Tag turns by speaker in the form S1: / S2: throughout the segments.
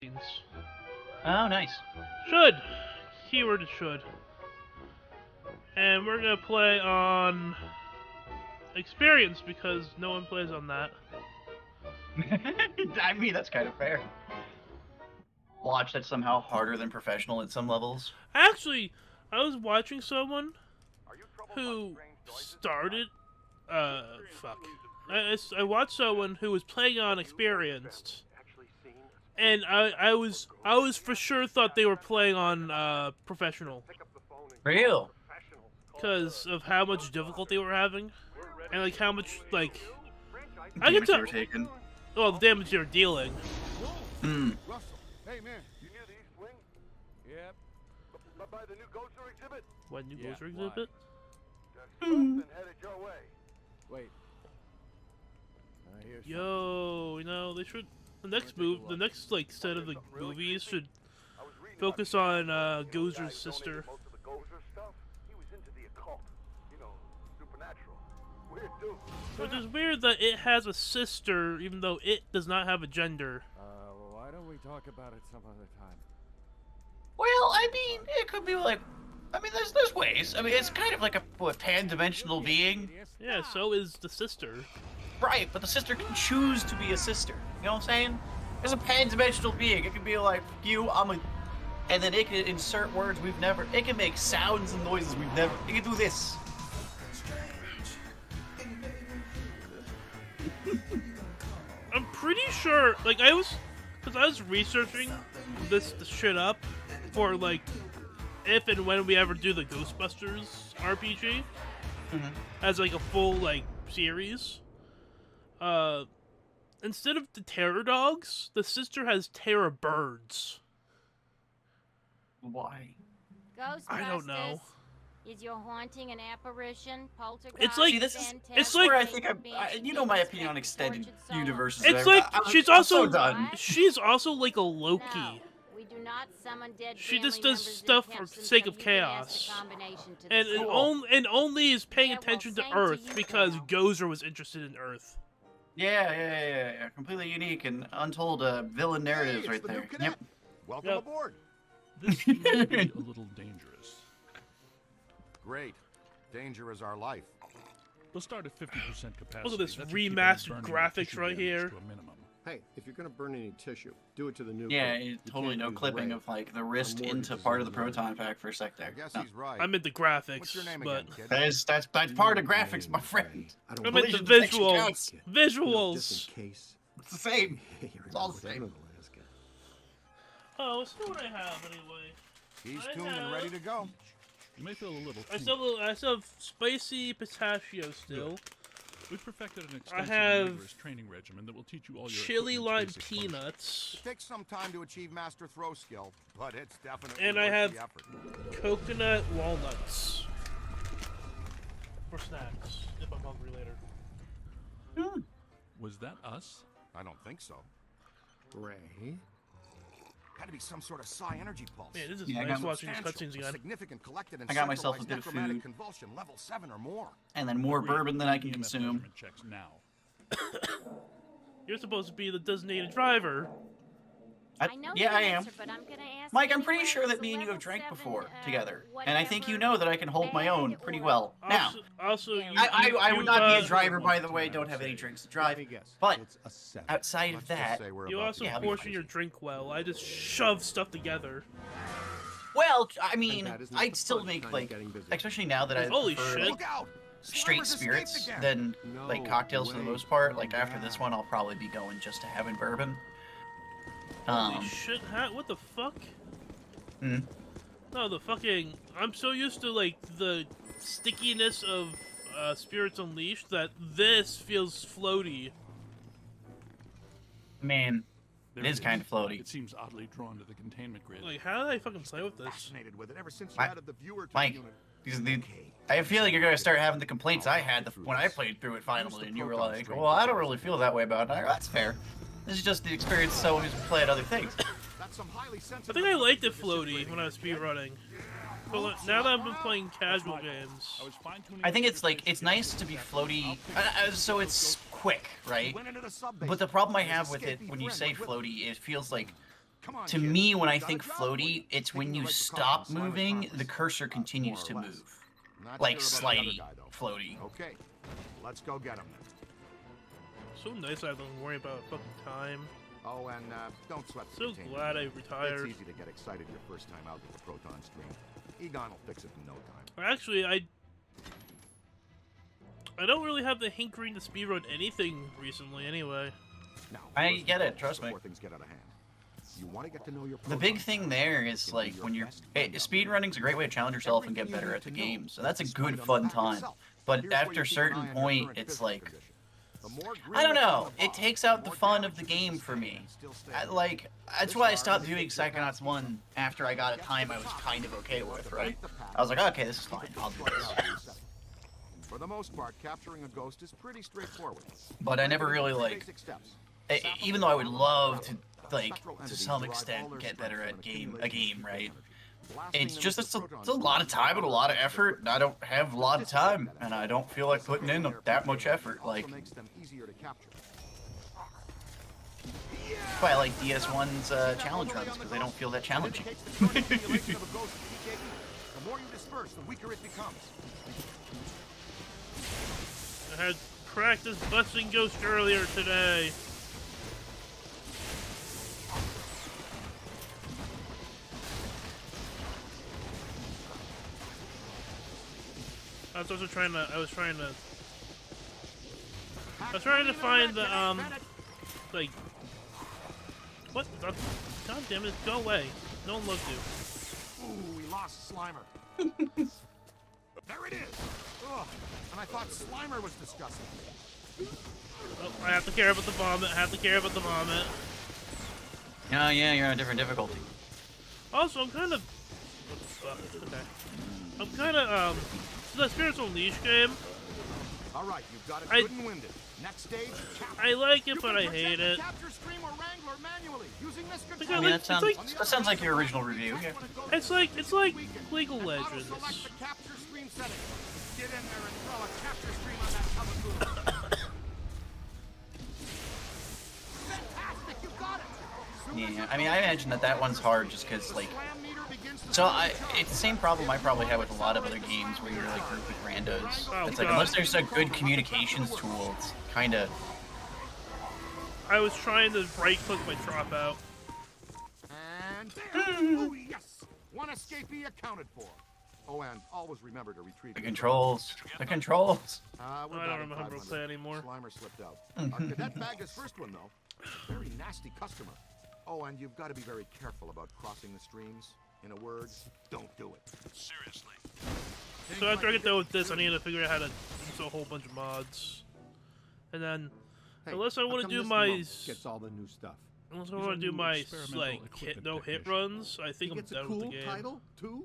S1: Oh, nice.
S2: Should. Keyword is should. And we're gonna play on experience because no one plays on that.
S1: I mean, that's kind of fair. Watch, that's somehow harder than professional at some levels.
S2: Actually, I was watching someone who started. Fuck. I watched someone who was playing on experienced, and I was for sure thought they were playing on professional
S1: Real.
S2: because of how much difficulty they were having, and like how much like I
S1: Damage
S2: can
S1: they were
S2: tell.
S1: taking.
S2: Well, the damage they were dealing.
S1: Hmm.
S3: Russell, hey man, you near the East Wing? Yep. By the new Ghoster exhibit?
S2: What new Ghoster exhibit?
S3: Then headed your way. Wait. I hear
S2: Yo, you know they should. The next like set of the movies should focus on Gozer's sister.
S3: Most of the Gozer stuff, he was into the occult. You know, supernatural. Weird dude.
S2: Which is weird that it has a sister, even though it does not have a gender.
S3: Well, why don't we talk about it some other time?
S1: Well, I mean, it could be like, I mean, there's ways. I mean, it's kind of like a pan-dimensional being.
S2: Yeah, so is the sister.
S1: Right, but the sister can choose to be a sister. You know what I'm saying? It's a pan-dimensional being. It can be like, you, I'm a... And then it can insert words we've never... It can make sounds and noises we've never... It can do this.
S2: I'm pretty sure, like because I was researching this shit up for like if and when we ever do the Ghostbusters RPG as like a full like series. Instead of the terror dogs, the sister has terror birds.
S1: Why?
S4: Ghostbusters.
S2: I don't know.
S4: Is your haunting an apparition, poltergeist?
S2: It's like-
S1: See, this is
S4: phantasm,
S2: it's like-
S1: where I think
S4: banshee,
S1: you know my opinion on
S4: tortured
S1: extended
S4: soul?
S1: universes.
S2: It's
S1: I-
S2: like
S1: I'm-
S2: she's
S1: I'm
S2: also
S1: so done.
S2: she's also like a Loki.
S4: No, we do not summon dead
S2: She
S4: family
S2: just does
S4: members
S2: stuff
S4: and
S2: for
S4: attempts
S2: sake
S4: some
S2: of
S4: euphemistic
S2: chaos.
S4: combination to the
S2: And
S4: soul.
S2: only is paying
S4: Yeah, well,
S2: attention to
S4: same to
S2: Earth
S4: you,
S2: because
S4: pal.
S2: Gozer was interested in Earth.
S1: Yeah. Completely unique and untold villain narratives
S3: Hey, it's
S1: right
S3: the
S1: there.
S3: new cadet. Welcome
S2: Yep.
S3: aboard.
S5: This may be a little dangerous.
S3: Great. Danger is our life.
S5: We'll start at 50% capacity.
S2: Look at this
S5: That's to keep
S2: remastered
S5: any burning
S2: graphics
S5: tissue
S2: right
S5: damage
S2: here.
S5: to a minimum.
S6: Hey, if you're gonna burn any tissue, do it to the nuclear.
S1: Yeah,
S6: You
S1: totally
S6: can't
S1: no
S6: use
S1: clipping
S6: ray.
S1: of like the wrist
S6: more
S1: into
S6: than
S1: part of the
S6: design.
S1: proton pack for a sec there.
S3: I guess
S1: No.
S3: he's right.
S2: I'm into graphics,
S3: What's your name
S2: but
S3: again, kid?
S1: That's part of graphics, my friend.
S6: I don't
S2: I'm
S6: know.
S2: into
S1: Collision detection
S2: visuals.
S1: counts.
S2: Visuals.
S6: Just in case.
S1: It's the same.
S6: You're
S1: It's all the
S6: in
S1: same.
S6: Alaska.
S2: Oh, let's see what I have anyway.
S3: He's
S2: I
S3: tuned and
S2: have-
S3: ready to go.
S5: You may feel a little
S2: I
S5: tingly.
S2: still have spicy pistachio still.
S5: We've perfected an extensive
S2: have
S5: and rigorous training regimen that will teach you all your
S2: Chili
S5: equipment's
S2: lime
S5: basic functions.
S2: peanuts,
S3: It takes some time to achieve master throw skill, but it's definitely
S2: And I
S3: worth
S2: have-
S3: the effort.
S2: coconut walnuts for snacks if I'm hungry later.
S5: Was that us?
S3: I don't think so.
S6: Ray.
S3: Had to be some sort of psi energy pulse.
S2: Man, this is
S1: Yeah, I
S2: nice
S1: got
S2: watching these
S3: Substantial,
S2: cutscenes again.
S3: significant collected and
S1: I got myself a
S3: centralized
S1: bit of
S3: necromantic
S1: food.
S3: convulsion level 7 or more.
S1: And then more bourbon than I can
S5: EMF
S1: consume.
S5: measurement checks now.
S2: You're supposed to be the designated driver.
S4: I know
S1: Yeah,
S4: the
S1: I am.
S4: answer, but I'm gonna ask
S1: Mike,
S4: you
S1: I'm pretty
S4: anyway.
S1: sure that
S4: It's
S1: me and you
S4: level
S1: have drank
S4: 7,
S1: before together, and I think you
S4: whatever
S1: know that I can hold my own
S4: bad
S1: pretty
S4: or-
S1: well. Now,
S2: Also, you,
S1: I would
S2: you,
S1: not be a
S2: uh,
S1: driver, by the way. Don't have any drinks to drive. But
S6: It's a 7.
S1: outside of
S3: Let's just
S1: that,
S3: say we're
S2: You
S3: about
S2: also
S3: to
S1: Yeah,
S3: be
S2: portion
S3: crazy.
S2: your drink well. I just shove stuff together.
S1: well, I mean,
S6: that is not
S1: I'd
S6: the
S1: still
S6: first
S1: make
S6: time
S1: like,
S6: getting busy.
S1: especially now that I
S2: Holy
S1: prefer
S2: shit.
S1: like,
S3: Look out!
S1: straight
S3: Slimer's escaped
S1: spirits
S3: again.
S1: than
S6: No
S1: like cocktails for the
S6: way.
S1: most part. Like
S6: Calm
S1: after this
S6: down.
S1: one, I'll probably be going just to having bourbon.
S2: Holy shit, what the fuck?
S1: Hmm.
S2: No, the fucking... I'm so used to, like, the stickiness of Spirits Unleashed that this feels floaty.
S1: Man,
S5: There
S1: it is kind of floaty.
S5: It seems oddly drawn to the containment grid.
S2: Like, how did I fucking play with this?
S3: Fascinated with it ever since you
S1: Mike-
S3: added the viewer to
S1: Mike,
S3: the unit.
S1: these are the, I have a feeling you're gonna start having the complaints I had when I played through it finally, and you were like, "Well, I don't really feel that way about it." I go, that's fair. This is just the experience of someone who's played other things.
S3: That's some highly
S2: I
S3: sensitive
S2: think I liked it
S3: disintegrating
S2: floaty when I was
S3: energy.
S2: speedrunning. But now that I've been playing casual games...
S5: I was fine-tuning
S1: I think
S5: the
S1: it's like
S5: interface
S1: it's nice to be floaty, so it's quick, right?
S3: Went into the sub
S1: But the problem I have with it
S3: Escapee
S1: when you
S3: friend
S1: say
S3: was with him.
S1: floaty, it feels like
S3: Come on,
S1: to
S3: kid.
S1: me, when I
S3: You got a
S1: think
S3: job
S1: floaty,
S3: for you.
S1: it's when
S3: Taking
S1: you
S3: the right to
S1: stop
S3: Slimer's
S1: moving,
S3: promise.
S1: the cursor continues to
S3: More or less.
S1: move.
S3: Not
S1: Like
S3: sure about the other
S1: slidey,
S3: guy, though.
S1: floaty.
S3: Okay, let's go get him.
S2: So nice I don't worry about fucking time.
S3: Oh, and don't sweat the
S2: So
S3: containment.
S2: glad I
S3: It's
S2: retired.
S3: easy to get excited your first time out with the proton stream. Egon will fix it in no time.
S2: Actually, I don't really have the hankering to speedrun anything recently anyway.
S3: Now,
S1: I
S3: first
S1: get
S3: and
S1: it, trust me.
S3: before things get out of hand, you want to get to know your
S1: The
S3: proton
S1: big thing
S3: stream.
S1: there is
S3: It'll
S1: like
S3: be
S1: when
S3: your
S1: you're
S3: best friend out
S1: speedrunning's a great way to challenge yourself and get
S3: Everything you
S1: better
S3: need
S1: at the
S3: to know
S1: game. So
S3: is
S1: that's a
S3: displayed
S1: good
S3: on the
S1: fun
S3: pack
S1: time.
S3: itself.
S1: But
S3: Here's where
S1: after
S3: you
S1: a
S3: keep an eye
S1: certain
S3: on your
S1: point,
S3: current
S1: it's
S3: physical
S1: like
S3: condition. The more green
S1: I don't
S3: that's on
S1: know.
S3: the
S1: It
S3: bar,
S1: takes out the
S3: more
S1: fun
S3: damage
S1: of the
S3: you can
S1: game for
S3: sustain
S1: me.
S3: and still stay
S1: That's
S3: alive.
S1: why I
S3: This
S1: stopped
S3: bar
S1: doing
S3: indicates your
S1: Psychonauts
S3: path
S1: 1 after I got a time I was kind of okay with, right?
S3: The path.
S1: I was like, okay, this is
S3: Keep
S1: fine.
S3: it
S1: I'll do
S3: right
S1: this.
S3: out of the setting. For the most part, capturing a ghost is pretty straightforward.
S1: But I never
S3: Break it into
S1: really
S3: three
S1: like,
S3: basic steps.
S1: even though I would love to like
S3: Spectral
S1: to
S3: entities
S1: some
S3: derive all
S1: extent
S3: their
S1: get
S3: strength
S1: better
S3: from
S1: at
S3: an
S1: a
S3: accumulation
S1: game,
S3: of
S1: right?
S3: energy. Blasting
S1: It's
S3: them
S1: just
S3: with
S1: it's
S3: the
S1: a,
S3: proton
S1: it's a lot of
S3: stream
S1: time and a lot of effort, and I don't have a lot of time, and I don't feel like putting in that much effort.
S3: Also
S1: Like,
S3: makes them easier to capture.
S1: that's why I like DS1's challenge runs, because they don't feel that challenging.
S3: Indicates the current accumulation of a ghost PKE. The more you disperse, the weaker it becomes.
S2: I had practice busting ghost earlier today. I was also trying to. I was trying to find the like. What? God damn it! Go away! No one loves you.
S3: Ooh, we lost Slimer. There it is. Ugh. And I thought Slimer was disgusting.
S2: Oh, I have to care about the vomit. I have to care about the vomit.
S1: Oh yeah, you're on a different difficulty.
S2: Also, I'm kind of. What the fuck? Okay. I'm kind of It's the Spiritual Unleash game.
S3: All right, you've got it
S2: I-
S3: good and winded. Next stage, capture.
S2: I like
S3: You
S2: it,
S3: can
S2: but I
S3: project
S2: hate
S3: the
S2: it.
S3: capture stream or wrangler manually using this
S2: I
S1: I
S3: control.
S1: mean,
S2: like-
S1: that sounds like your original review. Yeah.
S2: It's like League of Legends.
S3: Auto-select the capture stream setting. Get in there and throw a capture stream on that Kamakura. Fantastic, you got it.
S1: Yeah, I mean, I imagine that one's hard just because, like,
S3: Slam meter begins to
S1: so
S3: turn.
S1: it's the same problem I probably have with a lot of other games where you're like grouped with randos.
S2: Oh,
S1: It's like
S2: God.
S1: unless there's a good communications tool, it's kind of
S2: I was trying to right-click my dropout.
S3: And oh yes, one escapee accounted for. Oh, and always remember to retrieve
S1: the
S3: your
S1: controls. The controls.
S3: We're
S2: I
S3: about
S2: don't
S3: at
S2: remember how to
S3: 500.
S2: play anymore.
S3: Slimer slipped out. Our cadet bagged his first one though. Very nasty customer. Oh, and you've got to be very careful about crossing the streams. In a word, don't do it. Seriously.
S2: So after I get done with this, I need to figure out how to install a whole bunch of mods. And then,
S6: Hey,
S2: unless I
S6: how
S2: want to
S6: come
S2: do
S6: this
S2: my,
S6: monk gets all the new stuff.
S2: unless I
S5: These
S2: want
S5: are
S2: to do
S5: new
S2: my
S5: experimental
S2: like
S5: equipment
S2: no hit
S5: technician.
S2: runs, I
S6: He
S2: think I'm
S6: gets a
S2: done
S6: cool
S2: with the game.
S6: title too.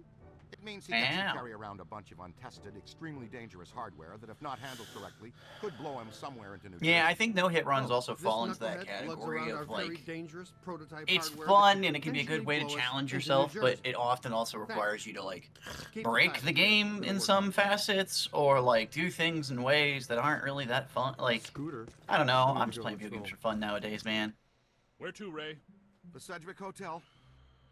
S3: It means he gets
S1: Ow.
S3: to carry around a bunch of untested, extremely dangerous hardware that, if not handled correctly, could blow him somewhere into New
S1: Yeah, I
S3: Jersey.
S1: think no hit runs
S6: Oh,
S1: also
S6: this
S1: fall into that
S6: knucklehead lugs
S1: category
S6: around
S1: of
S6: our very
S1: like
S6: dangerous prototype
S1: it's
S6: hardware
S1: fun
S6: that
S1: and it can be a good way to
S6: potentially blow us
S1: challenge
S6: into New
S1: yourself, but
S6: Jersey.
S1: it often also requires you to like
S6: Keep
S1: break
S6: fast.
S1: the game in some facets or like do things in ways that aren't really that fun. Like
S6: Scooter.
S1: I don't know.
S6: Need
S1: I'm
S6: to
S1: just
S6: go
S1: playing
S6: with
S1: video games
S6: Phil.
S1: for fun nowadays, man.
S5: Where to, Ray?
S3: The Sedgwick Hotel.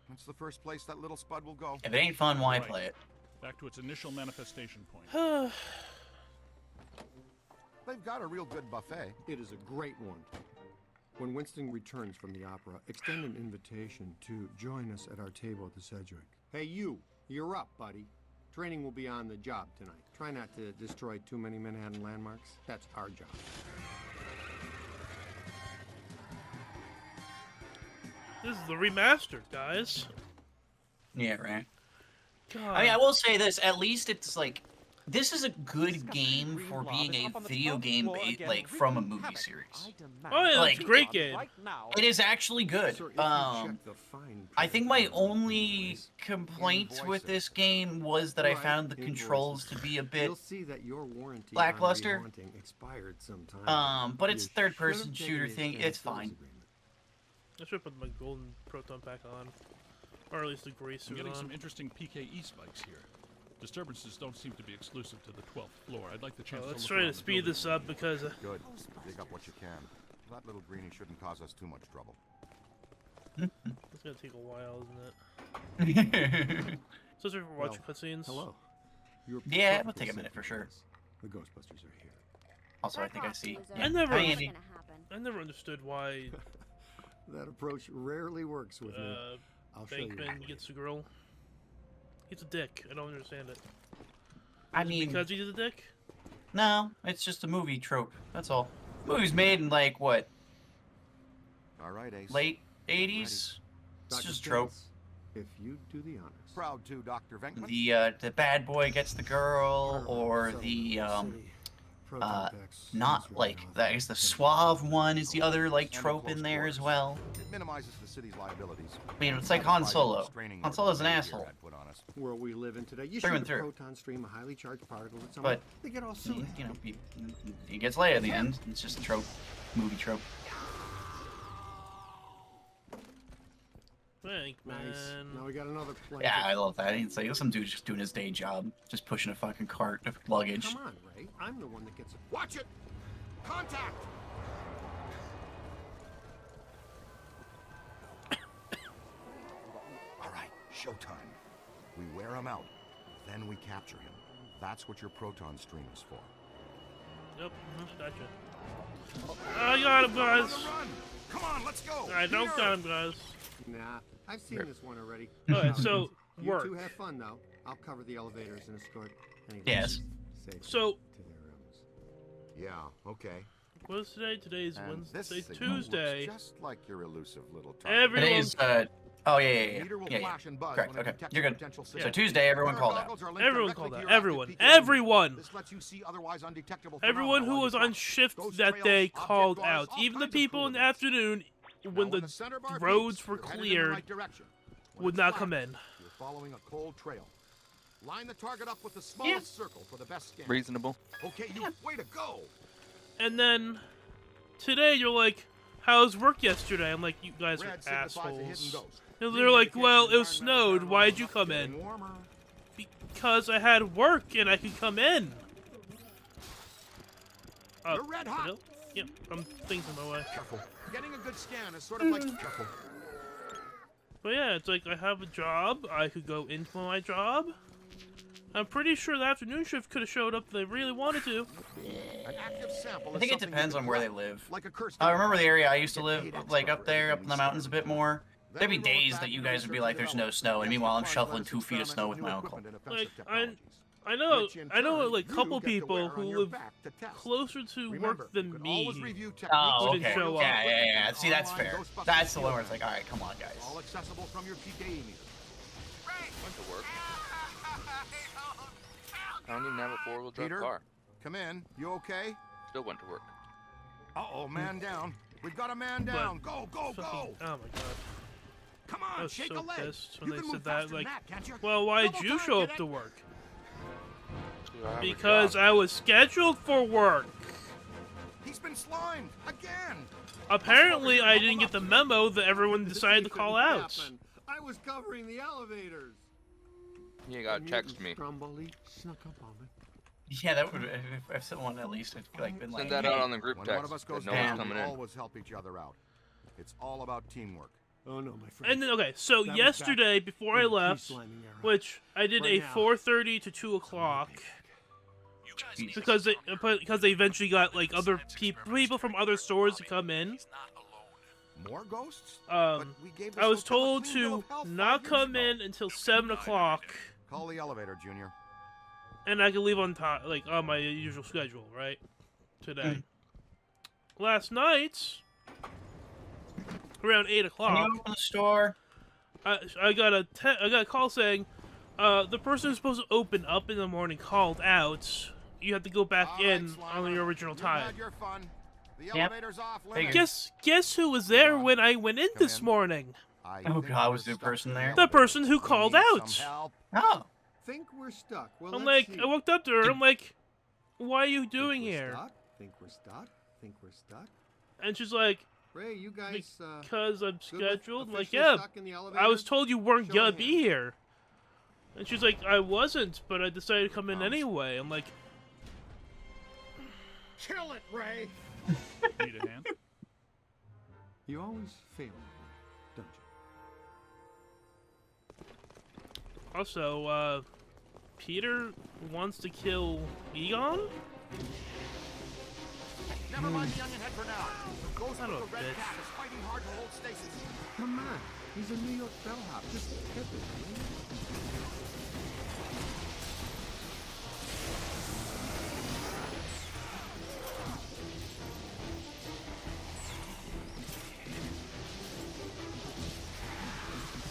S3: That's the first place that little spud will go.
S1: If it ain't fun, why
S5: Right.
S1: play it?
S5: Back to its initial manifestation point.
S3: They've got a real good buffet.
S6: It is a great one. When Winston returns from the opera, extend an invitation to join us at our table at the Sedgwick. Hey, you're up, buddy. Training will be on the job tonight. Try not to destroy too many Manhattan landmarks. That's our job.
S2: This is the remastered, guys.
S1: Yeah, right.
S2: God.
S1: I mean, I will say this. At least it's like this is a good game for being a video game, like from a movie series.
S2: Oh yeah,
S1: like-
S2: it's a great game.
S1: It is actually good.
S6: Sir, if you check the fine
S1: I think my
S6: print on the
S1: only
S6: invoice,
S1: complaint with
S6: it.
S1: this game was that I
S6: Right,
S1: found the
S6: invoices.
S1: controls to be a bit
S6: You'll see that your warranty
S1: lackluster.
S6: on rehaunting expired sometime.
S1: but it's
S6: You
S1: third-person
S6: should have
S1: shooter
S6: taken a
S1: thing. It's
S6: standstill
S1: fine.
S6: agreement.
S2: I should put my golden proton pack on, or at least the gray
S5: I'm
S2: suit
S5: getting
S2: on.
S5: some interesting PKE spikes here. Disturbances don't seem to be exclusive to the 12th floor. I'd like the chance
S2: Let's
S5: to look
S2: try
S5: around
S2: to
S5: the
S2: speed
S5: building.
S2: this up because
S3: Good. Dig up what you can. That little greenie shouldn't cause us too much trouble.
S2: let's It's gonna take a while, isn't it? Especially for watching cutscenes.
S6: Hello. You're
S1: Yeah, it'll
S6: perfectly
S1: take a minute
S6: safe
S1: for sure.
S6: with us. The Ghostbusters are here.
S1: Also, I think I see.
S2: I never,
S1: Hi, Andy.
S2: I never understood why
S6: That approach rarely works with me. I'll show you.
S2: Bankman gets the girl. He's a dick. I don't understand it.
S1: I mean,
S2: Because he's a dick?
S1: no, it's just a movie trope. That's all. Movie's made in like what,
S3: All right, Ace.
S1: late 80s? It's
S6: Dr.
S1: just trope.
S6: Dennis, if you do the honors.
S3: Proud to, Dr. Venkman.
S1: The bad boy gets the girl, or
S6: So,
S1: the
S6: city, proton packs,
S1: not
S6: is
S1: like
S6: right
S1: that. I guess the suave one is the other like trope in there as well.
S3: It minimizes the city's liabilities.
S1: I mean, it's like Han Solo. Han Solo's an asshole.
S6: World we live in today. You
S1: Through
S6: shoot
S1: and
S6: a
S1: through.
S6: proton stream of highly charged particles at someone,
S1: But
S6: they get all
S1: he,
S6: silly.
S1: you know, he gets laid at the end. It's just a trope, movie trope.
S2: Thank
S6: Nice.
S2: man.
S6: Now we got another plane.
S1: Yeah, I love that. It's like some dude's just doing his day job, just pushing a fucking cart of luggage.
S6: Come on, Ray. I'm the one that gets it.
S3: Watch it! Contact! All right, showtime. We wear him out, then we capture him. That's what your proton stream is for.
S2: Yep, gotcha. I got him, guys!
S3: On the run! Come on, let's go!
S2: I don't
S3: Peter!
S2: got him, guys.
S6: Nah, I've seen this one already.
S2: Alright, so,
S6: You
S2: work.
S6: two have fun, though. I'll cover the elevators and escort anyone
S1: Yes.
S6: safe
S2: So,
S6: to their rooms.
S3: Yeah, okay.
S2: what is today? Today's
S3: And this
S2: Wednesday,
S3: signal looks
S2: Tuesday.
S3: just like your elusive little target.
S2: Everyone,
S1: Today's oh yeah.
S3: Meter will
S1: Yeah.
S3: flash and buzz
S1: Correct.
S3: when it
S1: Okay,
S3: detects
S1: you're
S3: a
S1: good.
S3: potential
S1: So
S3: signal.
S1: Tuesday, everyone
S3: Our
S1: called out.
S3: goggles are linked
S2: everyone
S3: directly
S2: called
S3: to
S2: out.
S3: your active
S2: Everyone,
S3: peak energy.
S2: everyone,
S3: This lets you see otherwise undetectable
S2: everyone
S3: phenomena
S2: who
S3: while
S2: was
S3: you
S2: on
S3: fly.
S2: shift
S3: Ghost
S2: that
S3: trails,
S2: day
S3: object
S2: called
S3: bars,
S2: out.
S3: all
S2: Even the
S3: kinds of
S2: people
S3: cool
S2: in the
S3: events.
S2: afternoon,
S3: Now,
S2: when the
S3: center bar
S2: roads
S3: beeps,
S2: were
S3: you're headed in the
S2: cleared,
S3: right direction. When
S2: would
S3: it's
S2: not
S3: flat,
S2: come in.
S3: You're following a cold trail. Line the target up with the smallest circle for the best scan.
S7: Reasonable.
S3: Okay, you way to go.
S2: And then today you're like, "How's work yesterday?" I'm like, "You guys are
S3: Red signifies a hidden
S2: assholes."
S3: ghost.
S2: And they're like, "Well, it snowed. Why'd you come in?"
S3: Getting warmer.
S2: Because I had work and I could come in.
S3: You're red hot.
S2: Yep, yep, things in my way.
S3: Careful. Getting a good scan is sort of like careful.
S2: But yeah, it's like I have a job. I could go into my job. I'm pretty sure the afternoon shift could have showed up if they really wanted to.
S3: An active sample
S1: I
S3: is
S1: think it
S3: something you
S1: depends
S3: can
S1: on where they
S3: grab,
S1: live.
S3: like a cursed
S1: I remember the
S3: item.
S1: area I used to
S3: Get
S1: live,
S3: paid extra
S1: like up
S3: for
S1: there, up in
S3: everything
S1: the
S3: you
S1: mountains a
S3: scan.
S1: bit more.
S3: Then
S1: There'd be
S3: we roll it
S1: days
S3: back
S1: that
S3: to
S1: you
S3: the
S1: guys would be
S3: research
S1: like,
S3: and
S1: "There's no
S3: development.
S1: snow," and
S3: That's
S1: meanwhile I'm
S3: required
S1: shuffling
S3: by this
S1: 2 feet of
S3: experiment
S1: snow
S3: with
S1: with
S3: new
S1: my uncle.
S3: equipment and offensive
S2: Like
S3: technologies.
S2: I know
S3: Which in
S2: like a
S3: turn,
S2: couple
S3: you get to
S2: people
S3: wear on
S2: who
S3: your
S2: live
S3: back to test.
S2: closer to
S3: Remember,
S2: work than
S3: you can
S2: me.
S3: always review techniques
S1: Oh,
S2: Who didn't
S1: okay.
S2: show up.
S1: Yeah. See, that's
S3: Online
S1: fair.
S3: Ghostbusters
S1: That's the one
S3: field
S1: where it's like,
S3: guide.
S1: all right, come on, guys.
S3: All accessible from your PKE meter.
S7: Went to work. I don't even have a four-wheel drive
S3: Peter?
S7: car.
S3: Come in. You okay?
S7: Still went to work.
S3: Uh-oh, man down. We've got a man down. Go, go, go!
S2: Fucking, oh my god.
S3: Come
S2: I
S3: on,
S2: was
S3: shake
S2: so
S3: a leg.
S2: pissed when
S3: You
S2: they
S3: can
S2: said
S3: move
S2: that.
S3: faster
S2: Like,
S3: than that, can't you?
S2: well, why did
S3: Double
S2: you
S3: time,
S2: show up
S3: cadet.
S2: to work?
S7: Do I have a
S2: Because
S7: job?
S2: I was scheduled for work.
S3: He's been slimed again.
S2: Apparently, I didn't get the memo that everyone decided to call out.
S6: I was covering the elevators.
S7: You gotta text me.
S6: Stromboli snuck up on me.
S1: Yeah, that would if someone at least had like been like,
S7: Send that
S1: hey,
S7: out on the group
S3: When one
S7: text.
S3: of us
S7: that
S3: goes
S7: no
S3: down,
S7: one's coming
S3: we
S7: in.
S3: always help each other out. It's all about teamwork.
S6: Oh no, my friend.
S2: And then, okay, so
S6: That was
S2: yesterday,
S6: back
S2: before I
S6: in the
S2: left,
S6: tree-sliming era.
S2: which I did
S6: Right
S2: a
S6: now.
S2: 4:30 to 2 o'clock, because they eventually got like other people from other stores to come in.
S3: More ghosts? But we gave this
S2: I was
S3: hotel a
S2: told
S3: clean bill
S2: to
S3: of health
S2: not
S3: 5 years
S2: come
S3: ago.
S2: in until 7 o'clock,
S3: Call the elevator, Junior.
S2: and I could leave on time, like on my usual schedule, right? Today. Last night, around 8
S1: Can
S2: o'clock,
S1: you open the store?
S2: I got a call saying, the person who's supposed to open up in the morning called out. You have to go back
S3: All right,
S2: in
S3: Slimer.
S2: on your original
S3: You've
S2: time.
S3: had your fun. The
S1: Yep.
S3: elevator's off
S1: Figured.
S3: limits.
S2: Guess who was there when I went in
S3: Come
S2: this
S3: in.
S2: morning?
S3: I
S1: Oh,
S3: think
S1: God,
S3: we're
S1: was the
S3: stuck
S1: person
S3: in
S1: there?
S2: The
S3: elevator.
S2: person who
S3: We
S2: called
S3: need
S2: out.
S3: some help.
S1: Oh,
S6: Think we're stuck. Well,
S2: I'm
S6: let's
S2: like,
S6: see.
S2: I walked up to her. I'm like, "Why are you
S6: Think
S2: doing
S6: we're
S2: here?"
S6: Stuck? Think we're stuck? Think we're stuck?
S2: And she's like,
S6: Ray, you guys.
S2: "Because I'm
S6: good with
S2: scheduled." I'm like,
S6: officially
S2: "Yeah,
S6: stuck in the
S2: I was
S6: elevator?
S2: told you weren't
S6: Show
S2: gonna
S6: of
S2: be
S6: hands.
S2: here." And she's like, "I wasn't, but I decided to come in anyway." I'm like,
S3: Kill it, Ray.
S5: Need a hand?
S6: You always fail, don't
S2: Also, Peter wants to kill Egon?
S3: Never mind the onion head for now. The ghost
S2: Son
S3: of
S2: of
S3: the
S2: a
S3: red
S2: bitch.
S3: cat is fighting hard to hold stasis.
S6: Come on. He's a New York bellhop. Just hit it.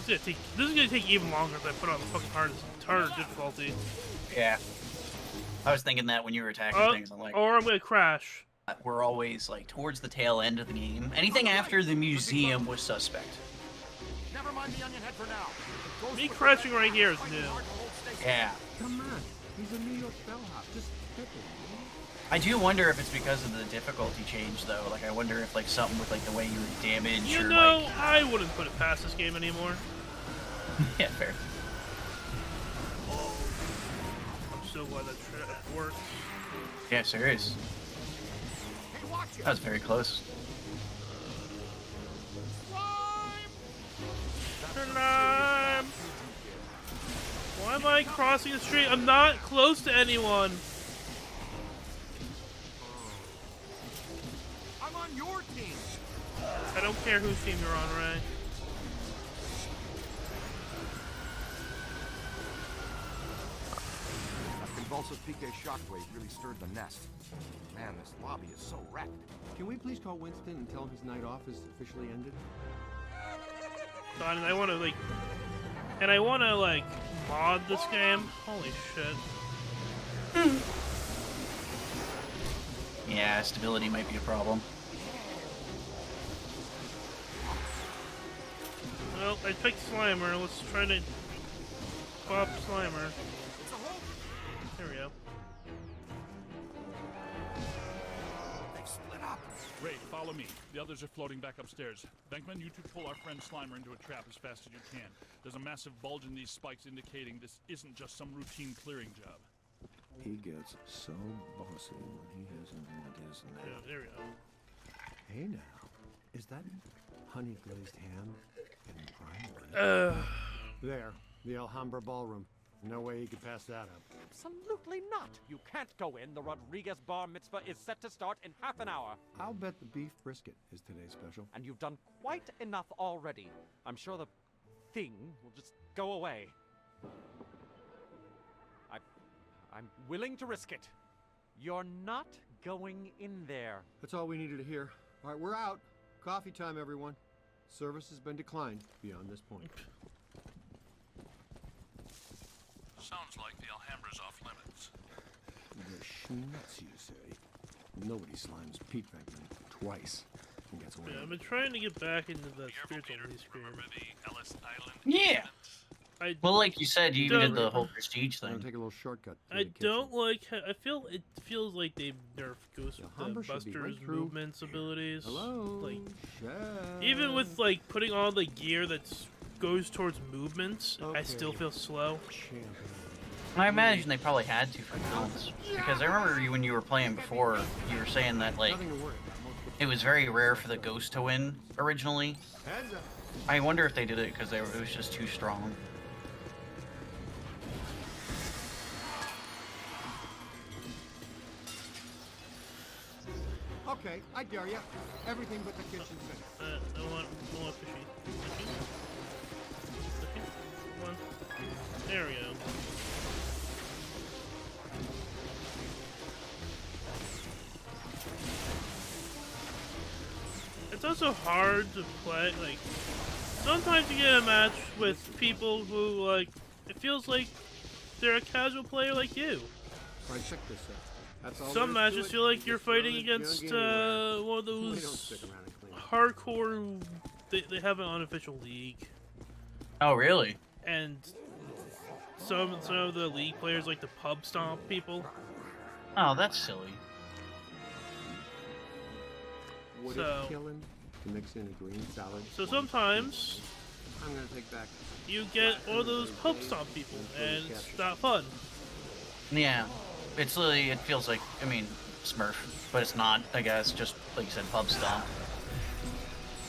S2: This is gonna take even longer if I put on the fucking harder difficulty.
S1: Yeah. I was thinking that when you were attacking things, I'm like,
S2: Or I'm gonna crash.
S1: we're always like towards the tail end of the game. Anything after the museum was suspect.
S3: Never mind the onion head for now. The ghost
S2: Me
S3: of the
S2: crashing
S3: red
S2: right
S3: cat
S2: here
S3: is
S2: is
S3: fighting
S2: new.
S3: hard to hold stasis.
S1: Yeah.
S6: Come on. He's a New York bellhop. Just hit it.
S1: I do wonder if it's because of the difficulty change, though. Like, I wonder if like something with like the way you damage
S2: You
S1: or
S2: know,
S1: like.
S2: I wouldn't put it past this game anymore.
S1: Yeah, fair.
S2: I'm so glad that trap worked.
S1: Yeah, serious.
S3: Hey, watch it.
S1: That was very close.
S2: Slime! Why am I crossing the street? I'm not close to anyone.
S3: I'm on your team.
S2: I don't care whose team you're on, Ray.
S3: That convulsive PK shockwave really stirred the nest. Man, this lobby is so wrecked.
S6: Can we please call Winston and tell him his night off is officially ended?
S2: So, and I want to like mod this game. Holy shit!
S1: Yeah, stability might be a problem.
S2: Well, I picked Slimer. Let's try to pop Slimer. There we go.
S3: They've split up.
S5: Ray, follow me. The others are floating back upstairs. Venkman, you two pull our friend Slimer into a trap as fast as you can. There's a massive bulge in these spikes indicating this isn't just some routine clearing job.
S8: He gets so bossy when he hasn't had his
S2: Yeah,
S8: nap.
S2: there we go.
S6: Hey now. Is that honey glazed ham in prime? There. The Alhambra Ballroom. No way he could pass that up.
S9: Absolutely not. You can't go in. The Rodriguez bar mitzvah is set to start in half an hour.
S6: I'll bet the beef brisket is today's special.
S9: And you've done quite enough already. I'm sure the thing will just go away. I'm willing to risk it. You're not going in there.
S6: That's all we needed to hear. All right, we're out. Coffee time, everyone. Service has been declined beyond this point.
S5: Sounds like the Alhambra's off limits.
S8: The schnutz, you say? Nobody slimes Pete Venkman twice and gets away.
S2: Yeah, I've been trying to get back into the spiritual screen.
S5: the Ellis Island?
S1: Yeah.
S2: I
S1: Well, like you said, you even did the
S2: Don't-
S1: whole prestige
S6: I'm gonna
S1: thing.
S6: take a little shortcut. through
S2: I
S6: the kitchen.
S2: don't like. It feels like they nerfed
S6: Alhambra should be right
S2: Ghostbusters
S6: through.
S2: movements abilities.
S6: Hello,
S2: Like
S6: chef.
S2: even with like putting on the gear that goes towards movements, I still
S6: Okay.
S2: feel slow.
S6: Champion.
S1: I imagine they probably had to for films. Because I remember when you were playing before, you were saying that like
S6: Nothing to worry about. Most of
S1: it was very rare for the ghost to win originally.
S6: the- Heads up.
S1: I wonder if they did it because it was just too strong.
S6: Okay, I dare you. Everything but the kitchen sink.
S2: I want fishy. Fishy? Fishy? Come on. There we go. It's also hard to play, like, sometimes you get a match with people who, like, it feels like they're a casual player like you.
S6: All right, check this out. That's all
S2: Some
S6: there is to
S2: matches
S6: it.
S2: feel like
S6: You
S2: you're
S6: just throw
S2: fighting
S6: the
S2: against,
S6: jug anywhere.
S2: one of
S6: We don't
S2: those
S6: stick around and clean up.
S2: hardcore, they have an unofficial league,
S1: Oh, really?
S2: and some of the league players like the pub stomp people.
S1: Oh, that's silly.
S6: Would
S2: So-
S6: it killing to mix in a green salad?
S2: So sometimes
S6: I'm gonna take back.
S2: you get one of those pub stomp people, and it's not fun.
S1: Yeah. It's literally, it feels like, I mean, Smurf, but it's not, I guess, just like you said, pub stomp.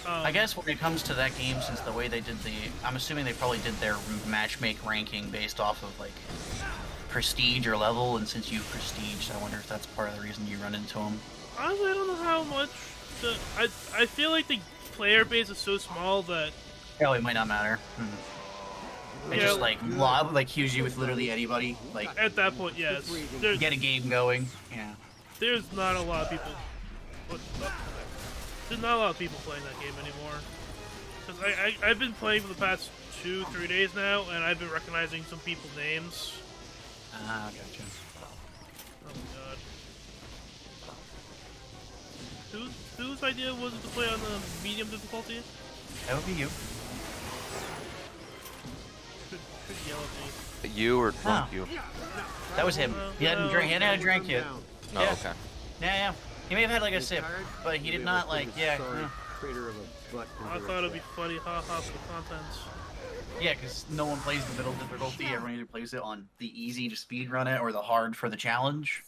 S1: I guess when it comes to that game, since the way they did I'm assuming they probably did their matchmake ranking based off of like prestige or level, and since you prestiged, I wonder if that's part of the reason you run into them.
S2: Honestly, I don't know how much. I feel like the player base is so small that.
S1: Probably might not matter. They just like queues you with literally anybody. Like
S2: at that point, yes.
S1: Get a game going. Yeah.
S2: There's not a lot of people. There's not a lot of people playing that game anymore. Cause I've been playing for the past 2-3 days now, and I've been recognizing some people's names.
S1: Ah, gotcha.
S2: Oh my god. Whose idea was it to play on the medium difficulty?
S1: That would be you.
S2: Should yell at me.
S7: You or drunk you?
S1: That was him. He hadn't had a drink yet.
S7: No,
S1: Yeah.
S7: okay.
S1: Yeah. He may have had like a sip, but he did not like. Yeah.
S2: I thought it'd be funny, haha, for the contents.
S1: Yeah, because no one plays the middle difficulty. Everyone either plays it on the easy to speedrun it or the hard for the challenge.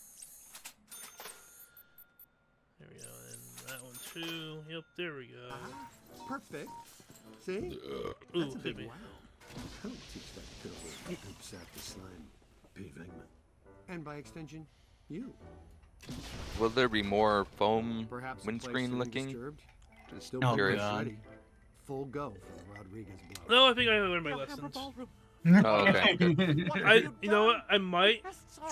S2: There we go, and that one too. Yep, there we go.
S6: Perfect. See?
S2: Ooh,
S6: That's a
S2: hit
S6: big
S2: me.
S6: wow. I'll teach that pitiful poop sack to slime, P. Venkman. And by extension, you.
S7: Will there be more foam
S6: Perhaps the place
S7: windscreen
S6: soon
S7: licking?
S6: disturbed.
S7: Just
S6: Still
S1: Oh,
S7: curious.
S1: God.
S6: ready. Full go for the Rodriguez blow.
S2: No, I think I learned my lessons.
S7: Oh, okay. Good.
S2: You know what? I might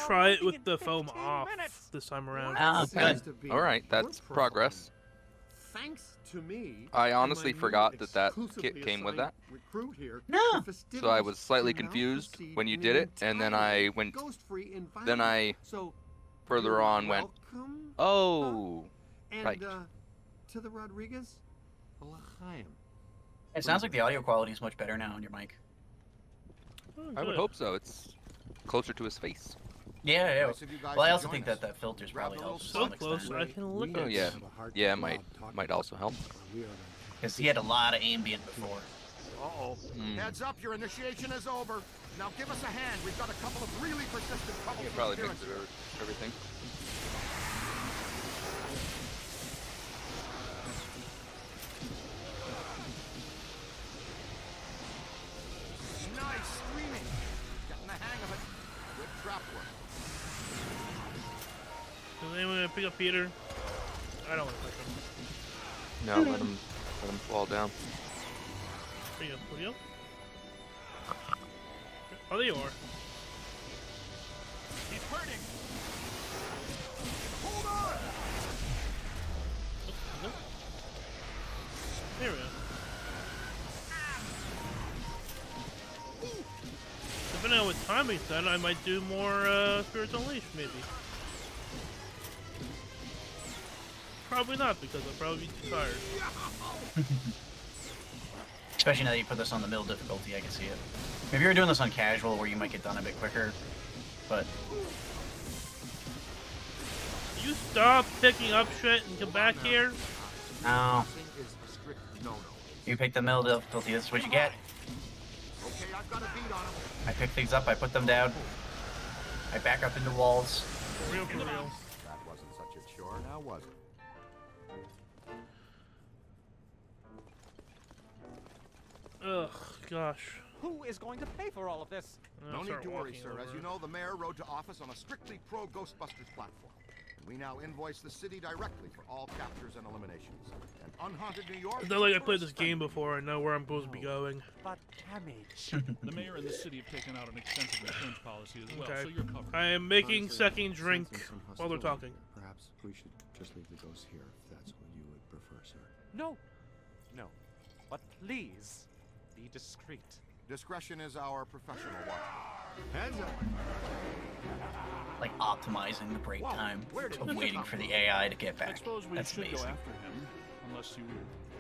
S2: try it with the foam off this time around.
S1: Ah,
S7: Okay.
S1: good.
S7: All right, that's progress.
S6: Thanks to me.
S7: I honestly
S6: and my
S7: forgot
S6: new
S7: that
S6: exclusively
S7: came with
S6: assigned
S7: that.
S6: recruit here,
S1: No.
S6: the festivities
S7: So I was slightly
S6: can now
S7: confused
S6: proceed
S7: when you
S6: in
S7: did
S6: an
S7: it, and then I
S6: entirely
S7: went.
S6: ghost-free environment.
S7: Then I
S6: So,
S7: further
S6: you're
S7: on went.
S6: welcome,
S7: Oh,
S6: and,
S7: right.
S6: To the Rodriguez, L'chaim.
S1: It sounds like the audio quality is much better now on your mic.
S2: Oh,
S7: I would
S2: good.
S7: hope so. It's closer to his face.
S1: Yeah.
S3: Nice of you guys
S1: Well, I
S3: to
S1: also
S3: join
S1: think
S3: us.
S1: that filters probably
S3: Grab a
S1: helps to
S2: So
S1: some
S2: close,
S1: extent.
S2: I can look
S7: Oh,
S2: at
S7: yeah.
S2: it.
S7: Yeah, might also help.
S1: Because he had a lot of ambient before.
S3: Uh-oh.
S7: Hmm.
S3: Heads up, your initiation is over. Now give us a hand. We've got a couple of really persistent
S7: It
S3: troublesome
S7: probably makes
S3: appearances.
S7: it everything.
S3: Nice screaming. Getting the hang of it. Good trap work.
S2: Is anyone gonna pick up Peter? I don't want to pick him.
S7: No, let him fall down.
S2: There you go. There you go. Oh, there you are.
S3: He's hurting. Hold on.
S2: Nope. There we go. Depending on what timing's done, I might do more Spirits Unleashed, maybe. Probably not, because I'll probably be too tired.
S1: Especially now that you put this on the middle difficulty, I can see it. If you were doing this on casual, where you might get done a bit quicker, but
S2: You stop picking up shit and come back here?
S1: no,
S3: This is a strict no-no.
S1: you pick the middle difficulty. That's what you get.
S3: Okay, I've got a beat on him.
S1: I pick things up, I put them down, I back up into walls.
S2: For real, for real.
S3: That wasn't such a chore, now was it?
S2: Ugh, gosh.
S9: Who is going to pay for all of this?
S3: No
S2: I'll
S3: need
S2: start
S3: to worry,
S2: walking
S3: sir. As
S2: over.
S3: you know, the mayor rode to office on a strictly pro-Ghostbusters platform. We now invoice the city directly for all captures and eliminations. And unhaunted New York.
S2: It's not like I played this game before. I know where I'm supposed to be going.
S9: But damage.
S5: The mayor and the city have taken out an extensive insurance policy as well,
S2: Okay.
S5: so you're covered.
S2: I am making
S6: Honestly,
S2: second drink
S6: sensing some
S2: while they're
S6: hostility.
S2: talking.
S6: Perhaps we should just leave the ghosts here, if that's what you would prefer, sir.
S9: No. No. But please, be discreet.
S3: Discretion is our professional watch.
S6: Heads up.
S1: Like optimizing the break time
S3: where did
S1: of
S3: he
S1: waiting
S3: come
S1: for the
S3: from?
S1: AI to get
S5: I
S1: back.
S5: suppose we
S1: That's
S5: should
S1: amazing.
S5: go after him, unless you.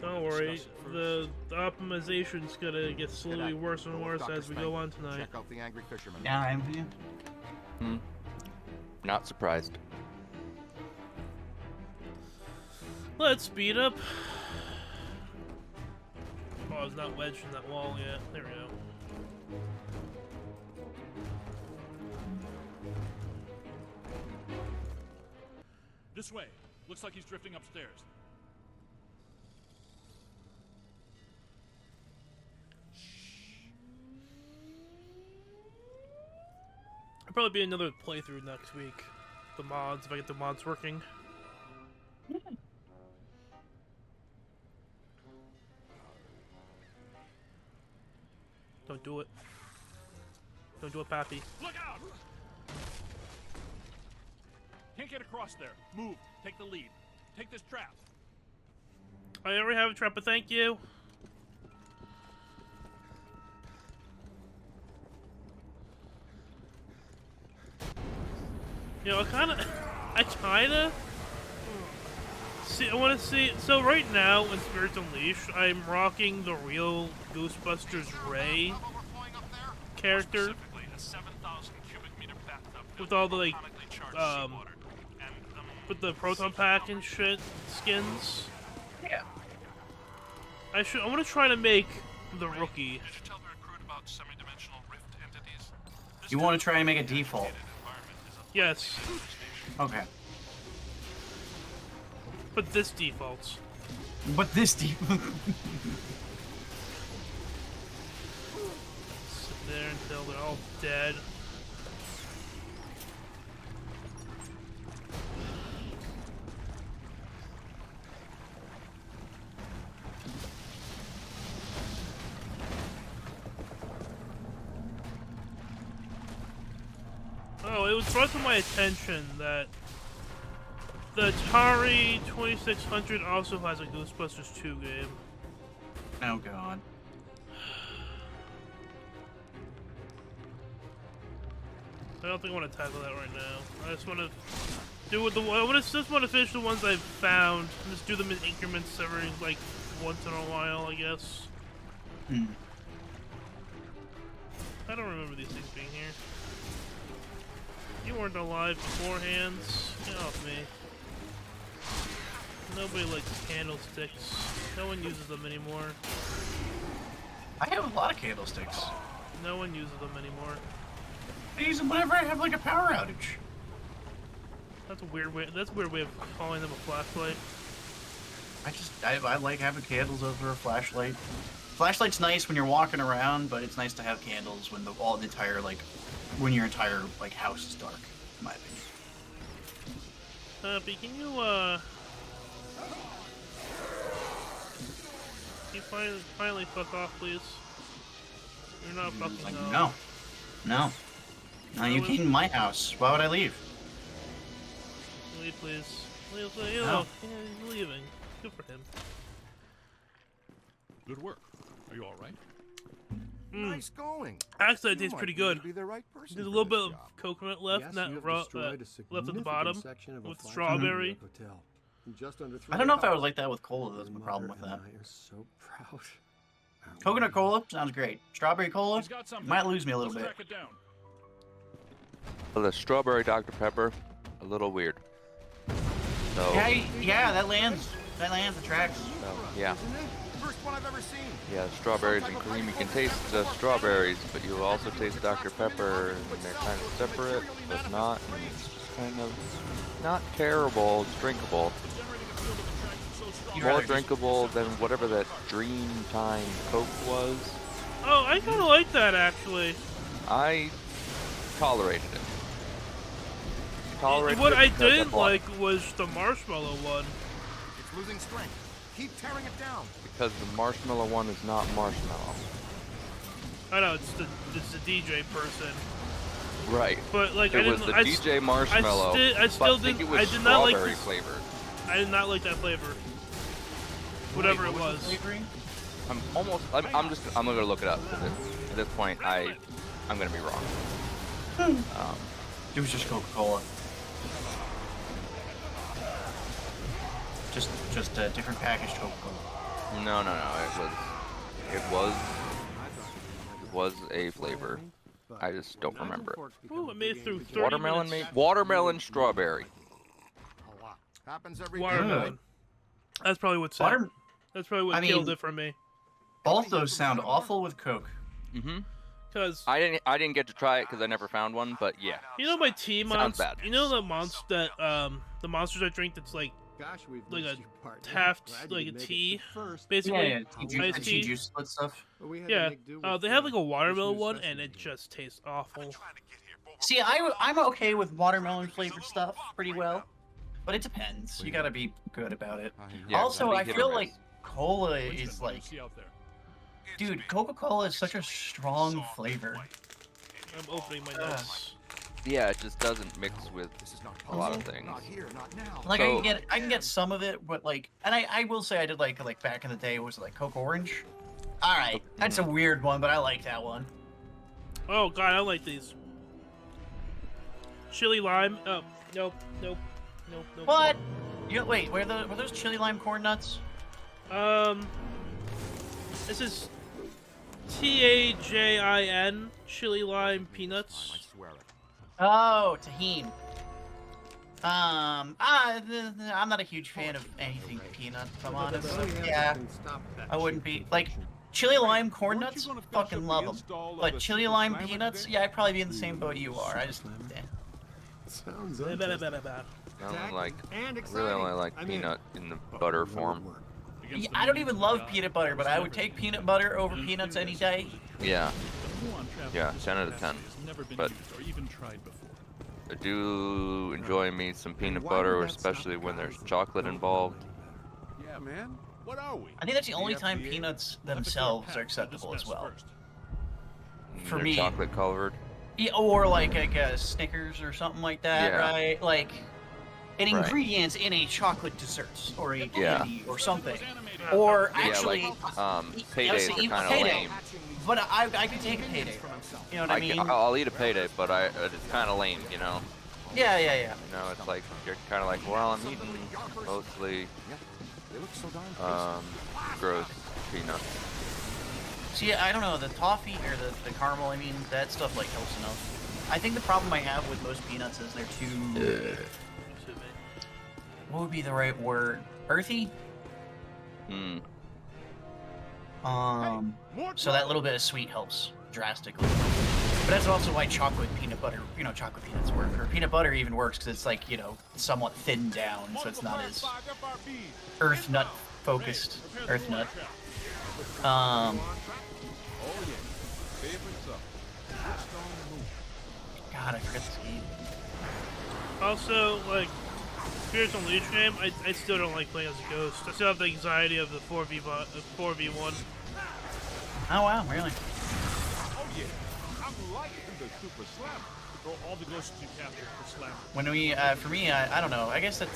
S2: Don't
S5: wanna
S2: worry,
S5: discuss it
S2: the optimization's gonna get slowly worse and worse as we go on tonight.
S3: Check out the angry fisherman.
S1: Yeah, I'm.
S7: Hmm. Not surprised.
S2: Let's speed up. Oh, I was not wedged in that wall yet. There we go.
S5: This way. Looks like he's drifting upstairs.
S2: It'll probably be another playthrough next week. The mods, if I get the mods working. Don't do it. Don't do it, Pappy.
S5: Look out! Can't get across there. Move. Take the lead. Take this trap.
S2: I already have a trap, but thank you. You know, I kinda see. I want to see. So right now in Spirits Unleashed, I'm rocking the real Ghostbusters Ray character with all the like, with the proton pack and shit skins.
S1: Yeah.
S2: I want to try to make the rookie.
S1: You want to try and make a default?
S2: Yes.
S1: Okay.
S2: But this defaults.
S1: But this default.
S2: Sit there until they're all dead. Oh, it was brought to my attention that the Atari 2600 also has a Ghostbusters 2 game.
S1: Oh god.
S2: I don't think I want to tackle that right now. I just want to do with just want to finish the ones I've found. And just do them in increments every like once in a while, I guess.
S1: Hmm.
S2: I don't remember these things being here. You weren't alive beforehand. Get off me. Nobody likes candlesticks. No one uses them anymore.
S1: I have a lot of candlesticks.
S2: No one uses them anymore.
S1: I use them whenever I have like a power outage.
S2: That's a weird way. That's a weird way of calling them a flashlight.
S1: I like having candles over a flashlight. Flashlight's nice when you're walking around, but it's nice to have candles when when your entire like house is dark, in my opinion.
S2: But can you finally fuck off, please? You're not fucking
S1: Like,
S2: off.
S1: No, you came in my house. Why would I leave?
S2: Leave, please. Leave, no. Yeah, he's leaving. Good for him.
S5: Good work. Are you all right?
S3: Nice going.
S2: Actually, it
S3: You
S2: tastes
S3: might
S2: pretty
S3: really
S2: good.
S3: be the right person
S2: There's a
S3: for
S2: little
S3: this
S2: bit of
S3: job.
S2: coconut left,
S6: Yes,
S2: not
S6: you have
S2: raw,
S6: destroyed a
S2: left at the
S6: significant
S2: bottom,
S6: section of a
S2: with
S6: flagship
S2: strawberry.
S6: hotel. In just under 3
S1: I don't know if I
S6: hours.
S1: would like that with cola. That's my problem with
S6: Mother
S1: that.
S6: and I are so proud.
S1: Coconut cola sounds great. Strawberry cola
S5: He's got something.
S1: might lose me a little
S5: Let's
S1: bit.
S5: track it down.
S7: Well, the strawberry Dr. Pepper, a little weird. So,
S1: Yeah, that lands. That lands the tracks.
S7: so, yeah.
S3: Isn't it? First one I've ever seen.
S7: Yeah, strawberries and cream. You can taste the strawberries, but you also taste Dr. Pepper, and they're kind of separate, but not. And it's just kind of not terrible. It's drinkable. More drinkable than whatever that Dreamtime Coke was.
S2: Oh, I kind of like that, actually.
S7: I tolerated it. Tolerated
S2: What
S7: it
S2: I
S7: because
S2: didn't
S7: bought it.
S2: like was the marshmallow one.
S3: It's losing strength. Keep tearing it down.
S7: Because the marshmallow one is not marshmallow.
S2: I know, it's the DJ person.
S7: Right.
S2: But, like,
S7: It was the DJ Marshmallow.
S2: I still
S7: but I think
S2: didn't,
S7: it was
S2: I did not like
S7: strawberry
S2: this,
S7: flavored.
S2: I did not like that flavor. Whatever
S1: Wait,
S2: it
S1: what
S2: was.
S1: the flavoring?
S7: I'm gonna look it up, because at this point, I'm gonna be wrong.
S1: It was just Coca-Cola. Just a different packaged Coca-Cola.
S7: No. It was a flavor. I just don't remember it.
S2: Ooh, I made it through 30
S7: Watermelon,
S2: minutes.
S7: watermelon, strawberry.
S3: A lot. Happens every day.
S2: Watermelon. That's probably what said.
S1: Water-
S2: That's probably what
S1: I
S2: killed
S1: mean-
S2: it for me.
S1: Both those sound awful with Coke.
S7: Mm-hmm.
S2: Because
S7: I didn't get to try it because I never found one, but yeah.
S2: you know my tea
S7: Sounds
S2: monster.
S7: bad.
S2: You know the monsters I drink that's like
S6: Gosh, we've
S2: Like
S6: missed
S2: a
S6: you, partner.
S2: Taft,
S6: Glad you
S2: like a
S6: could make it
S2: tea,
S6: first.
S2: basically.
S1: Yeah,
S2: Iced
S1: tea
S2: tea.
S1: juice split stuff.
S6: But we had to
S2: Yeah,
S6: make do with,
S2: they have like a
S6: this
S2: watermelon
S6: new
S2: one,
S6: specimen
S2: and it
S6: here.
S2: just tastes awful.
S1: See, I'm okay with watermelon flavored stuff pretty well, but it depends. You gotta be good about it.
S7: Yeah,
S1: Also,
S7: gotta be
S1: I
S7: hit or
S1: feel
S7: miss.
S1: like cola
S5: Winston,
S1: is
S5: what do you
S1: like,
S5: see out there?
S1: dude, Coca-Cola is such a strong flavor.
S2: I'm opening my notes.
S7: Yeah, it just doesn't mix with
S3: This is not
S7: a lot of
S3: possible.
S7: things.
S3: Not here, not now.
S1: Like
S7: So-
S1: I can get some of it, but like, and I will say I did like back in the day, was it like Coke Orange? All right, that's a weird one, but I like that one.
S2: Oh god, I like these. Chili lime. Oh, nope.
S1: What? You wait, were those chili lime corn nuts?
S2: This is TAJIN chili lime
S3: I
S2: peanuts.
S3: swear it.
S1: Oh, tahine. I'm not a huge fan of anything peanut, if I'm honest. Yeah, I wouldn't be like chili lime corn nuts. Fucking love them, but chili lime peanuts. Yeah, I'd probably be in the same boat you are. I just,
S6: Sounds
S2: Bah, bah, bah,
S6: interesting.
S2: bah, bah.
S7: I don't like.
S6: And
S7: I
S6: exciting.
S7: really only like
S6: I mean,
S7: peanut in the butter form.
S5: Against the
S1: I don't
S5: millions
S1: even
S5: of
S1: love
S5: gods,
S1: peanut butter, but I would take peanut butter over peanuts any day.
S7: Yeah,
S5: the Huon trap
S7: Yeah,
S5: this
S7: 10 out of 10,
S5: capacity has never been
S7: but-
S5: used or even tried before.
S7: I do enjoy me some peanut
S6: why
S7: butter,
S6: would that stop
S7: especially when
S6: guys
S7: there's
S6: that
S7: chocolate
S6: don't
S7: involved.
S3: Yeah, man. What are we?
S1: I think that's the only time
S3: FDA?
S1: peanuts
S5: Let the
S1: themselves
S5: pack
S1: are
S5: do
S1: acceptable
S5: this
S1: as well.
S5: first.
S7: And
S1: For
S7: they're
S1: me-
S7: chocolate colored.
S1: Yeah, or like a Snickers or something like that,
S7: Yeah.
S1: right? Like an
S7: Right.
S1: ingredients in a chocolate dessert or a
S7: Yeah.
S1: candy or something.
S5: Animated.
S1: Or
S7: Yeah,
S1: actually,
S7: like
S1: yeah,
S7: paydays
S1: so
S7: are
S1: even
S7: kind of
S1: payday.
S7: lame.
S1: But I could take a payday. You know what I mean?
S7: I'll eat a payday, but it's kind of lame, you know.
S1: Yeah.
S7: You know, it's like you're kind of like, well, I'm eating mostly
S3: Yeah, they look so darn
S7: gross peanuts.
S1: See, I don't know, the toffee or the caramel, I mean, that stuff like helps enough. I think the problem I have with most peanuts is they're too, what would be the right word? Earthy?
S7: Hmm.
S1: So that little bit of sweet helps drastically. But that's also why chocolate peanut butter, chocolate peanuts work. Or peanut butter even works because it's like, somewhat thinned down, so it's not as earth nut focused. Earth nut. God, I forget this game.
S2: Also, like, Spirits Unleashed game, I still don't like playing as a ghost. I still have the anxiety of the 4v1.
S1: Oh wow, really?
S3: Oh yeah, I'm liking the super slam.
S5: Throw all the ghosts you capture for slam.
S1: When we, for me, I don't know. I guess I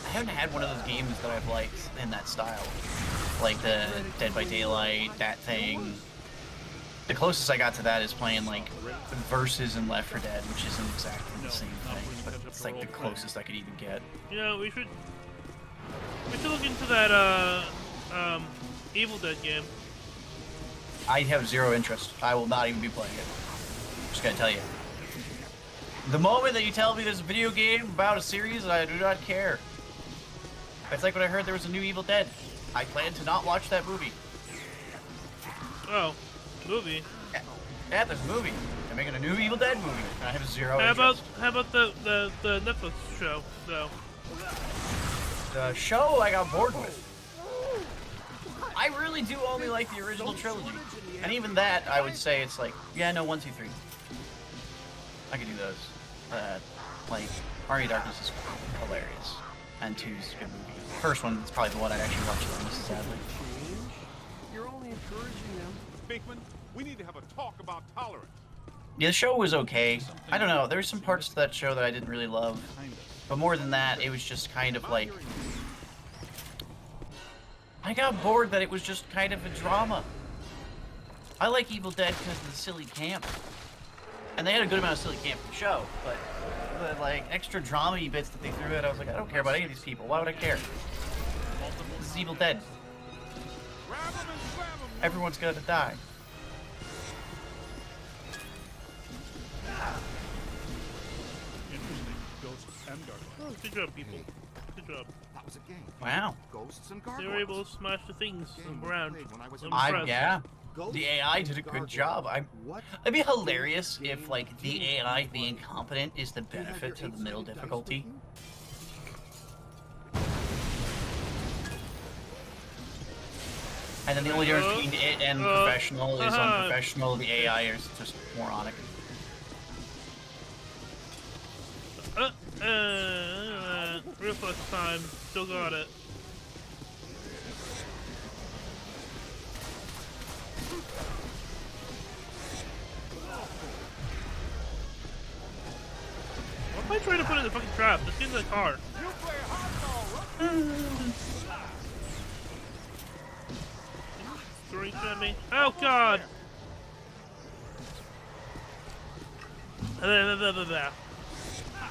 S1: haven't had one of those games that I've liked in that style, like the Dead by Daylight, that thing. The closest I got to that is playing like Versus in Left 4 Dead, which isn't exactly the same thing, but it's like the closest I could even get.
S2: Yeah, we should look into that Evil Dead game.
S1: I have zero interest. I will not even be playing it. Just gonna tell you. The moment that you tell me there's a video game about a series, I do not care. It's like when I heard there was a new Evil Dead. I plan to not watch that movie.
S2: Oh, movie.
S1: Yeah, there's a movie. They're making a new Evil Dead movie. And I have zero
S2: How
S1: interest.
S2: about the Netflix show though?
S1: The show I got bored with. I really do only like the original trilogy. And even that, I would say it's like, yeah, no, 1, 2, 3. I could do those. Like, Army of Darkness is hilarious. And 2's a good movie. First one is probably the one I'd actually watch the most, sadly.
S6: You're only encouraging them.
S3: Bakeman, we need to have a talk about tolerance.
S1: Yeah, the show was okay. I don't know, there's some parts to that show that I didn't really love. But more than that, it was just kind of like... I got bored that it was just kind of a drama. I like Evil Dead because of the silly camp. And they had a good amount of silly camp in the show, but the like extra drama-y bits that they threw in, I was like, I don't care about any of these people. Why would I care? This is Evil Dead. Everyone's gonna die.
S5: Interesting. Ghosts and dark.
S2: Oh, good job, people. Good job.
S3: That was a game.
S1: Wow.
S3: Ghosts and
S2: They
S3: gargoyles.
S2: were able to smash the things
S3: Game
S2: around.
S3: played when I was in
S2: I'm
S3: high
S2: impressed.
S1: Yeah. The AI did a good job. It'd be hilarious if, like, the AI being competent is the benefit to the middle difficulty. And then the only difference between it and professional is unprofessional. The AI is just moronic.
S2: Reflex time. Still got it. What am I trying to put in the fucking trap? Let's get in the car. Throwing shit at me. Oh god!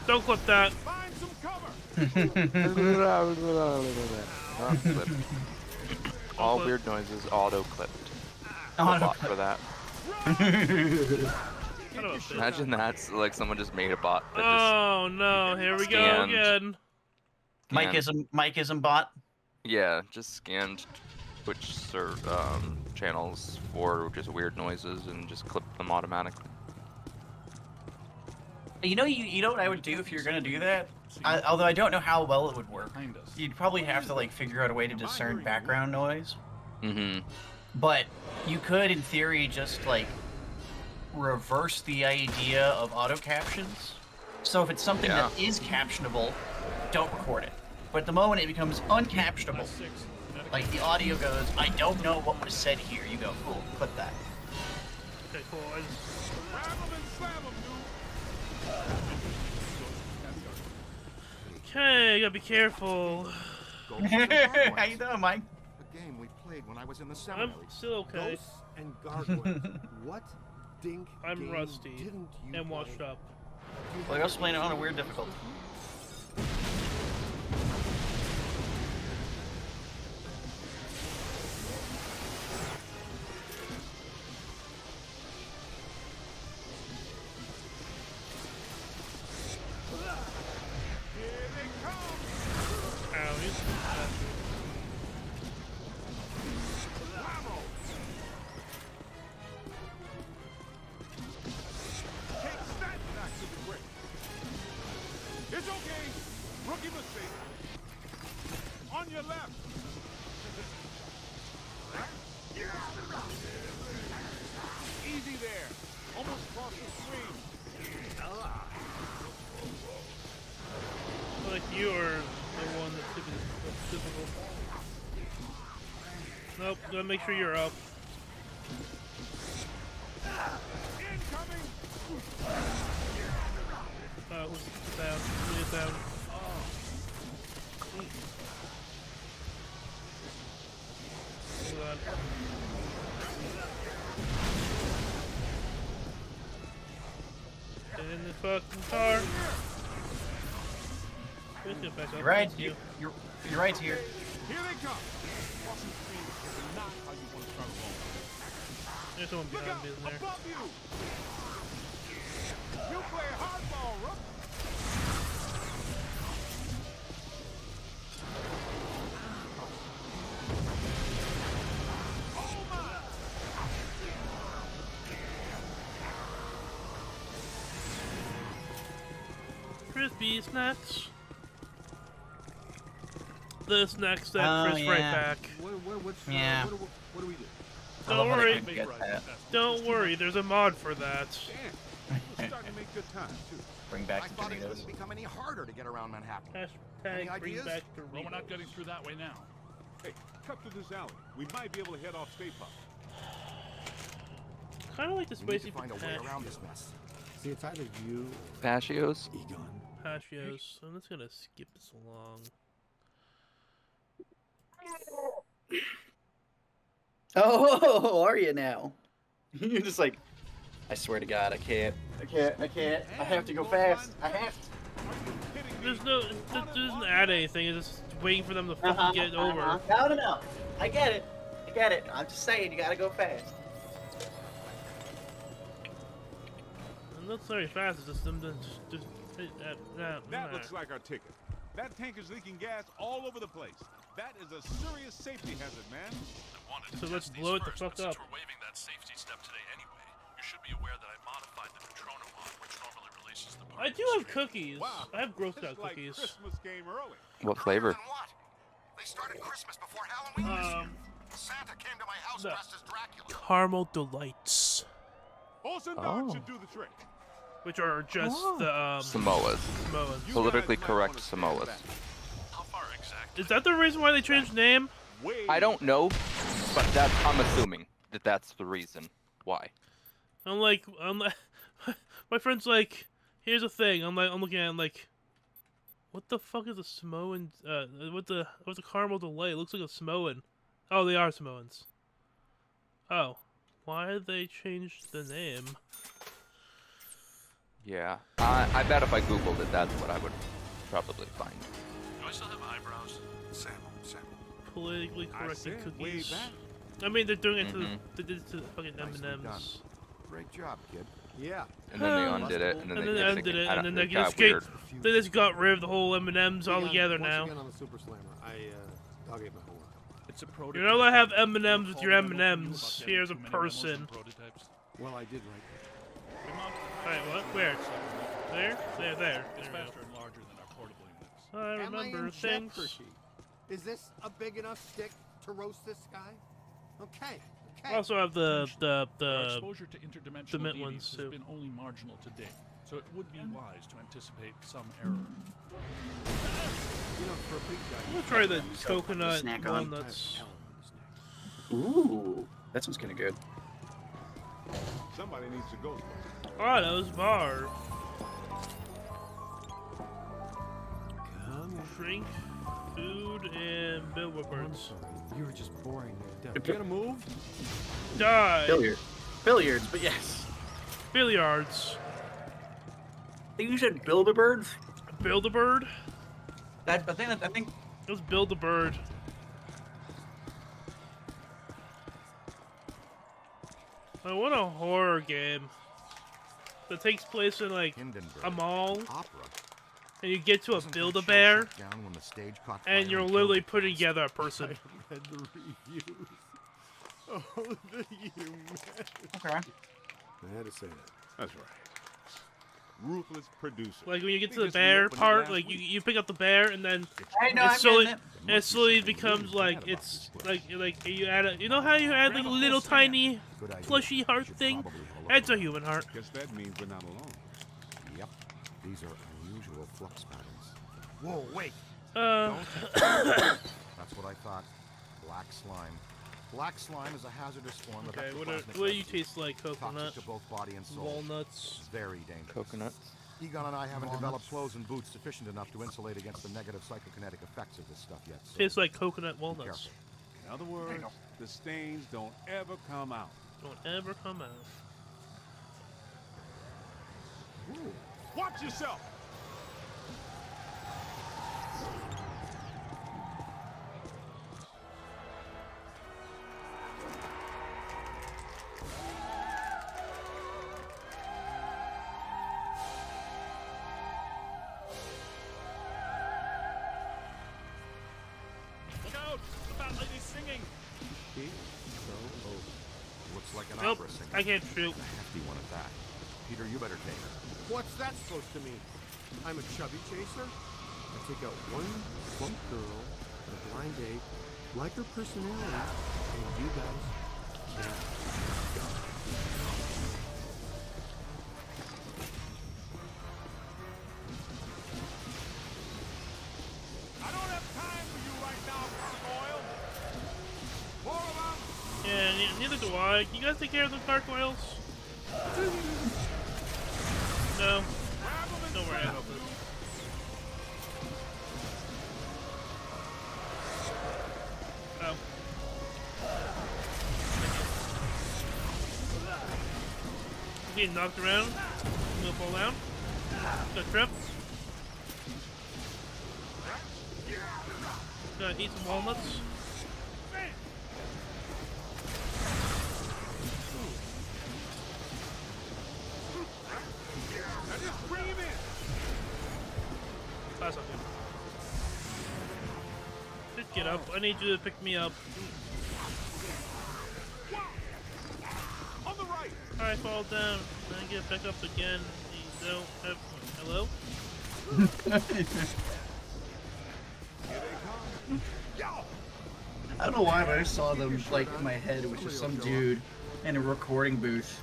S2: Don't clip that.
S5: Find some cover.
S7: Not clipped. All weird noises auto clipped. Bot for that. Imagine that's like someone just made a bot that
S2: Oh no, here we go
S7: scanned-
S2: again.
S1: Mikeism bot.
S7: yeah, just scanned Twitch channels for just weird noises and just clipped them automatically.
S1: You know what I would do if you're gonna do that? Although I don't know how well it would work. You'd probably have to like figure out a way to discern background noise.
S7: Mm-hmm.
S1: But you could, in theory, just like reverse the idea of auto captions. So if it's something that is captionable, don't record it. But the moment it becomes uncaptionable, like the audio goes, I don't know what was said here. You go, cool, clip that.
S2: Okay, cool. Okay, gotta be careful.
S1: How you doing, Mike?
S3: The game we played when I was in the
S2: I'm
S3: seminary.
S2: still okay.
S6: Ghosts and gargoyles. What dink
S2: I'm
S6: game
S2: rusty
S6: didn't you
S2: and washed
S6: play?
S2: up.
S1: Well, I was playing it on a weird difficulty.
S5: It's okay. Rookie mistake. On your left. Easy there. Almost crossed the stream.
S2: Like you are the one that's difficult. Nope, gotta make sure you're up.
S5: Incoming.
S2: Who's down? Who is down? Hold on. Get in the fucking car. Who's gonna back up?
S1: You're right.
S2: Thank you.
S1: You're right here.
S5: Here they come. Crossing stream is not how you want to start a ball.
S2: There's someone
S5: Look
S2: behind
S5: out!
S2: me, isn't there?
S5: Above you. You play hardball, Rook.
S2: Crispy snacks. The snacks that Chris right back.
S1: Yeah.
S6: What do we do?
S2: Don't worry.
S1: Get that.
S2: Don't worry, there's a mod for that.
S5: We're starting to make good time, too.
S1: Bring
S3: I
S1: back the
S3: thought it
S1: tomatoes.
S3: couldn't become any harder to get around Manhattan. Any
S2: Hashtag bring
S3: ideas?
S2: back
S5: Well, we're not
S2: Doritos.
S5: getting through that way now. Hey, cut through this alley. We might be able to head off Stay Puft.
S2: Kind of like the
S3: We need to
S2: spicy
S3: find a way around this mess.
S6: See, it's either you
S7: Pashios?
S6: or Egon.
S2: Pashios. I'm just gonna skip this along.
S1: Oh, are you now? You're just like, I swear to God, I can't. I have to go fast. I have to.
S2: There's no, it doesn't add anything. It's just waiting for them to fucking get over.
S1: No. I get it. I'm just saying, you gotta go fast.
S2: And that's very fast. It's just them to just
S5: That looks like our ticket. That tank is leaking gas all over the place. That is a serious safety hazard, man.
S2: So let's blow it the fuck up.
S5: We're waiving that safety step today anyway. You should be aware that I modified the Neutrona mod, which normally releases the
S2: I do have cookies.
S5: Wow.
S2: I have Girl
S5: This
S2: Scout
S5: is like
S2: cookies.
S5: Christmas game early.
S7: What flavor?
S3: What? They started Christmas before Halloween this year. Santa came to my house
S2: the
S3: dressed as Dracula.
S2: Caramel Delights.
S5: Olsen
S7: Oh.
S5: Dog should do the trick.
S2: which are just the
S7: Samoas.
S2: Samoans.
S7: Politically correct Samoas.
S5: How far exactly?
S2: Is that the reason why they changed name?
S7: I don't know, but I'm assuming that that's the reason why.
S2: I'm like, my friend's like, here's the thing. I'm looking at it, I'm like, what the fuck is a Samoan? What's the caramel delay? It looks like a Samoan. Oh, they are Samoans. Oh, why did they change the name?
S7: Yeah, I bet if I googled it, that's what I would probably find.
S5: Do I still have eyebrows?
S3: Sam.
S2: Politically
S3: I
S2: corrected
S3: said way
S2: cookies.
S3: back.
S2: I mean, they're doing it to
S7: Mhm.
S2: they did it to the fucking
S3: Nicely done.
S2: M&Ms.
S3: Great job, kid.
S6: Yeah.
S7: And then they undid it, and then
S2: And
S7: they
S2: then
S7: kept
S2: ended
S7: thinking,
S2: it,
S7: I
S2: and
S7: don't-
S2: then
S7: it
S2: they
S7: got
S2: just
S7: weird.
S2: they just got rid of the whole M&Ms altogether
S6: Once
S2: now.
S6: again on the Super Slammer. I'll get my homework.
S5: It's a prototype.
S2: You're not allowed to have M&Ms with your
S5: All memo from you
S2: M&Ms.
S5: about getting
S2: Here's a
S5: too many memos
S2: person.
S5: and prototypes.
S6: Well, I did write
S2: Alright, what? Where? There? There.
S5: It's
S2: There we
S5: faster
S2: go.
S5: and larger than our portable units.
S2: I
S6: Am I
S2: remember
S6: in
S2: things.
S6: jeopardy? Is this a big enough stick to roast this guy? Okay.
S2: I also have the
S5: Our exposure to interdimensional
S2: mint
S5: deities
S2: ones,
S5: has
S2: too.
S5: been only marginal to date, so it would be wise to anticipate some error.
S6: You know, for a big guy,
S2: I'm gonna try the coconut
S10: snack on.
S2: walnuts.
S10: Ooh, that sounds kind of good.
S3: Somebody needs to go.
S2: Oh, that was bar.
S6: Come on.
S2: Drink, food, and
S6: I'm
S2: billboards.
S6: sorry. You were just boring me to death. You gonna move?
S2: Die.
S10: Billiards, but yes.
S2: Billiards.
S10: I think you said Build-A-Bird?
S2: Build-A-Bird?
S1: I think
S2: It was Build-A-Bird. I want a horror game that takes place in like
S3: Hindenburg.
S2: a mall,
S3: Opera.
S2: and you get to a
S3: Wasn't that
S2: Build-A-Bear,
S3: show shut down when the stage caught
S2: and
S3: fire
S2: you're
S3: and
S2: literally
S3: killed the
S2: putting
S3: cast?
S2: together a person.
S6: I read the reviews. Oh, the humanity.
S1: okay.
S6: I had to say that.
S3: That's right. Ruthless producer.
S2: Like when you get to
S3: Think
S2: the
S3: this
S2: bear
S3: reopened
S2: part,
S3: last
S2: like
S3: week.
S2: you pick up the bear, and then
S1: Hey, no,
S2: it
S1: I'm
S2: slowly,
S1: getting it.
S2: it slowly becomes like it's like you add a, you know how you add like a little tiny
S3: Good idea.
S2: plushy heart
S3: Should
S2: thing?
S3: probably have look
S2: That's a
S3: around.
S2: human heart.
S3: Guess that means we're not alone. Yep. These are unusual flux patterns. Whoa, wait. That's what I thought. Black slime. Black slime is a hazardous form
S2: Okay,
S3: of
S2: what
S3: ectoplasmic
S2: do you
S3: residue.
S2: taste like? Coconut,
S3: Toxic to both body and soul.
S2: walnuts.
S3: Very dangerous.
S7: Coconuts.
S3: Egon and I haven't developed clothes and boots sufficient enough to insulate against the negative psychokinetic effects of this stuff yet. So
S2: Tastes like coconut
S3: be
S2: walnuts.
S3: careful.
S11: In other words, the stains don't ever come out.
S2: Don't ever come out.
S11: Watch yourself!
S5: Look out! The fat lady's singing!
S3: Looks like an
S2: Nope,
S3: opera singer.
S2: I can't shoot.
S3: A hefty one at that. Peter, you better take her.
S6: What's that supposed to mean? I'm a chubby chaser? I take out one plump girl on a blind date, like her personality, and you guys can't go.
S11: I don't have time for you right now, gargoyle! More of them!
S2: Yeah, neither do I. Can you guys take care of the gargoyles? No. Don't worry, I help it. Oh. I'm getting knocked around. I'm gonna fall down. Got tripped. Gonna eat some walnuts.
S11: Now just bring him in!
S2: That's not good. Just get up. I need you to pick me up.
S11: On the right!
S2: I fall down. I get back up again. You don't have. Hello?
S10: I don't know why, but I saw them like in my head. It was just some dude in a recording booth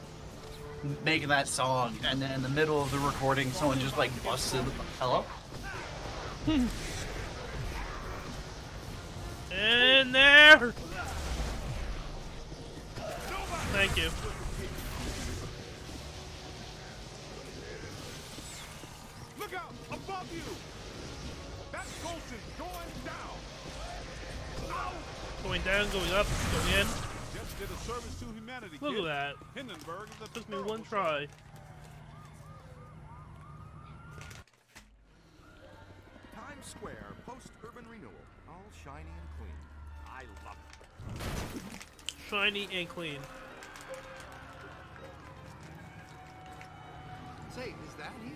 S1: making that song, and then in the middle of the recording, someone just like busted. Hello?
S2: In there! Thank you.
S11: Look out! Above you! That's Colton going down! Ow!
S2: Going down, going up, going in.
S11: Just did a service to humanity,
S2: Look
S11: kid.
S2: at that.
S11: Hindenburg is a
S2: Took me
S11: terrible
S2: one try.
S3: Times Square, post-urban renewal. All shiny and clean. I love it.
S2: Shiny and clean.
S3: Say, is that you?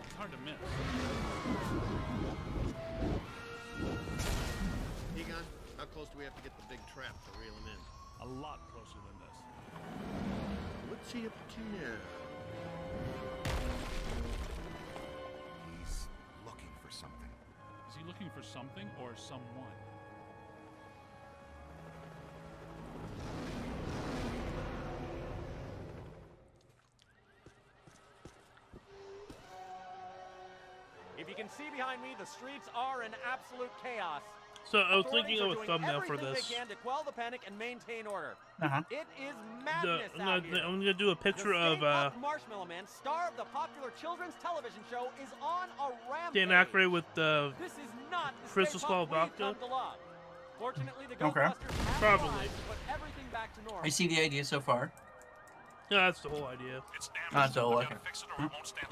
S5: It's hard to miss.
S8: Egon, how close do we have to get the big trap to reel him in?
S5: A lot closer than this.
S8: What's he up to now?
S3: He's looking for something.
S5: Is he looking for something or someone?
S9: If you can see behind me, the streets are in absolute chaos.
S2: So I was
S9: Authorities
S2: thinking
S9: are
S2: of a
S9: doing
S2: thumbnail for
S9: everything
S2: this.
S9: they can to quell the panic and maintain order.
S1: Uh-huh.
S9: It is madness out here.
S2: I'm gonna do a picture
S9: The
S2: of
S9: stay-puft Marshmallow Man, star of the popular children's television show, is on a rampage.
S2: Dan Aykroyd with the
S9: This is not the
S2: Crystal
S9: Stay
S2: Skull
S9: Puft we've
S2: vodka.
S9: come to love. Fortunately, the
S1: Okay.
S9: Ghostbusters have
S2: Probably.
S9: arrived to put everything back to normal.
S1: I see the idea so far.
S2: Yeah, that's the whole idea.
S1: That's all I can.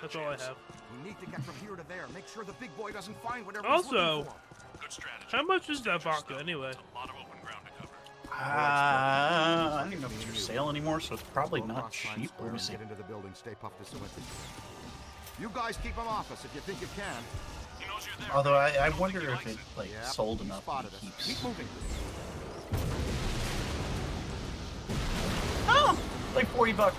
S2: That's all I have.
S3: We need to get from here to there. Make sure the big boy doesn't find whatever
S2: Also,
S3: he's looking for.
S2: how much is that vodka anyway?
S1: I don't even know if it's for sale anymore, so it's probably
S3: Go
S1: not
S3: across Times
S1: cheap.
S3: Square
S1: Let me
S3: and
S1: see.
S3: Get into the building. Stay puffed is selected. You guys keep him off us if you think you can.
S1: Although I wonder if it like
S3: Yeah,
S1: sold
S3: he
S1: enough.
S3: spotted
S1: That he
S3: us.
S1: keeps...
S3: Keep moving.
S1: Oh, like $40.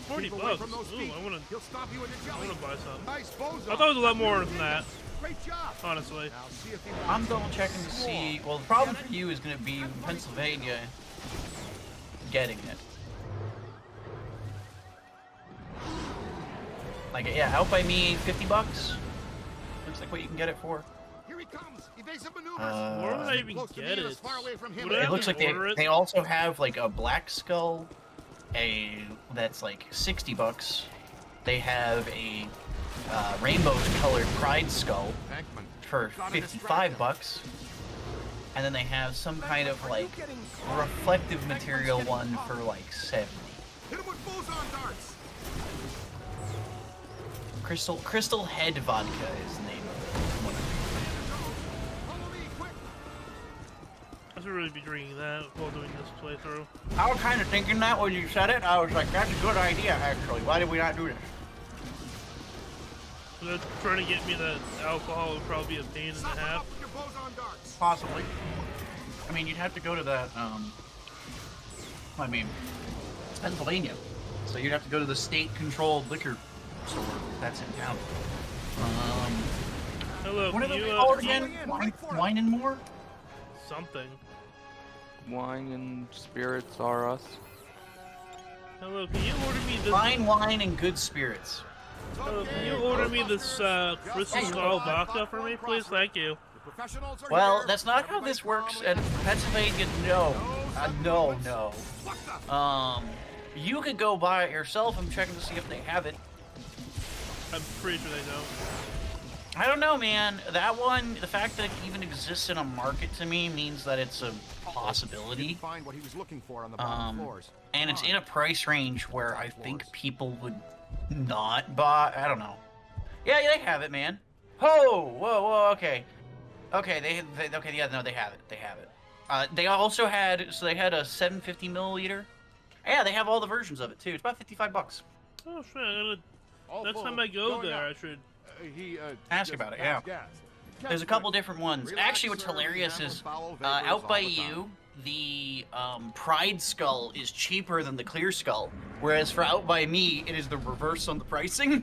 S2: 40
S3: Keep away
S2: bucks.
S3: from those
S2: Ooh,
S3: feet.
S2: I wanna
S3: He'll stop you in the
S2: I
S3: jelly.
S2: wanna buy some.
S3: Nice bozo.
S2: I thought it was a lot more than that,
S3: Great job.
S2: honestly.
S3: Now see if he
S1: I'm
S3: wants
S1: double checking to see. Well, the problem for you is going to be Pennsylvania getting it. Like, yeah, out by me, $50. Looks like what you can get it for.
S3: Here he comes. Evasive maneuvers.
S2: Where would I even
S3: Close to
S2: get
S3: me and
S2: it?
S3: as far away from him
S2: Would I
S3: as
S1: It
S2: have
S1: looks
S2: to
S1: like they
S2: order it?
S1: they also have like a black skull, that's like $60. They have a rainbow-colored pride skull
S3: Bankman.
S1: for $55, and then they have some kind of like reflective material one for like 70.
S3: Hit him with boson darts.
S1: Crystal Head Vodka is the name of it.
S3: Follow me, quick.
S2: I should really be drinking that while doing this playthrough.
S1: I was kind of thinking that when you said it. I was like, that's a good idea, actually. Why did we not do this?
S2: But trying to get me that alcohol would probably be a pain and a
S3: Stop him
S2: half.
S3: up with your boson darts.
S1: Possibly. I mean, you'd have to go to that, I mean, it's Pennsylvania. So you'd have to go to the state-controlled liquor store that's in town.
S2: Hello,
S1: What are
S2: can
S1: they
S2: you,
S1: called
S2: can you-
S1: again? Wine and More?
S2: something.
S7: Wine and spirits are us.
S2: Hello, can you order me this?
S1: Fine wine and good spirits.
S2: Hello, can you order me this Crystal Skull vodka for me, please? Thank you.
S3: The professionals are
S1: Well,
S3: here.
S1: that's not how this works at Pennsylvania. No. No.
S3: What the?
S1: You could go buy it yourself. I'm checking to see if they have it.
S2: I'm pretty sure they don't.
S1: I don't know, man. That one, the fact that it even exists in a market to me means that it's a possibility.
S3: Didn't find what he was looking for on the bottom floors.
S1: And it's in a price range where I think people would not buy. I don't know. Yeah, they have it, man. Whoa, okay. Okay, they yeah, no, they have it. They have it. They also had, so they had a 750 milliliter. Yeah, they have all the versions of it too. It's about $55.
S2: Oh shit! Next time I go there, I should.
S1: Ask about it. Yeah. There's a couple different ones. Actually, what's hilarious is out by you, the Pride Skull is cheaper than the Clear Skull, whereas for out by me, it is the reverse on the pricing.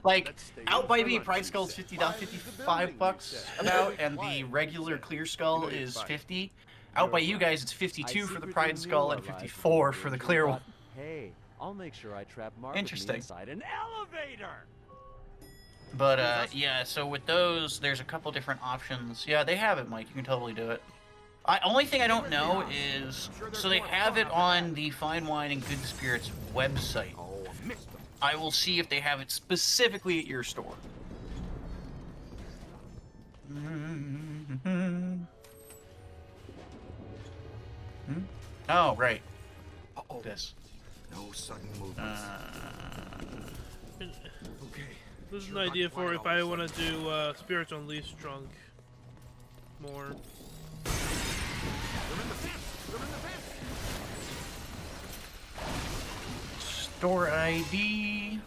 S1: Like out by me, Pride Skull is $55 about, and the regular Clear Skull is 50. Out by you guys, it's 52 for the Pride Skull and 54 for the clear one.
S9: Hey, I'll make sure I trap Mark with me
S1: Interesting.
S9: inside an elevator.
S1: But yeah, so with those, there's a couple different options. Yeah, they have it, Mike. You can totally do it. Only thing I don't know is, so they have it on the Fine Wine and Good Spirits website. I will see if they have it specifically at your store. Oh, right. This.
S3: No sudden movements.
S2: Okay. This is an idea for if I want to do Spirits Unleashed drunk more.
S1: Store ID.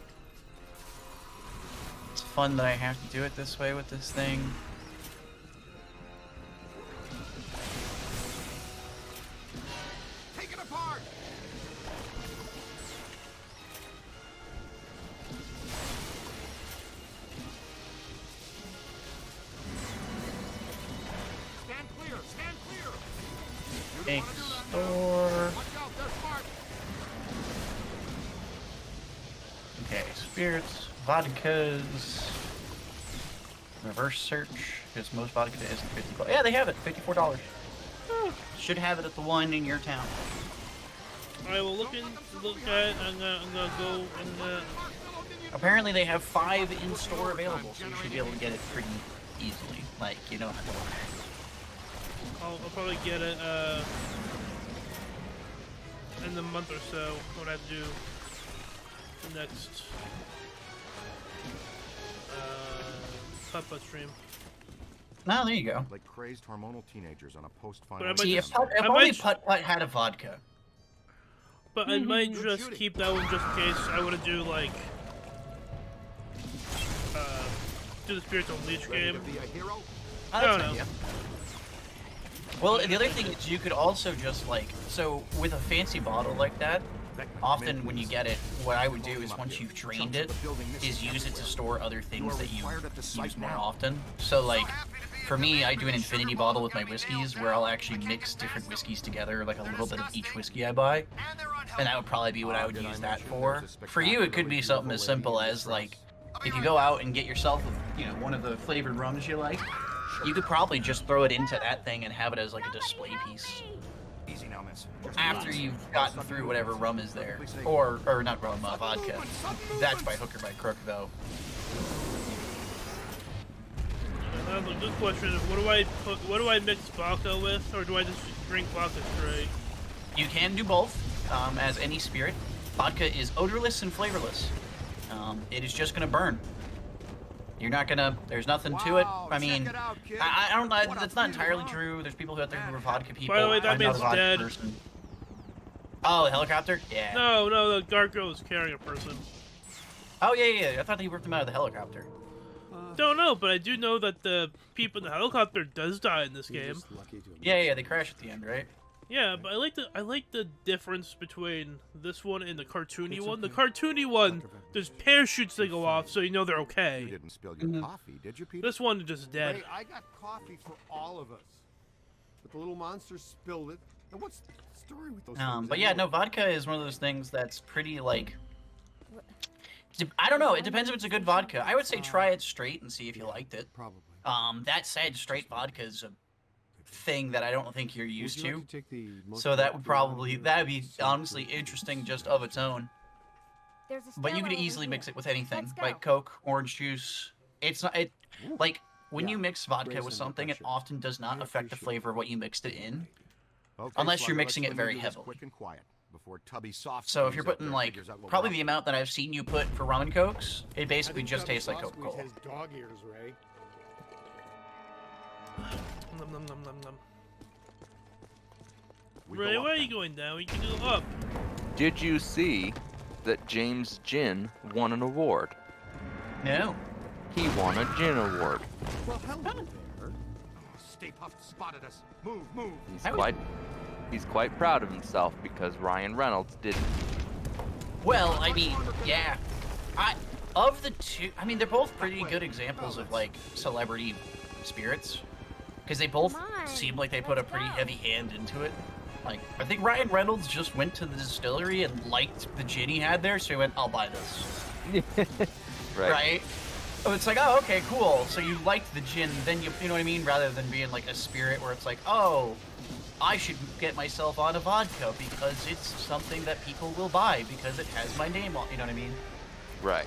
S1: It's fun that I have to do it this way with this thing.
S3: Take it apart.
S11: Stand clear! Stand clear!
S1: Thanks, store. Okay, spirits, vodkas, reverse search, because most vodka is $50. Yeah, they have it, $54. Should have it at the one in your town.
S2: I will look at it. I'm gonna go and.
S1: Apparently they have 5 in store available, so you should be able to get it pretty easily. Like, you don't have to worry.
S2: I'll probably get it in the month or so when I do the next Putt stream.
S1: Oh, there you go.
S3: Like crazed hormonal teenagers on a post-final.
S2: But I might
S1: See,
S2: just-
S1: if only Putt had a vodka.
S2: But I might just keep that one just in case I want to do like do the Spirits Unleashed game.
S1: I don't know. Well, the other thing is you could also just like, so with a fancy bottle like that, often when you get it, what I would do is once you've drained it, is use it to store other things that you use more often. So like, for me, I do an infinity bottle with my whiskeys where I'll actually mix different whiskeys together, like a little bit of each whiskey I buy. And that would probably be what I would use that for. For you, it could be something as simple as like, if you go out and get yourself, you know, one of the flavored rums you like, you could probably just throw it into that thing and have it as like a display piece.
S3: Easy now, miss.
S1: After you've gotten through whatever rum is there. Or not rum, vodka. That's by hook or by crook, though.
S2: The good question is, what do I mix vodka with, or do I just drink vodka straight?
S1: You can do both, as any spirit. Vodka is odorless and flavorless. It is just gonna burn. You're not gonna, there's nothing to it. I mean, I don't know, that's not entirely true. There's people out there who are vodka people.
S2: By the way, that
S1: I'm not
S2: man's
S1: a vodka
S2: dead.
S1: person. Oh, the helicopter? Yeah.
S2: No, the Gargo is carrying a person.
S1: Oh, yeah. I thought they ripped him out of the helicopter.
S2: Don't know, but I do know that the people in the helicopter does die in this game.
S1: Yeah, they crash at the end, right?
S2: Yeah, but I like the difference between this one and the cartoony one. The cartoony one, there's parachutes that go off, so you know they're okay.
S3: You didn't spill your coffee, did you, Peter?
S2: This one is just dead.
S6: Hey, I got coffee for all of us. But the little monster spilled it. And what's the story with those things
S1: But yeah,
S6: anyway?
S1: no, vodka is one of those things that's pretty, like... I don't know, it depends if it's a good vodka. I would say try it straight and see if you liked it.
S6: Probably.
S1: That said, straight vodka is a thing that I don't think you're used
S6: Would you
S1: to.
S6: like to take the most
S1: So that would
S6: popular
S1: that'd be honestly interesting just of its own.
S4: There's a
S1: But you could
S4: stairwell
S1: easily
S4: over
S1: mix
S4: here.
S1: it with anything,
S4: Let's go.
S1: like Coke, orange juice. It's not, like, when
S6: Yeah,
S1: you mix vodka
S6: brace
S1: with
S6: under
S1: something, it
S6: pressure.
S1: often does not
S6: I
S1: affect the
S6: appreciate
S1: flavor of what you mixed it in.
S3: Okay,
S1: Unless you're
S3: Slugger,
S1: mixing
S3: let's
S1: it
S3: let me
S1: very
S3: do this
S1: heavily.
S3: Quick and quiet before Tubby soft
S1: So if
S3: squeeze
S1: you're
S3: up
S1: putting,
S3: there
S1: like,
S3: figures out what
S1: probably
S3: we're
S1: the
S3: up
S1: amount that I've seen you put for rum and Cokes, it basically just tastes like Coca-Cola.
S6: has dog ears, Ray.
S2: Nom, nom, nom, nom, nom.
S3: We go
S2: Ray,
S3: up
S2: where are
S3: then.
S2: you going down? You can go up.
S7: Did you see that James Gin won an award?
S1: No.
S7: He won a Gin award.
S6: Well, hello there.
S3: Oh, Stay Puft spotted us. Move, move.
S7: He's quite proud of himself because Ryan Reynolds didn't.
S1: Well, I mean, yeah. Of the two, I mean, they're both pretty good examples of, like, celebrity spirits. Because they both
S4: Come on,
S1: seem like they put a
S4: let's
S1: pretty
S4: go.
S1: heavy hand into it. Like, I think Ryan Reynolds just went to the distillery and liked the gin he had there, so he went, I'll buy this. Right? So it's like, oh, okay, cool. So you liked the gin, then you know what I mean? Rather than being like a spirit where it's like, oh, I should get myself on a vodka because it's something that people will buy because it has my name on, you know what I mean?
S7: Right.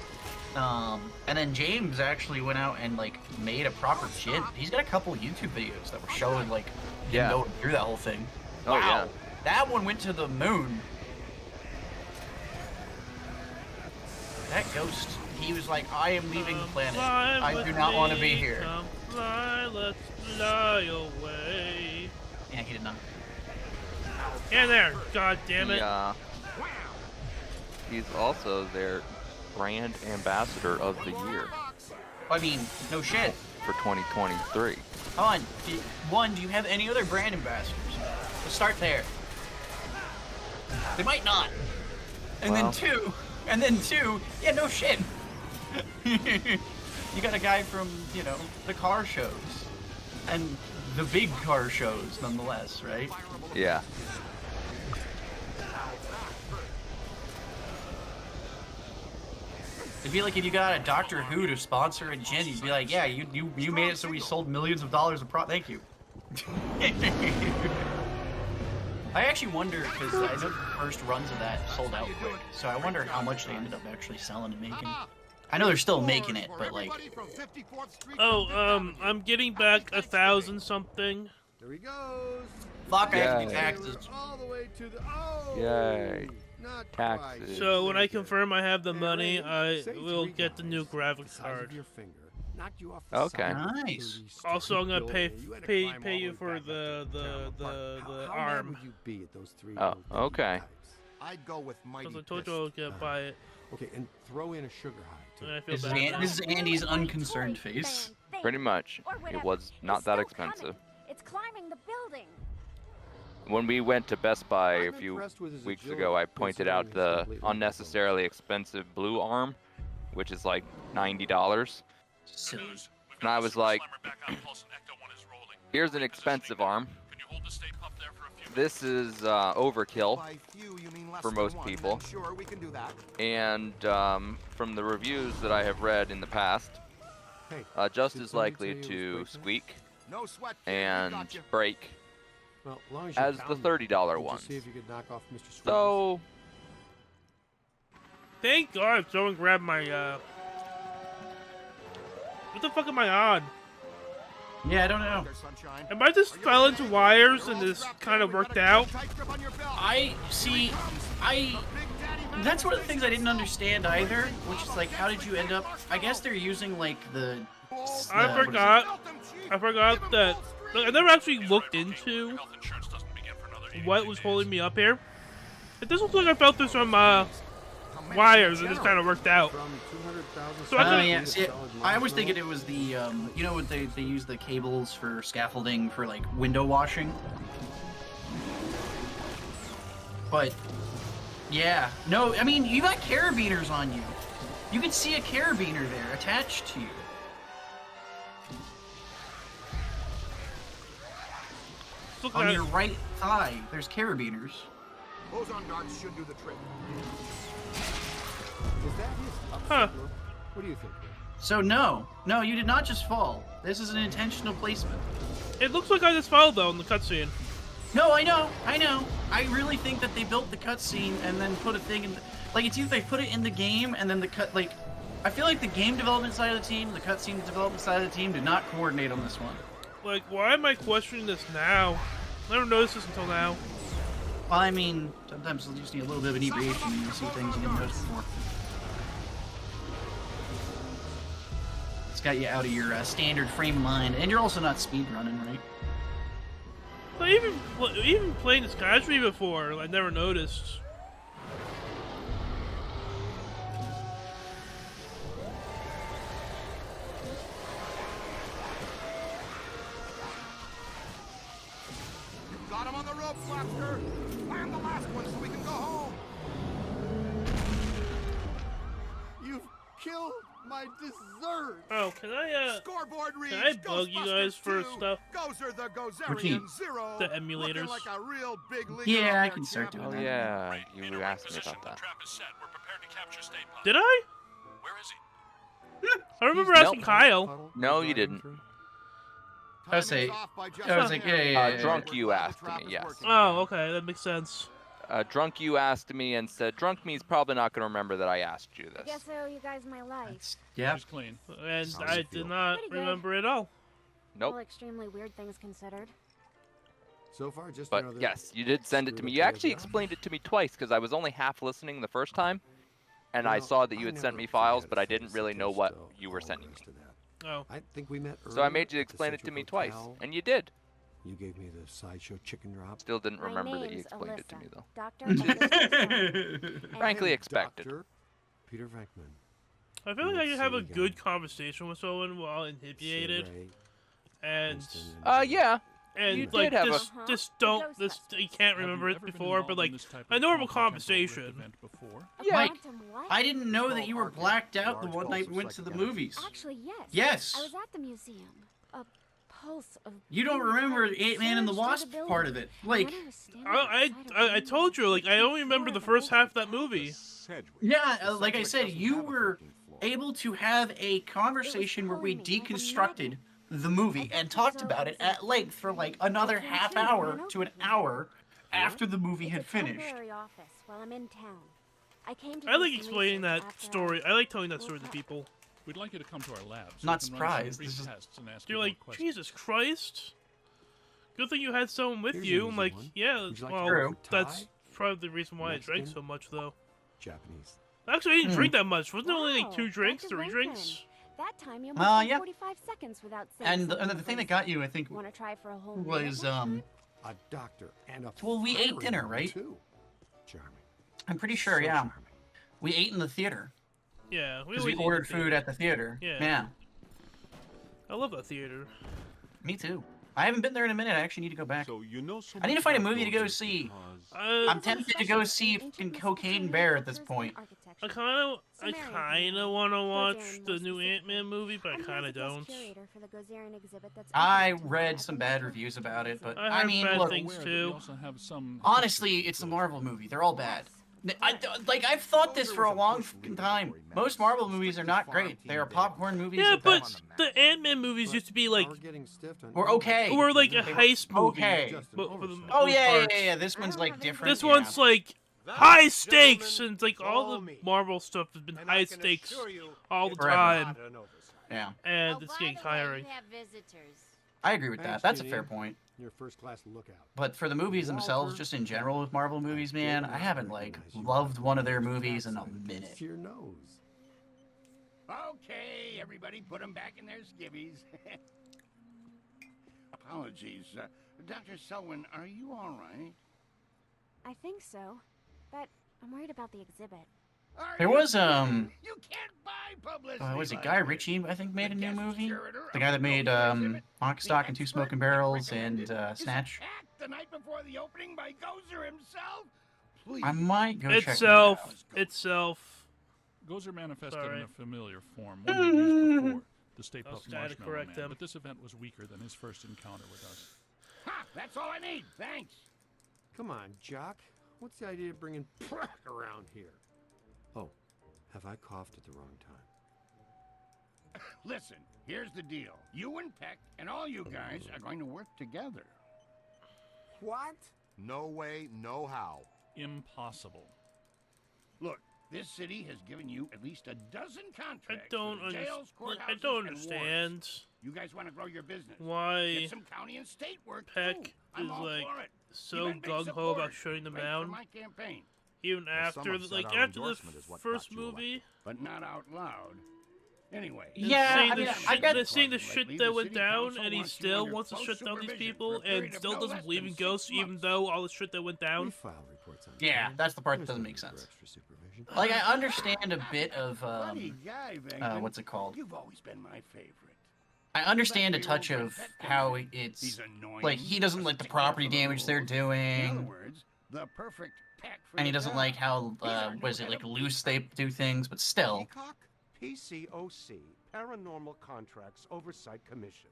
S1: And then James actually went out and like made a proper gin. He's got a couple YouTube videos that were showing like him going through that whole thing.
S7: Oh,
S1: wow,
S7: yeah.
S1: that one went to the moon. That ghost, he was like, I am leaving the planet. I do not want to be here.
S2: Come fly, let's fly away.
S1: Yeah, he did not.
S2: And there, god damn it.
S7: Yeah. He's also their brand ambassador of the year.
S1: I mean, no shit.
S7: For 2023.
S1: Come on. One, do you have any other brand ambassadors? Let's start there. They might not. And then two, yeah, no shit. You got a guy from, you know, the car shows. And the big car shows, nonetheless, right?
S7: Yeah.
S1: It'd be like if you got a Doctor Who to sponsor a gin, you'd be like, yeah, you made it so we sold millions of dollars of thank you. I actually wonder, because I know the first runs of that sold out quick, so I wonder how much they ended up actually selling and making. I know they're still making it, but like...
S2: Oh, I'm getting back 1,000 something.
S6: There he goes.
S1: Fuck, I have to do taxes.
S6: All the way to the... Oh!
S7: Yay.
S6: Not
S7: Taxes.
S6: quite.
S2: So when I confirm I have the money, I will get the new graphics card.
S7: Okay.
S1: Nice.
S2: Also, I'm gonna pay you for the arm.
S7: Oh, okay.
S3: I'd go with mighty
S2: Because I told you I was gonna buy it.
S6: Okay, and throw in a sugar high.
S2: And I feel bad now.
S1: This is Andy's unconcerned face.
S7: Pretty much. It was not that expensive.
S4: It's climbing the building.
S7: When we went to Best Buy a few weeks ago, I pointed out the unnecessarily expensive blue arm, which is like $90. And I was like, here's an expensive arm. This is overkill for most people. And from the reviews that I have read in the past, just as likely to squeak and break as the $30 ones. So,
S2: thank God someone grabbed my, what the fuck am I on?
S1: Yeah, I don't know.
S2: Am I just fell into wires and this kind of worked out?
S1: That's one of the things I didn't understand either, which is like, how did you end up, I guess they're using like
S2: I forgot that, I never actually looked into what was holding me up here. It does look like I fell through some wires and just kind of worked out. So
S1: yeah, see, I was thinking it was the, you know what they use the cables for scaffolding for like window washing? But, yeah. No, I mean, you got carabiners on you. You can see a carabiner there attached to you. On your right thigh, there's carabiners.
S3: Boson darts should do the trick.
S6: Is that his
S2: Huh.
S6: What do you think?
S1: So no, you did not just fall. This is an intentional placement.
S2: It looks like I just fell though in the cutscene.
S1: No, I know. I really think that they built the cutscene and then put a thing in. Like it's either they put it in the game and then the cut. Like, I feel like the game development side of the team, the cutscene development side of the team, did not coordinate on this one.
S2: Like, why am I questioning this now? I never noticed this until now.
S1: Well, I mean, sometimes you just need a little bit of inebriation and you see things you didn't notice before. It's got you out of your standard frame of mind, and you're also not speedrunning, right?
S2: Well, even playing this casually before, I never noticed.
S3: Got him on the rope, Slapster. Land the last one so we can go home.
S6: You've killed
S3: My dessert!
S2: Oh, can I
S3: Scoreboard reads
S2: can I bug you guys for
S3: Ghostbusters 2,
S2: stuff?
S3: Gozer the
S1: What you-
S3: Gozerian Zero,
S2: The emulators.
S3: looking like a real big leaguer
S1: Yeah,
S3: out
S1: I
S3: there,
S1: can start
S3: champ.
S1: doing
S7: Oh
S1: that.
S7: yeah, you asked me about that.
S5: Trap is set. We're prepared to capture Stay Puft.
S2: Did I?
S5: Where is he?
S2: I remember
S7: He's-
S2: asking
S7: Nope.
S2: Kyle.
S7: No, you didn't.
S1: I was say-
S3: Timing's off by just
S1: I was
S3: a
S1: like,
S3: hair.
S1: yeah.
S7: Drunk,
S3: We're
S7: you
S3: glad the
S7: asked
S3: trap
S7: me,
S3: is
S7: yes.
S3: working
S2: Oh,
S3: again.
S2: okay, that makes sense.
S7: Drunk, you asked me and said, Drunk me's probably not going to remember that I asked you
S4: I
S7: this.
S4: guess I owe you guys my life.
S1: Yeah.
S5: She's clean.
S2: And
S3: How's
S2: I
S3: it
S2: did
S3: feel?
S2: not
S4: Pretty good.
S2: remember at all.
S7: Nope.
S4: All extremely weird things considered.
S6: So far, just
S7: But
S6: know that
S7: yes, you did send it to me. You actually explained it to me twice because I was only half listening the first time, and I
S6: Well,
S7: saw that you
S6: I
S7: had sent
S6: never
S7: me files,
S6: forget
S7: but I
S6: a
S7: didn't
S6: face
S7: really
S6: to
S7: know
S6: face,
S7: what
S6: though,
S7: you were
S6: all the
S7: sending me.
S6: rest of that.
S2: Oh.
S6: I think we met
S7: So I
S6: earlier
S7: made you
S6: at the
S7: explain it to
S6: Central
S7: me twice,
S6: Hotel.
S7: and you did.
S6: You gave me the sideshow chicken drop.
S7: Still didn't
S4: My
S7: remember that you
S4: name's
S7: explained it to
S4: Alyssa,
S7: me though.
S4: Doctor of Ghostbusters.
S7: Frankly,
S6: Hey,
S7: expected.
S6: Dr. Peter Venkman.
S2: I feel like I
S6: Let's
S2: can have
S6: see
S2: a
S6: again.
S2: good conversation with someone while inebriated,
S6: Ray,
S2: and
S6: Winston, and
S7: Yeah.
S2: and
S7: You
S2: like
S7: did have
S2: this,
S4: a-
S2: this don't this you can't remember it before, but like a normal conversation.
S7: Yeah.
S1: I didn't know that you were blacked out the one night we went to the movies.
S4: Actually, yes.
S1: Yes.
S4: I was at the museum. A pulse of.
S1: You don't remember Ant-Man and the
S4: surged through
S1: Wasp part of it. Like,
S2: I told you, like I only remember the first half of that movie.
S1: yeah, like I said, you were able to have a conversation where we deconstructed the movie and talked about it at length for like another half hour to an hour after the movie had finished.
S4: Temporary office while I'm in town. I came to
S2: I
S4: do
S2: like
S4: some
S2: explaining
S4: research
S2: that
S4: after
S2: story. I like telling that story to people.
S5: We'd like you to come to our lab. So
S1: Not
S5: we can run some
S1: surprised,
S5: brief
S1: this is-
S5: tests and ask
S2: You're
S5: you
S2: like,
S5: more questions.
S2: Jesus Christ. Good thing you had someone with
S6: Here's
S2: you.
S6: an
S2: I'm
S6: easy
S2: like,
S6: one.
S2: yeah,
S6: Would you like
S2: well,
S6: to go for
S2: that's
S6: Thai?
S2: probably the reason why I drank
S6: Mexican?
S2: so much, though.
S6: Japanese.
S2: Actually, I didn't drink that much. Wasn't it only like
S4: Wow,
S2: 2 drinks,
S4: Dr.
S2: 3
S4: Venkman.
S2: drinks?
S4: That time you almost went
S1: yeah.
S4: 45 seconds without saying
S1: And the thing that got you, I think,
S4: Want to try for a whole
S1: was
S4: minute?
S6: A doctor and a
S1: Well, we ate
S6: fiery
S1: dinner,
S6: one,
S1: right?
S6: Too. Charming.
S1: I'm pretty sure,
S6: So
S1: yeah.
S6: charming.
S1: We ate in the theater
S2: Yeah,
S1: because we
S2: always eat
S1: ordered
S2: at the theater.
S1: food at the theater.
S2: Yeah. I love that theater.
S1: Me too. I haven't been there in a minute. I actually need to go back.
S11: So you know so
S1: I need to
S11: much
S1: find a
S11: about
S1: movie to go
S11: Gozer
S1: see.
S11: because-
S1: I'm tempted to go see fucking Cocaine Bear at this point.
S2: I kind of want to watch the new Ant-Man movie, but I kind of don't.
S1: I read some bad reviews about it, but
S2: I
S1: I
S2: heard
S1: mean,
S2: bad
S1: look,
S2: things
S5: Aware that we
S2: too.
S5: also have some
S1: honestly, it's a Marvel movie. They're all bad. I've thought this for a long fucking time. Most Marvel movies are not great. They are popcorn movies.
S2: Yeah,
S1: at
S2: but
S1: best.
S2: the Ant-Man movies used to be like,
S6: We're getting stiffed on
S1: We're okay.
S2: or like a heist movie.
S1: Okay.
S2: But for the
S1: Oh
S2: most
S1: yeah, yeah,
S2: parts.
S1: yeah. This one's like different.
S2: This
S1: yeah.
S2: one's like high stakes, and it's like all the Marvel stuff has been high stakes all the
S1: Forever.
S2: time,
S1: Yeah,
S2: and it's getting tiring.
S1: I agree with that.
S6: Thanks,
S1: That's a
S6: Janine.
S1: fair point.
S6: Your first class lookout.
S1: But for the movies themselves, just in general with Marvel movies, man, I haven't like loved one of their movies in a minute.
S6: It's your nose.
S11: Okay, everybody, put them back in their skivvies. Apologies, Dr. Selwyn. Are you all right?
S4: I think so, but I'm worried about the exhibit.
S1: There was
S11: You can't buy publicity.
S1: was it
S11: like
S1: Guy
S11: this.
S1: Ritchie? I think made a
S11: The
S1: new
S11: guest
S1: movie.
S11: curator
S1: The
S11: of
S1: guy that made
S11: exhibit,
S1: Lock,
S11: the
S1: Stock, and Two
S11: expert
S1: Smoking
S11: I
S1: Barrels
S11: recommended,
S1: and
S11: is
S1: Snatch.
S11: attacked the night before the opening by Gozer himself. Please.
S1: I might go check that
S2: Itself,
S1: out.
S2: itself.
S5: Gozer manifested
S2: Sorry.
S5: in a familiar form, one we used before, the Stay
S2: I'll
S5: Puft
S2: try to
S5: Marshmallow
S2: correct
S5: Man,
S2: them.
S5: but this event was weaker than his first encounter with us.
S11: Ha! That's all I need. Thanks.
S6: Come on, Jock. What's the idea of bringing Peck around here? Oh, have I coughed at the wrong time?
S11: Listen, here's the deal. You and Peck and all you guys are going to work together.
S6: What?
S3: No way, no how.
S5: Impossible.
S11: Look, this city has given you at least a dozen
S2: I
S11: contracts
S2: don't
S11: for the jails,
S2: understand.
S11: courthouses,
S2: I don't
S11: and wards.
S2: understand
S11: You guys want to grow your business.
S2: why
S11: Get some county and state work
S2: Peck
S11: too. I'm
S2: is
S11: all
S2: like
S11: for it.
S2: so
S11: Even big
S2: gung ho about
S11: supporters.
S2: shutting them
S11: Great for
S2: down.
S11: my campaign,
S2: Even
S3: Well, some
S2: after,
S3: have
S2: the,
S3: said
S2: like
S3: our
S2: after the
S3: endorsement is what
S2: first
S3: got you elected.
S2: movie.
S11: but not out loud. Anyway.
S1: Yeah,
S2: seeing
S1: I
S2: the
S1: mean,
S2: shit,
S1: I got
S2: the seeing the
S11: Lately,
S2: shit
S11: the
S2: that went
S11: city
S2: down,
S11: council
S2: and he
S11: wants you
S2: still
S11: under
S2: wants to
S11: close
S2: shut down these
S11: supervision
S2: people,
S11: for a period
S2: and
S11: of
S2: still
S11: no
S2: doesn't
S11: less
S2: believe
S11: than
S2: in
S11: 6
S2: ghosts, even
S11: months.
S2: though all the shit that went
S6: We
S2: down.
S6: file reports on
S1: Yeah,
S6: time.
S1: that's the part that
S6: There's
S1: doesn't
S6: no
S1: make
S6: need for
S1: sense.
S6: extra supervision.
S1: Like I understand a bit of
S11: Funny guy, Venkman.
S1: what's it called?
S11: You've always been my favorite.
S1: I understand a touch of how it's
S11: He's annoying.
S1: like he doesn't like the property damage they're
S11: In other
S1: doing,
S11: words, the perfect Peck for
S1: and he
S11: the
S1: doesn't
S11: job.
S1: like how
S11: He's our new
S1: was it
S11: head
S1: like
S11: of
S1: loose they do things, but still.
S11: Peacock?
S12: PCOC, Paranormal Contracts Oversight Commission.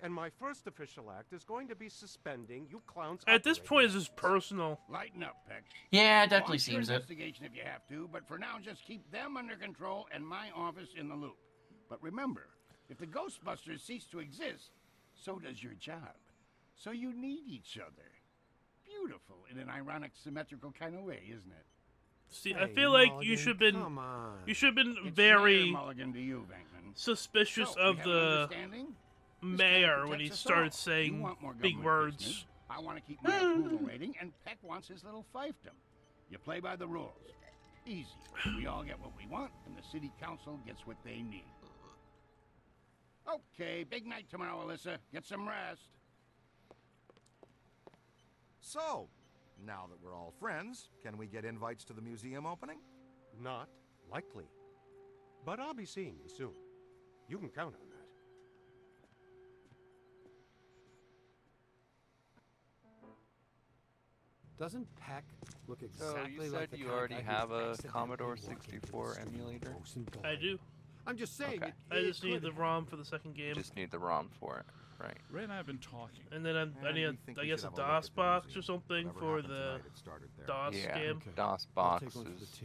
S12: And my first official act is going to be suspending you clowns.
S2: At this point, it's just personal.
S11: Lighten up, Peck.
S1: Yeah, it definitely
S11: Launch your
S1: seems it.
S11: investigation if you have to, but for now, just keep them under control and my office in the loop. But remember, if the Ghostbusters cease to exist, so does your job. So you need each other. Beautiful in an ironic, symmetrical kind of way, isn't it?
S2: See, I feel like you should have been very suspicious of the mayor when he started saying big words.
S11: I want to keep my approval rating, and Peck wants his little fiefdom. You play by the rules. Easy. We all get what we want, and the city council gets what they need. Okay, big night tomorrow, Alyssa. Get some rest.
S3: So, now that we're all friends, can we get invites to the museum opening?
S12: Not likely. But I'll be seeing you soon. You can count on that.
S8: Doesn't Peck look
S7: So
S8: exactly
S7: you
S8: like
S7: said
S8: the
S7: you
S8: kind of
S7: already
S8: guy who
S7: have a
S8: accidentally
S7: Commodore
S8: walked into
S7: 64
S8: the
S7: emulator?
S2: I do.
S8: I'm just saying.
S7: Okay.
S2: I just need the ROM for the second game.
S7: Just need the ROM for it, right?
S5: Ray and I have been talking.
S2: And then I need, I guess, a DOS box or something for the DOS
S7: Yeah,
S2: game.
S7: DOS box is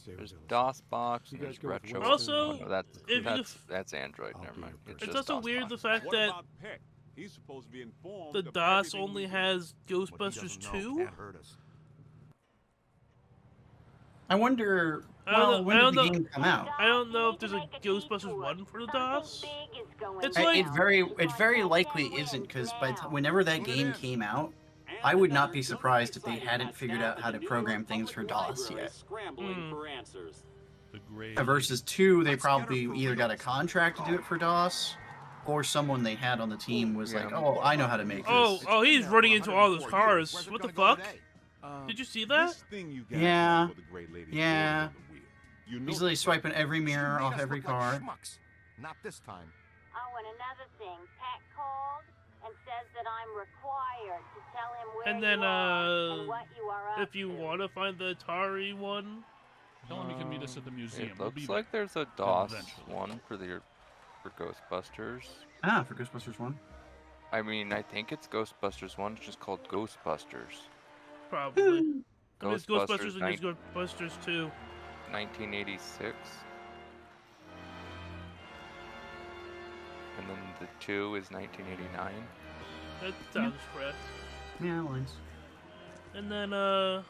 S7: there's DOS box and there's retro.
S2: Also,
S7: oh, no, that's
S2: if you
S7: that's Android. Never mind.
S2: It's
S7: just
S2: also
S7: DOS
S2: weird
S7: box.
S2: the fact
S11: What
S2: that
S11: about Peck? He's supposed to be informed
S2: the
S11: of
S2: DOS
S11: everything
S2: only
S11: we do.
S2: has Ghostbusters 2.
S1: I wonder.
S2: I don't
S1: Well,
S2: know-
S1: when
S2: I
S1: did
S2: don't
S1: the
S2: know-
S1: game come out?
S2: I don't know if there's a Ghostbusters 1 for the DOS. It's
S1: It
S2: like
S1: very likely isn't, because whenever that game came out, I would not be surprised if they hadn't figured out how to program things for DOS yet. Versus 2, they probably either got a contract to do it for DOS, or someone they had on the team was like, "Oh, I know how to make this."
S2: oh, he's running into all those cars. What the fuck? Did you see that?
S1: Yeah. Yeah. He's literally swiping every mirror off every car.
S3: Not this time.
S13: Oh, and another thing, Pat called and says that I'm required to tell him where
S2: And then,
S13: you are and what you are up
S2: if you want to find the Atari one,
S5: Tell him he can meet us at the museum.
S7: It
S5: We'll be
S7: looks like
S5: there.
S7: there's a DOS
S5: Eventually.
S7: one for Ghostbusters.
S1: Ah, for Ghostbusters 1.
S7: I mean, I think it's Ghostbusters 1. It's just called Ghostbusters.
S2: probably. There's
S7: Ghostbusters,
S2: Ghostbusters and there's Ghostbusters 2.
S7: 1986. And then the 2 is 1989.
S2: That sounds correct.
S1: Yeah, lines.
S2: And then the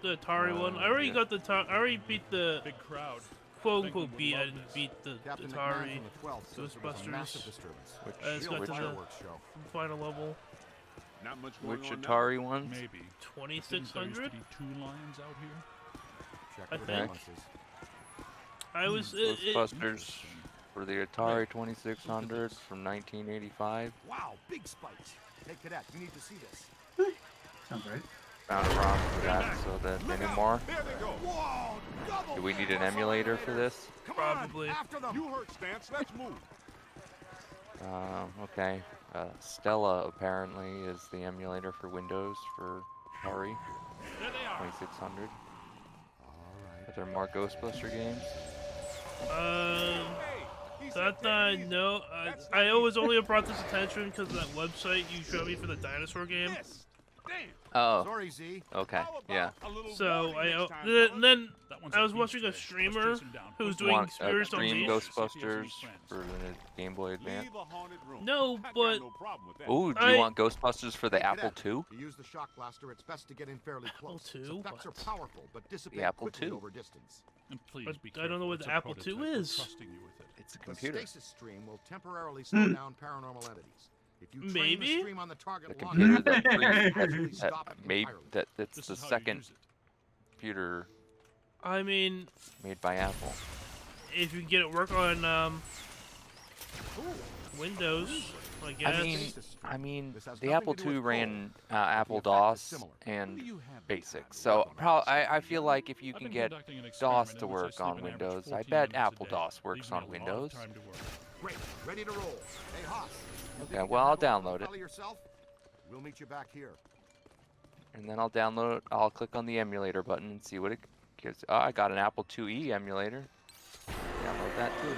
S2: Atari one. I already got the I already beat the
S5: big crowd.
S2: Quote unquote beat. I didn't beat the
S3: Captain
S2: Atari
S3: McMahon from the 12th says there was a massive
S2: Ghostbusters.
S3: disturbance.
S2: I just got to the
S3: Fireworks show.
S2: final level.
S11: Not much going
S7: Which
S11: on now.
S7: Atari ones?
S5: Maybe.
S2: 2600.
S5: There used to be 2 lions out here.
S3: Check
S2: I
S3: the
S2: think.
S3: balances.
S2: I was
S7: Ghostbusters for the Atari 2600 from 1985.
S3: Wow, big spikes. Hey, Cadet, you need to see this.
S1: Sounds right.
S7: Found a ROM for that, so that anymore.
S11: There they go. Whoa, double
S7: Do we need an emulator for this?
S11: Come
S2: Probably.
S11: on, after them. You heard Stance. Let's move.
S7: Okay. Stella apparently is the emulator for Windows for Atari
S5: There they are.
S7: 2600. Are there more Ghostbuster games?
S2: That I know. I always only brought this attention because of that website you showed me for the dinosaur game.
S7: Oh.
S3: Sorry, Z.
S7: Okay. Yeah.
S2: So then I was watching a streamer who was doing Spirits on
S7: Stream
S2: Me.
S7: Ghostbusters for the Game Boy Advance.
S2: No, but
S7: Ooh, do you want Ghostbusters for the Apple II?
S3: To use the shock blaster, it's best to get in fairly close.
S2: II?
S3: Its effects are powerful, but dissipate
S7: Apple
S3: quickly
S7: II.
S3: over distance.
S5: And please
S2: But
S5: be
S2: I don't know what
S5: careful.
S2: the
S5: It's a
S2: Apple II
S5: prototype. We're
S2: is.
S5: trusting you with it.
S7: It's a
S3: The
S7: computer.
S3: stasis stream will temporarily slow down paranormal entities. If you train
S2: Maybe?
S3: the stream on the target
S7: The
S3: long
S7: computer
S3: enough,
S7: that
S3: it will actually stop it
S7: made
S3: entirely.
S7: that's
S5: This
S7: the
S5: is how you
S7: second
S5: use it.
S7: computer
S2: I mean,
S7: made by Apple.
S2: if you get it work on Windows, I guess.
S7: I mean, the Apple II ran Apple DOS and BASIC, so I feel like if you can get DOS to work on Windows, I bet Apple DOS works on Windows.
S3: Great, ready to roll. Hey, Haas.
S7: Okay, well, I'll download it.
S3: Tell yourself. We'll meet you back here.
S7: And then I'll click on the emulator button and see what it gives. Oh, I got an Apple IIe emulator. that too.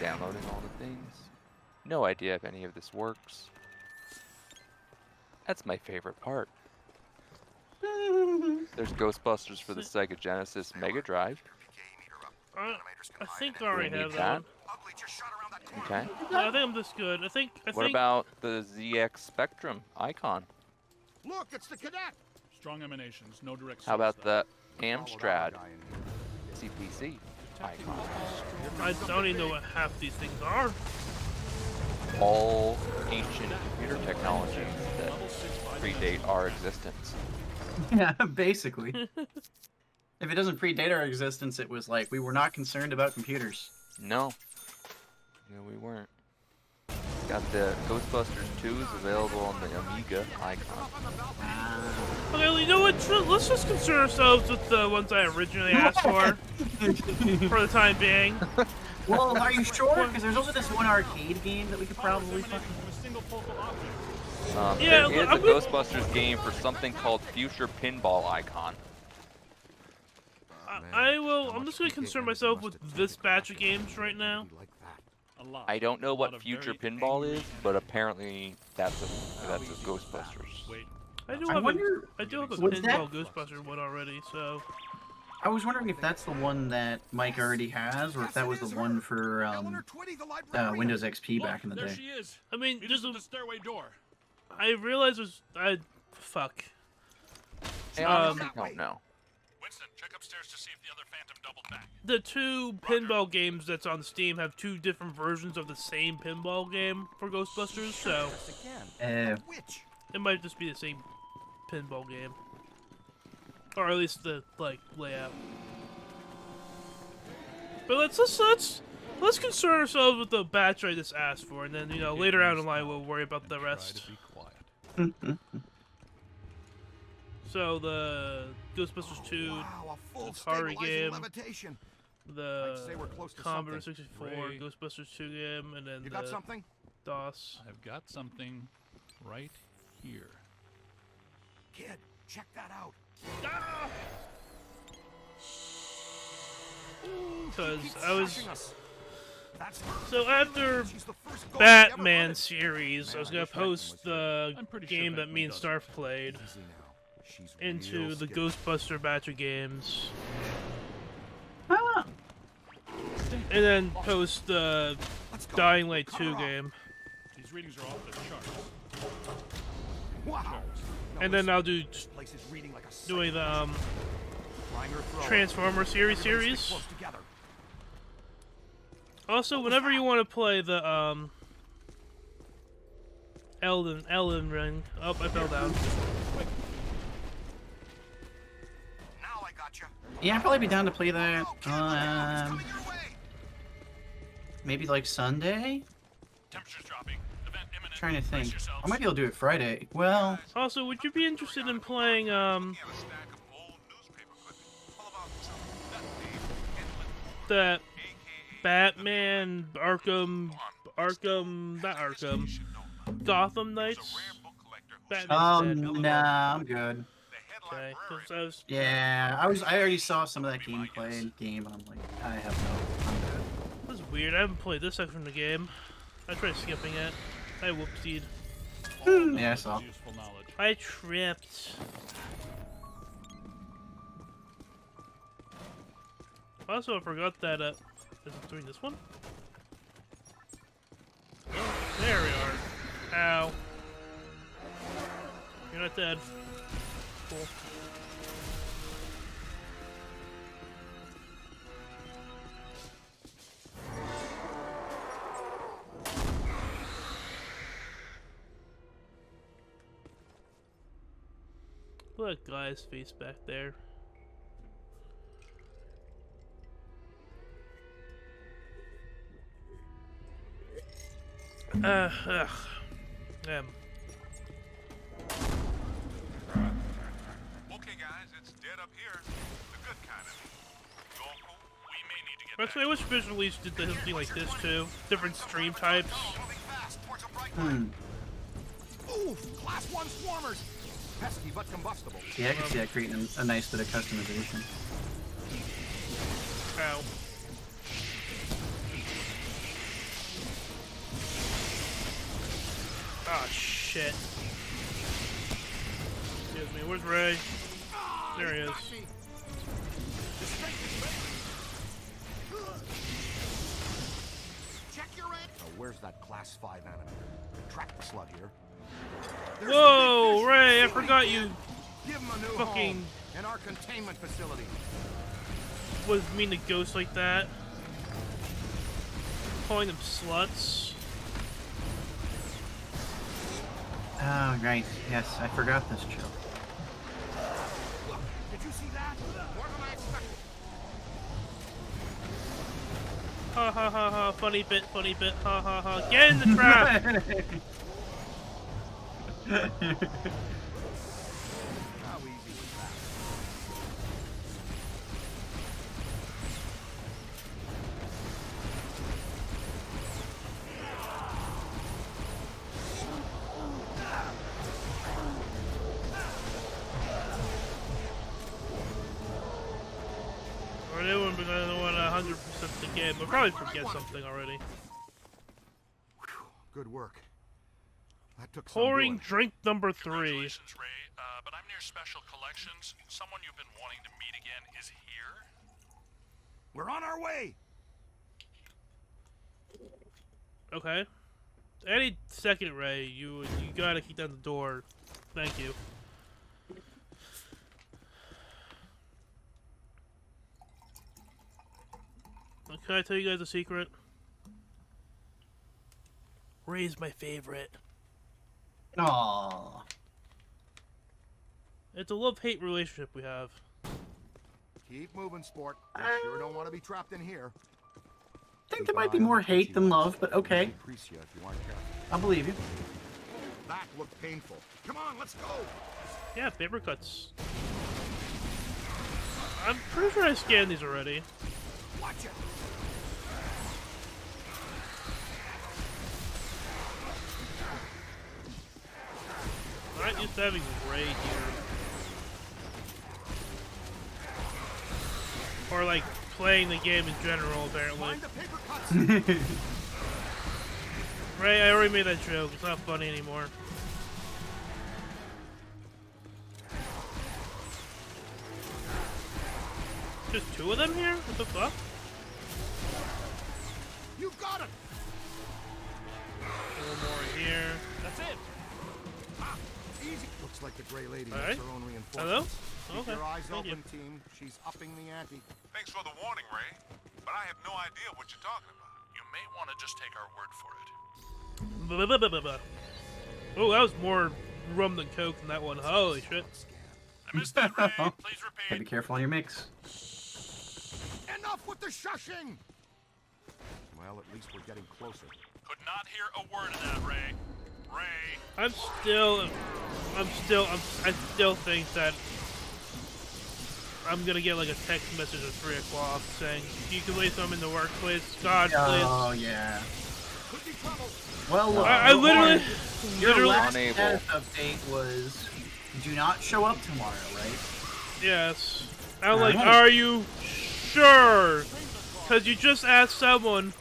S7: Downloading all the things. No idea if any of this works. That's my favorite part. There's Ghostbusters for the Sega Genesis Mega Drive.
S2: I think I already have that one.
S7: Okay.
S2: Yeah, I think I'm just good.
S7: What about the ZX Spectrum icon?
S3: Look, it's the cadet.
S5: Strong emanations, no direct.
S7: How about the Amstrad CPC icon?
S2: I don't even know what half these things are.
S7: All ancient computer technologies that predate our existence.
S1: Yeah, basically. If it doesn't predate our existence, it was like we were not concerned about computers.
S7: No. No, we weren't. Got the Ghostbusters 2s available on the Amiga icon.
S2: Okay, well, you know what? Let's just concern ourselves with the ones I originally asked for the time being.
S1: Well, are you sure? Because there's also this one arcade game that we could probably fucking...
S7: There is a Ghostbusters game for something called Future Pinball Icon.
S2: I'm just going to concern myself with this batch of games right now.
S7: I don't know what Future Pinball is, but apparently that's a Ghostbusters.
S2: I do have a Pinball Ghostbusters one already, so...
S1: I was wondering if that's the one that Mike already has, or if that was the one for Windows XP back in the day.
S2: I mean,
S5: just the stairway door.
S2: I realized fuck.
S7: I honestly don't know.
S5: Winston, check upstairs to see if the other Phantom doubled back.
S2: The two pinball games that's on Steam have two different versions of the same pinball game for Ghostbusters, so it might just be the same pinball game. Or at least the layout. But let's concern ourselves with the batch I just asked for, and then later on in line we'll worry about the rest. So the Ghostbusters 2, the Atari game, the Commodore 64 Ghostbusters 2 game, and then the DOS.
S5: I've got something right here.
S3: Kid, check that out.
S2: Because so after Batman series, I was gonna post the game that me and Starf played into the Ghostbuster batch of games, and then post the Dying Light 2 game.
S5: These readings are off the charts.
S3: Wow.
S2: And then I'll do doing the Transformer series. Also, whenever you want to play the Elden Ring. Oh, I fell down.
S1: Yeah, I'd probably be down to play that. Maybe like Sunday.
S5: Temperature's dropping.
S1: Trying to think. I might be able to do it Friday. Well.
S2: Also, would you be interested in playing the Batman Gotham Knights?
S1: Nah, I'm good.
S2: Okay,
S1: I already saw some of that gameplay and game, and I'm like, I have no. I'm good.
S2: This is weird. I haven't played this section of the game. I tried skipping it. I whoopsied.
S1: Yeah, I saw.
S2: I tripped. Also, I forgot that, is it doing this one? Oh, there we are. Ow. You're not dead. Cool. Look at that guy's face back there. Ugh.
S5: Okay, guys, it's dead up here. The good kind of. You all cool? We may need to get
S2: Actually, I wish Visual Release did something like this too. Different stream types.
S3: Ooh, class 1 swarmers. Pesky but combustible.
S1: Yeah, I can see that creating a nice bit of customization.
S2: Ow. shit. Excuse me, where's Ray? There he is.
S3: Where's that Class 5 animator? Track the slut here.
S2: Whoa, Ray! I forgot you.
S3: Give him a new
S2: fucking
S3: home in our containment facility.
S2: Was mean to ghosts like that. Calling them sluts.
S14: Oh, right. Yes, I forgot this joke.
S3: Did you see that? More than I expected.
S2: Ha ha ha ha. Funny bit, ha ha ha. Get in the trap!
S3: How easy was that?
S2: Or they wouldn't be the one 100% the game. I'll probably forget something already.
S3: Good work. That took some
S2: Pouring
S3: doing.
S2: drink number 3.
S5: Congratulations, Ray. But I'm near Special Collections. Someone you've been wanting to meet again is here.
S3: We're on our way.
S2: Okay. Any second, Ray. You gotta keep down the door. Thank you. Can I tell you guys a secret? Ray's my favorite.
S14: Aww.
S2: It's a love-hate relationship we have.
S3: Keep moving, sport. I sure don't want to be trapped in here.
S14: I think there might be more hate than love, but okay. I'll believe you.
S3: That looked painful. Come on, let's go.
S2: Yeah, paper cuts. I'm pretty sure I scanned these already.
S3: Watch it.
S2: I'm not used to having Ray here. Or like playing the game in general, apparently. Ray, I already made that joke. It's not funny anymore. Just 2 of them here? What the fuck?
S3: You got it.
S2: A little more here.
S3: That's it. Easy. Looks like the Gray Lady
S2: All
S3: has
S2: right.
S3: her own reinforcements.
S2: Hello?
S3: Keep
S2: Okay.
S3: your eyes
S2: Thank
S3: open,
S2: you.
S3: team. She's upping the ante.
S15: Thanks for the warning, Ray. But I have no idea what you're talking about.
S5: You may want to just take our word for it.
S2: Oh, that was more rum than coke than that one. Holy shit.
S5: I missed that, Ray. Please repeat.
S14: Gotta be careful on your mix.
S3: Enough with the shushing. Well, at least we're getting closer.
S5: Could not hear a word of that, Ray. Ray.
S2: I still think that I'm gonna get like a text message at 3 o'clock saying, you can leave some in the workplace. God, please.
S14: Oh, yeah. Well, look,
S2: I literally...
S14: Your last status update was, do not show up tomorrow, right?
S2: Yes. I'm like, are you sure? Because you just asked someone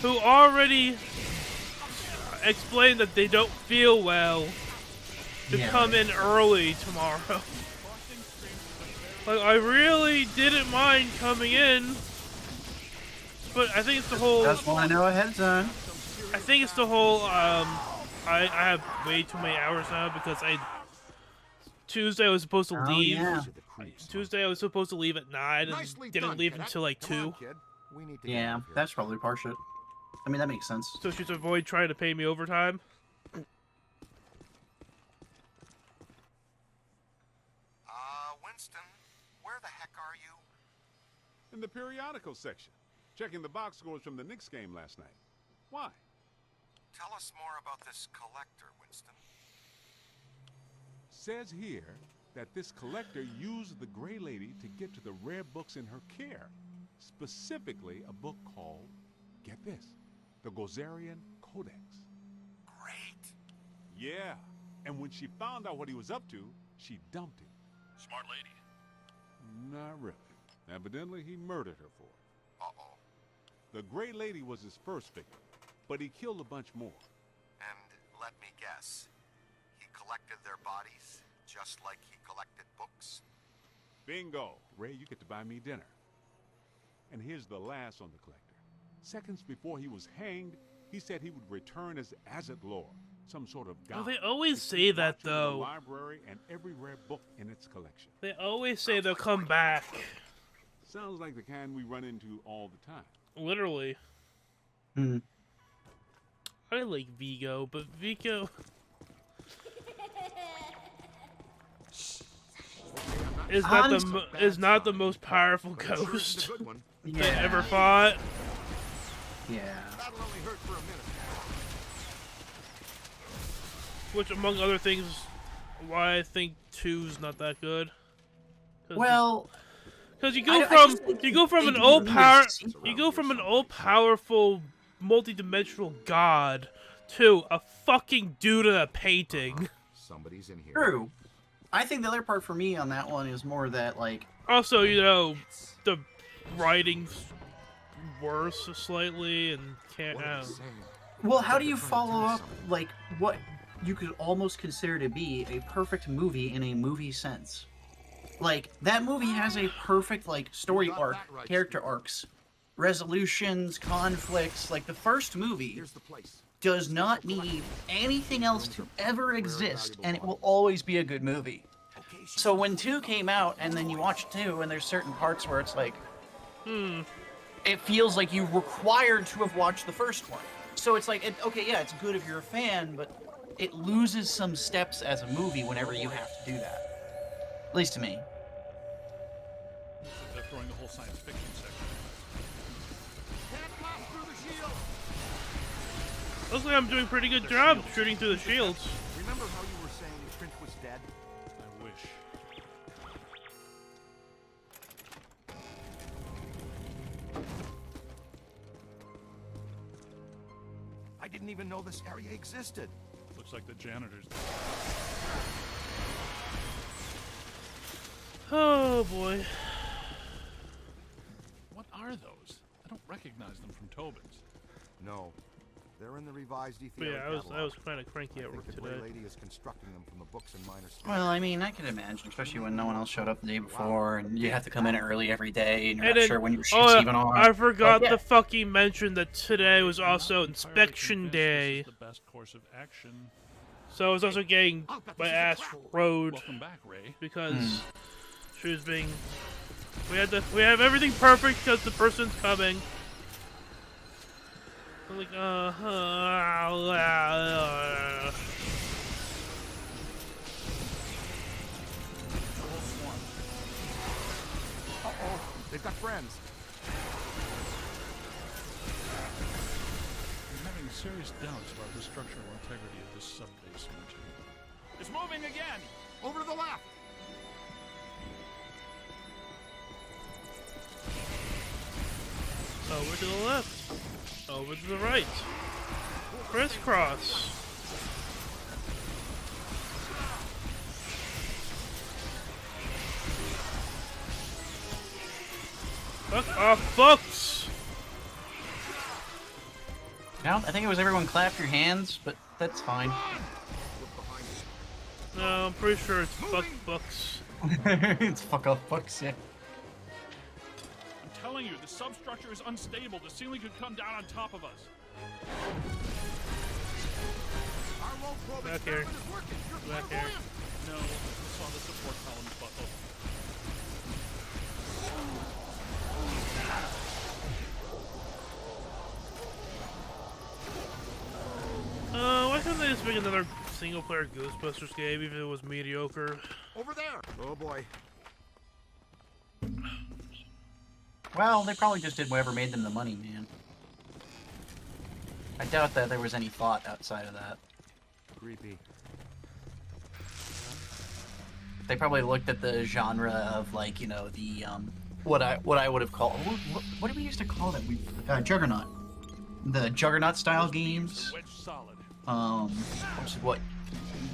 S2: who already explained that they don't feel well to come in early tomorrow. Like, I really didn't mind coming in, but I think it's the whole...
S14: That's why I know ahead of time.
S2: I think it's the whole, I have way too many hours now because Tuesday I was supposed to leave.
S14: Yeah.
S2: Tuesday I was supposed to leave at 9 and didn't leave until like 2.
S14: Yeah, that's probably part shit. I mean, that makes sense.
S2: So she's to avoid trying to pay me overtime.
S3: Winston, where the heck are you?
S16: In the periodical section, checking the box scores from the Knicks game last night. Why?
S3: Tell us more about this collector, Winston.
S16: Says here that this collector used the Gray Lady to get to the rare books in her care. Specifically, a book called, get this, the Gozerian Codex.
S3: Great.
S16: Yeah, and when she found out what he was up to, she dumped him.
S5: Smart lady.
S16: Not really. Evidently, he murdered her for it.
S3: Uh-oh.
S16: The Gray Lady was his first victim, but he killed a bunch more.
S3: And let me guess, collected their bodies, just like he collected books?
S16: Bingo! Ray, you get to buy me dinner. And here's the last on the collector. Seconds before he was hanged, he said he would return as Azet Lore, some sort of god.
S2: Oh, they always say that,
S16: The
S2: though.
S16: library and every rare book in its collection.
S2: They always say they'll come back.
S16: Sounds like the kind we run into all the time.
S2: Literally.
S14: Hmm.
S2: I like Vigo, but Vigo... is not the most powerful ghost they ever fought.
S14: Yeah.
S3: That'll only hurt for a minute.
S2: Which, among other things, why I think 2's not that good.
S14: Well,
S2: because you go from an old powerful, multi-dimensional god to a fucking dude in a painting.
S3: Somebody's in here.
S14: True. I think the other part for me on that one is more that, like...
S2: Also, you know, the writing's worse slightly, and can't...
S14: Well, how do you follow up, like, what you could almost consider to be a perfect movie in a movie sense? Like, that movie has a perfect, like, story arc, character arcs, resolutions, conflicts. Like, the first movie does not need anything else to ever exist, and it will always be a good movie. So when 2 came out, and then you watch 2, and there's certain parts where it's like, it feels like you required to have watched the first one. So it's like, okay, yeah, it's good if you're a fan, but it loses some steps as a movie whenever you have to do that. At least to me.
S5: They're throwing the whole science fiction section.
S2: Looks like I'm doing a pretty good job shooting through the shields.
S3: Remember how you were saying Trent was dead?
S5: I wish.
S3: I didn't even know this area existed.
S5: Looks like the janitor's dead.
S2: Oh boy.
S5: What are those? I don't recognize them from Tobin's.
S3: No. They're in the revised
S2: But yeah, I was kind of cranky at work
S3: the
S2: today.
S3: Gray Lady is constructing them from the books and minor stuff.
S14: Well, I mean, I can imagine, especially when no one else showed up the day before, and you have to come in early every day, and you're
S2: And
S14: not
S2: then,
S14: sure when your shifts even are.
S2: I forgot
S14: But, yeah.
S2: to fucking mention that today was also inspection day.
S5: The best course of action.
S2: So I was also getting my ass rode.
S5: Welcome back, Ray.
S2: Because she was being... We have everything perfect because the person's coming. I'm like,
S3: Uh-oh, they've got friends.
S5: I'm having serious doubts about the structural integrity of this sub-basement. It's moving again!
S3: Over to the left!
S2: Over to the left. Over to the right. Crisscross. Fuck off, books!
S14: No, I think it was everyone clap your hands, but that's fine.
S2: No, I'm pretty sure it's fuck books.
S14: It's fuck off books, yeah.
S5: I'm telling you, the substructure is unstable. The ceiling could come down on top of us.
S2: Back here. Back here.
S5: No, I saw the support columns buckle.
S2: Why couldn't they just make another single-player Ghostbusters game, even if it was mediocre?
S3: Over there! Oh boy.
S14: Well, they probably just did whatever made them the money, man. I doubt that there was any thought outside of that.
S3: Creepy.
S14: They probably looked at the genre of, like, you know, the what I would have called, what did we used to call them? Juggernaut. The Juggernaut style games. Which is what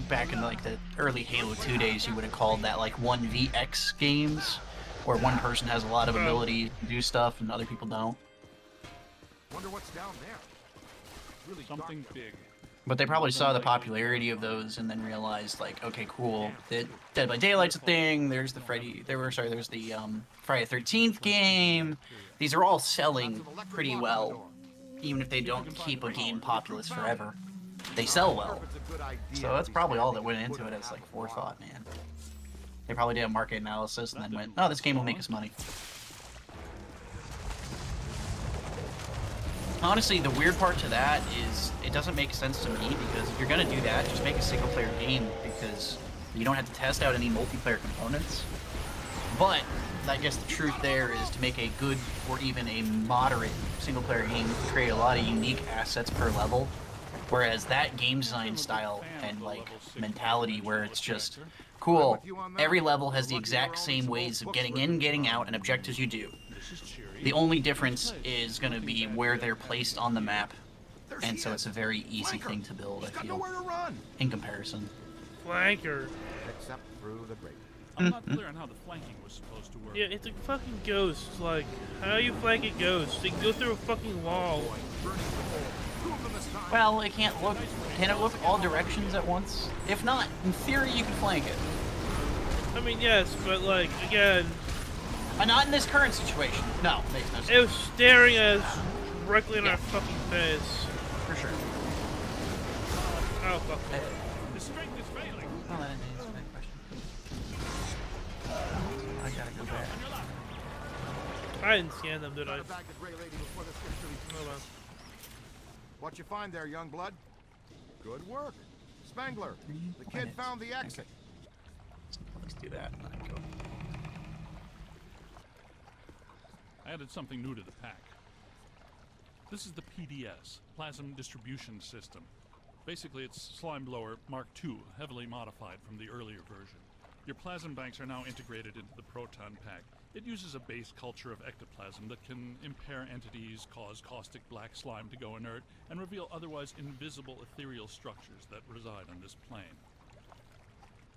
S14: back in like the early Halo 2 days you would have called that, like 1vx games, where one person has a lot of ability to do stuff and other people don't.
S3: Wonder what's down there. Really
S5: something big.
S14: But they probably saw the popularity of those and then realized, like, okay, cool. That Dead by Daylight's a thing. There's the Friday the 13th game. These are all selling pretty well, even if they don't keep a game populace forever. They sell well. So that's probably all that went into it as like forethought, man. They probably did a market analysis and then went, oh, this game will make us money. Honestly, the weird part to that is it doesn't make sense to me, because if you're going to do that, just make a single-player game, because you don't have to test out any multiplayer components. But I guess the truth there is to make a good or even a moderate single-player game, create a lot of unique assets per level, whereas that game design style and like mentality where it's just, cool, every level has the exact same ways of getting in, getting out, and objectives you do. The only difference is going to be where they're placed on the map, and so it's a very easy thing to build, I feel, in comparison.
S2: Flanker.
S3: Except through the break.
S5: I'm not clear on how the flanking was supposed to work.
S2: Yeah, it's a fucking ghost. Like, how you flank a ghost? They can go through a fucking wall.
S14: Well, it can't look. Can it look all directions at once? If not, in theory, you can flank it.
S2: I mean, yes, but like, again.
S14: Not in this current situation. No, makes no sense.
S2: It was staring at us directly in our fucking face.
S14: For sure.
S2: Oh, fuck.
S5: The strength is failing.
S14: Oh, that is a good question. I gotta go back.
S2: I didn't scan them, did I?
S3: Hold on. What you find there, young blood? Good work. Spangler, the kid found the exit.
S14: Let's do that. Go.
S5: I added something new to the pack. This is the PDS, Plasm Distribution System. Basically, it's Slime Blower Mark II, heavily modified from the earlier version. Your plasm banks are now integrated into the proton pack. It uses a base culture of ectoplasm that can impair entities, cause caustic black slime to go inert, and reveal otherwise invisible ethereal structures that reside on this plane.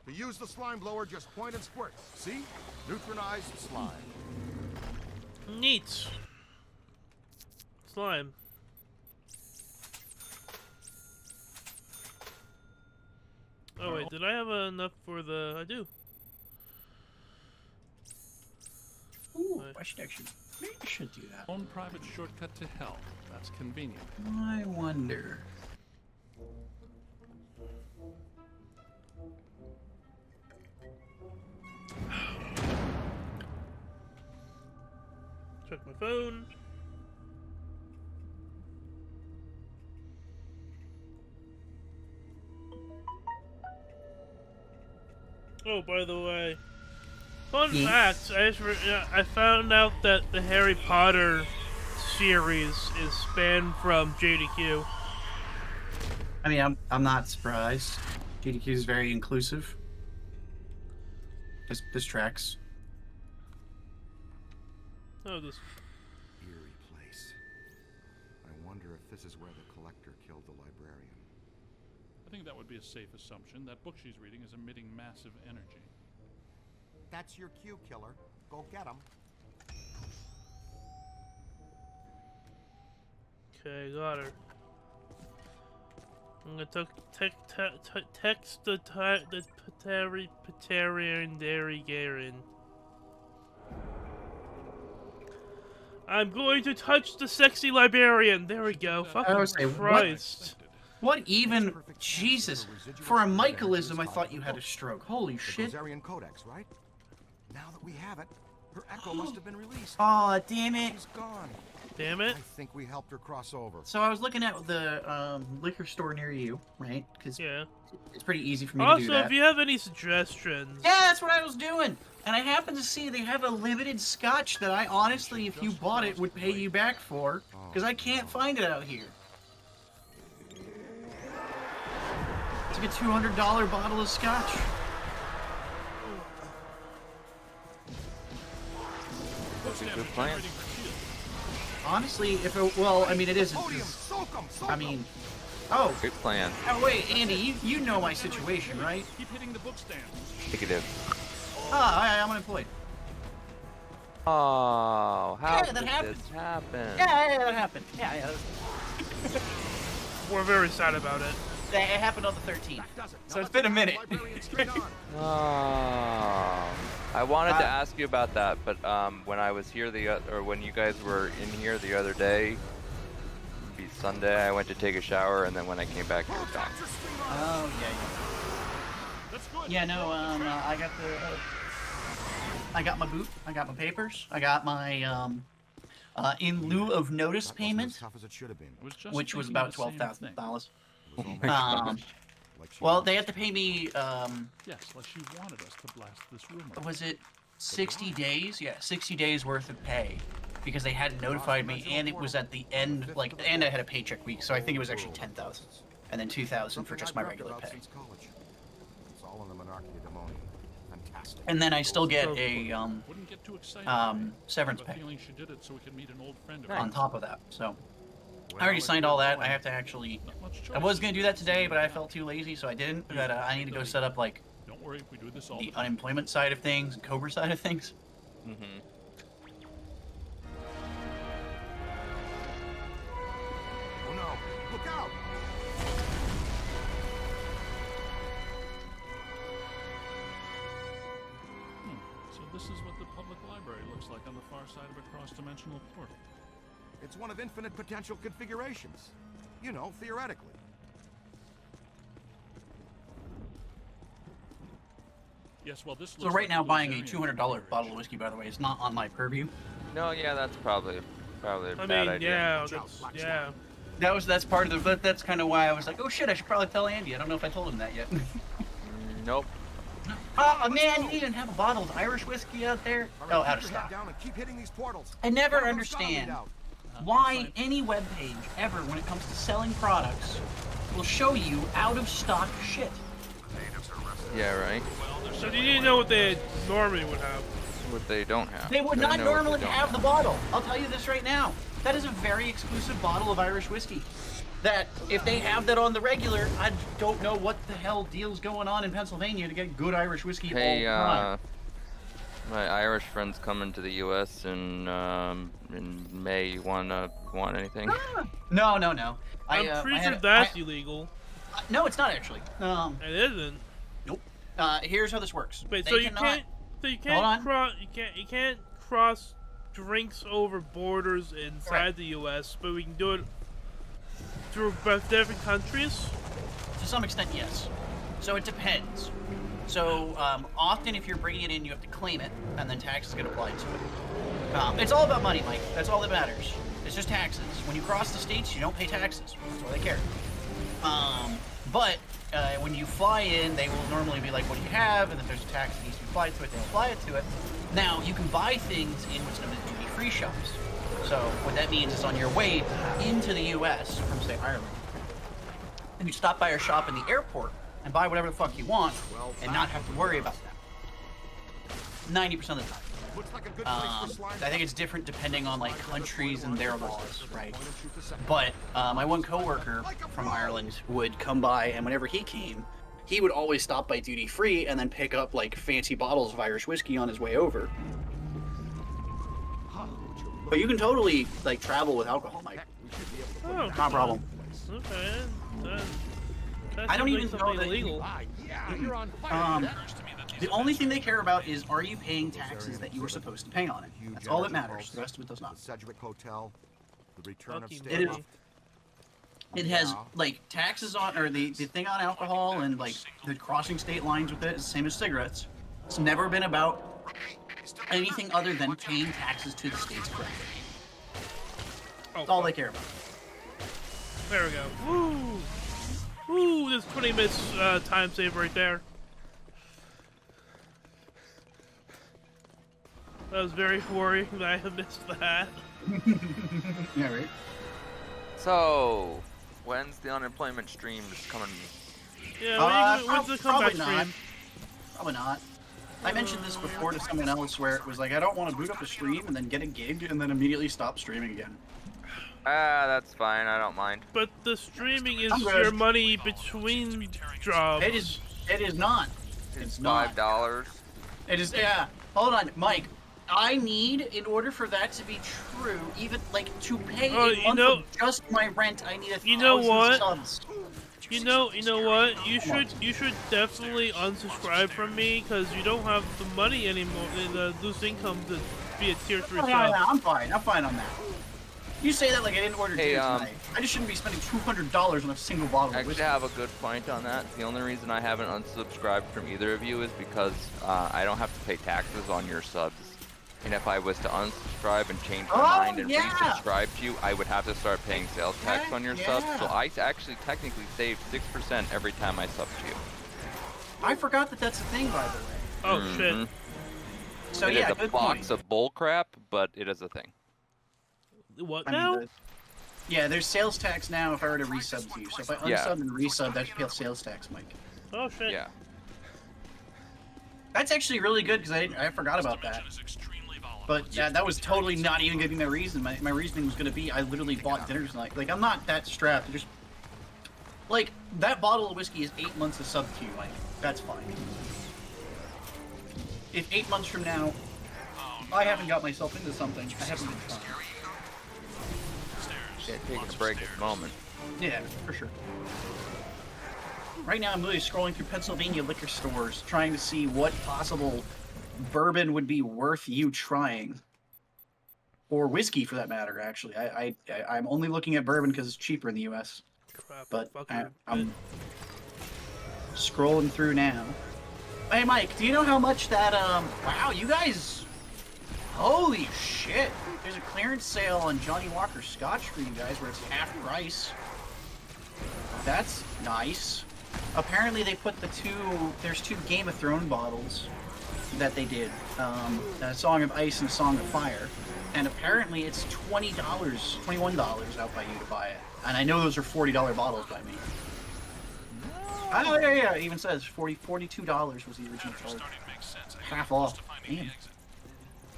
S3: To use the slime blower, just point and squirt. See? Neutronized slime.
S2: Neat. Slime. Oh wait, did I have enough for the... I do.
S14: Ooh, I should actually... Maybe I should do that.
S5: Own private shortcut to hell. That's convenient.
S14: I wonder...
S2: Check my phone. Oh, by the way, fun fact, I found out that the Harry Potter series is spanned from JDQ.
S14: I mean, I'm not surprised. JDQ is very inclusive. This tracks.
S2: Oh, this
S3: eerie place. I wonder if this is where the collector killed the librarian.
S5: I think that would be a safe assumption. That book she's reading is emitting massive energy.
S3: That's your cue, killer. Go get him.
S2: Okay, got her. I'm gonna text the Patarian Dairy Garen. I'm going to touch the sexy librarian. There we go. Fucking Christ.
S14: What even? Jesus. For a Michaelism, I thought you had a stroke. Holy shit.
S3: The Gozerian Codex, right? Now that we have it, her echo must have been released.
S14: Aw, damn it.
S3: She's gone.
S2: Damn it.
S3: I think we helped her cross over.
S14: So I was looking at the liquor store near you, right? Because
S2: yeah,
S14: it's pretty easy for me to do that.
S2: Also, if you have any suggestions.
S14: Yeah, that's what I was doing. And I happened to see they have a limited scotch that I honestly, if you bought it, would pay you back for. Because I can't find it out here. It's like a $200 bottle of scotch.
S7: That's a good plan.
S14: Honestly, if it, well, I mean, it isn't. I mean, oh.
S7: Good plan.
S14: Oh, wait, Andy, you know my situation, right?
S5: Keep hitting the book stand.
S7: Negative.
S14: Ah, I'm unemployed.
S7: Oh, how
S14: Yeah, that
S7: did
S14: happened.
S7: this happen?
S14: Yeah, that happened. Yeah.
S2: We're very sad about it.
S1: It happened on the 13th, so it's been a minute.
S7: I wanted to ask you about that, but when I was here when you guys were in here the other day, it'd be Sunday, I went to take a shower, and then when I came back, it was gone.
S1: Oh yeah. Yeah, no. I got my boot. I got my papers. I got my in lieu of notice payment, which was about $12,000. Well, they had to pay me.
S5: Yes, like she wanted us to blast this rumor.
S1: Was it 60 days? Yeah, 60 days worth of pay, because they hadn't notified me, and it was at the end. And I had a paycheck week, so I think it was actually 10,000, and then 2,000 for just my regular pay.
S3: It's all in the monarchy of Demonia. Fantastic.
S1: And then I still get a severance pay on top of that. So I already signed all that. I have to actually. I was gonna do that today, but I felt too lazy, so I didn't. But I need to go set up like the unemployment side of things, and Cobra side of things.
S7: Mm-hmm.
S3: Oh no! Look out!
S5: So this is what the public library looks like on the far side of a cross-dimensional portal.
S3: It's one of infinite potential configurations. You know, theoretically.
S5: Yes, well, this.
S1: So right now, buying a $200 bottle of whiskey, by the way, is not on my purview.
S7: No, yeah, that's probably a bad idea.
S1: That's part of the. That's kind of why I was like, oh shit, I should probably tell Andy. I don't know if I told him that yet.
S7: Nope.
S1: Oh man, you even have a bottle of Irish whiskey out there? Oh, out of stock. I never understand why any webpage ever, when it comes to selling products, will show you out of stock shit.
S7: Yeah, right.
S2: So you didn't know what they normally would have.
S7: What they don't have.
S1: They would not normally have the bottle. I'll tell you this right now. That is a very exclusive bottle of Irish whiskey. That, if they have that on the regular, I don't know what the hell deal's going on in Pennsylvania to get good Irish whiskey all the time.
S7: My Irish friend's coming to the U.S. in May. You want anything?
S1: No.
S2: I'm pretty sure that's illegal.
S1: No, it's not actually.
S2: It isn't.
S1: Nope. Here's how this works.
S2: Wait,
S1: they
S2: so you
S1: cannot...
S2: you can't cross drinks over borders inside the U.S., but we can do it through different countries?
S1: To some extent, yes. So it depends. So often if you're bringing it in, you have to claim it, and then taxes get applied to it. It's all about money, Mike. That's all that matters. It's just taxes. When you cross the states, you don't pay taxes. That's why they care. But when you fly in, they will normally be like, what do you have? And if there's a tax that needs to be applied to it, they'll apply it to it. Now, you can buy things in what's known as duty-free shops. So what that means is on your way into the U.S. from, say, Ireland, and you stop by a shop in the airport and buy whatever the fuck you want and not have to worry about that. 90% of the time. I think it's different depending on like countries and their laws, right? But my one coworker from Ireland would come by, and whenever he came, he would always stop by duty free and then pick up like fancy bottles of Irish whiskey on his way over. But you can totally like travel with alcohol, Mike.
S2: Oh,
S1: not a problem.
S2: Okay.
S1: I don't even know that
S2: illegal.
S1: The only thing they care about is, are you paying taxes that you were supposed to pay on it? That's all that matters. The rest of it does not.
S3: The Sedgwick Hotel, the return of
S1: It has like taxes on, or the thing on alcohol and like the crossing state lines with it is the same as cigarettes. It's never been about anything other than paying taxes to the states correctly. That's all they care about.
S2: There we go. Woo! Woo! This 20 minutes time save right there. That was very worrying that I have missed that.
S1: Yeah, right.
S7: So, when's the unemployment stream coming?
S2: Yeah, when's the comeback
S1: not.
S2: stream?
S1: Probably not. I mentioned this before to someone else where it was like, I don't want to boot up a stream and then get a gig and then immediately stop streaming again.
S7: That's fine. I don't mind.
S2: But the streaming is your money between jobs.
S1: It is not.
S7: It's $5.
S1: It is, yeah. Hold on, Mike. I need, in order for that to be true, even like to pay a month of just my rent, I need 1,000 subs.
S2: You know what? You should definitely unsubscribe from me because you don't have the money anymore, the loose income to be a tier 3 sub.
S14: I'm fine on that. You say that like I didn't order dinner tonight. I just shouldn't be spending $200 on a single bottle of whiskey.
S7: I have a good point on that. The only reason I haven't unsubscribed from either of you is because I don't have to pay taxes on your subs. And if I was to unsubscribe and change my mind and resubscribe to you, I would have to start paying sales tax on your subs. So I actually technically save 6% every time I sub to you.
S14: I forgot that that's a thing, by the way.
S2: Oh shit.
S14: So
S7: it is a box of bull crap, but it is a thing.
S2: What now?
S14: Yeah, there's sales tax now if I were to resub to you. So if I unsub and resub, I should pay sales tax, Mike.
S2: Oh shit.
S7: Yeah.
S14: That's actually really good because I forgot about that. But yeah, that was totally not even giving me a reason. My reasoning was going to be I literally bought dinner tonight. Like, I'm not that strapped. I just, like, that bottle of whiskey is 8 months of sub to you, Mike. That's fine. If 8 months from now I haven't got myself into something, I haven't been trying.
S7: Yeah, taking a break at the moment.
S14: Yeah, for sure. Right now I'm literally scrolling through Pennsylvania liquor stores trying to see what possible bourbon would be worth you trying. Or whiskey, for that matter, actually. I'm only looking at bourbon because it's cheaper in the U.S.
S2: Crap,
S14: but I'm scrolling through now. Hey, Mike, do you know how much that, wow, you guys... Holy shit! There's a clearance sale on Johnny Walker Scotch for you guys where it's half price. That's nice. Apparently they put there's two Game of Thrones bottles that they did. A Song of Ice and a Song of Fire. And apparently it's $20, $21 out by you to buy it. And I know those are $40 bottles by me. Oh, yeah, it even says $42 was the original charge. Half off. Damn.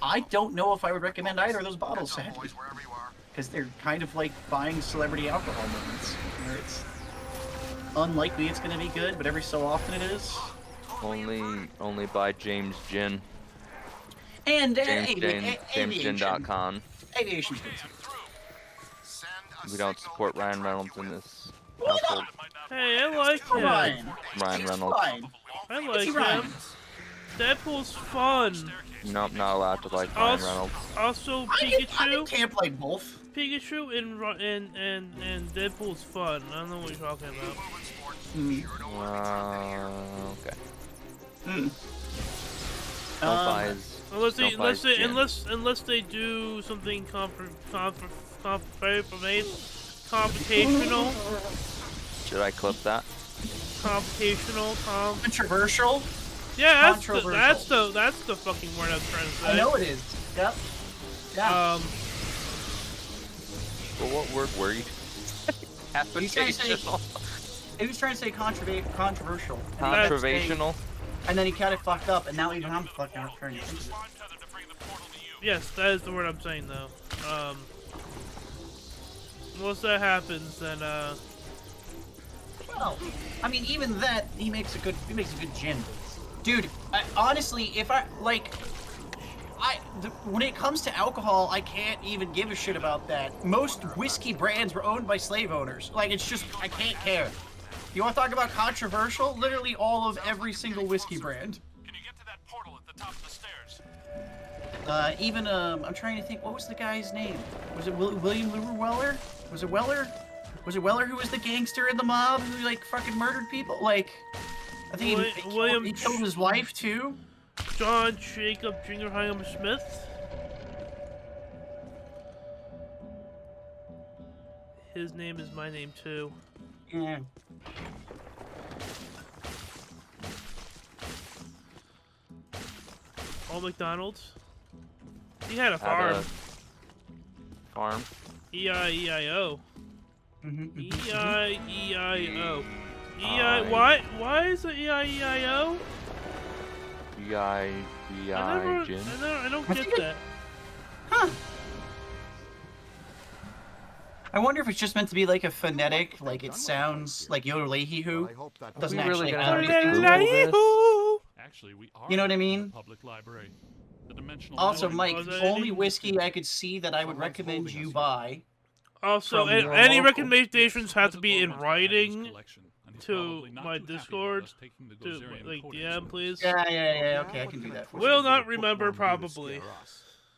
S14: I don't know if I would recommend either of those bottles, sadly. Because they're kind of like buying celebrity alcohol moments. Where it's unlikely it's going to be good, but every so often it is.
S7: Only buy James Gin.
S14: And
S7: JamesGin.com.
S14: Aviation's good too.
S7: We don't support Ryan Reynolds in this household.
S2: Hey, I like him.
S14: Ryan
S7: Reynolds.
S2: I like him. Deadpool's fun.
S7: Nope, not allowed to like Ryan Reynolds.
S2: Also, Pikachu.
S14: I can't like both.
S2: Pikachu and Deadpool's fun. I don't know what you're talking about.
S7: Okay.
S2: Unless they do something computational.
S7: Should I clip that?
S2: Computational.
S14: Controversial.
S2: Yeah, that's the fucking word I was trying to say.
S14: I know it is. Yep. Yeah.
S7: Well, what word were you?
S14: He was trying to say controversial.
S7: Controversial?
S14: And then he kind of fucked up, and now even I'm fucking up trying to think of it.
S2: Yes, that is the word I'm saying, though. Once that happens, then,
S14: Well, I mean, even that, he makes a good gin. Dude, honestly, if when it comes to alcohol, I can't even give a shit about that. Most whiskey brands were owned by slave owners. Like, it's just, I can't care. You want to talk about controversial? Literally all of every single whiskey brand.
S5: Can you get to that portal at the top of the stairs?
S14: I'm trying to think, what was the guy's name? Was it William Weller? Was it Weller? Was it Weller who was the gangster in the mob who, like, fucking murdered people? Like, I think he killed his wife, too.
S2: John Jacob Jingleheimer Smith. His name is my name, too.
S14: Yeah.
S2: Old McDonald's. He had a farm.
S7: Farm?
S2: E-I-E-I-O. E-I-E-I-O. Why is it E-I-E-I-O?
S7: E-I-E-I-Gin?
S2: I don't get that.
S14: Huh. I wonder if it's just meant to be like a phonetic, like it sounds like Yodelahee-hoo. Doesn't actually have anything.
S5: Actually, we are
S14: You know what I mean?
S5: Public library. The dimensional
S14: Also, Mike, only whiskey I could see that I would recommend you buy.
S2: Also, any recommendations have to be in writing. to my Discord to like DM, please?
S14: Yeah. Okay, I can do that.
S2: Will not remember probably.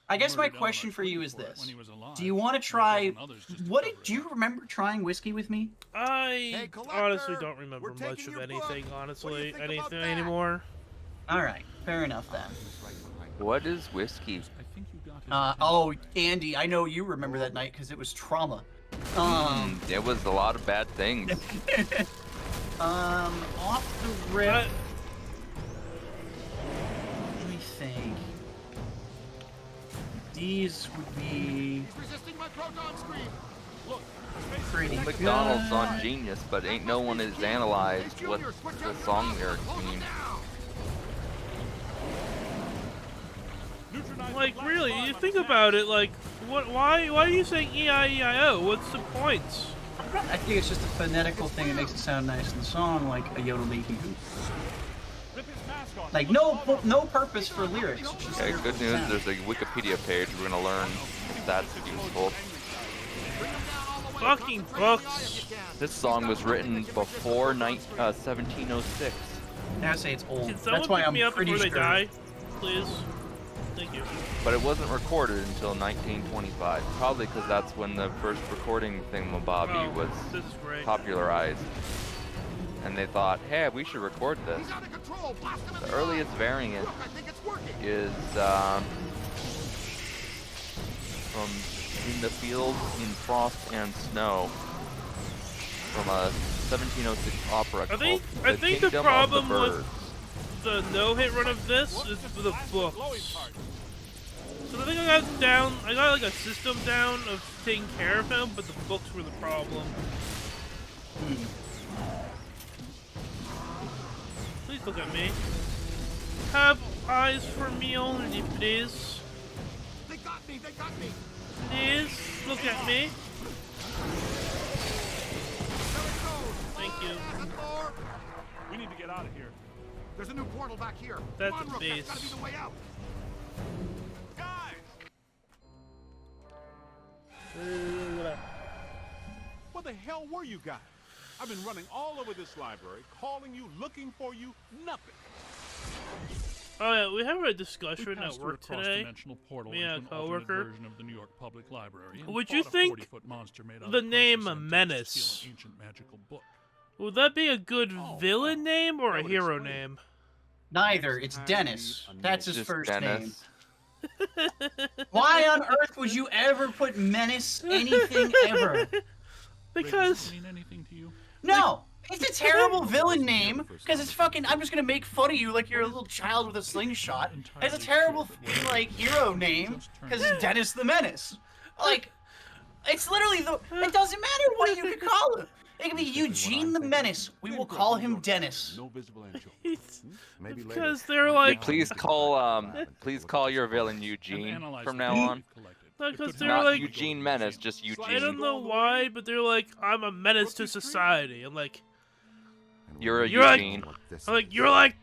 S14: I guess my question for you is this: do you want to try? Do you remember trying whiskey with me?
S2: I honestly don't remember much of anything. Honestly, anything anymore.
S14: All right, fair enough then.
S7: What is whiskey?
S14: Oh, Andy, I know you remember that night because it was trauma.
S7: It was a lot of bad things.
S14: Off the rip. Let me think. These would be pretty good.
S7: McDonald's on Genius, but ain't no one has analyzed what the song lyrics mean.
S2: Like, really, you think about it, like, why are you saying E-I-E-I-O? What's the point?
S14: I think it's just a phonetical thing that makes it sound nice in the song, like a yodel making. Like, no purpose for lyrics. Just
S7: Okay, good news, there's a Wikipedia page. We're gonna learn if that's useful.
S2: Fucking books.
S7: This song was written before 1706.
S14: I say it's old.
S2: Can someone pick me up before they die, please? Thank you.
S7: But it wasn't recorded until 1925, probably because that's when the first recording thingamabobby was popularized. And they thought, hey, we should record this. The earliest variant is from In the Fields in Frost and Snow, from a 1706 opera called
S2: I think the
S7: Kingdom
S2: problem
S7: of the
S2: with the no-hit run of this is the books. So I think I got like a system down of taking care of him, but the books were the problem. Please look at me. Have eyes for me only, please.
S3: They got me! They got me!
S2: Please look at me. Thank you.
S12: We need to get out of here.
S3: There's a new portal back here.
S2: That's
S3: Come on, Rook,
S2: base.
S3: that's gotta be the way out.
S16: Where the hell were you guys? I've been running all over this library, calling you, looking for you, nothing.
S2: Oh yeah, we have a discussion at work today. Me and a coworker.
S5: Of the New York Public Library,
S2: Would you think the name Menace? Would that be a good villain name or a hero name?
S14: Neither. It's Dennis. That's his first
S7: Dennis.
S14: name. Why on earth would you ever put Menace anything ever?
S2: Because...
S5: mean anything to you?
S14: No! It's a terrible villain name, because it's fucking, I'm just gonna make fun of you like you're a little child with a slingshot. It's a terrible, like, hero name, because it's Dennis the Menace. Like, it's literally it doesn't matter what you could call him. It could be Eugene the Menace. We will call him Dennis.
S16: No visible angel.
S2: Because they're like...
S7: Please call your villain Eugene from now on.
S2: Because they're
S7: Not
S2: like...
S7: Eugene Menace, just Eugene.
S2: I don't know why, but they're like, I'm a menace to society. I'm like...
S7: You're a Eugene.
S2: I'm like, you're like...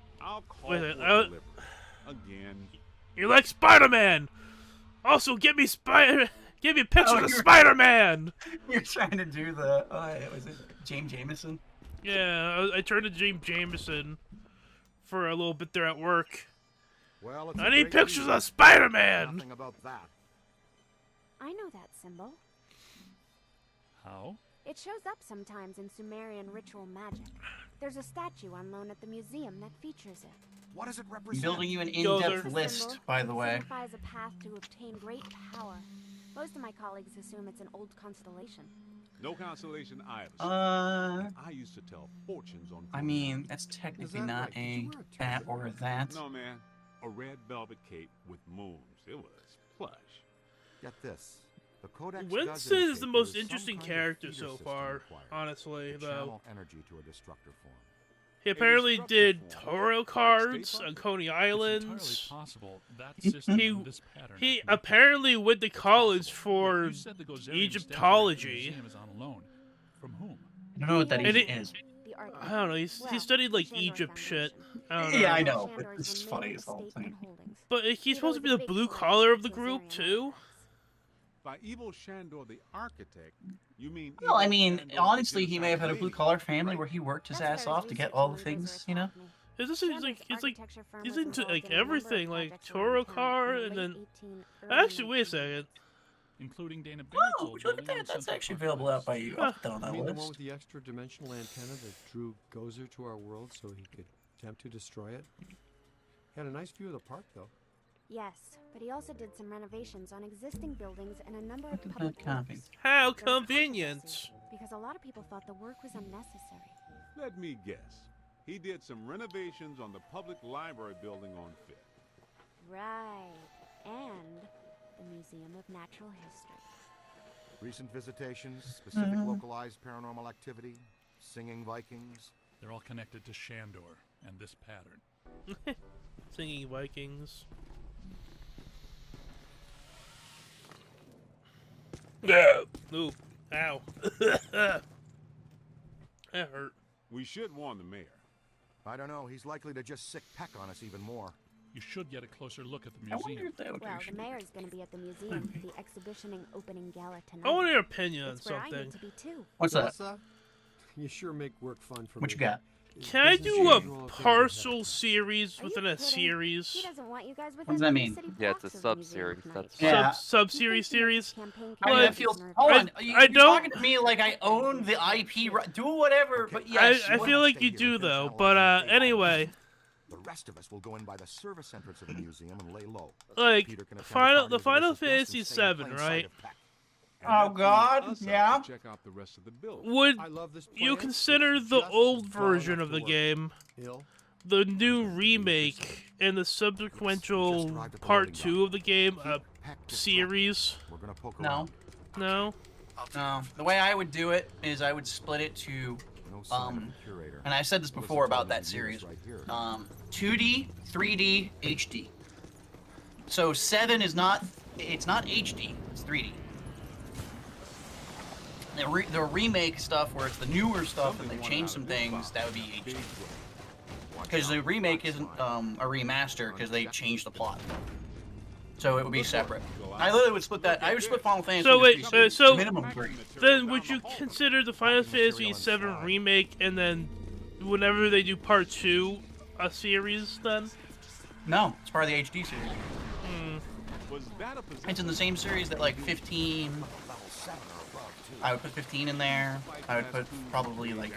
S2: Wait a minute,
S16: Again.
S2: You're like Spider-Man! Also, give me pictures of Spider-Man!
S14: You're trying to do the... was it James Jameson?
S2: Yeah, I turned to James Jameson for a little bit there at work.
S3: Well,
S2: I need pictures of Spider-Man!
S3: Nothing about that.
S4: I know that symbol.
S5: How?
S4: It shows up sometimes in Sumerian ritual magic. There's a statue on loan at the museum that features it.
S3: What does it
S14: I'm
S3: represent?
S14: building you an in-depth list, by the way.
S4: It signifies a path to obtain great power. Most of my colleagues assume it's an old constellation.
S16: No consolation either. I used to tell fortunes on.
S14: I mean, that's technically not a that or that.
S16: No, man. A red velvet cape with moons. It was plush.
S3: Get this. The Codex
S2: Winston is the most interesting character so far, honestly, though.
S3: Energy to a destructor form.
S2: He apparently did tarot cards on Coney Islands. He apparently went to college for Egyptology.
S5: From whom?
S14: I don't know what that even is.
S2: I don't know. He studied like Egypt shit. I don't know.
S14: Yeah, I know. It's just funny as the whole thing.
S2: But he's supposed to be the blue collar of the group too.
S16: By evil Shandor the architect, You mean?
S14: Well, I mean, honestly, he may have had a blue-collar family where he worked his ass off to get all the things, you know?
S2: It's just he's into like everything, like Toro car, and then actually wait a second.
S5: Including Dana
S14: Oh, would you look at that? That's actually available out by you. I'll put that on
S6: You
S14: that
S6: mean the one
S14: list.
S6: with the extra-dimensional antenna that drew Gozer to our world so he could attempt to destroy it? He had a nice view of the park, though.
S4: Yes, but he also did some renovations on existing buildings and a number of
S14: Look at
S4: public
S14: that copy.
S4: works.
S2: How
S4: There was
S2: convenient!
S4: controversy, because a lot of people thought the work was unnecessary.
S16: Let me guess. He did some renovations on the public library building on Fifth.
S4: Right. And the Museum of Natural History.
S3: Recent visitations, specific localized paranormal activity, singing Vikings.
S5: They're all connected to Shandor and this pattern.
S2: Singing Vikings. Yeah. Ooh. Ow. That hurt.
S16: We should warn the mayor.
S3: I don't know. He's likely to just sick peck on us even more.
S5: You should get a closer look at the
S14: I wonder
S5: museum.
S14: if that would
S4: Well, the
S14: actually...
S4: mayor's going to be at the museum for the exhibition and opening gala tonight.
S2: I want your opinion on
S4: It's where I
S2: something.
S4: need to be too.
S14: What's that?
S6: Elsa, you sure make work fun for
S14: What
S6: me.
S14: you got?
S2: Can I
S6: Business
S2: do
S6: as
S2: a
S6: usual, okay,
S2: partial series
S4: Are you
S2: within a
S4: kidding?
S2: series?
S4: He doesn't want you guys
S14: What
S4: within
S14: does that
S4: 30
S14: mean?
S4: city
S7: Yeah, it's a
S4: blocks of the museum
S7: sub-series,
S4: tonight.
S7: that's
S14: Yeah.
S2: Sub-series series?
S4: Campaign
S14: I mean, that
S4: committees
S14: feels...
S4: and
S14: Hold on.
S2: I
S14: You're
S2: don't-
S14: talking to me like I own the IP. Do whatever, but yes.
S2: I feel like you do though, but anyway.
S3: The rest of us will go in by the service entrance of the museum and lay low.
S2: Like,
S3: Peter can attend
S2: the
S3: party
S2: Final
S3: with us
S2: Fantasy
S3: and stay in
S2: VII,
S3: plain
S2: right?
S3: sight of Peck.
S16: And
S14: Oh,
S16: that
S14: God,
S16: leaves us
S14: yeah.
S16: out to check out the rest of the building.
S2: Would
S6: I love this
S2: you
S6: plan.
S2: consider
S6: It's
S2: the
S6: just
S2: old
S6: dull enough
S2: version
S6: to
S2: of the
S6: work.
S2: game,
S6: Hill?
S2: the new remake, and the subsequential part 2 of the game a
S3: Peck just
S2: series?
S3: We're gonna poke
S14: No.
S3: around.
S2: No?
S14: No. The way I would do it is I would split it to...
S3: No sign of the curator.
S14: and I've said this before about that series. 2D, 3D, HD. So 7 is not... It's not HD. It's 3D. The remake stuff, where it's the newer stuff and they change some things, that would be HD. Because the remake isn't a remaster because they changed the plot. So it would be separate. I literally would split that. I would split Final Fantasy.
S2: So
S14: into
S2: wait,
S14: three series.
S2: so
S14: minimum 3.
S2: then would you consider the Final Fantasy VII remake and then whenever they do part 2 a series then?
S14: No, it's part of the HD series.
S16: Was that a
S14: It's in the same series that like 15. I would put 15 in there. I would put probably like,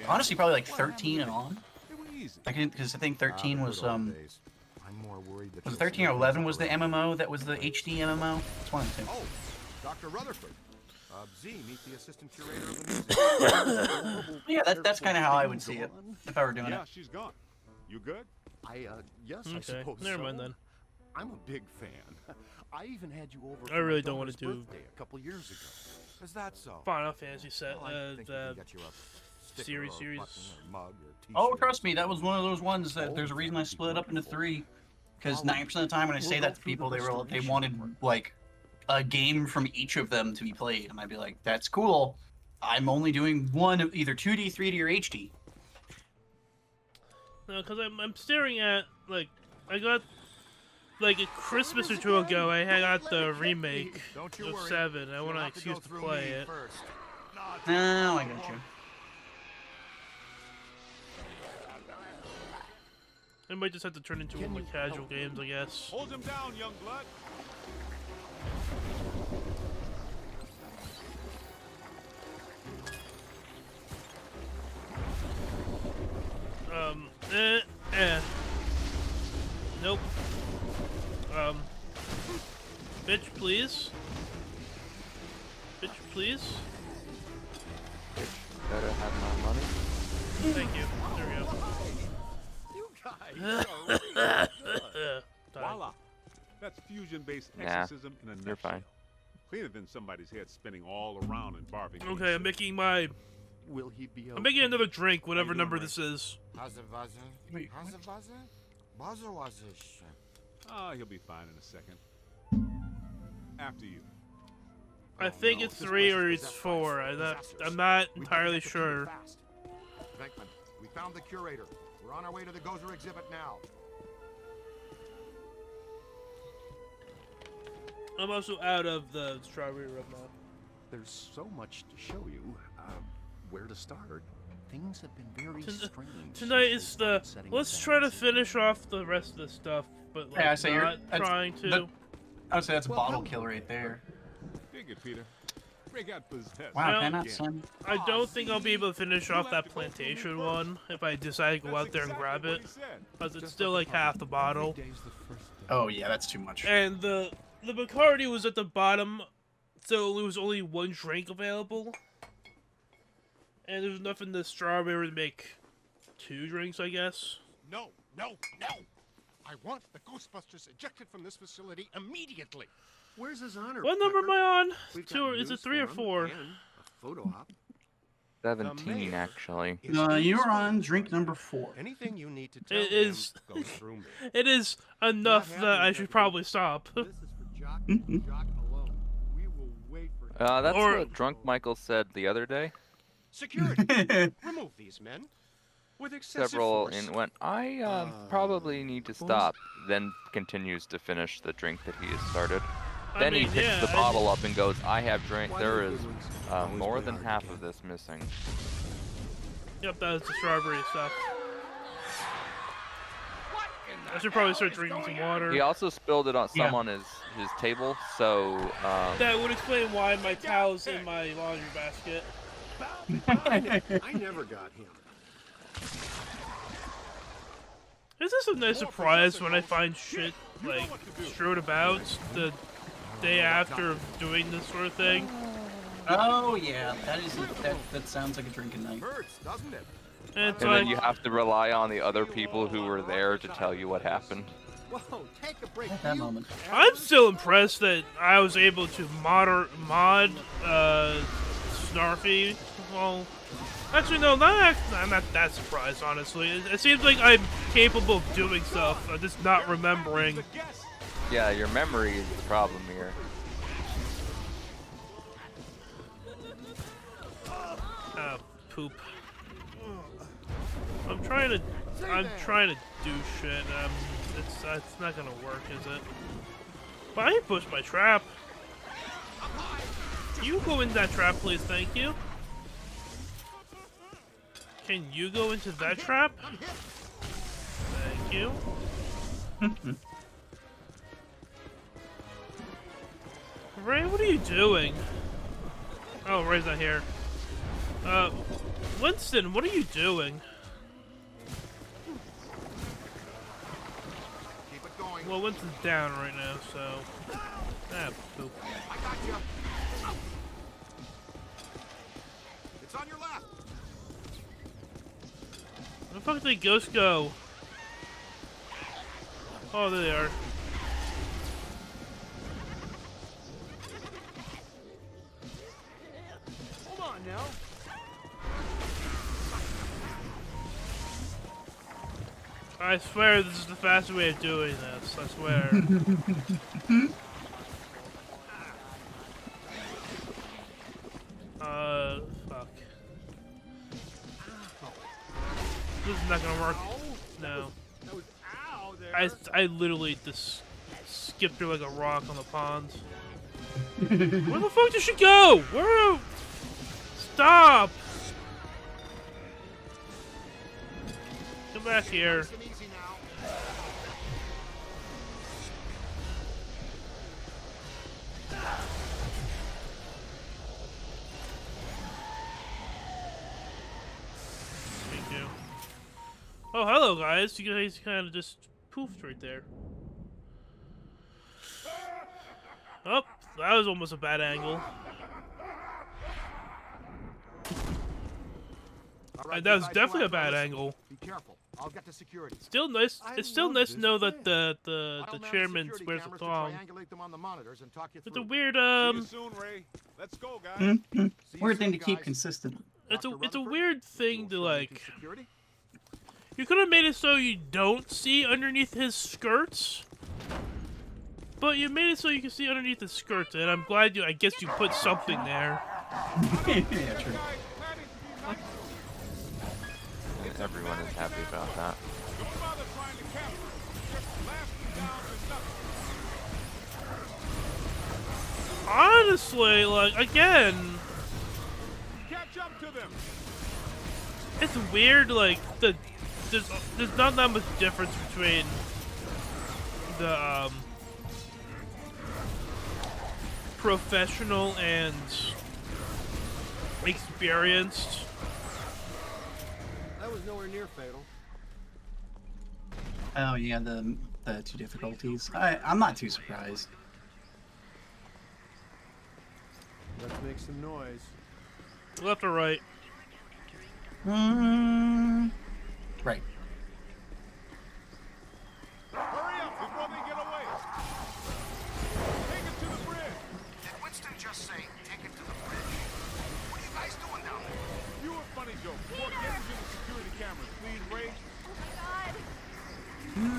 S14: honestly, probably like 13 and on. Because I think 13 was
S3: I'm more worried that
S14: was it 13 or 11 was the MMO that was the HD MMO? It's one of the two.
S3: Oh, Dr. Rutherford. Z, meet the assistant curator of the museum.
S14: Yeah, that's kind of how I would see it if I were doing
S16: Yeah,
S14: it.
S16: she's gone. You good?
S3: Yes, I
S2: Okay,
S3: suppose
S2: never
S3: so.
S2: mind then.
S3: I'm a big fan. I even had you over.
S2: I really don't want to do
S3: a couple years ago. Is that so?
S2: Final Fantasy set
S3: Well, I think we can
S2: the
S3: get you a sticker
S2: series.
S3: or a button or mug or t-shirt.
S14: Oh, trust me, that was one of those ones that there's a reason I split it up into 3. Because 90% of the time when I say that to people, they wanted like a game from each of them to be played, and I'd be like, "That's cool. I'm only doing one of either 2D, 3D, or HD."
S2: No, because I'm staring at like I got like a Christmas or 2 ago. I got the remake of 7. I want an excuse to play it.
S14: No, I got you.
S2: I might just have to turn into one of my casual games, I guess.
S16: Hold him down, young blood.
S2: Nope. Bitch, please. Bitch, please.
S7: Better have my money.
S2: Thank you. There we go.
S16: Voila. That's fusion-based
S7: Nah,
S16: exorcism in a nutshell.
S7: you're fine.
S16: Cleaner than somebody's head spinning all around and barfing.
S2: Okay, I'm making my.
S3: Will he be
S2: I'm making another drink, whatever number this is.
S3: Wait,
S16: Ah, he'll be fine in a second. After you.
S2: I think it's 3 or it's 4. I'm not entirely sure.
S3: Venkman, we found the curator. We're on our way to the Gozer exhibit now.
S2: I'm also out of the strawberry rub now.
S6: There's so much to show you. Where to start? Things have been very strange.
S2: Tonight is the. Let's try to finish off the rest of the stuff, but like
S14: Yeah, so
S2: not trying to.
S14: I would say that's a bottle kill right there.
S16: Dig it, Peter. Break out possessed.
S14: Wow, can I not, son?
S2: I don't think I'll be able to finish off that plantation one if I decide to go out there and grab it, because it's still like half the bottle.
S14: Oh yeah, that's too much.
S2: And the Bacardi was at the bottom, so there was only one drink available. And there's enough in the strawberry to make 2 drinks, I guess.
S3: No, no, no! I want the Ghostbusters ejected from this facility immediately.
S6: Where's his honor?
S2: What number am I on?
S6: We've
S2: 2?
S6: got
S2: Is it
S6: news
S2: 3 or
S6: for him
S2: 4?
S6: and a photo op.
S7: 17, actually.
S14: You're on drink number 4.
S12: Anything you need to tell
S2: It is.
S12: him goes through me.
S2: It is enough that I should probably stop.
S6: This is for Jock and Jock alone. We will wait for him.
S7: That's what Drunk Michael said the other day.
S12: Security, remove these men. With excessive
S7: Several
S12: force.
S7: in went, I probably need to stop, then continues to finish the drink that he has started. Then he picks the bottle up and goes, I have drink. There is more than half of this missing.
S2: Yep, that was the strawberry stuff. I should probably start drinking some water.
S7: He also spilled it on some on his table, so
S2: that would explain why my towel's in my laundry basket.
S6: I never got him.
S2: Is this a nice surprise when I find shit like strewn about the day after of doing this sort of thing?
S14: Oh yeah, that sounds like a drinking night.
S3: Hurts, doesn't it?
S2: And
S7: then you have to rely on the other people who were there to tell you what happened.
S6: Whoa, take a break.
S14: At that moment.
S2: I'm still impressed that I was able to mod Snarfy. Well, actually no, I'm not that surprised, honestly. It seems like I'm capable of doing stuff, I'm just not remembering.
S7: Yeah, your memory is the problem here.
S2: Ah, poop. I'm trying to do shit. It's not gonna work, is it? But I can push my trap. Can you go in that trap, please? Thank you. Can you go into that trap? Thank you. Ray, what are you doing? Oh, Ray's not here. Winston, what are you doing?
S3: Keep it going.
S2: Well, Winston's down right now, so... Ah, poop.
S3: I got you. It's on your left.
S2: Where the fuck did the ghosts go? Oh, there they are.
S12: Hold on now.
S2: I swear this is the fastest way of doing this. I swear. Fuck. This is not gonna work. No. I literally just skipped her like a rock on the pond. Where the fuck did she go? Where? Stop! Come back here.
S3: Nice and easy now.
S2: Thank you. Oh, hello, guys. You guys kind of just poofed right there. Oh, that was almost a bad angle.
S3: Right,
S2: that was definitely a bad angle.
S3: Be careful. I'll get to security.
S2: Still nice. It's still nice to know that the chairman wears a thong. It's a weird
S15: See you soon, Ray. Let's go, guys.
S14: Weird thing to keep consistent.
S2: It's a weird thing to like. You could have made it so you don't see underneath his skirts, but you made it so you can see underneath his skirts, and I'm glad you. I guess you put something there.
S14: Yeah, true.
S7: Everyone is happy about that.
S2: honestly, like, again,
S16: Catch up to them.
S2: it's weird, like, there's not that much difference between the, professional and experienced.
S6: That was nowhere near fatal.
S14: Oh yeah, the two difficulties. I'm not too surprised.
S6: Let's make some noise.
S2: Left or right?
S14: Right.
S16: Hurry up before they get away. Take it to the bridge.
S11: Did Winston just say, take it to the bridge? What are you guys doing down there?
S16: You a funny joke. Before getting to the security cameras, please, Ray.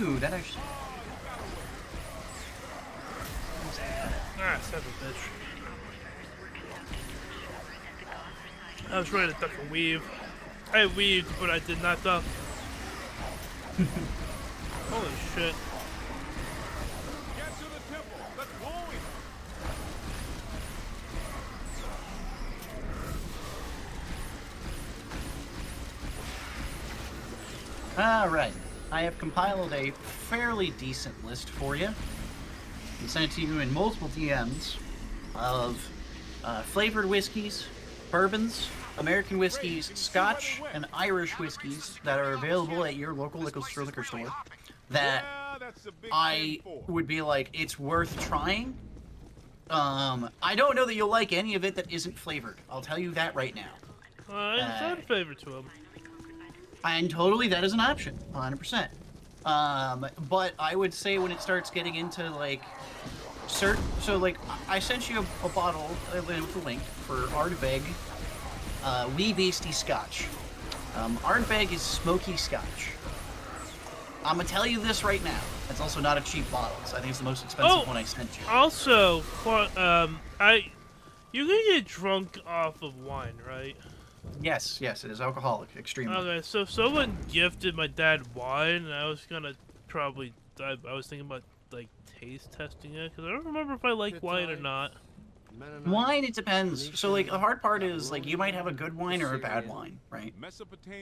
S14: Ooh, that actually.
S2: Ah, son of a bitch. I was ready to duck and weave. I weaved, but I did not duck. Holy shit.
S16: Get to the temple. Let's going.
S14: Alright, I have compiled a fairly decent list for you. And sent it to you in multiple DMs of flavored whiskeys, bourbons, American whiskeys, Scotch, and Irish whiskeys that are available at your local liquor store that I would be like, it's worth trying. I don't know that you'll like any of it that isn't flavored. I'll tell you that right now.
S2: It's not a favor to him.
S14: And totally, that is an option, 100%. But I would say when it starts getting into like so like I sent you a bottle with a link for Ardbeg Wee Beastie Scotch. Ardbeg is smoky Scotch. I'm gonna tell you this right now. It's also not a cheap bottle, so I think it's the most expensive one I sent you.
S2: Also, you can get drunk off of wine, right?
S14: Yes, it is alcoholic, extremely.
S2: Okay, so if someone gifted my dad wine, and I was gonna probably, I was thinking about like taste testing it, because I don't remember if I like wine or not.
S14: Wine, it depends. So like the hard part is like you might have a good wine or a bad wine, right?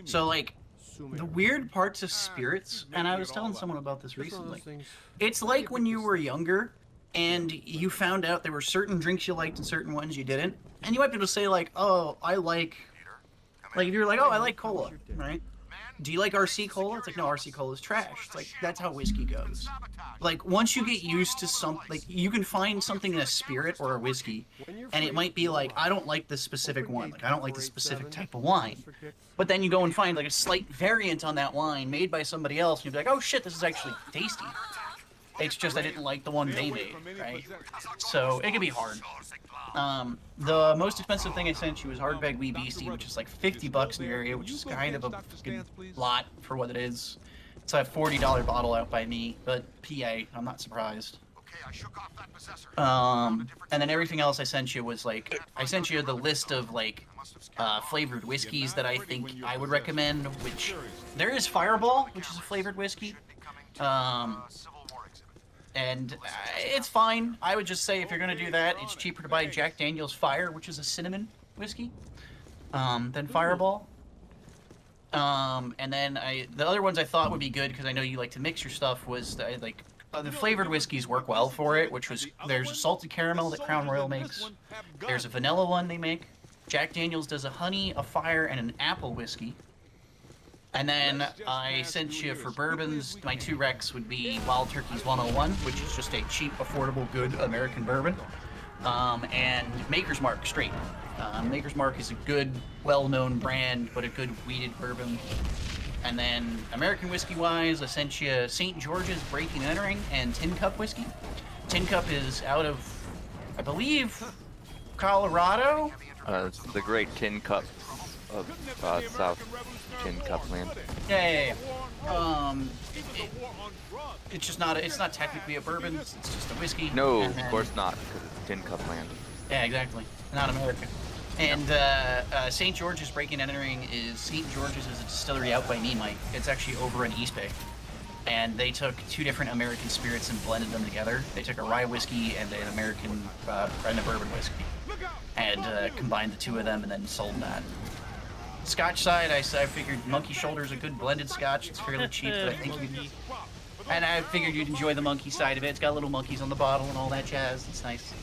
S14: So like the weird parts of spirits, and I was telling someone about this recently. It's like when you were younger and you found out there were certain drinks you liked and certain ones you didn't, and you might be able to say like, oh, I like if you're like, oh, I like cola, right? Do you like RC Cola? It's like, no, RC Cola is trash. It's like, that's how whiskey goes. Like, once you get used to something, like, you can find something in a spirit or a whiskey, and it might be like, I don't like this specific one. Like, I don't like this specific type of wine. But then you go and find, like, a slight variant on that wine made by somebody else, and you'll be like, oh, shit, this is actually tasty. It's just I didn't like the one they made, right? So, it can be hard. The most expensive thing I sent you is Ardbeg Wee Beastie, which is like $50 in your area, which is kind of a lot for what it is. It's a $40 bottle out by me, but PA, I'm not surprised. And then everything else I sent you was like, I sent you the list of like flavored whiskeys that I think I would recommend, which there is Fireball, which is a flavored whiskey. And it's fine. I would just say if you're going to do that, it's cheaper to buy Jack Daniel's Fire, which is a cinnamon whiskey, than Fireball. And then the other ones I thought would be good, because I know you like to mix your stuff, was the flavored whiskeys work well for it, which was, there's a salted caramel that Crown Royal makes. There's a vanilla one they make. Jack Daniel's does a honey, a fire, and an apple whiskey. And then I sent you for bourbons, my two recs would be Wild Turkey's 101, which is just a cheap, affordable, good American bourbon, and Maker's Mark straight. Maker's Mark is a good, well-known brand, but a good weeded bourbon. And then American whiskey-wise, I sent you St. George's Breaking and Entering and Tin Cup whiskey. Tin Cup is out of, I believe, Colorado?
S7: It's the great Tin Cup of South Tin Cup land.
S14: Yeah. It's just not. It's not technically a bourbon. It's just a whiskey.
S7: No, of course not, because it's Tin Cup land.
S14: Yeah, exactly. Not American. And St. George's Breaking and Entering is St. George's is a distillery out by me, Mike. It's actually over in East Bay. and they took 2 different American spirits and blended them together. They took a rye whiskey and an American and a bourbon whiskey, and combined the 2 of them and then sold that. Scotch side, I figured Monkey Shoulder's a good blended Scotch. It's fairly cheap, but I think and I figured you'd enjoy the monkey side of it. It's got little monkeys on the bottle and all that jazz. It's nice.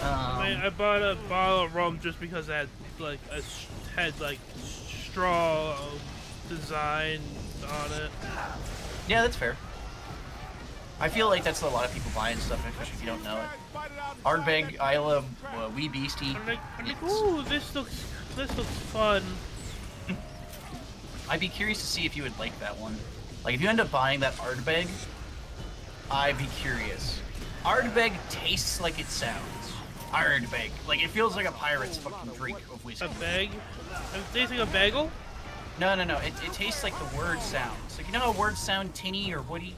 S2: I bought a bottle of rum just because it had like straw design on it. Yeah,
S14: that's fair. I feel like that's a lot of people buying stuff, especially if you don't know it. Ardbeg, Isla, Wee Beastie.
S2: I'm like, ooh, this looks fun.
S14: I'd be curious to see if you would like that one. Like, if you end up buying that Ardbeg, I'd be curious. Ardbeg tastes like it sounds. Ardbeg. Like, it feels like a pirate's fucking drink of whiskey.
S2: A bag? I'm tasting a bagel?
S14: No. It tastes like the word sounds. Like, you know how words sound tinny or woody?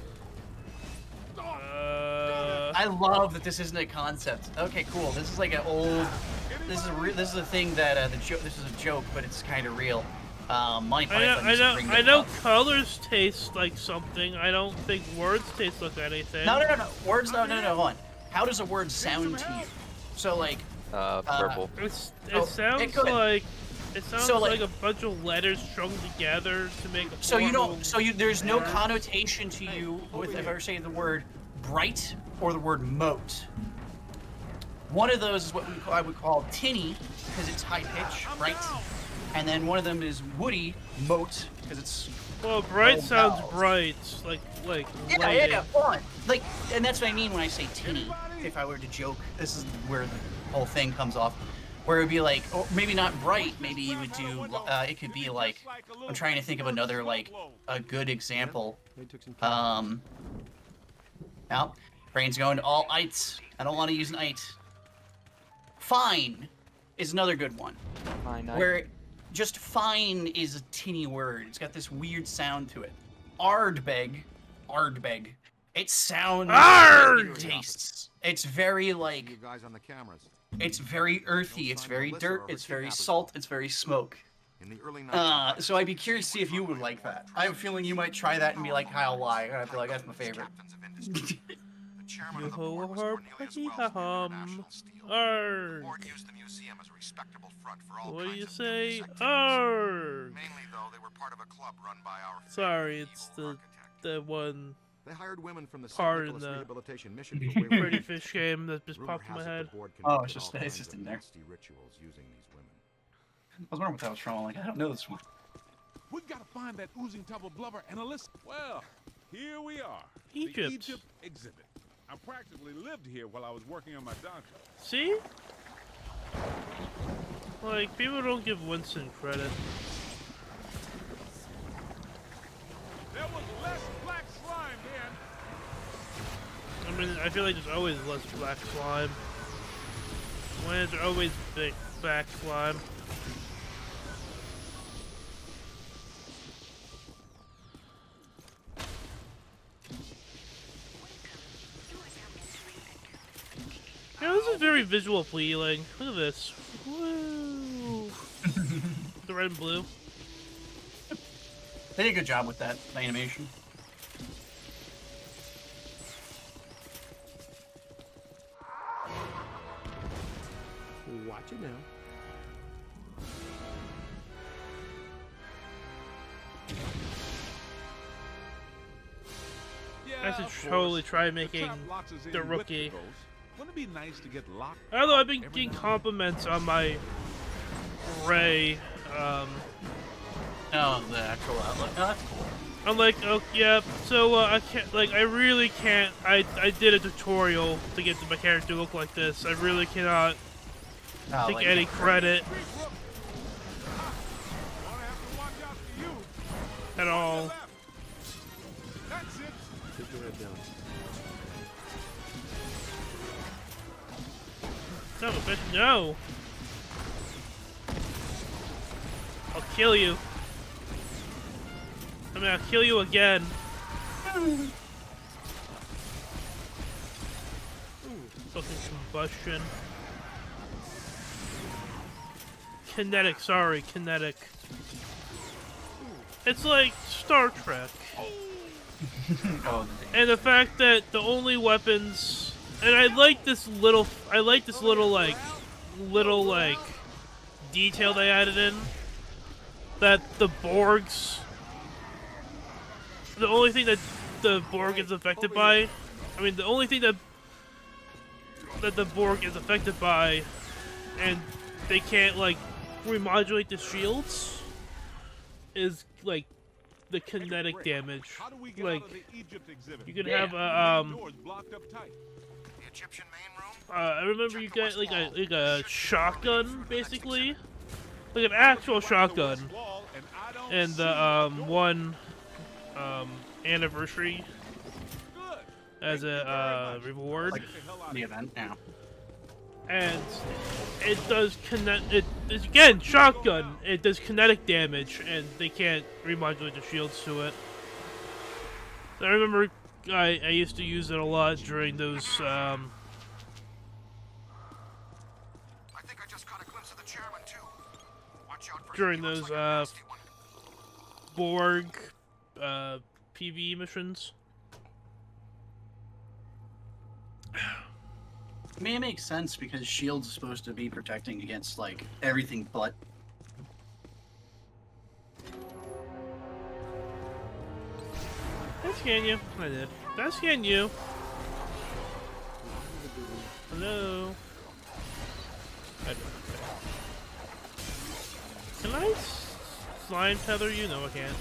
S14: I love that this isn't a concept. Okay, cool. This is like an old... This is a thing that this is a joke, but it's kind of real. Monty Python used to bring that
S2: I know
S14: up.
S2: colors taste like something. I don't think words taste like anything.
S14: No. Words, no, hold on. How does a word sound to you? So, like...
S7: purple.
S2: It sounds like... It sounds like a bunch of letters strung together to make a
S14: So you don't... So there's no connotation to you with, if I were saying the word bright or the word moat. One of those is what I would call tinny, because it's high pitch, bright. And then one of them is woody, moat, because it's...
S2: Well, bright sounds bright, like
S14: yeah, fun. Like, and that's what I mean when I say tinny. If I were to joke, this is where the whole thing comes off. Where it would be like, or maybe not bright, maybe you would do, it could be like, I'm trying to think of another, like, a good example. Now, brain's going to all ites. I don't want to use an ite. Fine is another good one. Where just fine is a tinny word. It's got this weird sound to it. Ardbeg. It sounds like it tastes. It's very like...
S3: You guys on the cameras.
S14: It's very earthy, it's very dirt, it's very salt, it's very smoke.
S3: In the early
S14: So I'd be curious to see if you would like that. I have a feeling you might try that and be like, Kyle, why? And I'd be like, that's my favorite.
S2: What do you say? Arg! Sorry, it's the one
S3: They hired women from the
S2: part in the
S3: rehabilitation mission
S2: Pretty Fish game that just popped in my head.
S14: Oh, it's just in there. I was wondering what that was from. I'm like, I don't know this one.
S16: We gotta find that oozing tub of blubber and Alyssa. Well, here we are.
S2: Egypt.
S16: The Egypt exhibit. I practically lived here while I was working on my doctorate.
S2: See? Like, people don't give Winston credit.
S16: There was less black slime then.
S2: I mean, I feel like there's always less black slime. When there's always big black slime. Yeah, this is very visual appealing. Look at this. Woo! The red and blue.
S14: They did a good job with that animation.
S6: Watch it now.
S2: I should totally try making the rookie.
S16: Wouldn't it be nice to get locked?
S2: Although I've been getting compliments on my Ray,
S14: Oh, the actual outlook. Oh, that's cool.
S2: I'm like, oh yeah, so I can't, like, I really can't. I did a tutorial to get my character to look like this. I really cannot take
S14: like
S2: any credit at all. Son of a bitch, no! I'll kill you. I mean, I'll kill you again. Fucking combustion. Kinetic, sorry, kinetic. It's like Star Trek. And the fact that the only weapons, and I like this little like detail they added in, that the Borgs, the only thing that the Borg is affected by, I mean the only thing that the Borg is affected by, and they can't like remodulate the shields, is like the kinetic damage. Like you can have a I remember you get like a shotgun basically, like an actual shotgun, and the one anniversary as a reward.
S14: Like the event now.
S2: And it does it's again shotgun. It does kinetic damage, and they can't remodulate the shields to it. I remember I used to use it a lot during those
S3: I think I just caught a glimpse of the chairman too. Watch out for
S2: during those Borg PvE missions.
S14: I mean, it makes sense because shields is supposed to be protecting against like everything but.
S2: Did I scan you? I did. Did I scan you? Hello? I did. Can I slime tether you? No, I can't.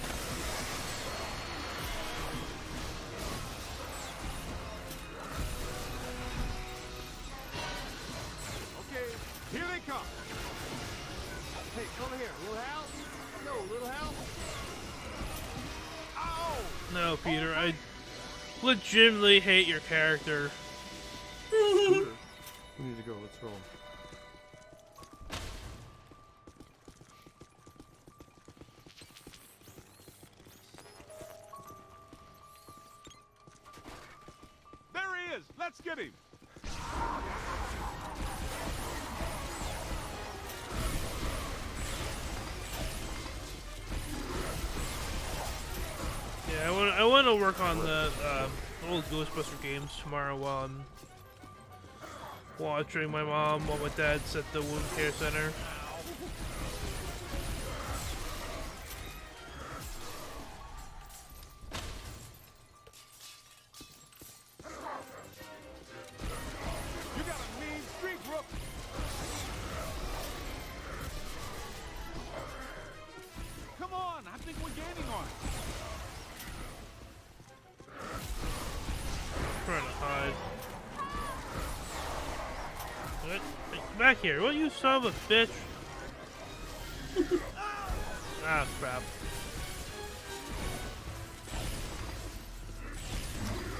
S12: Here they come. Hey, over here. Little Hal? No, Little Hal? Ow!
S2: No, Peter, I legitimately hate your character.
S6: We need to go. Let's roll.
S16: There he is. Let's get him.
S2: Yeah, I want to work on the old Ghostbuster games tomorrow while I'm watching my mom while my dad's at the wound care center.
S16: You got a mean streak, Rook. Come on, I think we're gaining on it.
S2: Trying to hide. What? Hey, back here! Will you son of a bitch? Ah, crap.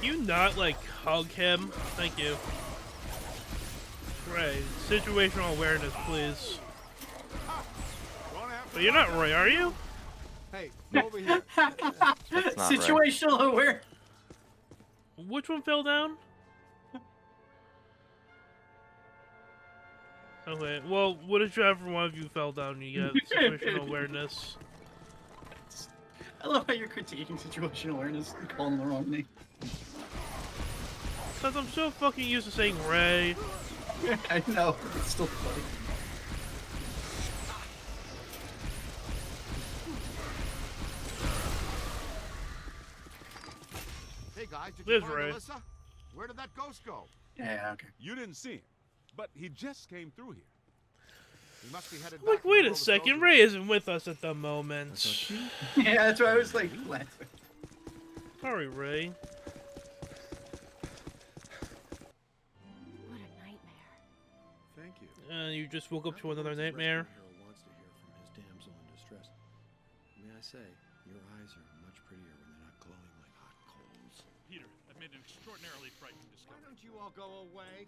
S2: You not like hug him? Thank you. Right. Situational awareness, please. But you're not Roy, are you?
S6: Hey, over here.
S7: That's not
S14: Situational aware.
S2: Which one fell down? Okay, well, whichever one of you fell down, you get situational awareness.
S14: I love how you're critiquing situational awareness and calling the wrong name.
S2: Because I'm so fucking used to saying Ray.
S14: I know, it's still funny.
S3: Hey guys, did
S2: Liz
S3: you find
S2: Ray.
S3: Alyssa? Where did that ghost go?
S14: Yeah, okay.
S16: You didn't see him, but he just came through here.
S3: He must be headed
S2: I'm like,
S3: back to
S2: wait
S3: the
S2: a
S3: world of
S2: second,
S3: soldiers.
S2: Ray isn't with us at the moment.
S14: Yeah, that's why I was like laughing.
S2: Sorry, Ray.
S4: What a nightmare.
S6: Thank you.
S2: You just woke up to another nightmare.
S6: Hero wants to hear from his damsel in distress. May I say, your eyes are much prettier when they're not glowing like hot coals.
S5: Peter, I've made an extraordinarily frightening
S11: Why
S5: discovery.
S11: don't you all go away?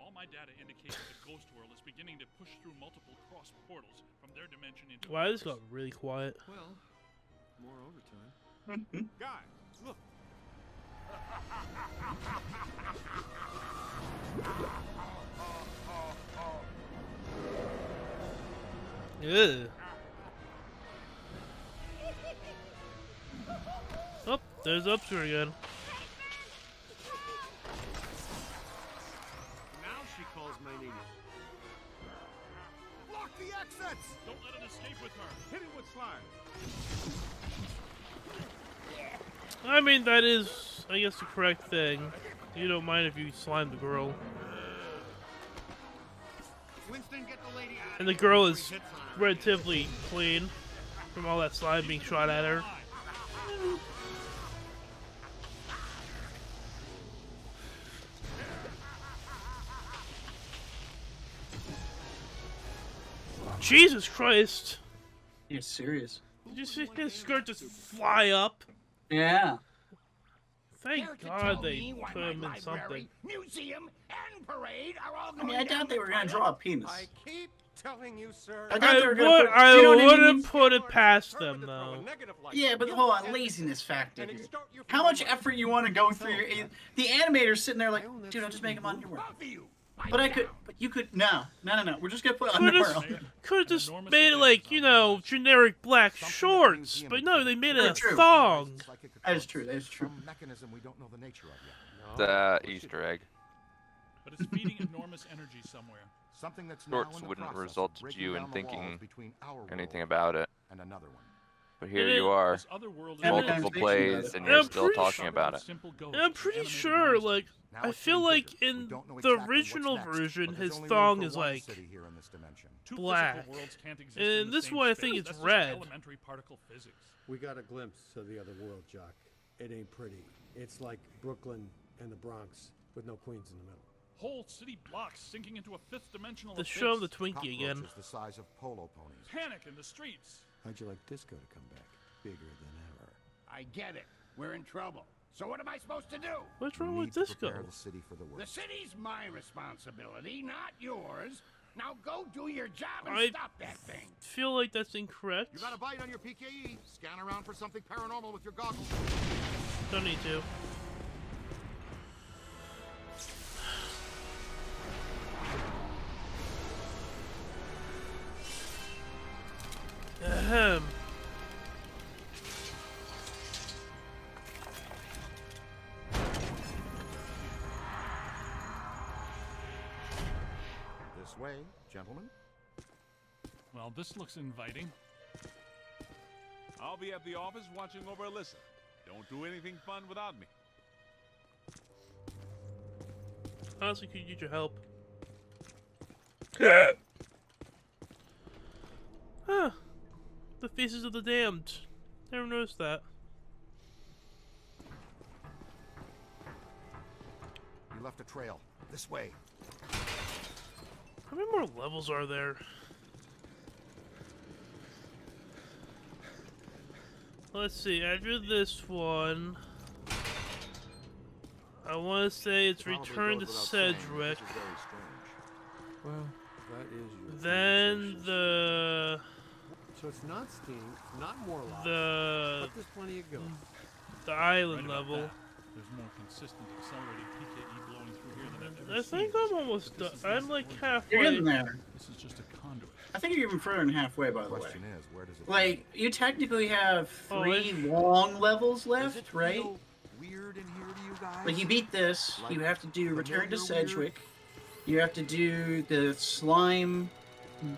S5: All my data indicates that the ghost world is beginning to push through multiple cross portals from their dimension into
S2: Why this
S5: ours.
S2: got really quiet?
S6: Well, more overtime.
S16: Guys, look.
S2: Ugh. Oh, there's Upster again.
S12: Now she calls my name.
S3: Block the exits!
S5: Don't let it escape with her.
S12: Hit it with slime.
S2: I mean, that is, I guess, the correct thing. You don't mind if you slime the girl.
S3: Winston, get the lady out.
S2: And the girl is relatively clean from all that slime being shot at her. Jesus Christ!
S14: You're serious?
S2: Did you see his skirt just fly up?
S14: Yeah.
S2: Thank God they put him in something.
S11: Museum and parade are all
S14: I mean, I doubt they were gonna draw a penis.
S12: I keep telling you, sir.
S14: I doubt they were gonna put, you know what I
S2: wouldn't
S14: mean?
S2: put it past them, though.
S14: Yeah, but hold on, laziness factor here. How much effort you want to go through your... The animator's sitting there like, dude, I'll just make him underwear. But I could... But you could... No. We're just gonna put underwear on.
S2: Could have just made it like, you know, generic black shorts. But no, they made it a thong.
S14: That is true, that is true.
S3: Mechanism we don't know the nature of yet.
S7: The Easter egg.
S5: But it's feeding enormous energy somewhere.
S3: Something that's
S7: Shorts wouldn't result in you in thinking anything about it.
S3: And another one.
S7: But here you are, multiple plays, and you're still talking about it.
S2: And I'm pretty sure, like, I feel like in the original version, his thong is like black. And in this one, I think it's red.
S6: We got a glimpse of the other world, Jock. It ain't pretty. It's like Brooklyn and the Bronx with no queens in the middle.
S5: Whole city blocks sinking into a fifth dimensional
S2: The
S5: abyss.
S2: show the Twinkie again.
S3: The size of polo ponies.
S5: Panic in the streets.
S6: How'd you like disco to come back? Bigger than ever.
S11: I get it. We're in trouble. So what am I supposed to do?
S2: What's wrong with disco?
S3: The city for the worst.
S11: The city's my responsibility, not yours. Now go do your job and
S2: I
S11: stop that thing.
S2: feel like that's incorrect.
S3: You got a bite on your PKE. Scan around for something paranormal with your goggles.
S2: Don't need to. Ahem.
S3: This way, gentlemen.
S5: Well, this looks inviting.
S16: I'll be at the office watching over Alyssa. Don't do anything fun without me.
S2: Honestly, could use your help. Huh. The faces of the damned. Never noticed that.
S3: You left a trail. This way.
S2: How many more levels are there? Let's see, after this one, I want to say it's Return to Sedgwick.
S6: Well, that is your
S2: Then the...
S6: So it's not steam, not more lava,
S2: The...
S6: but there's plenty of ghosts.
S2: The island level.
S5: There's more consistent accelerated PKE blowing through here than I've ever
S2: I think
S5: seen.
S2: I'm almost done. I'm like halfway.
S14: You're getting there.
S5: This is just a conduit.
S14: I think you're even further than halfway, by the way.
S3: Question is, where does it
S14: Like, you technically have 3 long levels left, right?
S3: weird in here to you guys?
S14: Like, you beat this, you have to do Return to Sedgwick, you have to do the slime,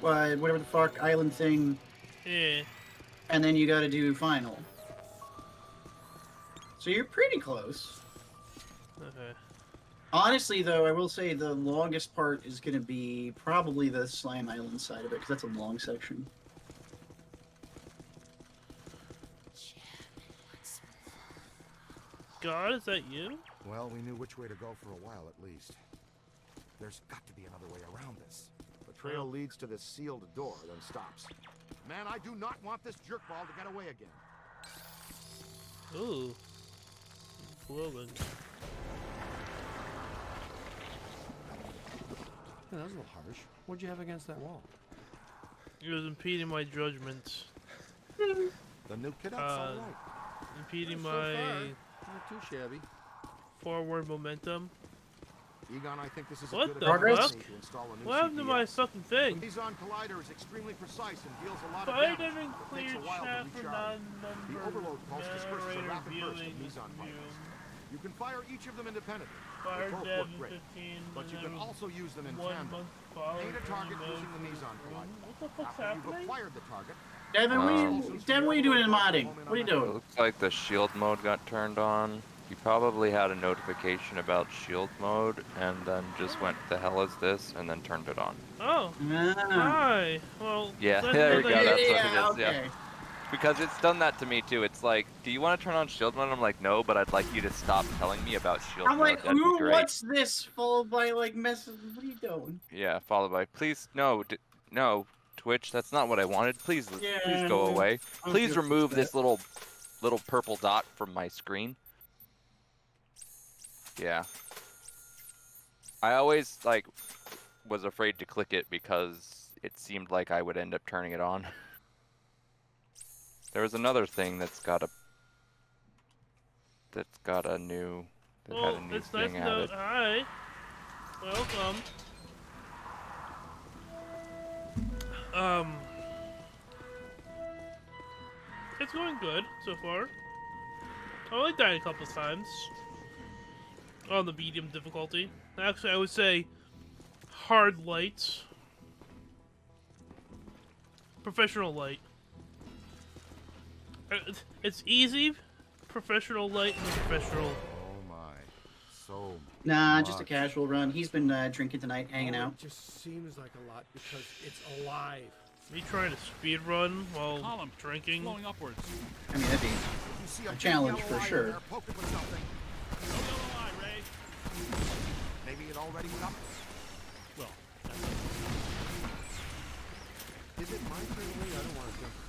S14: whatever the fuck, island thing,
S2: Yeah.
S14: and then you gotta do final. So you're pretty close.
S2: Okay.
S14: Honestly, though, I will say the longest part is gonna be probably the slime island side of it, because that's a long section.
S2: God, is that you?
S3: Well, we knew which way to go for a while, at least. There's got to be another way around this. The trail leads to this sealed door, then stops. Man, I do not want this jerkball to get away again.
S2: Ooh. Glowing.
S6: Yeah, that was a little harsh. What'd you have against that wall?
S2: It was impeding my judgment.
S3: The new cadet's all right.
S2: Impeding
S6: So
S2: my
S6: far, not too shabby.
S2: forward momentum.
S3: Egon, I think this is
S2: What
S3: a good
S2: the
S3: idea
S2: fuck?
S3: to install a new
S2: What happened to my
S3: CPS.
S2: fucking thing?
S3: The Meson Collider is extremely precise and deals a lot of
S2: Fire
S3: damage.
S2: and
S3: It
S2: clear
S3: takes a while
S2: chat
S3: to
S2: for
S3: recharge. The
S2: non-member
S3: overload pulse disperses a
S2: generator
S3: rapid burst of
S2: viewing
S3: Meson
S2: view.
S3: particles. You can fire each of them independently.
S2: Fire
S3: They both
S2: dev
S3: work great.
S2: 15,
S3: But you can also use them in
S2: 1
S3: tandem.
S2: month follow
S3: Paint a target
S2: mode.
S3: using the Meson Collider.
S2: What the fuck's
S3: After you've
S2: happening?
S3: acquired the target,
S14: Devin, what are you doing in modding? What are you
S7: It
S14: doing?
S7: looks like the shield mode got turned on. You probably had a notification about shield mode and then just went, the hell is this? And then turned it on.
S2: Oh. Hi. Well.
S7: Yeah,
S2: that's
S7: there we go.
S2: like-
S7: That's what
S14: Yeah,
S7: it is.
S14: okay.
S7: Yeah. Because it's done that to me too. It's like, do you want to turn on shield mode? I'm like, no, but I'd like you to stop telling me about shield
S14: I'm
S7: mode.
S14: like,
S7: That'd be
S14: ooh,
S7: great.
S14: what's this? Followed by like messages. What are you doing?
S7: Yeah, followed by, please, no, no, Twitch, that's not what I wanted. Please, please go
S14: Yeah.
S7: away.
S14: I
S7: Please
S14: feel
S7: remove
S14: that.
S7: this little purple dot from my screen. Yeah. I always, like, was afraid to click it because it seemed like I would end up turning it on. There was another thing that's got a new
S2: Well, it's nice
S7: thing
S2: to know.
S7: added.
S2: Hi. Welcome. It's going good so far. I only died a couple times on the medium difficulty. Actually, I would say hard light, professional light. It's easy, professional light, and professional.
S3: oh my, so
S14: Nah, just a
S3: much.
S14: casual run. He's been drinking tonight, hanging out.
S6: It just seems like a lot because it's alive.
S2: Me trying to speed run while
S5: Column
S2: drinking.
S5: flowing upwards.
S14: I mean, that'd be
S3: You see
S14: a
S3: big
S14: challenge
S3: yellow
S14: for
S3: eye in
S14: sure.
S3: there poking with something.
S5: No yellow eye, Ray.
S3: Maybe it already went up.
S5: Well,
S6: Is it my turn to wait? I don't want to jump the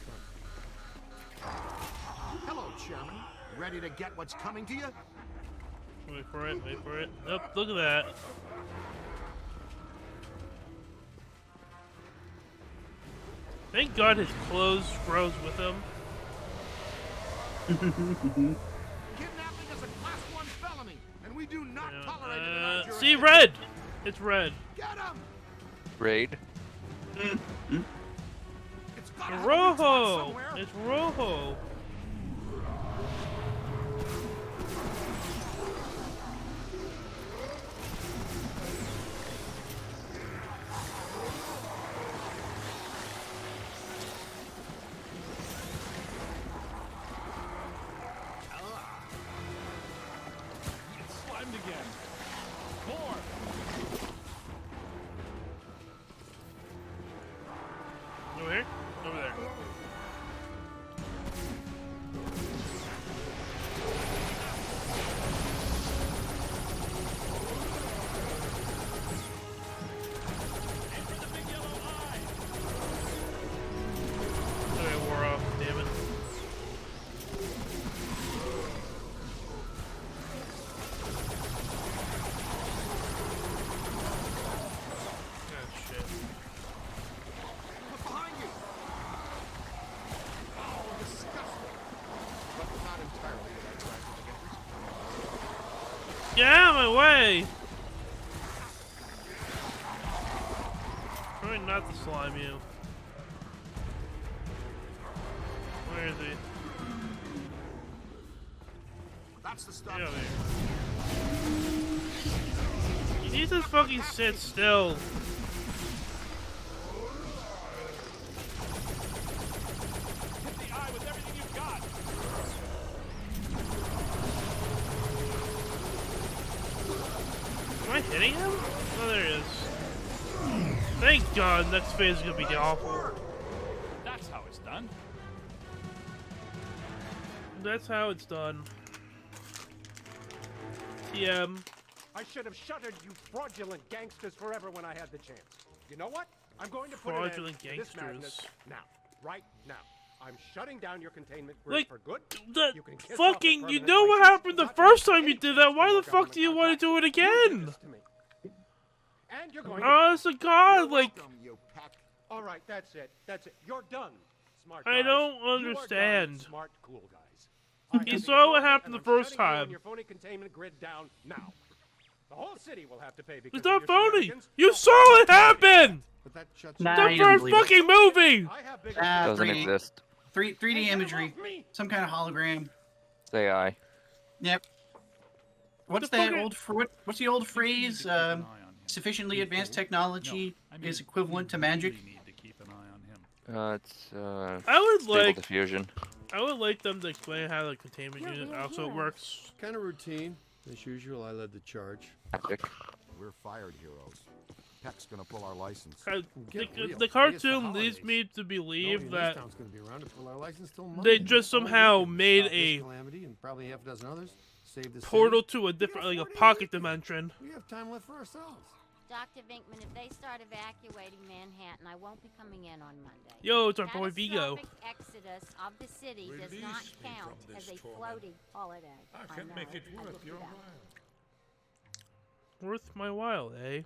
S6: front.
S3: Hello, Chairman. Ready to get what's coming to you?
S2: Wait for it, wait for it. Yep, look at that. Thank God his clothes grows with him.
S3: Kidnapping is a class 1 felony, and we do not tolerate it in our
S2: See,
S3: jurisdiction.
S2: red! It's red.
S3: Get him!
S7: Raid?
S3: It's gotta have a
S2: Rojo!
S3: retard somewhere.
S2: It's Rojo.
S5: it's slimed again. More.
S2: Over here? Over there. Okay, wore off, damn it. Oh, shit.
S3: Look behind you. Oh, disgusting. But not entirely without trying to get
S2: Get out of my way! Try not to slime you. Where is he?
S3: That's the stuff.
S2: Get over here. You need to fucking sit still.
S5: Hit the eye with everything you've got.
S2: Am I hitting him? Oh, there he is. Thank God, next phase is gonna be awful.
S5: That's how it's done.
S2: That's how it's done. TM.
S12: I should have shuttered you fraudulent gangsters forever when I had the chance. You know what? I'm going to put an end
S2: Fraudulent
S12: to this
S2: gangsters.
S12: madness now. Right now. I'm shutting down your containment grid
S2: Like,
S12: for good.
S2: the
S12: You can kiss off a
S2: fucking, you
S12: permanent
S2: know what
S12: license,
S2: happened the
S12: not
S2: first
S12: make
S2: time you
S12: any
S2: did that?
S12: sense
S2: Why
S12: to
S2: the
S12: your
S2: fuck do you want to do it
S12: You
S2: again?
S12: did this to me. And you're going to...
S2: Honest to God, like,
S12: All right, that's it. That's it. You're done, smart
S2: I
S12: guys.
S2: don't
S12: You are done,
S2: understand.
S12: smart, cool guys. I
S2: You
S12: have
S2: saw what
S12: authority,
S2: happened
S12: and
S2: the
S12: I'm
S2: first
S12: shutting you
S2: time.
S12: and your phony containment grid down now. The whole city will have to pay because
S2: It's not
S12: of your
S2: phony.
S12: shenanigans.
S2: You saw it happen.
S6: But that shuts
S14: Nah,
S2: The
S14: you don't
S2: first
S14: believe it.
S2: fucking movie.
S12: I have bigger
S7: Doesn't
S14: 3D,
S7: exist.
S14: 3D imagery, some kind of hologram.
S7: Say I.
S14: Yep. What's
S2: The
S14: that
S2: fucking-
S14: old? What's the old phrase? Sufficiently advanced technology is equivalent to magic.
S5: Need to keep an eye on him.
S7: It's
S2: I would
S7: stable
S2: like.
S7: diffusion.
S2: I would like them to explain how the containment
S4: You're
S2: unit
S4: real
S2: also
S4: heroes.
S2: works.
S6: Kind of routine. As usual, I led the charge.
S7: Magic.
S3: We're fired heroes. Peck's gonna pull our license.
S6: Get real.
S2: The
S6: It's
S2: cartoon
S6: the
S2: leads
S6: holidays.
S2: me to believe
S6: Nobody in this
S2: that
S6: town's gonna be around to pull our license till
S2: they
S6: Monday.
S2: just
S6: Only
S2: somehow
S6: we can
S2: made
S6: stop this
S2: a
S6: calamity and probably half a dozen others. Save the
S2: portal
S6: city.
S2: to a different, like a
S6: 40
S2: pocket
S6: years.
S2: dimension.
S6: We have time left for ourselves.
S13: Dr. Vinkman, if they start evacuating Manhattan, I won't be coming in on Monday.
S2: Yo, it's our boy Vigo.
S13: Catastrophic exodus of the city does not count as a floating holiday.
S15: I can
S13: know,
S15: make it
S13: I
S15: worth
S13: looked
S15: your
S13: it up.
S15: while.
S2: Worth my while, eh?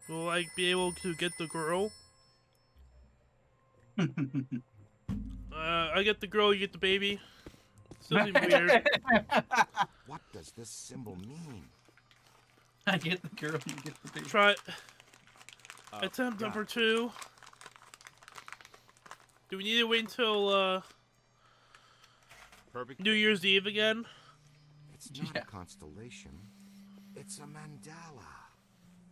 S2: Will I be able to get the girl? I get the girl, you get the baby. Still seems weird.
S3: What does this symbol mean?
S14: I get the girl, you get the baby.
S2: Try. Attempt number 2. Do we need to wait until
S16: Perfect.
S2: New Year's Eve again?
S3: It's not a constellation. It's a mandala.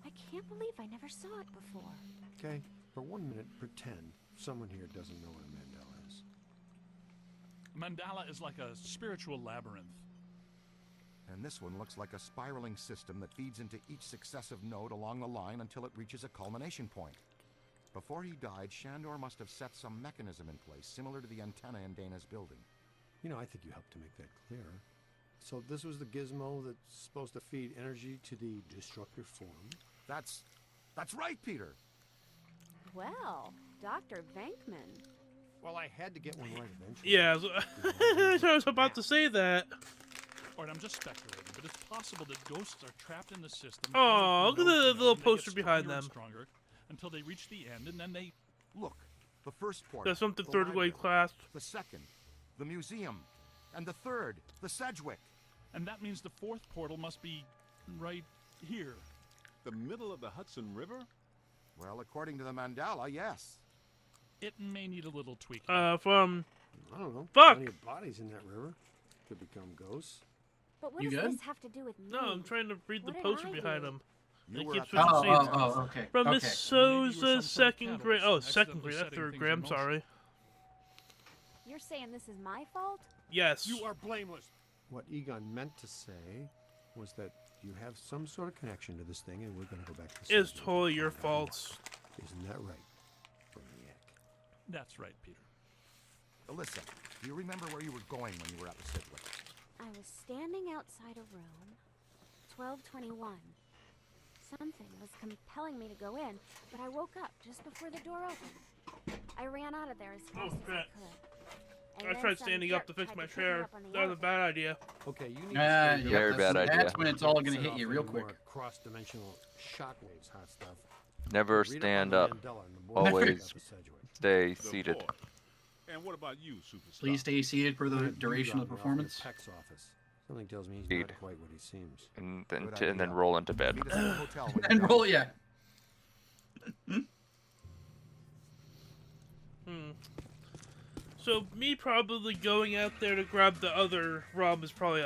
S4: I can't believe I never saw it before.
S6: Okay, for 1 minute, pretend someone here doesn't know what a mandala is.
S5: Mandala is like a spiritual labyrinth.
S3: And this one looks like a spiraling system that feeds into each successive node along the line until it reaches a culmination point. Before he died, Shandor must have set some mechanism in place, similar to the antenna in Dana's building.
S6: You know, I think you helped to make that clear. So this was the gizmo that's supposed to feed energy to the destructor form?
S3: That's right, Peter.
S4: Well, Dr. Venkman.
S6: Well, I had to get one right eventually.
S2: Yeah, I was about to say that.
S5: Alright, I'm just speculating, but it's possible that ghosts are trapped in the system.
S2: Oh, look at the little
S5: They get
S2: poster behind
S5: stronger and
S2: them.
S5: Stronger until they reach the end, and then they.
S3: Look, the first portal.
S2: That's something
S3: the
S2: third grade
S3: library,
S2: class.
S3: The second, the museum, and the third, the Sedgwick.
S5: And that means the fourth portal must be right here.
S16: The middle of the Hudson River?
S3: Well, according to the mandala, yes.
S5: It may need a little tweaking.
S2: From.
S6: I don't know.
S2: Fuck!
S6: Plenty of bodies in that river could become ghosts.
S4: But what
S14: You
S4: does
S14: good?
S4: this have to do with me?
S2: No, I'm trying to read the
S4: What did
S2: poster
S4: I
S2: behind
S4: do?
S2: him.
S3: You
S2: It
S3: were
S2: keeps
S3: at the-
S2: switching scenes.
S14: Okay.
S2: From
S14: okay.
S2: Miss
S5: Maybe you were some
S2: Souza's
S5: sort of
S2: second
S5: catalyst,
S2: grade. Oh, second
S5: accidentally
S2: grade, not
S5: setting
S2: third
S5: things
S2: grade.
S5: in
S2: I'm
S5: motion.
S2: sorry.
S4: You're saying this is my fault?
S2: Yes.
S12: You are blameless.
S6: What Egon meant to say was that you have some sort of connection to this thing, and we're going to go back to the
S2: It's
S6: Sedgwick
S2: totally
S6: and
S2: your
S6: find out
S2: fault.
S6: more. Isn't that right, Brainiac?
S5: That's right, Peter.
S3: Alyssa, do you remember where you were going when you were at the Sedgwick?
S4: I was standing outside a room, 1221. Something was compelling me to go in, but I woke up just before the door opened. I ran out of there as fast as I
S2: crap.
S4: could. And
S2: I
S4: then
S2: tried
S4: some
S2: standing up
S4: jerk
S2: to fix
S4: tried
S2: my
S4: pick me
S2: chair.
S4: up on the
S2: That was a
S4: elevator.
S2: bad idea.
S6: Okay, you need
S14: Yeah,
S6: to stay
S7: Very bad idea.
S14: That's when it's all gonna
S6: Set
S14: hit
S6: off
S14: you
S6: any
S14: real
S6: more
S14: quick.
S6: cross-dimensional shockwaves, hot stuff.
S7: Never
S6: Read up on
S7: stand
S6: the
S7: up.
S6: Mandela and the boy
S7: Always
S6: about the Sedgwick.
S7: stay
S16: The
S7: seated.
S16: fourth. And what about you, superstar?
S14: Please stay seated for the
S6: You
S14: duration of the
S6: dropped me off at
S14: performance.
S6: Peck's office. Something tells me he's
S7: Indeed.
S6: not quite what he seems.
S7: And
S3: Good
S7: then
S3: idea.
S7: roll into bed.
S3: Meet us at the hotel when
S14: And
S3: you're
S14: roll,
S3: done.
S14: yeah.
S2: So me probably going out there to grab the other rum is probably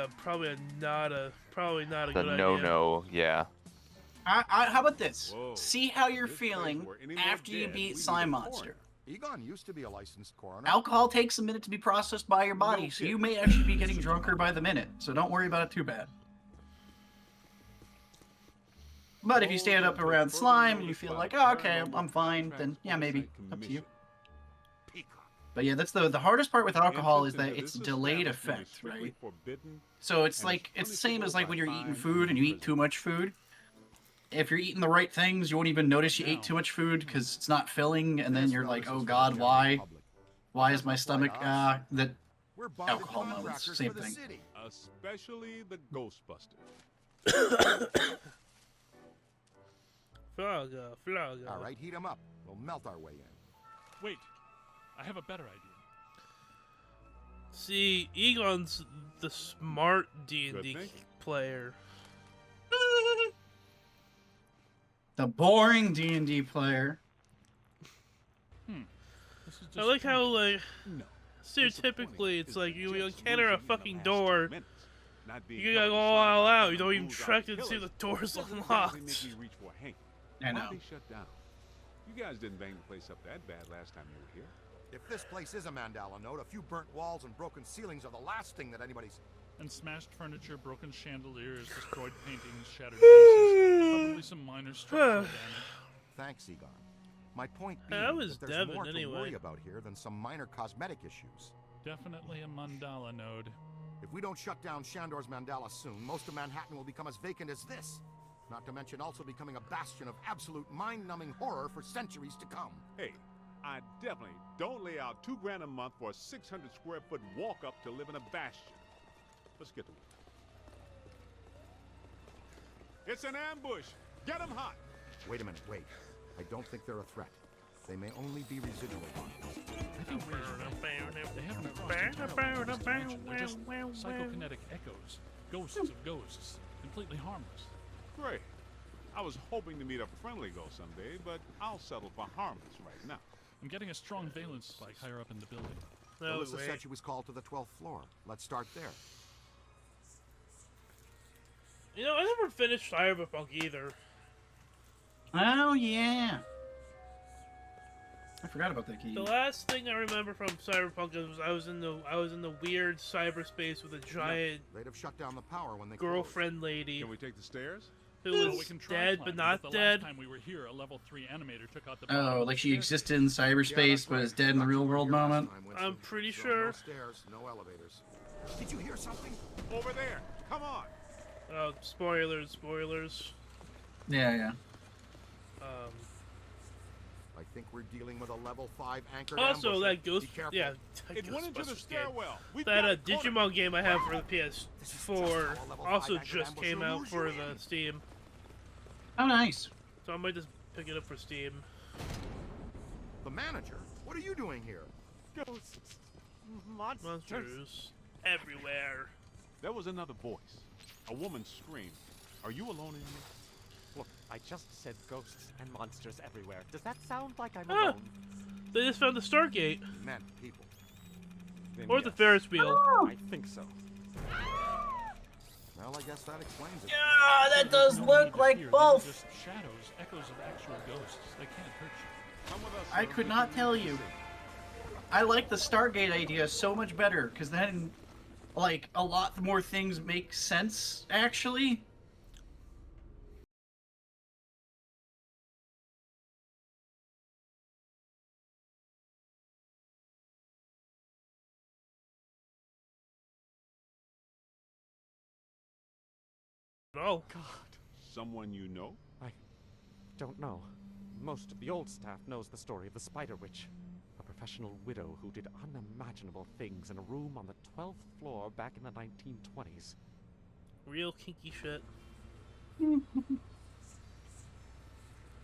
S2: not a
S7: The
S2: good idea.
S7: no, yeah.
S14: How about this?
S3: Whoa.
S14: See how you're
S3: This place
S14: feeling
S3: were any more
S14: after you
S3: dead,
S14: beat
S3: we'd be
S14: Slime
S3: the coroner.
S14: Monster.
S3: Egon used to be a licensed coroner.
S14: Alcohol takes a minute to be processed by your body,
S3: No
S14: so you
S3: kidding.
S14: may actually be getting drunker by the minute. So don't worry about it too bad. But if you stand up around slime and you feel like, oh, okay, I'm fine, then yeah, maybe. Up to you. But yeah, that's the hardest part with alcohol is that it's delayed effect, right? So it's like, it's the same as like when you're eating food and you eat too much food. If you're eating the right things, you won't even notice you ate too much food because it's not filling, and then you're like, oh god, why? Why is my stomach, that alcohol moments, same thing.
S16: Especially the Ghostbusters.
S2: Flaga.
S3: All right, heat them up. We'll melt our way in.
S5: Wait, I have a better idea.
S2: See, Egon's the smart
S16: Good
S2: D&D
S16: thinking.
S2: player.
S14: The boring D&D player.
S2: I like how, like, stereotypically, it's like you encounter a fucking door, you gotta go all out, you don't even check to see if the door's unlocked.
S14: I know.
S16: Shut down. You guys didn't bang the place up that bad last time you were here.
S3: If this place is a Mandala node, a few burnt walls and broken ceilings are the last thing that anybody's...
S5: And smashed furniture, broken chandeliers, destroyed paintings, shattered vases, probably some minor structural damage.
S3: Thanks, Egon. My point
S2: That
S3: being
S2: was
S3: that there's
S2: Devin,
S3: more to
S2: anyway.
S3: worry about here than some minor cosmetic issues.
S5: Definitely a mandala node.
S3: If we don't shut down Shandor's Mandala soon, most of Manhattan will become as vacant as this. Not to mention also becoming a bastion of absolute mind-numbing horror for centuries to come.
S16: Hey, I definitely don't lay out $2 grand a month for a 600-square-foot walk-up to live in a bastion. Let's get to work. It's an ambush. Get them hot.
S3: Wait a minute, wait. I don't think they're a threat. They may only be residual ones.
S5: I think they haven't crossed the terror. They're just psychokinetic echoes, ghosts of ghosts, completely harmless.
S16: Great. I was hoping to meet a friendly ghost someday, but I'll settle for harmless right now.
S5: I'm getting a strong valence spike higher up in the building.
S3: Melissa said she was called to the 12th floor. Let's start there.
S2: You know, I never finished Cyberpunk either.
S14: Oh yeah. I forgot about that key.
S2: The last thing I remember from Cyberpunk was I was in the weird cyberspace with a giant
S3: They'd have shut down the power when they
S2: girlfriend lady.
S16: Can we take the stairs?
S2: Who
S5: Well,
S2: was
S5: we can try
S2: dead
S5: climbing,
S2: but not
S5: the
S2: dead.
S5: Last time we were here, a level 3 animator took out the
S14: Oh, like she existed in cyberspace but is dead in the real world moment?
S2: I'm pretty
S3: So
S2: sure.
S3: no stairs, no elevators. Did you hear something?
S16: Over there. Come on.
S2: Oh, spoilers.
S14: Yeah.
S3: I think we're dealing with a level 5 anchored
S2: Also,
S3: ambusher.
S2: that Ghost,
S3: Be careful.
S2: yeah,
S16: It went into the
S2: Ghostbusters game.
S16: stairwell. We've
S2: That
S16: got it cornered.
S2: Digimon game I have for the PS4 also just came out for the Steam.
S14: Oh, nice.
S2: So I might just pick it up for Steam.
S3: The manager? What are you doing here?
S9: Ghosts. Monsters.
S2: Monsters everywhere.
S16: There was another voice. A woman screamed. Are you alone in here?
S9: Look, I just said ghosts and monsters everywhere. Does that sound like I'm
S2: Ah,
S9: alone?
S2: they just found the Stargate.
S3: He meant people.
S16: Then
S2: Or the
S16: yes.
S2: Ferris wheel.
S9: I think so.
S3: Well, I guess that explains it.
S14: Yeah, that does
S5: No
S14: look
S5: need to
S14: like
S5: fear.
S14: both.
S5: These are just shadows, echoes of actual ghosts. They can't hurt you.
S16: Come with us,
S14: I
S16: sir.
S14: could
S16: We
S14: not
S16: can
S14: tell
S16: leave
S14: you.
S16: the city.
S14: I like the Stargate idea so much better because then, like, a lot more things make sense actually.
S2: Oh,
S9: God.
S16: Someone you know?
S9: I don't know. Most of the old staff knows the story of the Spider Witch. A professional widow who did unimaginable things in a room on the 12th floor back in the 1920s.
S2: real kinky shit.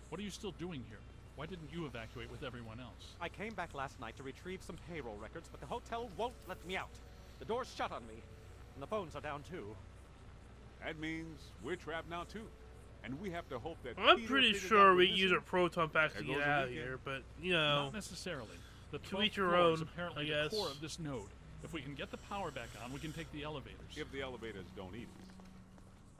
S5: What are you still doing here? Why didn't you evacuate with everyone else?
S9: I came back last night to retrieve some payroll records, but the hotel won't let me out. The door's shut on me, and the phones are down too.
S16: That means we're trapped now too. And we have to hope that
S2: I'm
S16: Peter
S2: pretty
S16: figures
S2: sure
S16: out
S2: we
S16: we're
S2: can use
S16: missing.
S2: our proton packs to
S16: There
S2: get
S16: goes a
S2: out of
S16: weekend.
S2: here, but you know,
S5: Not necessarily. The
S2: To
S5: 12th
S2: each your
S5: floor is
S2: own,
S5: apparently
S2: I
S5: the core
S2: guess.
S5: of this node. If we can get the power back on, we can take the elevators.
S16: If the elevators don't eat us.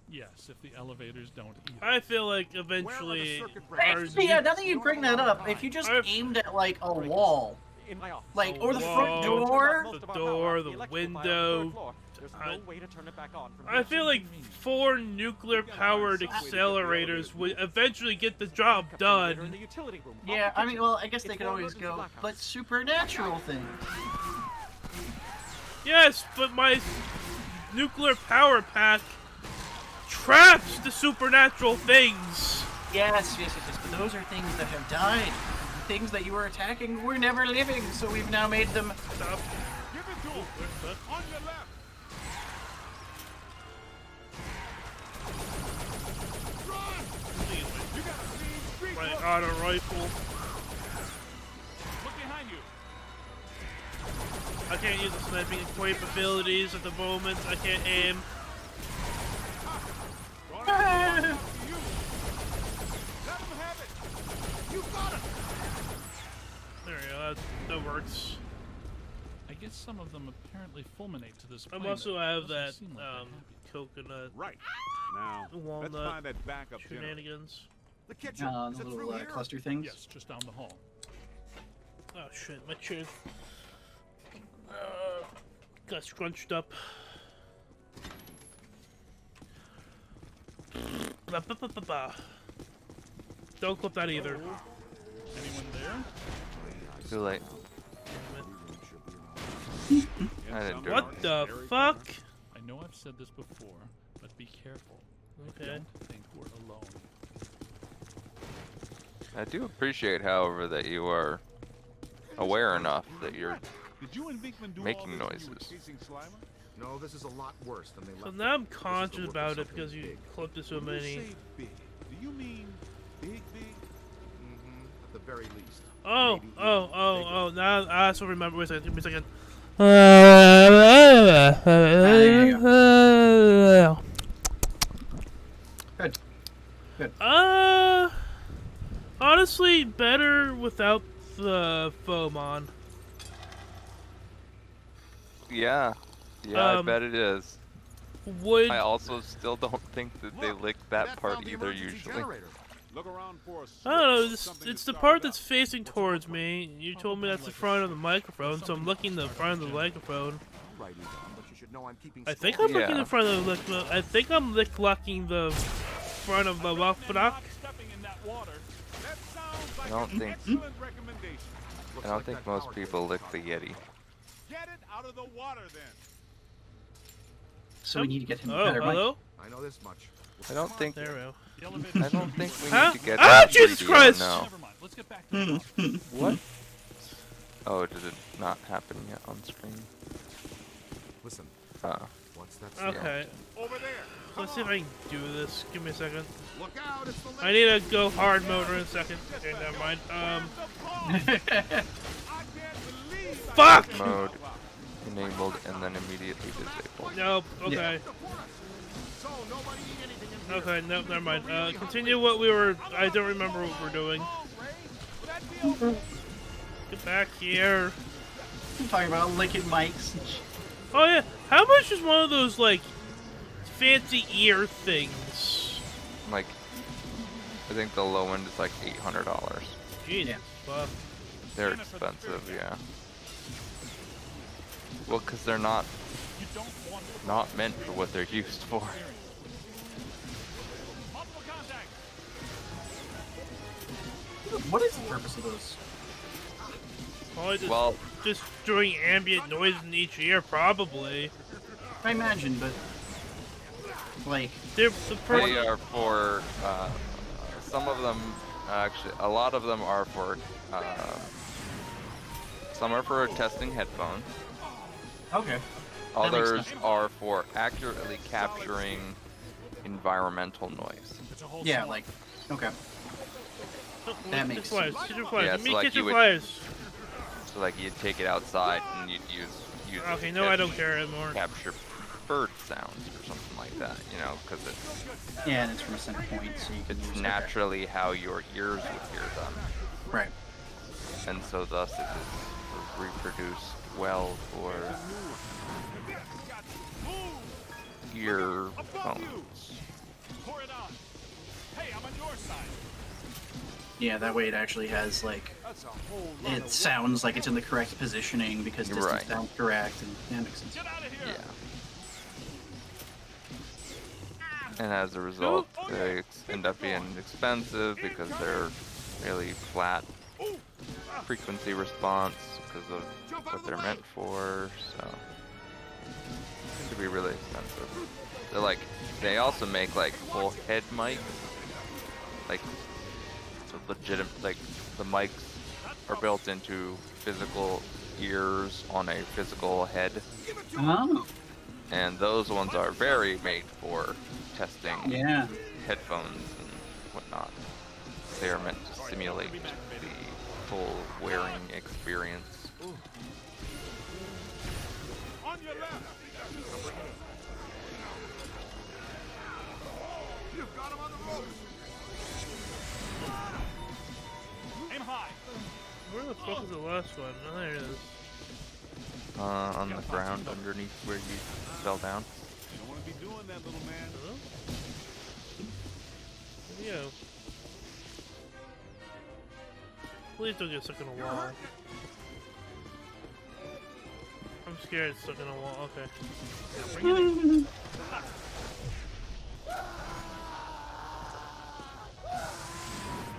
S5: Yes, if the elevators don't either.
S2: I feel like eventually.
S3: circuit breakers?
S14: Actually, yeah, now that you bring that up, if you just aimed at like a wall,
S9: In my office.
S14: like or the
S2: wall,
S14: front door,
S9: Most
S2: the
S9: of our
S2: door,
S9: power,
S2: the
S9: electrical file
S2: window.
S9: on the third floor. There's
S2: I-
S9: no way to turn it back on from
S2: I
S9: here.
S2: feel like 4 nuclear-powered accelerators would eventually get the job
S9: In
S2: done.
S9: the utility room.
S14: yeah,
S9: off the
S14: I mean,
S9: kitchen.
S14: well, I guess they
S9: It's
S14: could
S9: for
S14: always
S9: emergency
S14: go,
S9: blackouts.
S14: but supernatural thing.
S2: Yes, but my nuclear power pack traps the supernatural things.
S14: Yes, but those are things that have died. The things that you were attacking were never living, so we've now made them.
S2: Stop.
S16: Give it to him! On your left! You got a clean street,
S2: My
S16: look!
S2: auto rifle.
S16: Look behind you!
S2: I can't use the sniping capabilities at the moment. I can't aim.
S16: Going to you! Let him
S2: that works.
S5: I guess some of them apparently fulminate to this
S2: I
S5: point.
S2: also have that
S5: Doesn't seem like they're happy.
S2: coconut.
S16: Right. Now, let's
S2: walnut
S16: find that backup generator.
S2: shenanigans.
S3: The kitchen. Is
S14: The
S3: it
S14: little
S3: through here?
S14: cluster things.
S5: Yes, just down the hall.
S2: Oh shit, my chin got scrunched up. Don't clip that either.
S5: Anyone there?
S7: Too late. I didn't do it.
S2: What the fuck?
S5: I know I've said this before, but be careful.
S2: Okay.
S5: I don't think we're alone.
S7: I do appreciate, however, that you are aware enough that you're making noises.
S3: No, this is a lot worse than they
S2: So
S3: left.
S2: now I'm conscious about it because you clipped it so many.
S16: Big. Do you mean big?
S3: At the very least.
S2: Oh. Now I also remember. Wait a second. Give me a second.
S14: Good. Good.
S2: Honestly, better without the foam on.
S7: Yeah. I
S2: Um,
S7: bet it is.
S2: Would
S7: I also still don't think that they lick that part either, usually.
S16: Look around for
S2: I don't know. It's the part that's facing towards me. You told me that's the front of the microphone, so I'm looking the front of the microphone. I think I'm looking the front of the microphone. I think I'm looking the front of the microphone.
S7: I don't think most people lick the Yeti.
S16: Get it out of the water then.
S14: So we need to get him
S2: Oh,
S14: better.
S2: hello?
S3: I know this much.
S7: I don't think.
S2: There we go.
S7: I don't think we
S2: Huh?
S7: need to get.
S2: Ah,
S7: him
S2: Jesus
S7: 3D,
S2: Christ!
S7: No.
S5: Never mind. Let's get back to the problem.
S7: What? Oh, did it not happen yet on screen?
S3: Listen.
S7: What's
S3: that?
S2: Okay.
S16: Over there.
S2: Let's see if I can do this. Give me a second.
S3: Look out! It's the
S2: I need to go hard mode in a second. Okay, never mind. Fuck!
S7: Mode enabled and then immediately disabled.
S2: Nope. Okay. Okay. Nope. Never mind. Continue what we were. I don't remember what we're doing. Get back here.
S14: I'm talking about licking mics.
S2: Oh yeah. How much is one of those like fancy ear things?
S7: Like, I think the low end is like $800.
S2: Jesus. Fuck.
S7: They're expensive, yeah. Well, because they're not meant for what they're used for.
S14: What is the purpose of those?
S2: Probably just,
S7: Well,
S2: just doing ambient noise in each ear, probably.
S14: I imagine, but like
S2: they
S7: are for some of them. Actually, a lot of them are for. Some are for testing headphones.
S14: Okay.
S7: Others are for accurately capturing environmental noise.
S14: Yeah, like okay. That makes sense.
S2: Kitchen flyers.
S7: Yeah,
S2: Give me
S7: so like
S2: kitchen
S7: you would,
S2: flyers.
S7: so like you'd take it outside and you'd use
S2: Okay,
S7: it
S2: no,
S7: to
S2: I don't care anymore.
S7: capture bird sounds or something like that, you know, because it's
S14: Yeah, and it's from a center point, so you can
S7: it's
S14: use
S7: naturally how your ears would hear them.
S14: Right.
S7: And so thus it is reproduced well for earphones.
S14: Yeah, that way it actually has like it sounds like it's in the correct positioning because distance
S7: Right.
S14: sounds correct, and that makes sense.
S7: Yeah. And as a result, they end up being expensive because they're really flat frequency response because of what they're meant for, so it can be really expensive. They're like, they also make like full head mics, like legitimate, like the mics are built into physical ears on a physical head.
S14: Oh.
S7: And those ones are very made for testing headphones and whatnot. They are meant to simulate the full wearing experience.
S16: On your left. You've got him on the ropes.
S5: Aim high.
S2: Where the fuck is the last one? Oh, there it is.
S7: On the ground underneath where you fell down.
S16: You don't want to be doing that, little man.
S2: Hello? Where'd he go? Please don't get stuck in a wall. I'm scared it's stuck in a wall. Okay.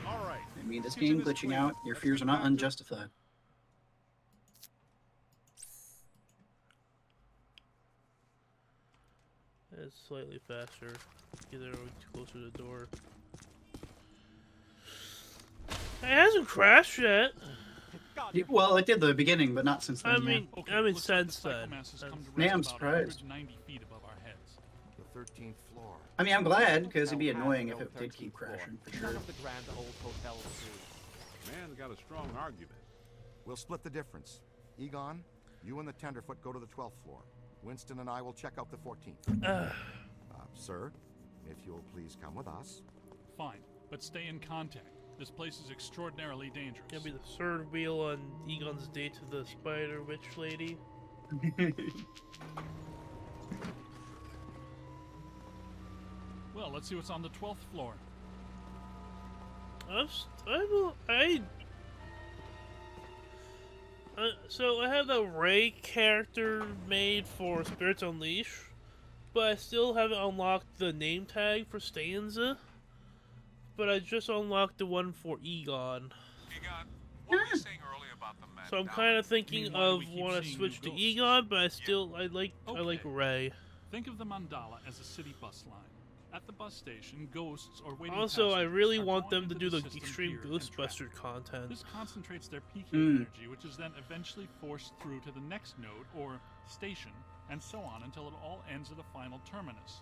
S16: Alright.
S14: I mean, this game glitching out, your fears are not unjustified.
S2: It's slightly faster. Either we're too close to the door. It hasn't crashed yet.
S14: Well, it did the beginning, but not since then.
S2: I mean, since then.
S14: Man, I'm surprised.
S5: 90 feet above our heads.
S3: The 13th floor.
S14: I mean, I'm glad, because it'd be annoying if it did keep crashing, for sure.
S9: None of the grand old hotels do.
S16: Man's got a strong argument.
S3: We'll split the difference. Egon, you and the Tenderfoot go to the 12th floor. Winston and I will check out the 14th. Sir, if you'll please come with us.
S5: Fine, but stay in contact. This place is extraordinarily dangerous.
S2: Gonna be the third wheel on Egon's date to the Spider Witch lady.
S5: Well, let's see what's on the 12th floor.
S2: So I have the Ray character made for Spirits Unleashed, but I still haven't unlocked the name tag for Stanza. But I just unlocked the one for Egon.
S15: What were you saying earlier about the man?
S2: So I'm kind of thinking of want to switch to Egon, but I like Ray.
S5: Think of the mandala as a city bus line. At the bus station, ghosts or waiting
S2: Also, I really
S5: are
S2: want
S5: drawn
S2: them to
S5: into
S2: do the
S5: system
S2: Extreme
S5: here and
S2: Ghostbuster content.
S5: This concentrates their peaking energy, which is then eventually forced through to the next node or station, and so on until it all ends at a final terminus.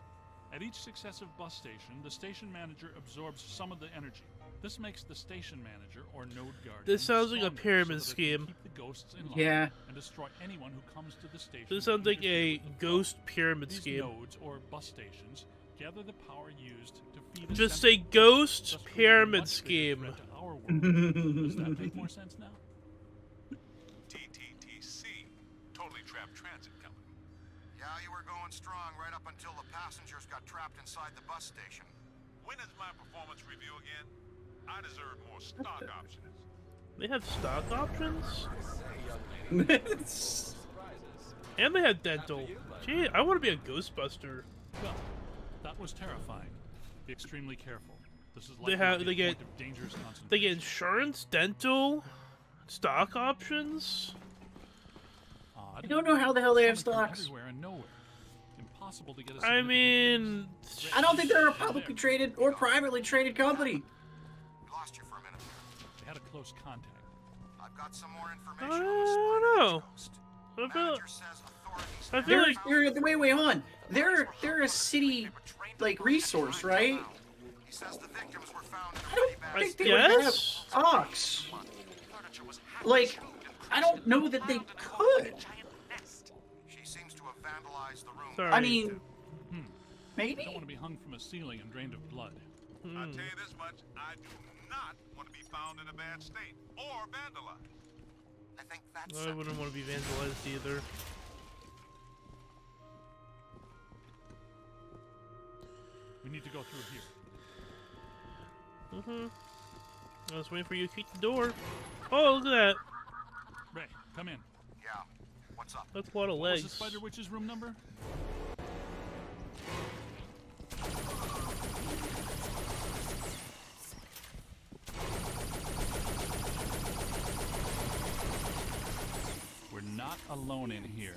S5: At each successive bus station, the station manager absorbs some of the energy. This makes the station manager or node guardian.
S2: This sounds like a
S5: stronger
S2: pyramid
S5: so that they can
S2: scheme.
S5: keep the ghosts in line
S14: Yeah.
S5: and destroy anyone who comes to the station.
S2: This sounds like a
S5: interfere with the
S2: ghost
S5: flow.
S2: pyramid
S5: These
S2: scheme.
S5: nodes or bus stations gather the power used to feed a
S2: Just
S5: central
S2: a
S5: point,
S2: ghost
S5: thus creating a
S2: pyramid
S5: much bigger
S2: scheme.
S5: threat to our world. Does that make more sense now?
S15: TTTC, Totally Trapped Transit Company.
S3: Yeah, you were going strong right up until the passengers got trapped inside the bus station.
S15: When is my performance review again? I deserve more stock options.
S2: They have stock options? And they have dental. Gee, I want to be a Ghostbuster.
S5: Well, that was terrifying. Be extremely careful. This is
S2: They
S5: likely
S2: have
S5: to
S2: they
S5: be a
S2: get
S5: point of dangerous concentration.
S2: they get insurance, dental, stock options.
S5: Odd.
S14: I don't know how the hell they have
S5: Coming from
S14: stocks.
S5: Everywhere and nowhere. Impossible to get a
S2: I
S5: significant
S2: mean,
S14: I don't think they're a publicly traded or privately traded company.
S3: Lost you for a minute.
S5: They had a close contact.
S3: I've got some more
S2: I
S3: information
S2: don't know. I feel,
S3: Manager says authorities
S2: I feel like
S14: Wait, hold on. They're a city, like, resource, right?
S3: He says the victims were found in
S14: I don't
S3: pretty
S14: think they would have
S2: yes.
S14: stocks. Like, I don't know that they could.
S3: She seems to have vandalized the room.
S2: Sorry.
S14: I mean,
S5: You
S14: maybe.
S5: don't want to be hung from a ceiling and drained of blood.
S15: I tell you this much, I do not want to be found in a bad state or vandalized.
S3: I think that's
S2: I wouldn't want to be vandalized either.
S5: We need to go through here.
S2: I was waiting for you to kick the door. Oh, look at that.
S5: Ray, come in.
S3: Yeah. What's up?
S2: That's a lot of
S5: What was
S2: legs.
S5: the Spider Witch's room number? We're not alone in here.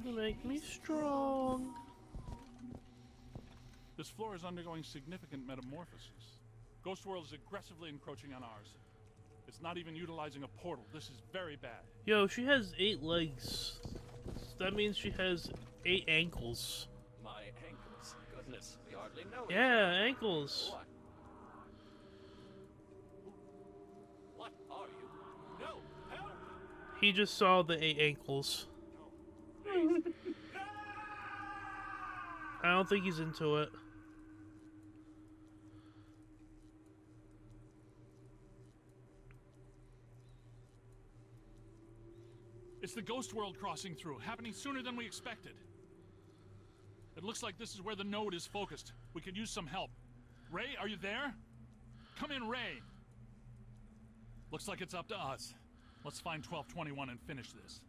S2: You make me strong.
S5: This floor is undergoing significant metamorphosis. Ghost World is aggressively encroaching on ours. It's not even utilizing a portal. This is very bad.
S2: Yo, she has 8 legs. That means she has 8 ankles.
S9: My ankles. Goodness, we hardly know each
S2: Yeah,
S9: other.
S2: ankles.
S9: What are you? No, help!
S2: He just saw the 8 ankles. I don't think he's into it.
S5: It's the ghost world crossing through, happening sooner than we expected. It looks like this is where the node is focused. We could use some help. Ray, are you there? Come in, Ray. Looks like it's up to us. Let's find 1221 and finish this.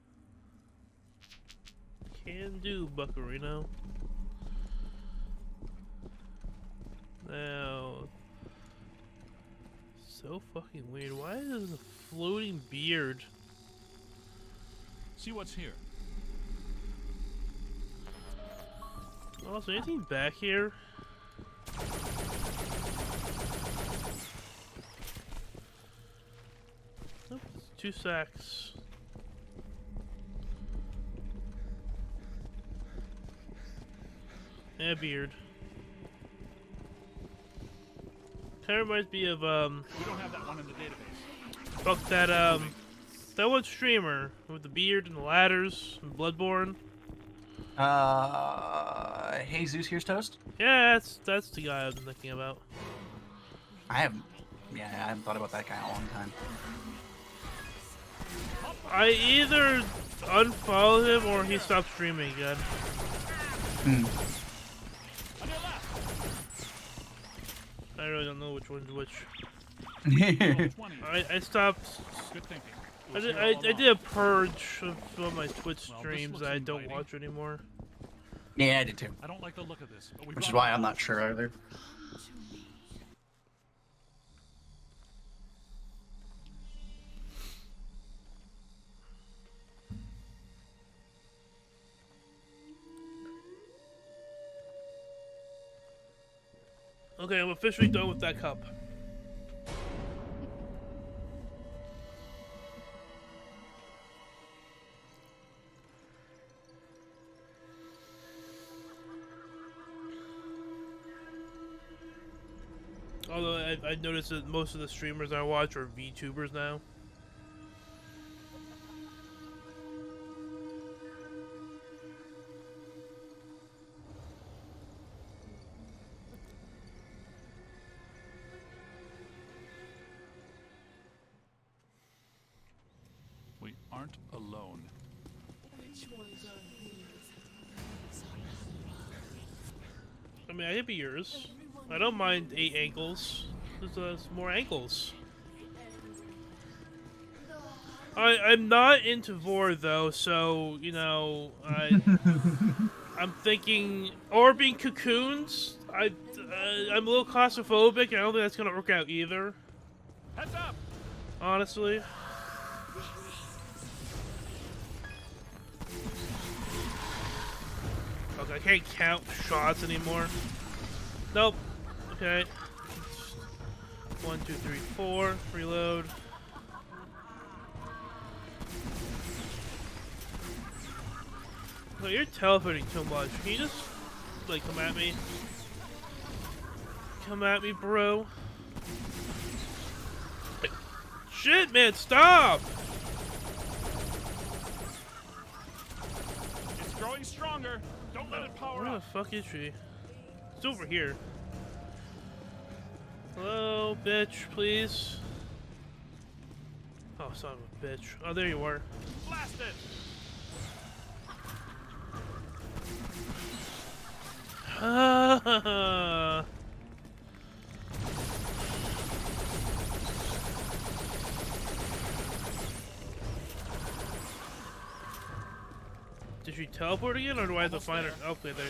S2: Can do, Buckarino. Now, so fucking weird. Why is this a floating beard?
S5: See what's here.
S2: Also, anything back here? Oops, 2 sacks. And a beard. Kind of reminds me of
S5: We don't have that one in the database.
S2: fuck that one streamer with the beard and the ladders and Bloodborne.
S14: Jesus Here's Toast?
S2: Yeah, that's the guy I've been thinking about.
S14: I haven't thought about that guy in a long time.
S2: I either unfollowed him or he stopped streaming again. I really don't know which one's which. I stopped.
S5: Good thinking.
S2: I did a purge of some of my Twitch streams that I don't watch anymore.
S14: Yeah, I did too.
S5: I don't like the look of this. But
S14: Which is why I'm not sure either.
S2: Okay, I'm officially done with that cup. Although I noticed that most of the streamers I watch are VTubers now.
S5: We aren't alone.
S2: I mean, I could be yours. I don't mind 8 ankles. There's more ankles. I'm not into Vor though, so you know I'm thinking or being cocoons. I'm a little claustrophobic. I don't think that's gonna work out either.
S5: Heads up!
S2: Honestly. Okay, I can't count shots anymore. Nope. Okay. 1, 2, 3, 4. Reload. Oh, you're teleporting too much. Can you just, like, come at me? Come at me, bro. Shit, man, stop!
S5: It's growing stronger. Don't let it power
S2: Where
S5: up.
S2: the fuck is she? It's over here. Hello, bitch, please. Oh, son of a bitch. Oh, there you are.
S5: Blast it!
S2: Did she teleport again, or do I have to find her? Okay, there.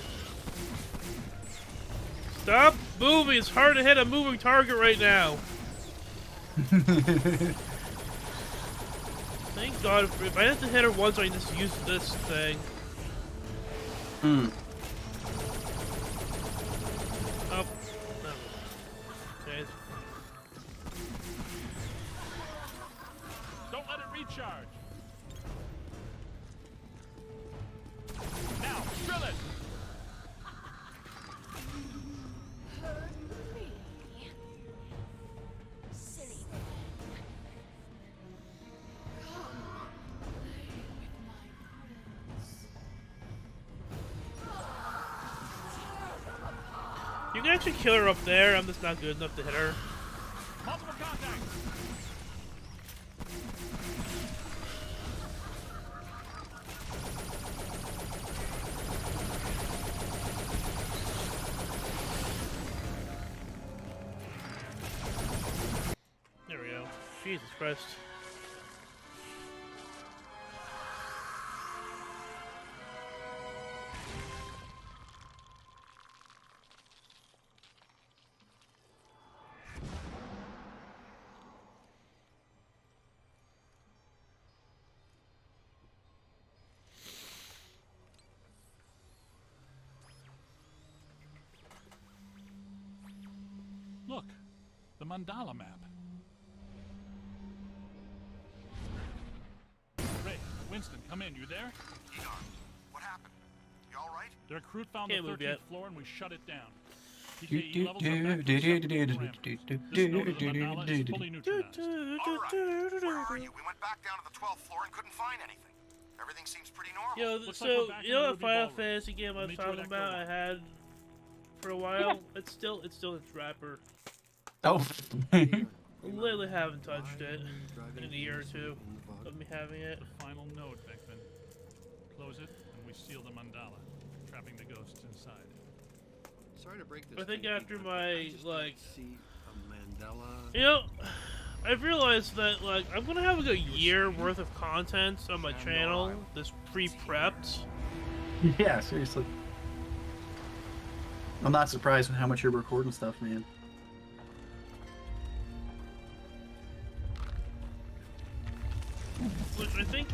S2: Stop moving! It's hard to hit a moving target right now. Thank God. If I have to hit her once, I can just use this thing. Oh. No. Okay.
S5: Don't let it recharge. Now, drill it!
S2: You can actually kill her up there. I'm just not good enough to hit her.
S5: Multiple contacts.
S2: Jesus Christ.
S5: Look, the mandala map. Ray, Winston, come in. You there?
S3: Egon, what happened? You all right?
S5: The recruit found
S2: Can't
S5: the
S2: move
S5: 13th
S2: yet.
S5: floor and we shut it down. PKE levels are back to acceptable parameters. This node of the mandala is fully neutralized.
S3: All right. Where are you? We went back down to the 12th floor and couldn't find anything. Everything seems pretty normal.
S2: Yo,
S5: Looks like
S2: so
S5: we're back
S2: you
S5: in
S2: know
S5: the
S2: that
S5: Ruby
S2: Final
S5: Ballroom.
S2: Fantasy game I was
S5: Meet you
S2: talking
S5: at
S2: about? I
S5: Acro
S2: had for a while. It's still in its wrapper.
S14: Oh.
S2: Literally haven't touched it in a year or two of me having it.
S5: The final node, Beckman. Close it, and we seal the mandala, trapping the ghosts inside.
S6: Sorry to break this.
S2: I think
S6: thing,
S2: after
S6: but
S2: my
S6: I just
S2: like,
S6: don't see a Mandela.
S2: you know, I've realized that like I'm gonna have a good year worth of content on my channel. This pre-prepped.
S14: Yeah, seriously. I'm not surprised with how much you're recording stuff, man.
S2: Which I think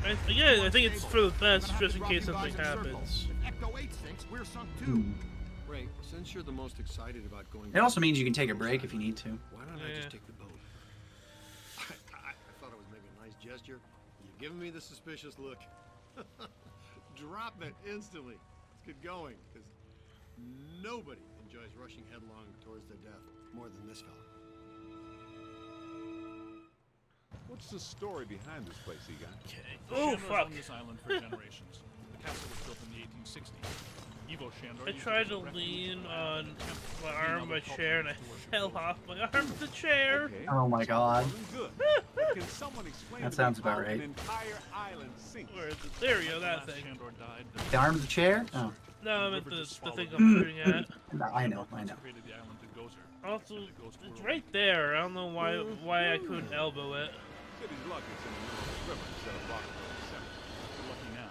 S2: it's for the best, just in case something happens.
S6: Ecto 8 thinks we're sunk too. Ray, since you're the most excited about going.
S14: It also means you can take a break if you need to.
S6: Why don't I just take the boat? I thought I was making a nice gesture. You're giving me the suspicious look. Drop it instantly. Let's get going, because nobody enjoys rushing headlong towards their death more than this fella.
S16: What's the story behind this place, Egon?
S2: Oh,
S5: Shandor's
S2: fuck.
S5: owned this island for generations. The castle was built in the 1860s. Evo Shandor
S2: I
S5: used
S2: tried
S5: it
S2: to
S5: as a refuge
S2: lean
S5: and
S2: on
S5: temple.
S2: my arm of my chair and I fell off my arm of the chair.
S16: Okay.
S14: Oh my god.
S16: Good. But can someone explain
S14: That
S16: to
S14: sounds
S16: me
S14: about
S16: how
S14: right.
S16: an entire island sinks?
S2: Where is it? There we go, that thing.
S5: Shandor died.
S14: The arm of the chair? Oh.
S2: No, I meant the thing I'm shooting at.
S14: No, I know.
S5: Consecrated the island to Gozer.
S2: Also,
S5: and the ghost
S2: it's
S5: world.
S2: right there. I don't know why I couldn't elbow it.
S16: City's luck it's in the middle of the river instead of Rockefeller Center.
S5: We're lucky now.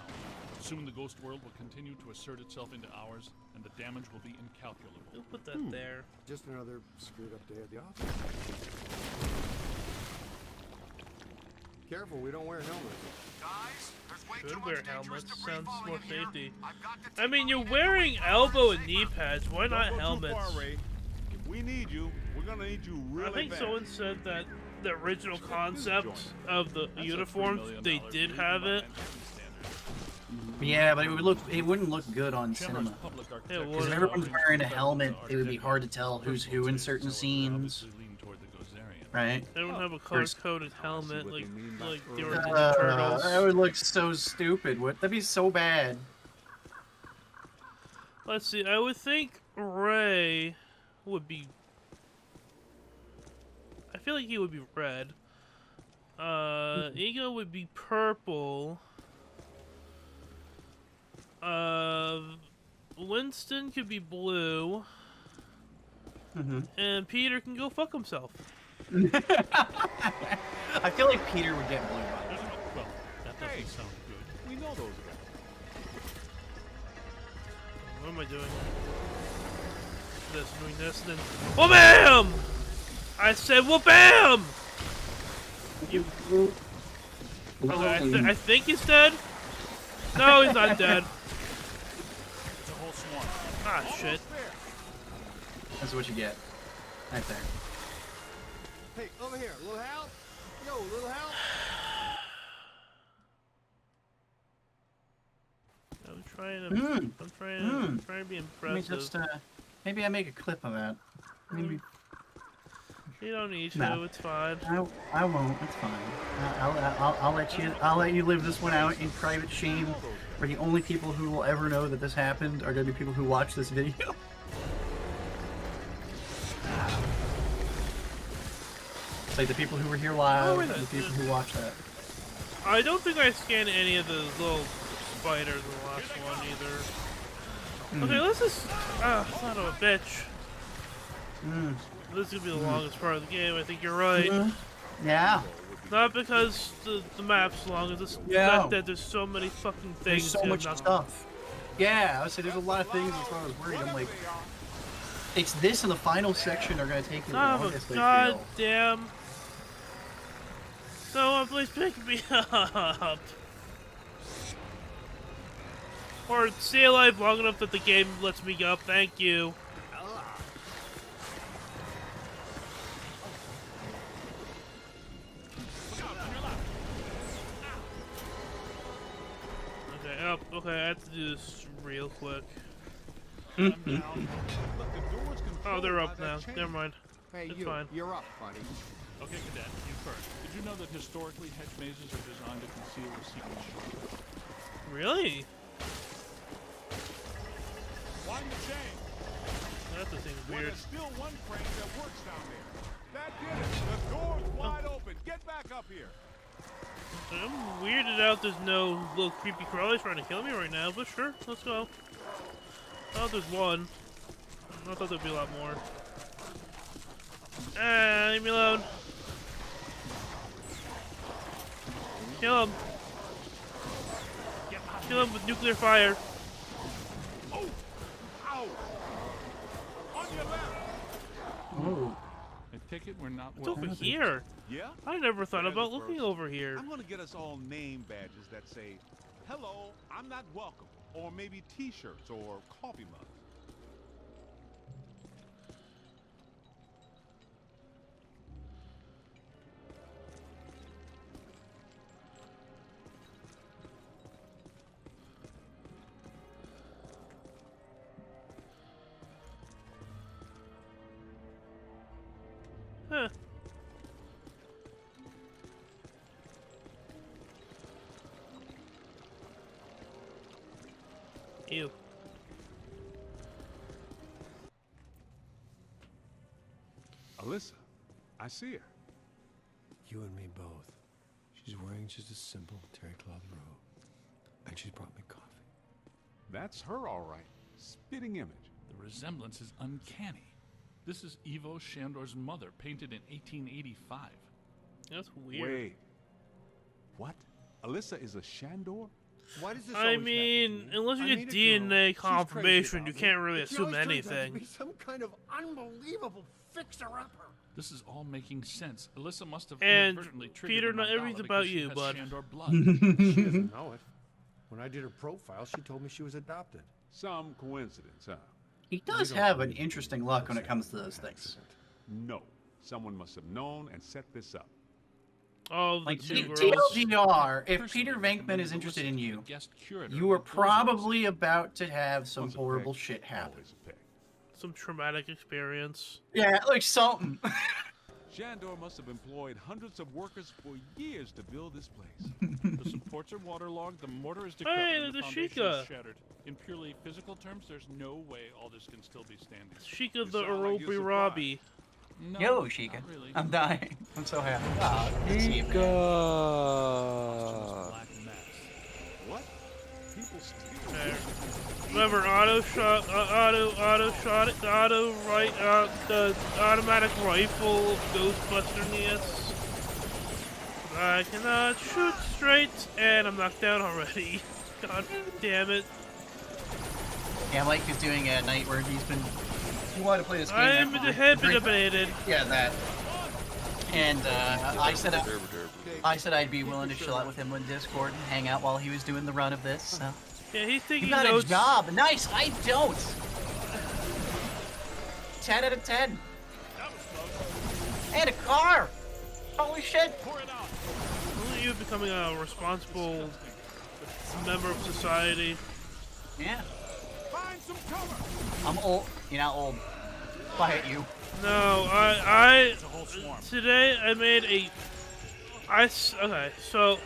S5: Soon the ghost world will continue to assert itself into ours, and the damage will be incalculable.
S2: We'll put that there.
S6: Just another screwed up day at the office. Careful, we don't wear helmets.
S3: Guys, there's way too
S2: Should
S3: much
S2: wear
S3: dangerous
S2: helmets.
S3: debris
S2: Sounds
S3: falling
S2: more
S3: in here.
S2: safety.
S3: I've got to
S2: I
S3: take
S2: mean,
S3: my
S2: you're
S3: men
S2: wearing
S3: for
S2: elbow and
S3: safety.
S2: knee pads. Why not
S16: Don't go
S2: helmets?
S16: Too far, Ray. If we need you, we're gonna need you really
S2: I think
S16: bad.
S2: someone said that the original concept of the uniforms, they did have it.
S14: Yeah, but it wouldn't look good on
S5: Chandler's
S14: cinema.
S5: public
S2: It
S5: architecture
S2: would.
S14: Because if everyone's wearing a helmet, it would be hard to tell who's who in certain scenes,
S5: lean toward the Gozerian.
S14: right?
S2: They don't have a
S14: First-
S2: color-coded helmet
S16: what
S2: like
S16: they mean by
S2: the
S16: early.
S2: original Turtles.
S14: That would look so stupid. That'd be so bad.
S2: Let's see. I would think Ray would be. I feel like he would be red. Ego would be purple. Winston could be blue. And Peter can go fuck himself.
S14: I feel like Peter would get blue by
S5: Well, that doesn't sound good.
S16: We know those guys.
S2: What am I doing? Doing this, then. Wha-bam! I said wha-bam! You. Okay, I think he's dead. No, he's not dead.
S5: It's a whole swarm.
S2: Ah, shit.
S14: That's what you get. Right there.
S6: Hey, over here, little help? Yo, little help?
S2: I'm trying to.
S14: Mm.
S2: I'm trying to be
S14: Let me
S2: impressive.
S14: just, maybe I make a clip of that. Maybe.
S2: You don't need to.
S14: No.
S2: It's fine.
S14: I won't. It's fine. I'll let you live this one out in private shame, where the only people who will ever know that this happened are gonna be people who watch this video. It's like the people who were here live and the people who watch that.
S2: I don't think I scanned any of the little spiders in the last one either. Okay, let's just. Son of a bitch. This is gonna be the longest part of the game. I think you're right.
S14: Yeah.
S2: Not because the map's long, it's just the fact that there's so many fucking things.
S14: There's so much stuff. Yeah, I would say there's a lot of things. That's why I was worried. I'm like, it's this and the final section are gonna take me the longest.
S2: God damn! Someone please pick me up, or stay alive long enough that the game lets me up. Thank you. Okay, I have to do this real quick. Oh, they're up now. Never mind.
S6: Hey,
S2: it's fine.
S6: You're up, buddy.
S5: Okay, Cadet, you first. Did you know that historically hedge mazes are designed to conceal a secret shore?
S2: Really?
S16: Wind the chain.
S2: That seems
S16: Well,
S2: weird.
S16: there's still one crane that works down there. That did it. The door's wide open. Get back up here.
S2: I'm weirded out there's no little creepy crawlies trying to kill me right now, but sure, let's go. Oh, there's one. I thought there'd be a lot more. Ah, leave me alone. Kill him. Kill him with nuclear fire.
S16: Oh! Ow! On your left!
S14: Oh.
S5: I take it we're not
S2: It's over here.
S16: Yeah?
S2: I never thought about looking over here.
S16: I'm gonna get us all name badges that say, "Hello, I'm not welcome," or maybe T-shirts or coffee mugs.
S2: Huh. Ew.
S16: Alyssa, I see her.
S8: You and me both. She's wearing just a simple terry cloth robe. And she's brought me coffee.
S16: That's her, all right. Spitting image.
S5: The resemblance is uncanny. This is Ivo Shandor's mother, painted in 1885.
S2: That's weird.
S16: Wait. What? Alyssa is a Shandor?
S6: Why does this
S2: I mean, unless you get DNA confirmation, you can't really assume anything.
S6: Some kind of unbelievable fixer-upper.
S5: This is all making sense. Alyssa must have
S2: And
S5: inadvertently triggered
S2: Peter,
S5: the
S2: not
S5: mandala
S2: everything's
S5: because
S2: about
S5: she
S2: you,
S5: has
S2: bud.
S5: Shandor blood.
S6: She doesn't know it. When I did her profile, she told me she was adopted.
S16: Some coincidence, huh?
S14: He does have an interesting luck when it comes to those things.
S16: No. Someone must have known and set this up.
S2: Oh,
S14: Like
S2: the two girls.
S14: TLDR, if Peter Venkman is interested in you, you are probably about to have some horrible shit happen.
S2: Some traumatic experience.
S14: Yeah, like something.
S16: Shandor must have employed hundreds of workers for years to build this place.
S5: The supports are waterlogged, the mortar is decrepit,
S2: Hey,
S5: and the
S2: there's a
S5: foundation
S2: Sheikah.
S5: is shattered. In purely physical terms, there's no way all this can still be standing.
S2: Sheikah the Orobi Robbie.
S5: No,
S14: Yo,
S5: not
S14: Sheikah.
S5: really.
S14: I'm dying. I'm so happy. Ah, good to see you, man.
S5: Black mass.
S16: What? People steal.
S2: There. Remember, the automatic rifle of Ghostbusters. I cannot shoot straight, and I'm knocked down already. God damn it.
S14: Yeah, Mike is doing a night where he wanted to play this game.
S2: I'm debilitated.
S14: Yeah, that. And I said I'd be willing to chill out with him on Discord and hang out while he was doing the run of this. So.
S2: Yeah, he's taking
S14: You got
S2: notes.
S14: a job. Nice. I don't. 10 out of 10. And a car. Holy shit.
S2: Only you becoming a responsible member of society.
S14: Yeah.
S16: Find some cover.
S14: I'm old. You're not old. If I hit you.
S2: No, today I made okay, so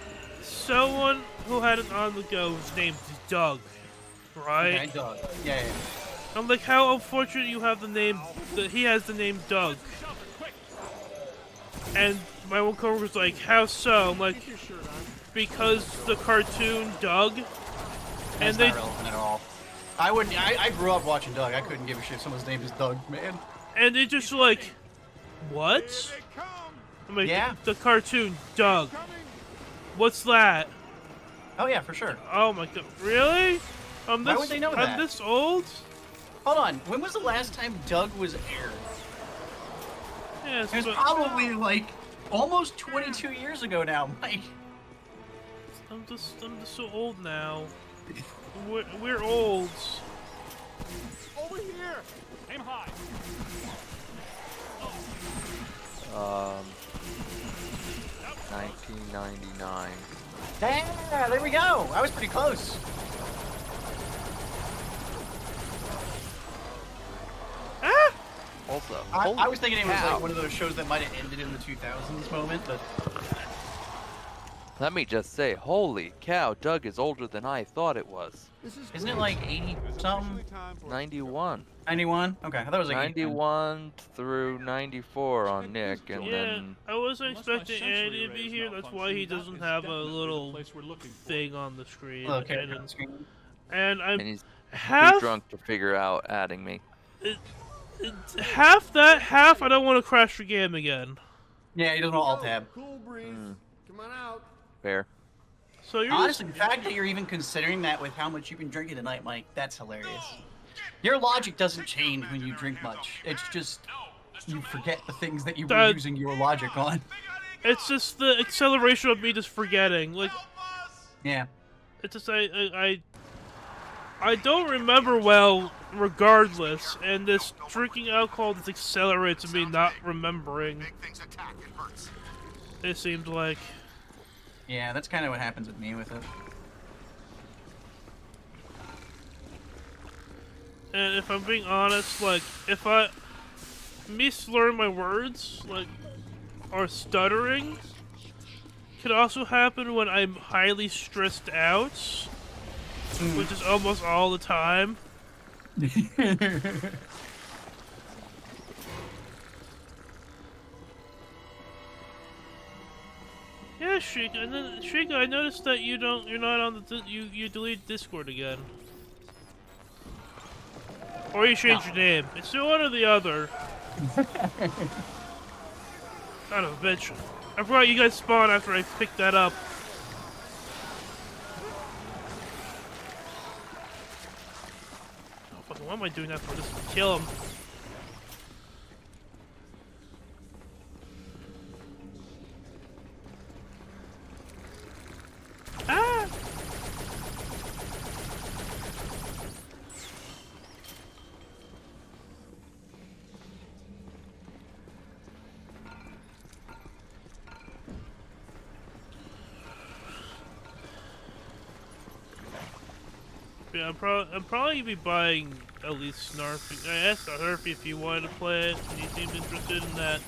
S2: someone who had it on the go was named Doug, right?
S14: Okay, Doug. Yeah.
S2: I'm like, how unfortunate you have the name, he has the name Doug. And my one coworker was like, how so? I'm like, because the cartoon Doug.
S14: That's not relevant at all. I grew up watching Doug. I couldn't give a shit if someone's name is Doug, man.
S2: And they just like, what? I'm mean,
S1: Yeah.
S2: the cartoon Doug. What's that?
S1: Oh yeah, for sure.
S2: Oh my god, really?
S1: Why would they know that?
S2: I'm this old?
S1: Hold on. When was the last time Doug was aired?
S2: Yeah,
S1: it was probably like almost 22 years ago now, Mike.
S2: I'm just so old now. We're old.
S12: Over here!
S5: Aim high.
S7: 1999.
S1: Yeah, there we go. I was pretty close.
S2: Ah!
S7: Also,
S1: I was thinking it was
S7: cow.
S1: like one of those shows that might have ended in the 2000s moment, but
S7: Let me just say, holy cow, Doug is older than I thought it was.
S1: isn't it like 80 something?
S7: 91.
S1: 91? Okay, I thought it was like
S7: 91 through 94 on Nick, and
S2: Yeah,
S7: then
S2: I wasn't expecting Andy to be here. That's why he doesn't have a little thing on the screen.
S1: Little character on the screen.
S2: And I'm
S7: and he's too
S2: half
S7: drunk to figure out adding me.
S2: half that, half I don't want to crash the game again.
S1: Yeah, he doesn't want alt tab.
S6: Cool breeze. Come on out.
S7: Fair.
S2: So you're
S1: Honestly, the fact that you're even considering that with how much you've been drinking tonight, Mike, that's hilarious. Your logic doesn't change when you drink much. It's just you forget the things that you were using your logic on.
S2: It's just the acceleration of me just forgetting. Like,
S1: yeah.
S2: It's just I don't remember well, regardless, and this drinking alcohol just accelerates me not remembering. It seemed like.
S1: Yeah, that's kind of what happens with me with it.
S2: And if I'm being honest, like, me slurring my words, like, or stuttering, could also happen when I'm highly stressed out, which is almost all the time. Yeah, Shrika, and then Shrika, I noticed that you're not on the you delete Discord again. Or you changed your name. It's the one or the other. Son of a bitch. I forgot you guys spawned after I picked that up. Oh, fucking, what am I doing that for? Just to kill him. Ah! Yeah, I'm probably gonna be buying at least Snarfy. I asked Snarfy if he wanted to play it, and he seemed interested in that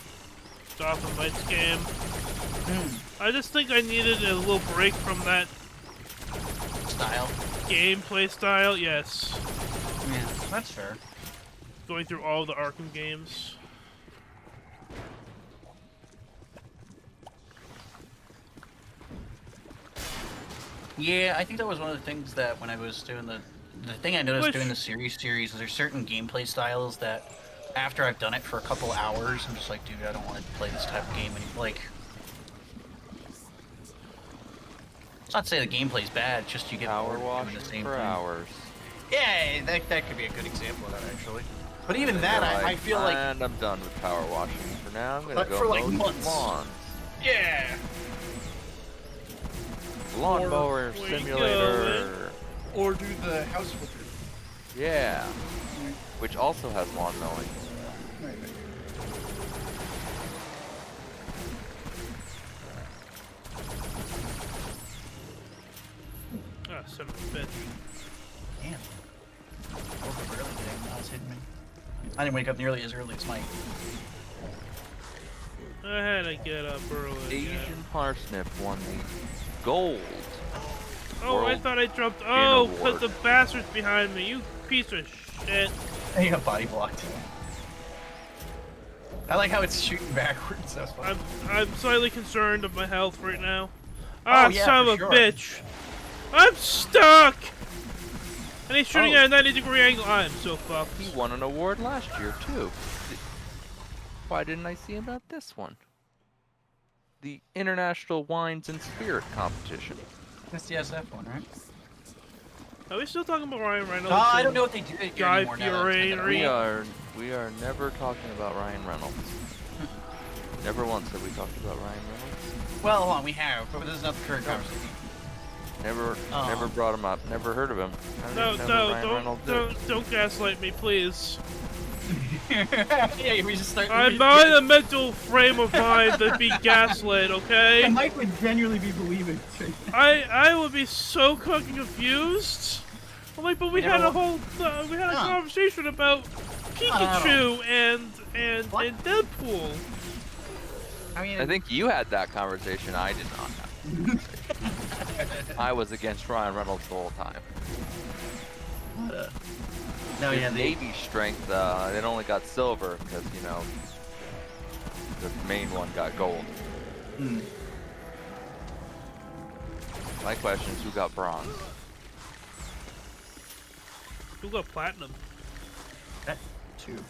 S2: Gotham Knights game. I just think I needed a little break from that
S1: style.
S2: Gameplay style, yes.
S1: Yeah, that's fair.
S2: Going through all the Arkham games.
S1: Yeah, I think that was one of the things that when I was doing the thing I noticed doing the series is there's certain gameplay styles that after I've done it for a couple hours, I'm just like, dude, I don't want to play this type of game anymore. Like, it's not to say the gameplay's bad, it's just you get
S7: Power
S1: bored doing the same
S7: for
S1: thing.
S7: hours.
S1: Yeah, that could be a good example of that actually. But even
S7: And
S1: that,
S7: they're
S1: I feel like.
S7: And I'm done with power washing for now. I'm gonna
S1: But
S7: go
S1: for, like,
S7: mow some
S1: months.
S7: lawns.
S1: Yeah.
S7: Lawnmower simulator.
S1: Or do the house filter.
S7: Yeah. Which also has lawn mowing.
S2: Ah, son of a bitch.
S1: Damn. I woke up early today. Now it's hitting me. I didn't wake up nearly as early as Mike.
S2: I had to get up early.
S7: Asian Parsnip won the gold.
S2: Oh, I
S7: World
S2: thought I jumped.
S7: Game
S2: Oh,
S7: Award.
S2: because the bastard's behind me. You piece of shit.
S1: He got body blocked. I like how it's shooting backwards. That's fun.
S2: I'm slightly concerned of my health right now. Ah,
S1: yeah,
S2: son
S1: for
S2: of a
S1: sure.
S2: bitch. I'm stuck! And he's shooting
S7: Oh.
S2: at a 90-degree angle. I'm so fucked.
S7: He won an award last year too. Why didn't I see about this one? the International Wines and Spirit Competition.
S14: That's the SF one, right?
S2: Are we still talking about Ryan Reynolds?
S14: I don't know what they do
S2: Guy
S14: anymore now that it's
S2: Fieri.
S7: We are never talking about Ryan Reynolds. Never once have we talked about Ryan Reynolds.
S14: Well, hold on, we have, but this is not the current conversation.
S7: Never brought him up. Never heard of him.
S2: Don't gaslight me, please.
S14: Yeah, we just start.
S2: I'm not in a mental frame of mind to be gaslit, okay?
S14: And Mike would genuinely be believing.
S2: I would be so fucking confused. Like, but we had a whole conversation about Pikachu and Deadpool.
S7: I think you had that conversation. I did not have. I was against Ryan Reynolds the whole time.
S14: No,
S7: His
S14: yeah,
S7: Navy strength, it only got silver because, you know, the main one got gold.
S14: Mm.
S7: My question is, who got bronze?
S2: Who got platinum?
S14: That too.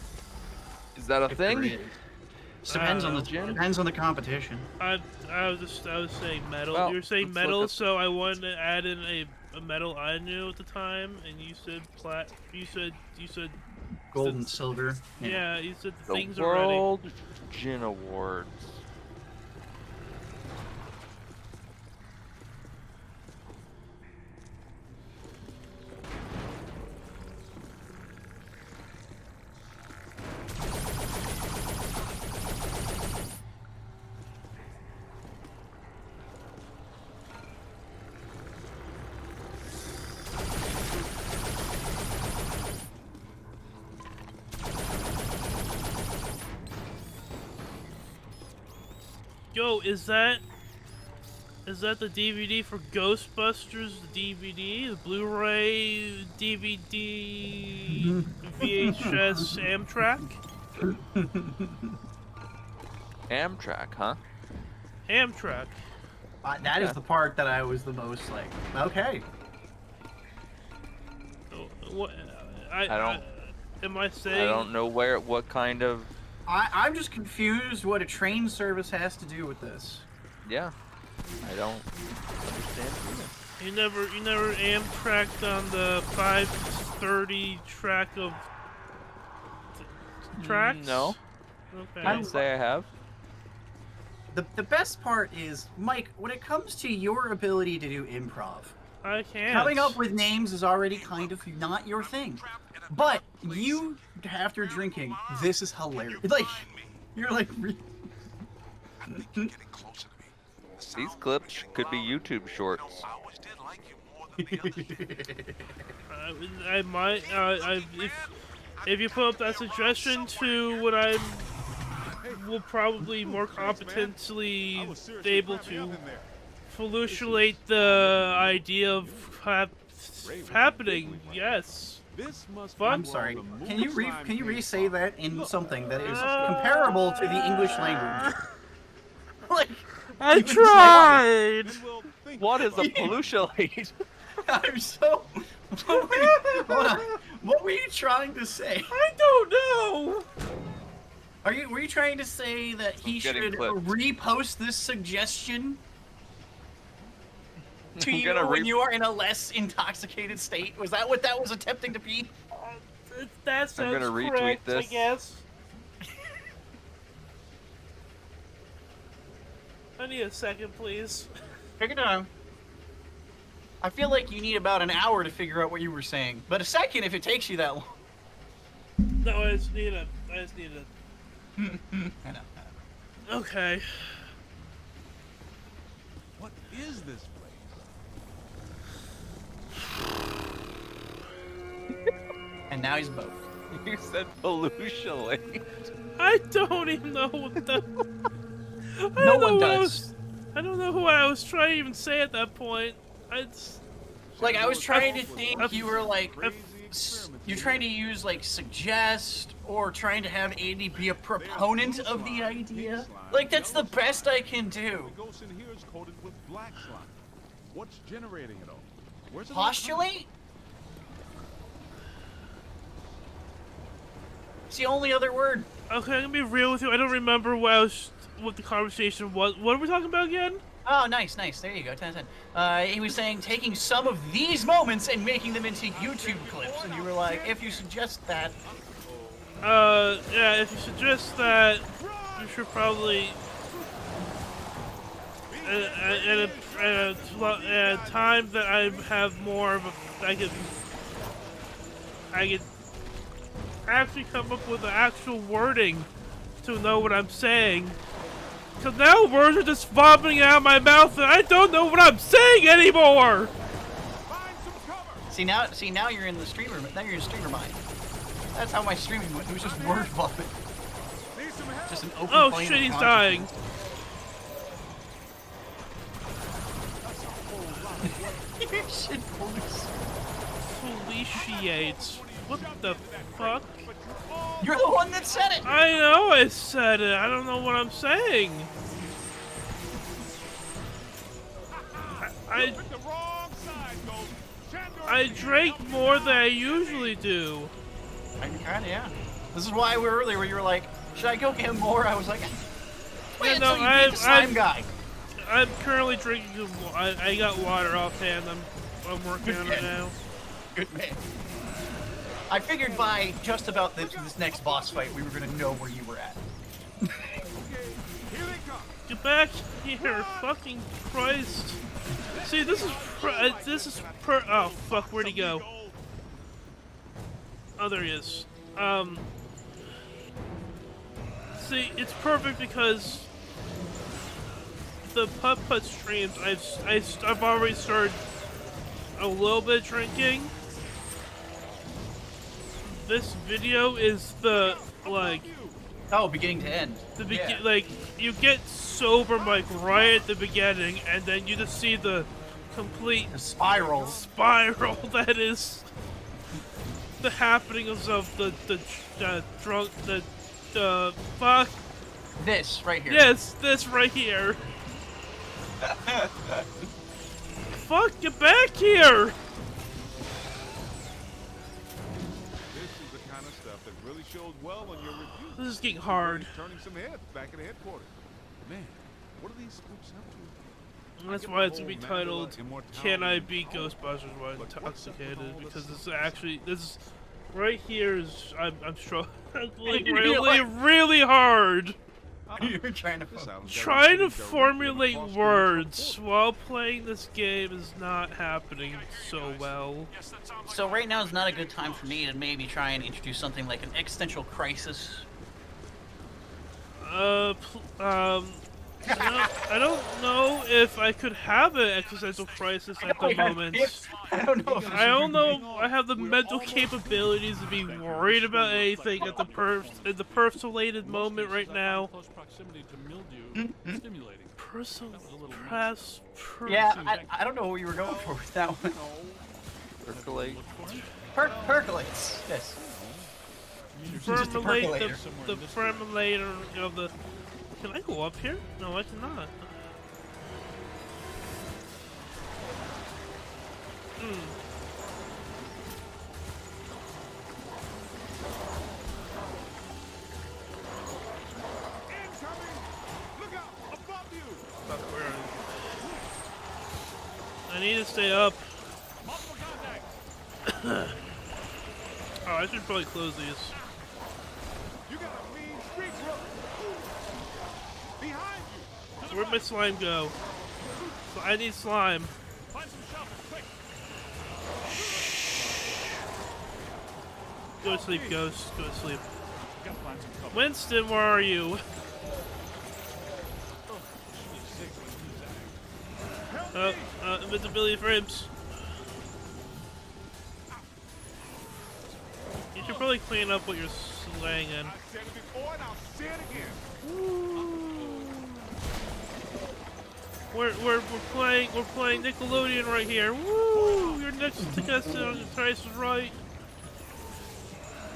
S7: Is that a thing?
S14: Depends on the competition.
S2: I was saying metal.
S7: Well,
S2: you were saying
S7: let's
S2: metal,
S7: look
S2: so I wanted to add in a metal I knew at the time, and you said You said
S14: gold and silver.
S2: Yeah, you said
S7: The
S2: things
S7: World
S2: already.
S7: Gin Awards.
S2: Yo, is that the DVD for Ghostbusters? The DVD, the Blu-ray, DVD, VHS, Amtrak?
S7: Amtrak, huh?
S2: Amtrak.
S14: That is the part that I was the most like, okay.
S2: What? Am I saying?
S7: I don't know what kind of.
S14: I'm just confused what a train service has to do with this.
S7: Yeah, I don't understand either.
S2: You never Amtrak'd on the 530 track of tracks?
S7: No.
S2: Okay.
S7: I didn't say I have.
S14: The best part is, Mike, when it comes to your ability to do improv,
S2: I can't.
S14: coming up with names is already kind of not your thing. But you, after drinking, this is hilarious. Like, you're like.
S7: These clips could be YouTube shorts.
S2: I might. If you put up that suggestion to what I will probably more competently able to fluctuate the idea of happening, yes.
S14: I'm sorry. Can you re-say that in something that is comparable to the English language? Like,
S2: I tried.
S7: What is a pollutionate?
S14: I'm so. Hold on. What were you trying to say?
S2: I don't know.
S14: Were you trying to say that he should repost this suggestion to you when you are in a less intoxicated state? Was that what that was attempting to be?
S2: That sounds
S7: I'm gonna retweet
S2: correct,
S7: this.
S2: I guess. I need a second, please.
S14: Take your time. I feel like you need about an hour to figure out what you were saying, but a second if it takes you that long.
S2: No, I just need a.
S14: I know.
S2: Okay.
S16: What is this place?
S14: And now he's both.
S7: You said pollutionate.
S2: I don't even know what the.
S14: No one does.
S2: I don't know who I was trying to even say at that point. I
S14: was trying to think you were like, you're trying to use like suggest or trying to have Andy be a proponent of the idea. Like that's the best I can do.
S16: The ghost in here is coated with black slime. What's generating it all? Where's it
S14: Postulate? It's the only other word.
S2: Okay, I'm gonna be real with you. I don't remember what the conversation was. What are we talking about again?
S1: Oh, nice. There you go. 10 10. He was saying taking some of these moments and making them into YouTube clips, and you were like, if you suggest that.
S2: Yeah, if you suggest that, you should probably at a time that I have more of a, I could actually come up with the actual wording to know what I'm saying. Cause now words are just vomiting out of my mouth and I don't know what I'm saying anymore!
S1: See now you're in the streamer. Now you're in streamer mind. That's how my streaming went. It was just word vomit. Just an open
S2: Oh
S1: flame
S2: shit,
S1: of
S2: he's dying.
S1: Shit,
S2: Feliciate. What the fuck?
S1: You're the one that said it!
S2: I know I said it. I don't know what I'm saying. I drank more than I usually do.
S1: Kinda, yeah. This is why we were earlier where you were like, should I go get more? I was like, wait until you beat the slime guy.
S2: I'm currently drinking. I got water offhand. I'm working on it now.
S1: Good man. I figured by just about this next boss fight, we were gonna know where you were at.
S2: Get back here, fucking Christ! See, this is oh fuck, where'd he go? Oh, there he is. See, it's perfect because the putt-putt streams, I've already started a little bit drinking. This video is the, like...
S1: Oh, beginning to end.
S2: Yeah. Like, you get sober, like, right at the beginning, and then you just see the complete...
S1: spiral
S2: that is... the happenings of the drunk, fuck...
S1: This, right here.
S2: Yes, this right here. Fuck, get back here!
S16: Really showed well on your review.
S2: This is getting hard.
S16: Turning some heads back at headquarters. Man, what are these spooks up to?
S2: That's why it's gonna be titled "Can I Beat Ghostbusters While Intoxicated?" Because this is actually right here is I'm struggling really hard.
S1: You're trying
S2: to formulate words while playing this game is not happening so well.
S1: So right now is not a good time for me to maybe try and introduce something like an existential crisis.
S2: I don't know if I could have an existential crisis at the moment.
S1: I don't know.
S2: I don't know. I have the mental capabilities to be worried about anything at the personated moment right now.
S1: Yeah, I don't know what you were going for with that one.
S7: Percolate.
S1: Percolates. Yes.
S2: Formulate the formulator of the. Can I go up here? No, I cannot. Fuck, where are you? I need to stay up. Oh, I should probably close these. Where'd my slime go? So I need slime. Go to sleep, Ghost. Go to sleep. Winston, where are you? Invisibility frames. You should probably clean up what you're laying in. We're playing Nickelodeon right here. Woo! Your next contestant on the Price is Right.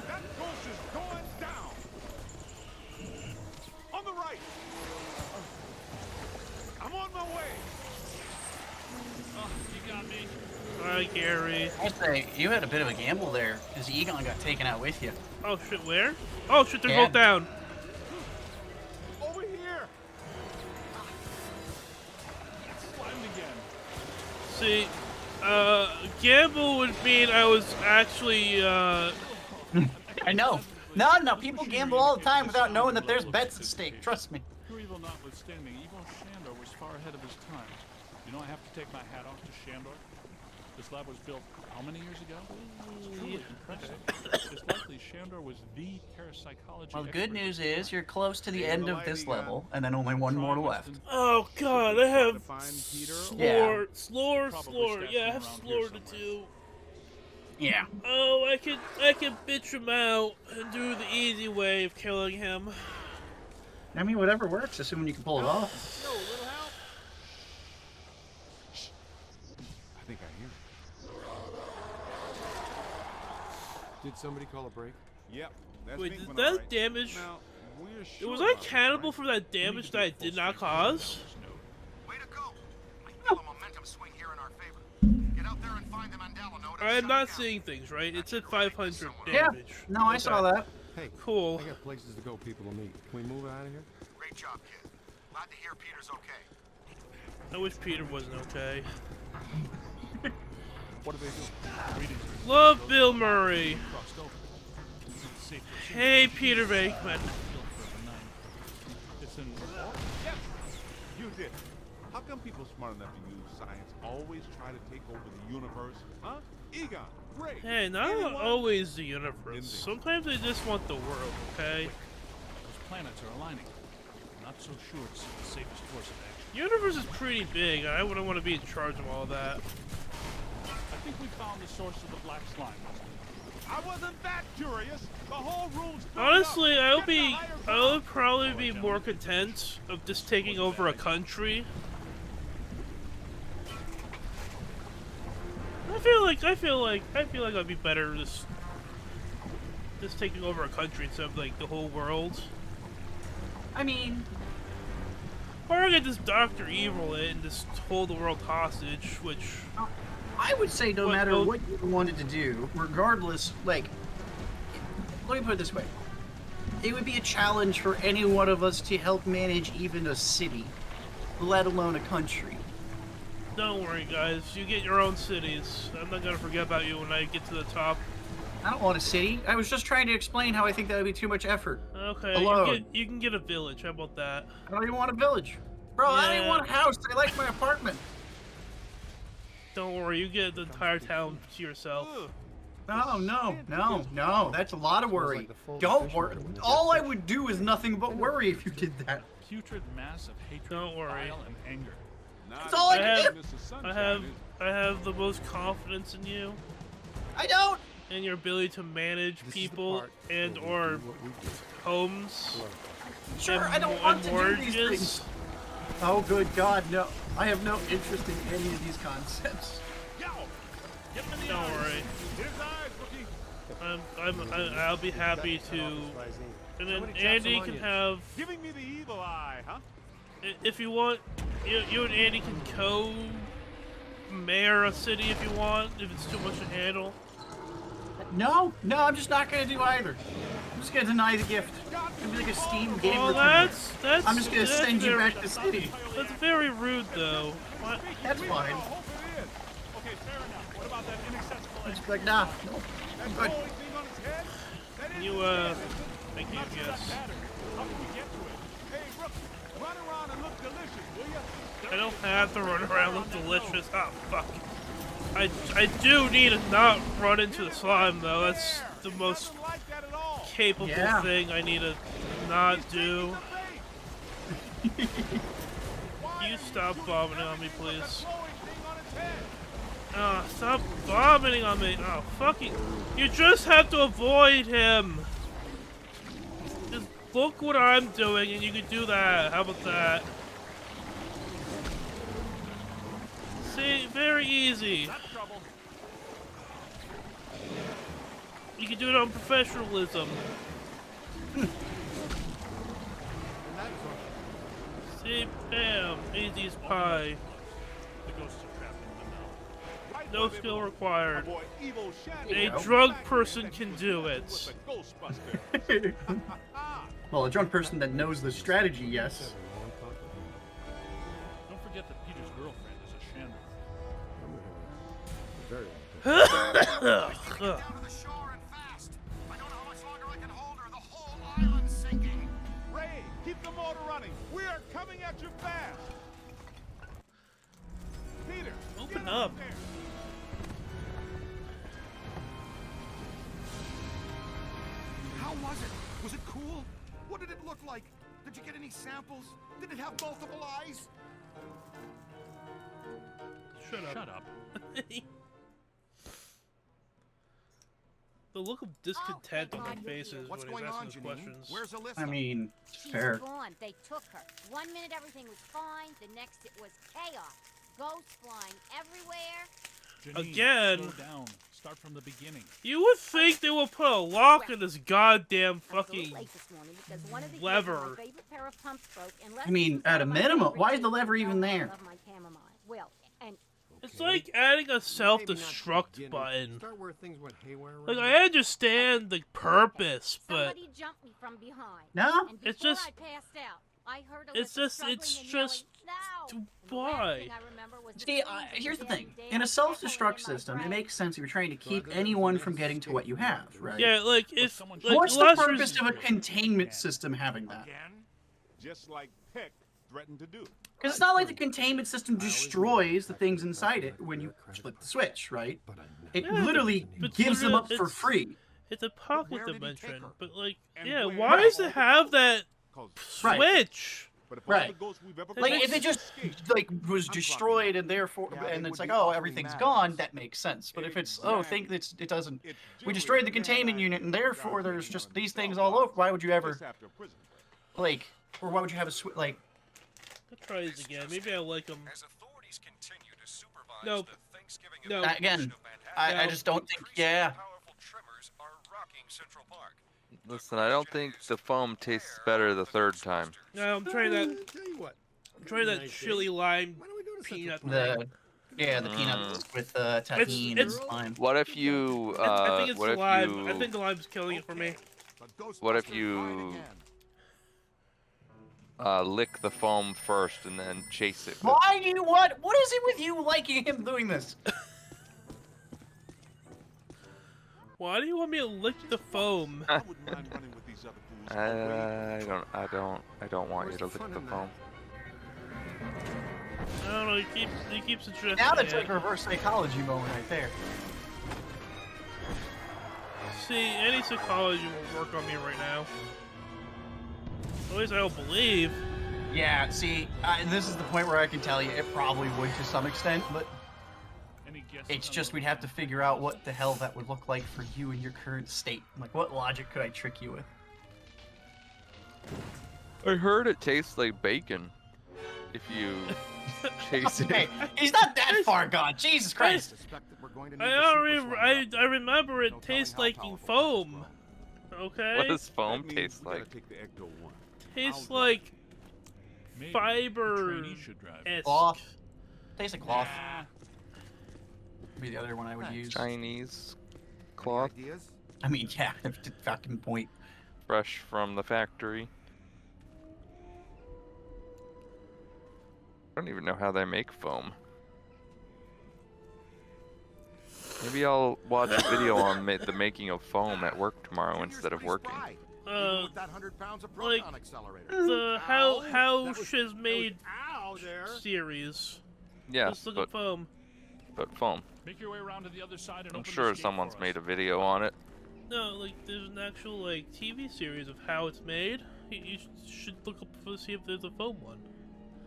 S16: That ghost is going down. On the right. I'm on my way.
S2: Oh, you got me. Hi, Gary.
S1: I say you had a bit of a gamble there, because Egon got taken out with you.
S2: Oh shit, where? Oh shit, they're both down. See, gamble would mean I was actually,
S14: I know. No, people gamble all the time without knowing that there's bets at stake. Trust me.
S5: Pure evil notwithstanding, evil Shandor was far ahead of his time. You know, I have to take my hat off to Shandor. This lab was built how many years ago? It's truly impressive. It's likely Shandor was the parapsychology.
S14: Well, the good news is you're close to the end of this level, and then only one more left.
S2: Oh god, I have
S14: Yeah.
S2: Slore. Yeah, I have Slore to do.
S14: Yeah.
S2: Oh, I can bitch him out and do the easy way of killing him.
S14: I mean, whatever works, assuming you can pull it off.
S16: I think I hear it.
S6: Did somebody call a break?
S16: Yep. That's
S2: Wait,
S16: me
S2: did
S16: when
S2: that
S16: I'm right.
S2: damage?
S16: Now, we're sure
S2: Was I
S16: about this,
S2: cannibal
S16: right?
S2: for that damage that I did not cause?
S15: Way to go! I feel a momentum swing here in our favor. Get out there and find the Mandela node.
S2: I am not seeing things, right? It said 500
S14: Yeah.
S2: damage.
S14: No, I saw that.
S6: Hey,
S2: Cool.
S6: I got places to go, people to meet. Can we move out of here?
S15: Great job, kid. Glad to hear Peter's okay.
S2: I wish Peter wasn't okay.
S5: What do they do? Greetings.
S2: Love Bill Murray.
S5: Crossed over. It's safe to assume
S2: Hey, Peter Venkman.
S5: it's in.
S16: Yes, you did. How come people smart enough to use science always try to take over the universe? Huh? Egon, Ray.
S2: Hey, not
S16: anyone?
S2: always the universe. Sometimes they just want the world, okay?
S5: Those planets are aligning. Not so sure it's the safest course of action.
S2: Universe is pretty big, and I wouldn't want to be in charge of all that.
S5: I think we found the source of the black slime.
S16: I wasn't that curious. The whole room's filled
S2: Honestly,
S16: up.
S2: I would probably be more content of just taking over a country. I feel like I'd be better just taking over a country instead of like the whole world.
S14: I mean,
S2: or I could just Dr. Evil it and just hold the world hostage, which
S14: I would say no matter what you wanted to do, regardless, like, let me put it this way. It would be a challenge for any one of us to help manage even a city, let alone a country.
S2: don't worry, guys. You get your own cities. I'm not gonna forget about you when I get to the top.
S14: I don't want a city. I was just trying to explain how I think that would be too much effort.
S2: Okay,
S14: Alone.
S2: you can get a village. How about that?
S14: I don't even want a village. Bro, I don't even want a house. I like my apartment.
S2: Don't worry, you get the entire town to yourself.
S14: No. That's a lot of worry. Don't worry. All I would do is nothing but worry if you did that.
S5: Putrid mass of hatred,
S2: Don't worry.
S5: bile, and anger.
S14: That's all I can do.
S2: I have the most confidence in you.
S14: I don't.
S2: And your ability to manage people and or homes.
S14: Sure,
S2: and,
S14: I don't want to do
S2: mortgages.
S14: these things. Oh, good God, no. I have no interest in any of these concepts.
S2: Don't worry. I'll be happy to. And then Andy can have.
S16: Giving me the evil eye, huh?
S2: If you want, you and Andy can co-mayor a city if you want. If it's too much to handle.
S14: No, I'm just not going to do either. I'm just going to deny the gift. It'll be like a Steam game return.
S2: That's
S14: I'm just going to send you back to the city.
S2: That's very rude, though. What?
S14: That's fine.
S5: Okay, fair enough. What about that inaccessible
S14: I'm just like, nah, no, I'm good.
S2: Can you, thank you, yes.
S5: How can we get to it? Hey, Brooke, run around and look delicious, will you?
S2: I don't have to run around look delicious. Oh, fuck. I do need to not run into the slime, though. That's the most capable thing I need to not do. You stop vomiting on me, please. Stop vomiting on me. Oh, fucking. You just have to avoid him. Just look what I'm doing and you can do that. How about that? See, very easy. You can do it on professionalism. See, bam, easy as pie.
S5: The ghosts are trapped in the
S2: No skill required. A
S16: Shandor.
S2: drunk person can do it.
S14: Well, a drunk person that knows the strategy, yes.
S5: Don't forget that Peter's girlfriend is a Shandor.
S6: very well.
S2: Ugh.
S16: Ray, keep the motor running. We are coming at you fast. Peter,
S2: Open up.
S16: there.
S3: How was it? Was it cool? What did it look like? Did you get any samples? Did it have multiple eyes?
S2: Shut up. The look of discontent on their faces when he's asking those questions.
S3: Where's Alyssa?
S14: I mean,
S13: She's
S14: fair.
S13: gone. They took her. 1 minute everything was fine. The next it was chaos. Ghosts flying everywhere.
S5: Janine,
S2: Again.
S5: slow down. Start from the beginning.
S2: You would think they would put a lock in this goddamn fucking lever.
S14: I mean, at a minimum, why is the lever even there?
S13: Well, and
S2: It's like adding a self-destruct button.
S6: Start where things went haywire.
S2: Like, I understand the purpose, but
S13: somebody jumped me from behind.
S14: No,
S13: And
S2: it's
S13: before
S2: just-
S13: I passed out, I heard
S2: it's
S13: Alyssa
S2: just,
S13: struggling
S2: it's
S13: and
S2: just,
S13: yelling, "No!"
S2: why?
S14: See, here's the thing. In a self-destruct system, it makes sense if you're trying to keep anyone from getting to what you have, right?
S2: Yeah, like, if, like,
S14: What's the
S2: last
S14: purpose of a containment system having that?
S16: Just like Peck threatened to do.
S14: Because it's not like the containment system destroys the things inside it when you flip the switch, right? It
S2: Yeah,
S14: literally
S2: but
S14: gives them up for
S2: it's-
S14: free.
S2: It's a pocket
S3: where did he
S2: dimension,
S3: take her?
S2: but like,
S16: And
S2: yeah,
S16: where-
S2: why does it have that
S14: Right.
S2: switch?
S16: But if all
S14: Right.
S16: the ghosts we've ever
S14: Like,
S16: caught
S14: if it just, like, was destroyed and therefore,
S3: Yeah, they
S14: and it's
S3: would
S14: like,
S3: be
S14: oh,
S3: awfully
S14: everything's
S3: mad.
S14: gone, that makes sense. But if it's, oh, think that it doesn't, we destroyed the containment unit and therefore there's just these things all over, why would you ever,
S16: just after a prison break.
S14: like, or why would you have a switch, like,
S2: Let's try these again. Maybe I like them.
S15: As authorities continue to supervise
S2: Nope.
S15: the Thanksgiving
S2: No.
S15: event
S14: again,
S15: of
S14: I
S2: No.
S14: just don't think, yeah.
S15: powerful tremors are rocking Central Park.
S7: Listen, I don't think the foam tastes better the third time.
S2: No, I'm trying that.
S6: Tell you what.
S2: I'm trying that
S6: Nice
S2: chili lime
S6: Why don't we go to
S2: peanut.
S14: The, yeah, the peanuts with tahini
S2: It's-
S14: and lime.
S7: What if you,
S2: I think it's
S7: what
S2: the
S7: if
S2: lime.
S7: you,
S2: I think the lime's killing it for me.
S7: what if you lick the foam first and then chase it with
S14: Why do you what is it with you liking him doing this?
S2: Why do you want me to lick the foam?
S16: I wouldn't mind running with these other fools.
S7: I don't want you to lick the foam.
S2: I don't know. He keeps suggesting.
S14: Now that's
S2: it.
S14: like a reverse psychology moment right there.
S2: See, any psychology will work on me right now. At least I don't believe.
S14: Yeah, see, this is the point where I can tell you it probably would to some extent, but
S5: Any guesses
S14: it's
S5: on
S14: just
S5: what
S14: we'd have to figure out what the hell that would look like for you in your current state. Like, what logic could I trick you with?
S7: I heard it tastes like bacon. If you chase it.
S14: Hey, he's not that far gone. Jesus Christ!
S2: I remember it tastes like foam. Okay.
S7: What does
S16: That
S7: foam
S16: means
S7: taste
S16: we gotta
S7: like?
S16: take the Ecto one.
S2: Tastes like
S5: Maybe
S2: fiber.
S5: the trainee should drive.
S14: Cloth. Tastes like cloth.
S5: Nah.
S14: Would be the other one I would use.
S7: Chinese cloth,
S3: Ideas?
S14: I mean, yeah, to fucking point.
S7: fresh from the factory. I don't even know how they make foam. Maybe I'll watch a video on the making of foam at work tomorrow instead of working.
S3: With that 100 pounds of
S2: like
S3: proton accelerator.
S2: the how she's made
S6: Ow there.
S2: series.
S7: Yeah,
S2: Just look at foam.
S7: but foam.
S5: Make your way around to the other side and
S7: I'm
S5: open the
S7: sure
S5: escape
S7: someone's
S5: for
S7: made
S5: us.
S7: a video on it.
S2: No, like there's an actual like TV series of how it's made. You should look up to see if there's a foam one.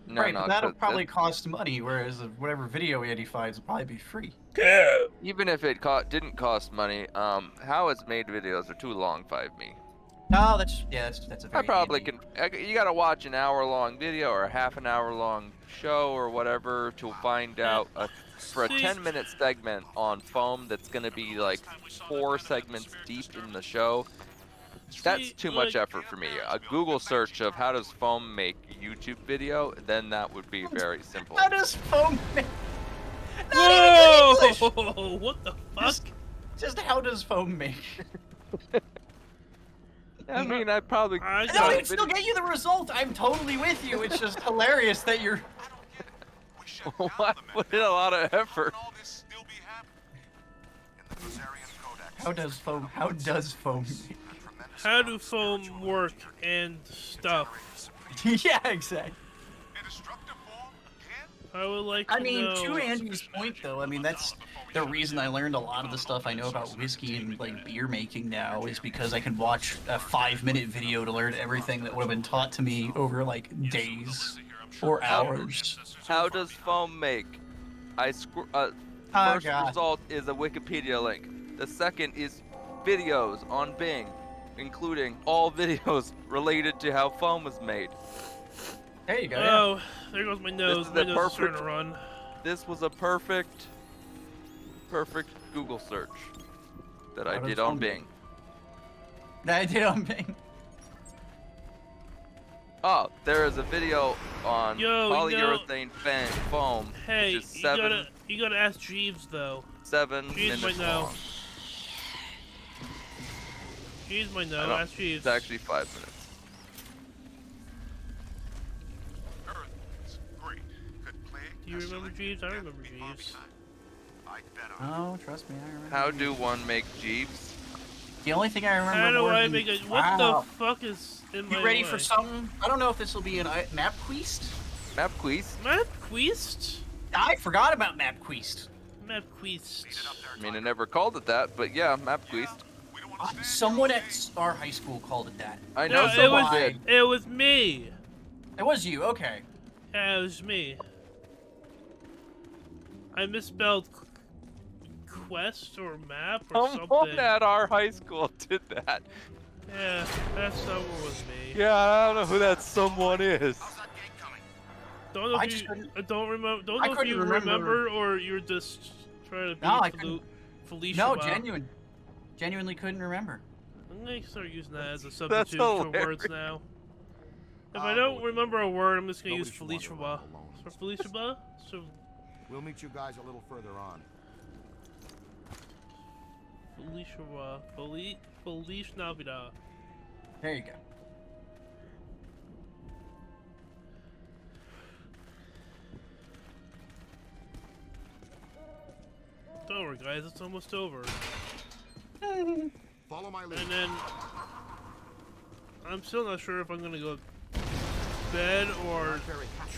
S7: No,
S14: right,
S7: no,
S14: but that'll
S7: that-
S14: probably cost money, whereas whatever video he finds will probably be free.
S7: Even if it didn't cost money, how it's made videos are too long for me.
S14: No, that's a very
S7: I probably
S14: handy-
S7: can. You gotta watch an hour-long video or a half an hour-long show or whatever to find out for a
S2: See-
S7: 10-minute segment on foam that's gonna be like 4 segments deep in the show. That's
S2: See,
S7: too much
S2: like-
S7: effort for me. A Google search of how does foam make YouTube video, then that would be very simple.
S14: How does foam make? Not even in English!
S2: Whoa! What the fuck?
S14: Just how does foam make?
S7: I mean, I probably.
S14: No, it'd still get you the result. I'm totally with you. It's just hilarious that you're.
S7: Why put in a lot of effort?
S14: How does foam? How does foam?
S2: How do foam work and stuff?
S14: Yeah, exactly.
S2: I would like
S14: I
S2: to
S14: mean,
S2: know.
S14: to Andy's point, though, I mean, that's the reason I learned a lot of the stuff I know about whiskey and, like, beer making now is because I could watch a 5-minute video to learn everything that would have been taught to me over, like, days or hours.
S7: How does foam make? First
S14: God.
S7: result is a Wikipedia link. The second is videos on Bing, including all videos related to how foam was made.
S14: There you go.
S2: Oh, there goes my nose. My nose is starting
S7: perfect,
S2: to run.
S7: This was a perfect Google search that I did on Bing.
S14: That I did on Bing.
S7: Oh, there is a video on
S2: Yo,
S7: polyurethane foam,
S2: Hey,
S7: which is seven.
S2: you gotta ask Jeeves though.
S7: 7
S2: Jeeves
S7: minutes
S2: might know.
S7: long.
S2: Jeeves might
S7: I
S2: know.
S7: don't-
S2: Ask Jeeves.
S7: It's actually 5 minutes.
S2: Do you remember Jeeves? I remember Jeeves.
S14: Oh, trust me, I remember.
S7: How do one make Jeeves?
S14: The only thing I remember.
S2: How do
S14: more
S2: I
S14: than-
S2: make a?
S14: Wow.
S2: What the fuck is in my
S14: You ready
S2: way?
S14: for something? I don't know if this will be an map quest.
S7: Map quest?
S2: Map quest?
S14: I forgot about map quest.
S2: Map quest.
S7: I mean, I never called it that, but yeah, map quest.
S14: Someone at our high school called it that.
S7: I know
S2: No,
S7: someone did.
S2: It was me.
S14: It was you, okay.
S2: Yeah, it was me. I misspelled quest or map or
S7: Someone
S2: something.
S7: at our high school did that.
S2: Yeah, that someone was me.
S7: Yeah, I don't know who that someone is.
S2: Don't know
S14: I
S2: if
S14: just
S2: you
S14: couldn't-
S2: don't remember. Don't
S14: I
S2: know if
S14: couldn't
S2: you remember or you're just trying to be
S14: No, I couldn't.
S2: Felicia.
S14: No,
S2: Bob.
S14: genuinely couldn't remember.
S2: I'm gonna start using that as a substitute for words now. If I don't remember a word, I'm just gonna use Felicia Ba. For Felicia Ba? So
S3: We'll meet you guys a little further on.
S2: Felicia Ba. Felicia Navidad.
S14: There you go.
S2: Don't worry, guys. It's almost over.
S3: Follow my lead.
S2: And then I'm still not sure if I'm gonna go to bed or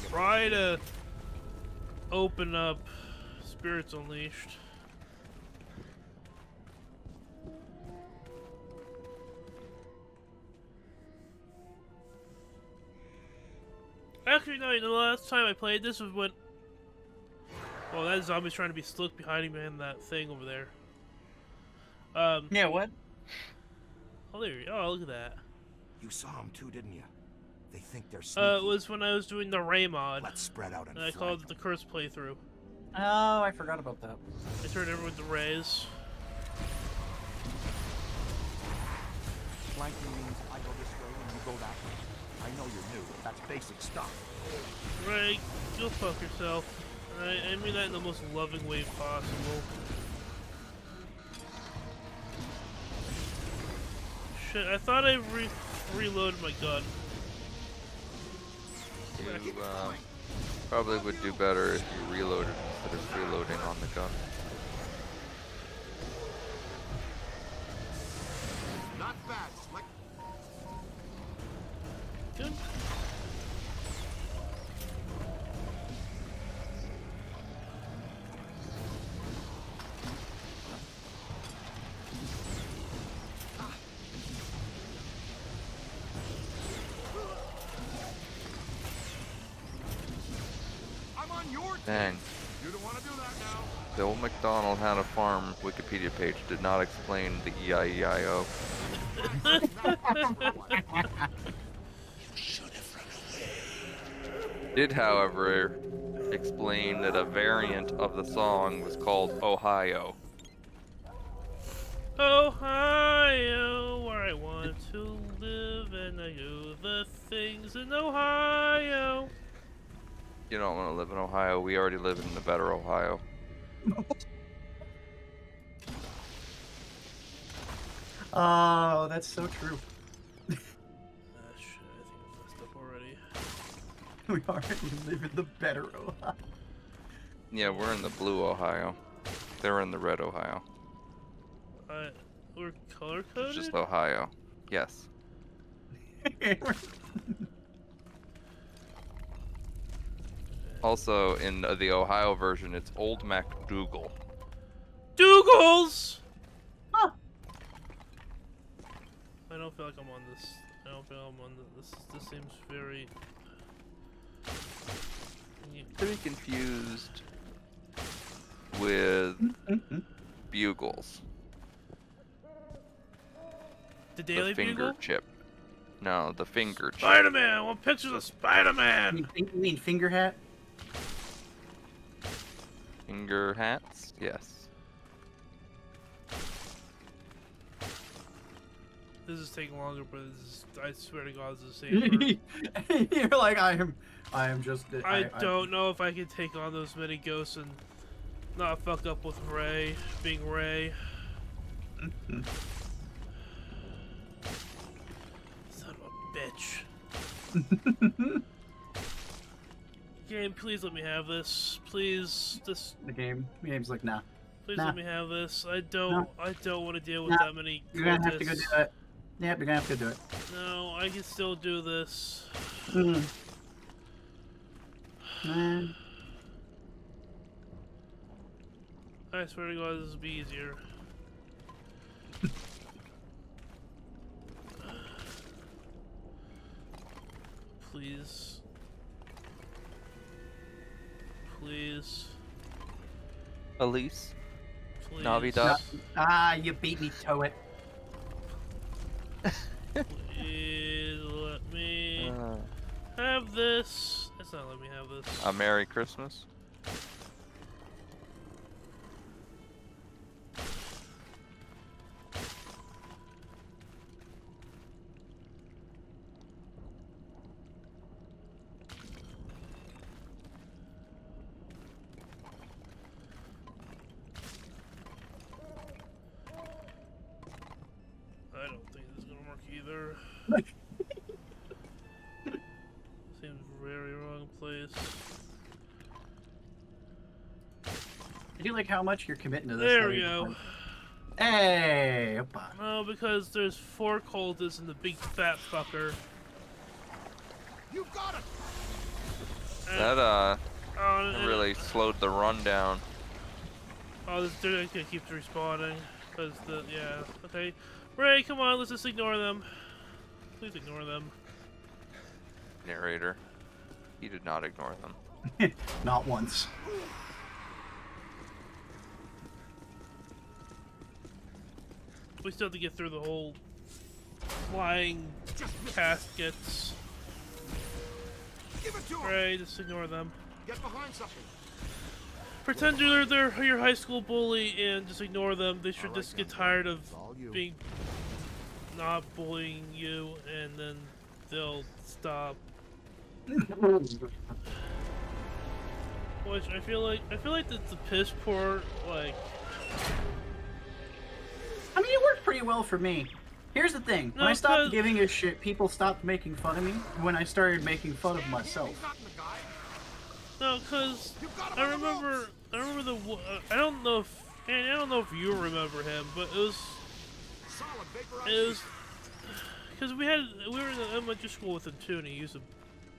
S2: try to open up Spirits Unleashed. Actually, no, the last time I played this was when... Well, that zombie's trying to be slick behind me and that thing over there.
S14: Yeah, what?
S2: Oh, there you go. Oh, look at that.
S3: You saw them too, didn't you? They think they're sneaky.
S2: It was when I was doing the Ray mod.
S3: Let's spread out and
S2: I called it the Curse playthrough.
S14: Oh, I forgot about that.
S2: I turned everyone to Rays.
S3: Flanking means I go this way and you go that way. I know you're new, but that's basic stuff.
S2: Ray, go fuck yourself. I mean that in the most loving way possible. Shit, I thought I reloaded my gun.
S7: You probably would do better if you reloaded instead of reloading on the gun.
S3: Not bad, Slick.
S2: Good.
S7: Dang.
S3: You don't want to do that now.
S7: Bill McDonald had a farm Wikipedia page did not explain the E-I-E-I-O. Did, however, explain that a variant of the song was called Ohio.
S2: Ohio, where I want to live, and I do the things in Ohio.
S7: You don't want to live in Ohio. We already live in the better Ohio.
S14: Oh, that's so true.
S2: Shit, I think I messed up already.
S14: We already live in the better Ohio.
S7: Yeah, we're in the blue Ohio. They're in the red Ohio.
S2: We're color coded.
S7: It's just Ohio. Yes. Also, in the Ohio version, it's Old MacDougal.
S2: Dougals! Huh. I don't feel like I'm on this. I don't feel I'm on this. This seems very...
S7: Could be confused with Bugles.
S2: The Daily
S7: finger
S2: Bugle?
S7: chip. No, the finger chip.
S2: Spider-Man! I want pictures of Spider-Man!
S14: You mean finger hat?
S7: Finger hats? Yes.
S2: This is taking longer, but I swear to God, this is the same.
S14: You're like, I am just.
S2: I don't know if I can take on those many ghosts and not fuck up with Ray, being Ray. Son of a bitch. Game, please let me have this. Please, this.
S14: The game's like, nah.
S2: Please
S14: nah.
S2: let me have this. I don't want to deal with
S14: nah.
S2: that many.
S14: You're gonna have to go do it. Yep, you're gonna have to do it.
S2: No, I can still do this. I swear to God, this will be easier. Please. Please.
S7: Elise.
S2: Please.
S7: Navidad.
S14: You beat me to it.
S2: Please let me have this. It's not letting me have this.
S7: A Merry Christmas.
S2: I don't think this is gonna work either. Seems very wrong place.
S14: I do like how much you're committing to this.
S2: There we go.
S14: Hey, opa.
S2: No, because there's 4 cultists and the big fat fucker.
S11: You got it.
S7: That really slowed the run down.
S2: Oh, this dude keeps respawning. Cause okay. Ray, come on, let's just ignore them. Please ignore them.
S7: Narrator. He did not ignore them.
S14: Not once.
S2: We still have to get through the whole flying caskets. Ray, just ignore them.
S11: Get behind something.
S2: Pretend they're your high school bully and just ignore them. They should just get tired of being not bullying you, and then they'll stop. Which I feel like that's the piss poor, like.
S14: I mean, it worked pretty well for me. Here's the thing: when I stopped giving a shit, people stopped making fun of me. When I started making fun of myself.
S2: No, cause I remember the I don't know if you remember him, but it was because we were in the elementary school with him too, and he used to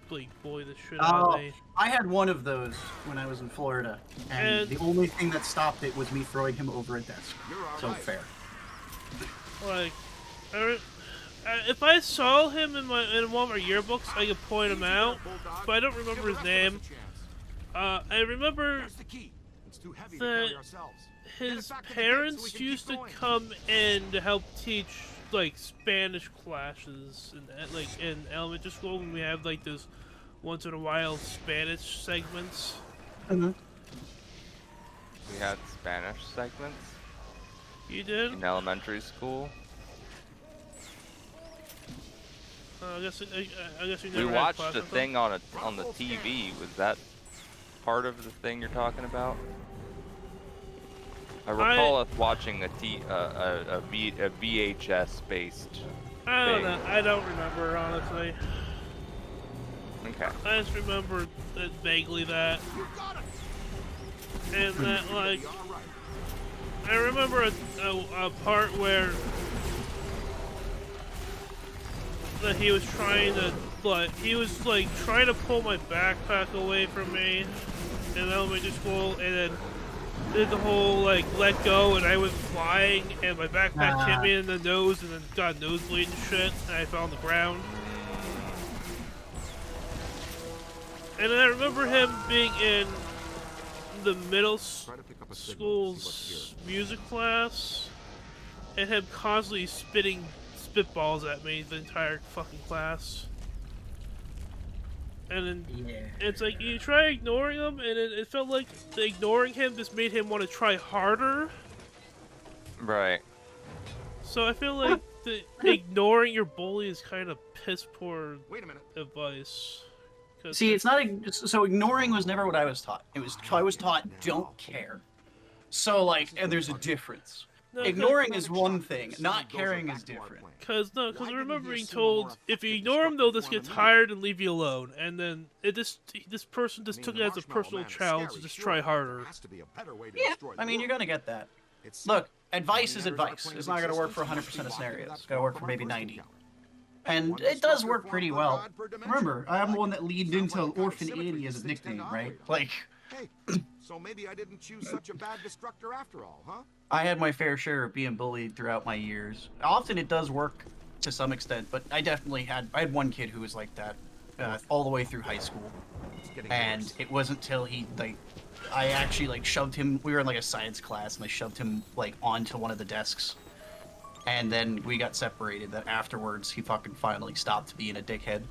S2: like bully the shit out of me.
S14: I had one of those when I was in Florida, and the only thing that stopped it was me throwing him over a desk. So fair.
S2: Like, if I saw him in one of our yearbooks, I could point him out, but I don't remember his name. I remember that his parents used to come in to help teach like Spanish classes in elementary school when we have like those once in a while Spanish segments.
S14: Mm-hmm.
S7: We had Spanish segments.
S2: You did?
S7: In elementary school.
S2: I guess you never
S7: We
S2: had
S7: watched
S2: class
S7: a
S2: with
S7: thing
S2: them?
S7: on the TV. Was that part of the thing you're talking about? I recall us watching a VHS based thing.
S2: I don't remember, honestly.
S7: Okay.
S2: I just remember vaguely that. And that, like, I remember a part where that he was trying to, trying to pull my backpack away from me in elementary school, and then did the whole, like, let go, and I went flying, and my backpack hit me in the nose, and then got a nosebleed and shit, and I fell on the ground. And then I remember him being in the middle school's music class, and him constantly spitting spitballs at me the entire fucking class. And then it's like you try ignoring him, and it felt like ignoring him just made him want to try harder.
S7: Right.
S2: So I feel like ignoring your bully is kind of piss poor advice.
S14: See, it's not so ignoring was never what I was taught. I was taught don't care. So like, and there's a difference.
S2: No,
S14: ignoring is one thing, not caring is different.
S2: Because I remember being told if you ignore him, they'll just get tired and leave you alone. And then this person just took it as a personal challenge to just try harder.
S14: Yeah, I mean you're gonna get that. Look, advice is advice. It's not gonna work for 100% of scenarios. It's gonna work for maybe 90. And it does work pretty well. Remember, I'm the one that leaned into Orphan Annie as a nickname, right? Like.
S3: Hey, so maybe I didn't choose such a bad destructor after all, huh?
S14: I had my fair share of being bullied throughout my years. Often it does work to some extent, but I had one kid who was like that all the way through high school. And it wasn't till I actually shoved him, we were in like a science class, and I shoved him like onto one of the desks. And then we got separated, that afterwards he fucking finally stopped being a dickhead.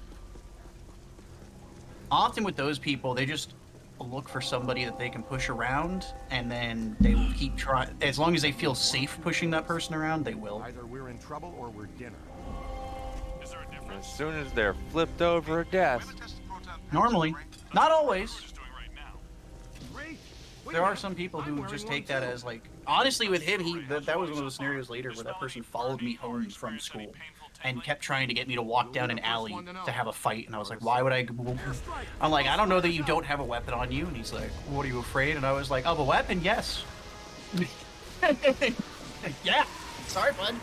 S14: Often with those people, they just look for somebody that they can push around, and then they will keep trying. As long as they feel safe pushing that person around, they will.
S3: Either we're in trouble or we're dinner.
S15: Is there a difference?
S7: As soon as they're flipped over a desk.
S14: Normally. Not always. There are some people who just take that as like... Honestly, with him, that was one of those scenarios later where that person followed me home from school and kept trying to get me to walk down an alley to have a fight, and I was like, why would I... I'm like, I don't know that you don't have a weapon on you, and he's like, what, are you afraid? And I was like, of a weapon? Yes. Yeah, sorry, bud.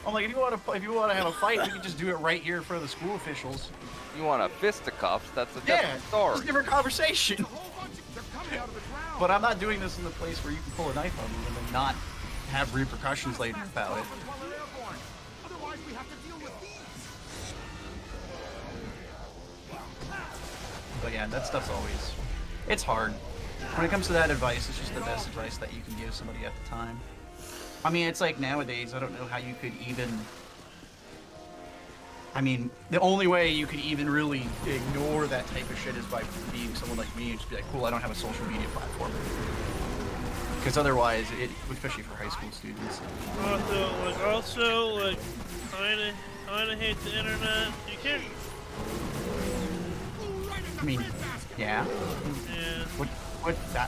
S14: I'm like, if you want to have a fight, we can just do it right here in front of the school officials.
S7: You want a fisticuffs? That's a different story.
S14: It's a different conversation. But I'm not doing this in the place where you can pull a knife on me and then not have repercussions later about it. But yeah, that stuff's always... It's hard. When it comes to that advice, it's just the best advice that you can give somebody at the time. I mean, it's like nowadays, I don't know how you could even... I mean, the only way you could even really ignore that type of shit is by being someone like me and just be like, cool, I don't have a social media platform. Because otherwise, especially for high school students.
S2: Also, kinda hate the internet. You can't...
S14: I mean, yeah.
S2: Yeah.
S14: What?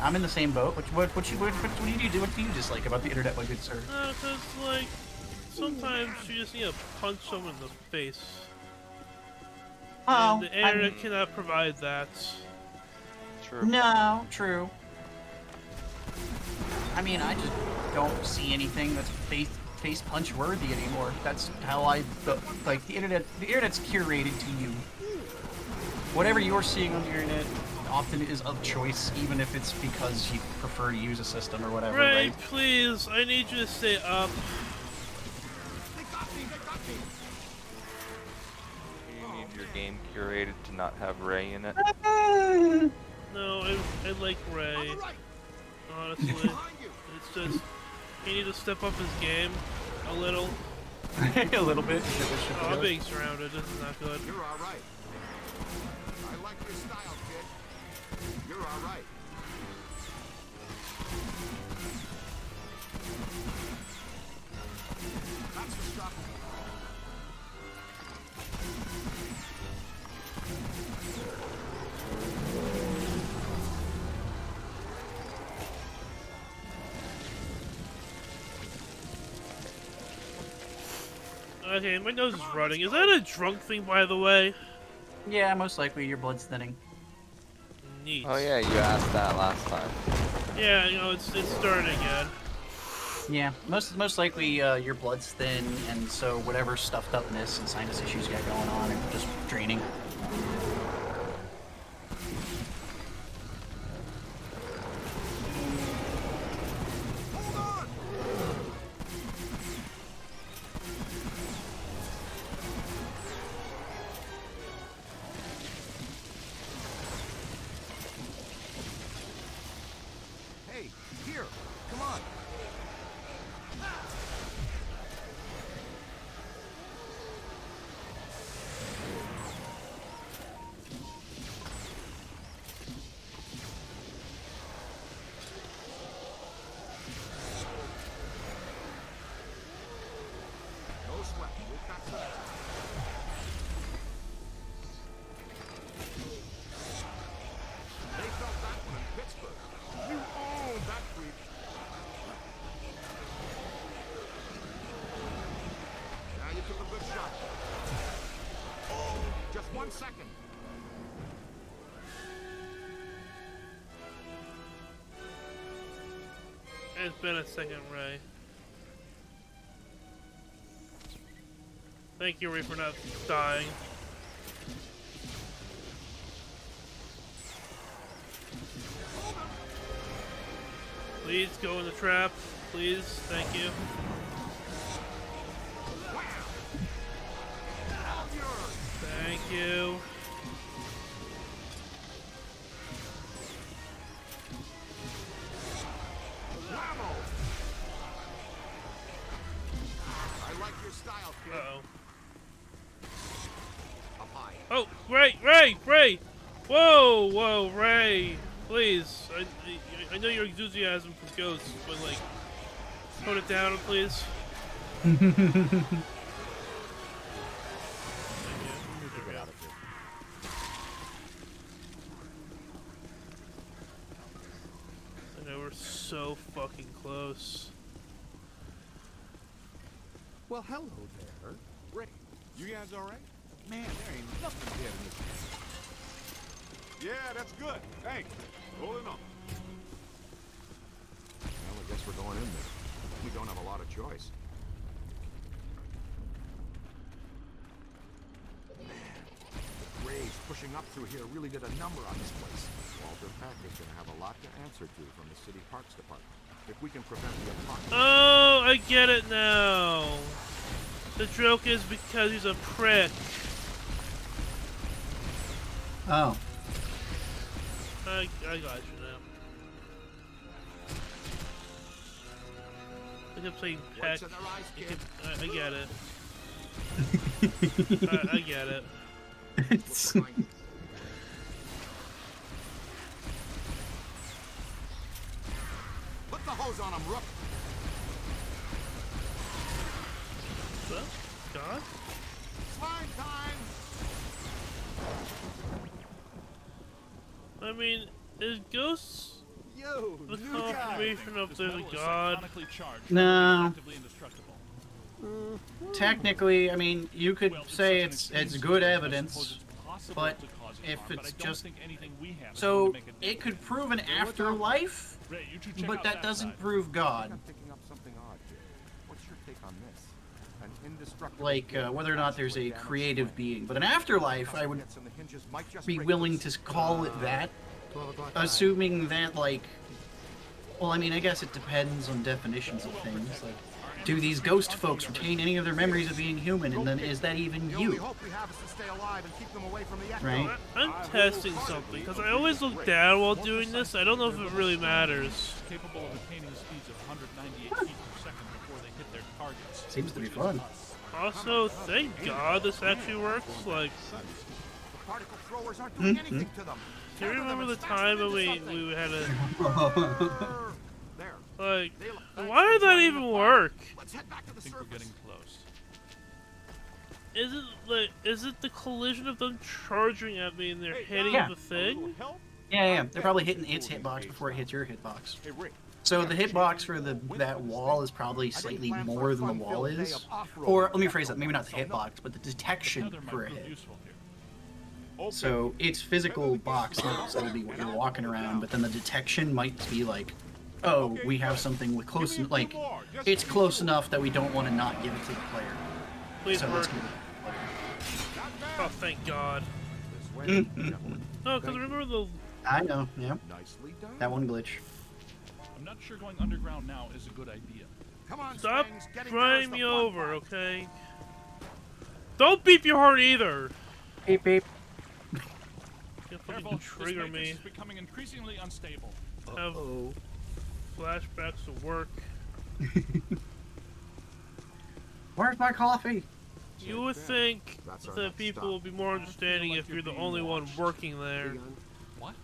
S14: I'm in the same boat. What do you do? What do you dislike about the internet, my good sir?
S2: Because sometimes you just need to punch someone in the face.
S14: Oh,
S2: and the internet cannot provide that.
S7: True.
S14: No, true. I mean, I just don't see anything that's face punch worthy anymore. That's how like the internet's curated to you. Whatever you're seeing on the internet often is of choice, even if it's because you prefer to use a system or whatever,
S2: Ray,
S14: right?
S2: please, I need you to stay up.
S7: You need your game curated to not have Ray in it.
S2: No, I like Ray. Honestly. It's just, he needs to step up his game a little.
S14: A little bit.
S2: Oh, I'm being surrounded. This is not good.
S3: You're all right. I like your style, kid. You're all right. That's the stuff.
S2: Okay, my nose is running. Is that a drunk thing, by the way?
S14: Yeah, most likely your blood's thinning.
S2: Neat.
S7: Oh yeah, you asked that last time.
S2: Yeah, it's starting again.
S14: Yeah, most likely your blood's thin, and so whatever stuffed upness and sinus issues you got going on are just draining.
S3: Hey, here, come on. No sweat, we've got some. They felt that one in Pittsburgh. You own that creep. Now you took a good shot. Oh, just 1 second.
S2: It's been a second, Ray. Thank you, Ray, for not dying. Please go in the trap. Please. Thank you. Thank you.
S3: I like your style, kid.
S2: Uh-oh.
S3: Up high.
S2: Oh, Ray! Whoa, whoa, Ray! Please, I know your enthusiasm for ghosts, but like, tone it down, please. I know we're so fucking close.
S3: Well, hello there.
S16: Rick, you guys all right? Man, there ain't nothing dead in this place. Yeah, that's good. Thanks. Holding on.
S3: Well, I guess we're going in there. We don't have a lot of choice. Man, the Graves pushing up through here really did a number on this place. Walter Peck is going to have a lot to answer to from the City Parks Department. If we can prevent the apocalypse.
S2: Oh, I get it now. The joke is because he's a prick.
S14: Oh.
S2: I got you now. I kept saying Peck. I get it. I get it.
S3: Put the hose on him, Rook.
S2: What? God?
S3: Slime time.
S2: I mean, is ghosts the confirmation of there's a god?
S14: No. Technically, I mean, you could say it's good evidence, but if it's just so it could prove an afterlife, but that doesn't prove God.
S3: I'm picking up something odd here. What's your take on this? An indestructible
S14: Like whether or not there's a creative being, but an afterlife, I would be willing to call it that, assuming that like, well, I mean, I guess it depends on definitions of things. Like, do these ghost folks retain any of their memories of being human, and then is that even you? Right?
S2: I'm testing something because I always look down while doing this. I don't know if it really matters.
S5: Capable of attaining speeds of 198 feet per second before they hit their targets.
S14: Seems to be fun.
S2: Also, thank God this actually works. Like,
S3: particle throwers aren't doing anything to them.
S2: do you remember the time when we had a like? Why did that even work?
S5: I think we're getting close.
S2: Is it the collision of them charging at me and they're hitting
S14: Yeah.
S2: the thing?
S14: Yeah. They're probably hitting its hitbox before it hits your hitbox. So the hitbox for that wall is probably slightly more than the wall is. Or let me phrase that, maybe not the hitbox, but the detection for a hit. So its physical box might still be what you're walking around, but then the detection might be like oh, we have something with close, like, it's close enough that we don't want to not give it to the player.
S2: Please
S14: so
S2: work.
S14: let's give it to the player.
S2: Oh, thank God. No, because remember the...
S14: I know, yeah.
S3: Nicely done.
S14: That one glitch.
S5: I'm not sure going underground now is a good idea.
S11: Come on,
S2: Stop
S11: Springs, getting
S2: running
S11: there's
S2: me
S11: the fun
S2: over,
S11: part.
S2: okay? Don't beep your heart either.
S14: Beep beep.
S2: You
S5: Careful,
S2: fucking
S5: this
S2: trigger
S5: matrix
S2: me.
S5: is becoming increasingly unstable.
S2: Have flashbacks to work.
S14: Where's my coffee?
S2: You would think that people would be more understanding if you're the only one working there.
S5: What?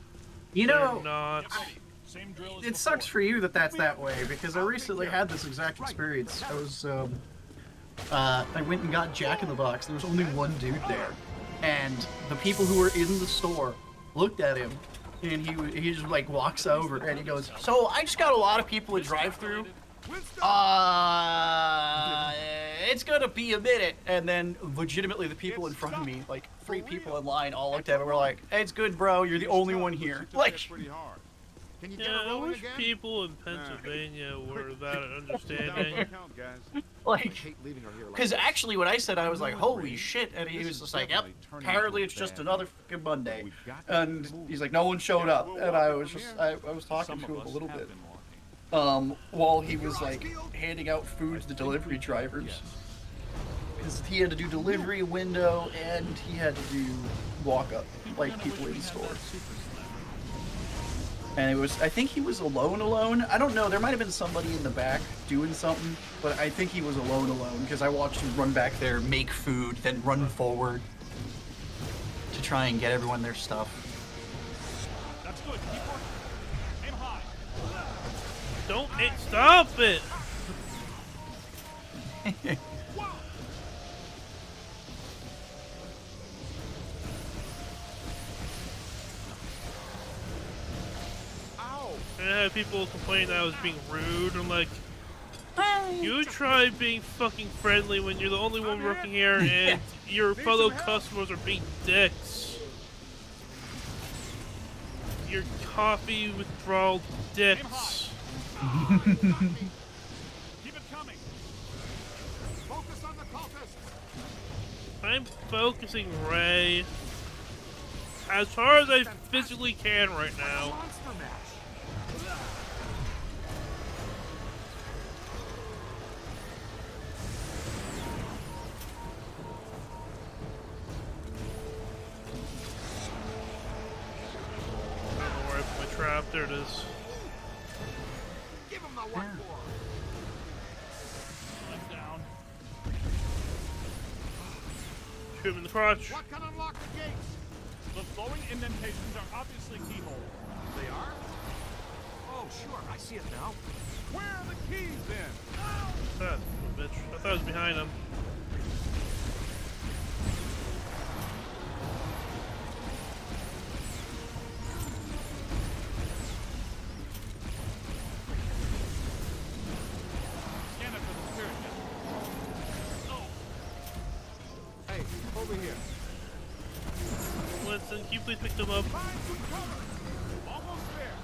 S14: You know,
S2: They're not.
S5: Same drill as
S14: it sucks for you that that's that way, because I recently had this exact experience. I was, I went and got Jack in the Box. There was only one dude there. And the people who were in the store looked at him, and he just, like, walks over, and he goes, "So, I just got a lot of people in drive-thru. It's gonna be a minute." And then, legitimately, the people in front of me, like, 3 people in line, all looked at him and were like, "Hey, it's good, bro. You're the only one here." Like,
S2: yeah, I wish people in Pennsylvania were that understanding.
S14: like, because actually when I said, I was like, "Holy shit," and he was just like, "Yep, apparently it's just another fucking Monday." And he's like, "No one showed up," and I was just, I was talking to him a little bit, while he was like handing out food to the delivery drivers, because he had to do delivery window and he had to do walk up, like people in store. And it was, I think he was alone. I don't know, there might have been somebody in the back doing something, but I think he was alone, because I watched him run back there, make food, then run forward to try and get everyone their stuff.
S5: That's good. Keep working. Aim high.
S2: Don't stop it! And I had people complain that I was being rude. I'm like, you try being fucking friendly when you're the only one working here and your fellow customers are being dicks. Your coffee withdrawal dicks.
S5: Keep it coming. Focus on the cultists.
S2: I'm focusing, Ray, as far as I physically can right now. Trap, there it is.
S11: Give him the one more.
S5: Down.
S2: Shoot him in the crotch.
S11: What can unlock the gates?
S5: The flowing indentations are obviously keyholes.
S11: They are?
S8: Oh, sure, I see it now.
S15: Where are the keys then?
S2: That bitch. I thought it was behind him.
S12: Over here.
S2: Winston, can you please pick them up?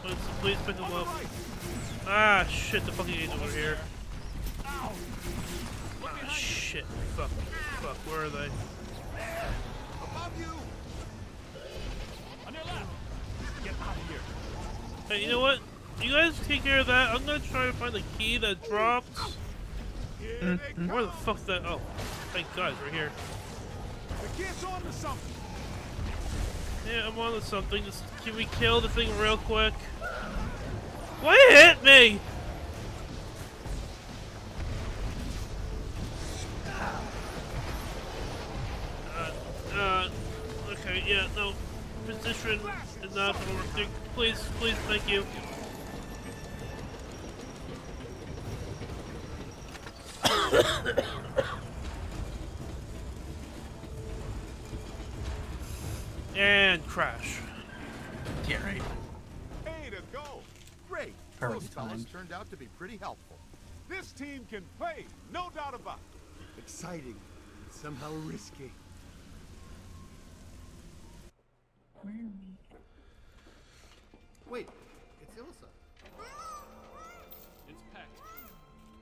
S2: Winston, please pick them up. Ah, shit, the fucking agent's over here. Ah, shit. Fuck. Fuck, where are they?
S11: Above you.
S5: On your left. Get out of here.
S2: Hey, you know what? You guys take care of that. I'm gonna try to find the key that dropped. Where the fuck's that? Oh, thank God, it's right here.
S15: The kid's on to something.
S2: Yeah, I'm on to something. Just, can we kill the thing real quick? Why hit me? Okay, yeah, no. Position is not gonna work. Please, please, thank you. And crash.
S14: Yeah, right.
S15: Hey, to go. Great.
S3: Those fellas turned out to be pretty helpful.
S15: This team can play, no doubt about it.
S6: Exciting, and somehow risky.
S4: Where are we?
S6: Wait, it's Ilsa.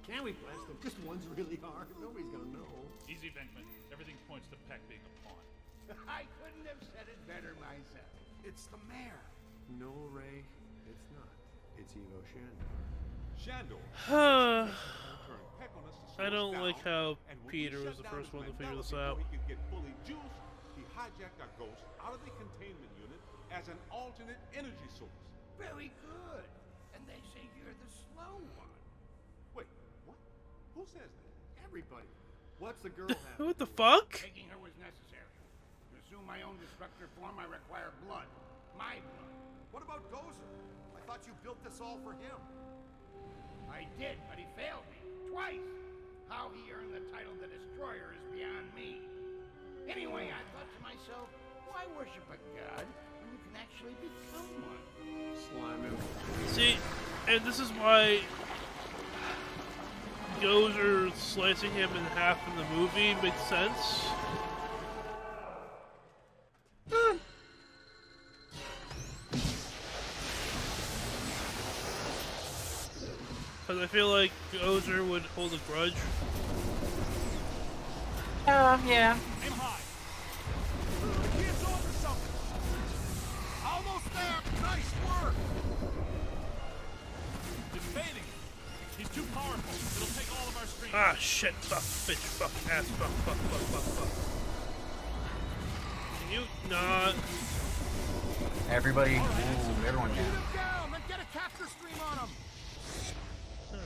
S6: Can we blast them? Just one's really hard. Nobody's gonna know.
S5: Easy, Venkman. Everything points to Peck being a pawn.
S11: I couldn't have said it better myself.
S3: It's the mayor.
S6: No, Ray, it's not. It's Evo Shandor.
S16: Shandor.
S2: I don't like how Peter was the first one to figure this out.
S16: He could get fully juiced. He hijacked our ghost out of the containment unit as an alternate energy source.
S11: Very good. And they say you're the slow one.
S16: Wait, what? Who says that?
S6: Everybody. What's the girl have?
S2: What the fuck?
S11: Taking her was necessary. To assume my own destructor form, I require blood. My blood.
S3: What about Gozer? I thought you built this all for him.
S11: I did, but he failed me. Twice. How he earned the title the Destroyer is beyond me. Anyway, I thought to myself, why worship a god when you can actually become one?
S6: Slime him.
S2: See, and this is why Gozer slicing him in half in the movie makes sense. Because I feel like Gozer would hold a grudge.
S14: Yeah.
S11: Aim high. He's over something. Almost there. Nice work.
S5: It's fading. He's too powerful. It'll take all of our strength.
S2: Ah, shit. Fuck, bitch, fuck, ass, fuck. Can you not?
S14: Everybody, ooh, everyone down.
S11: Shoot him down, then get a capture stream on him.
S2: Oh, yeah.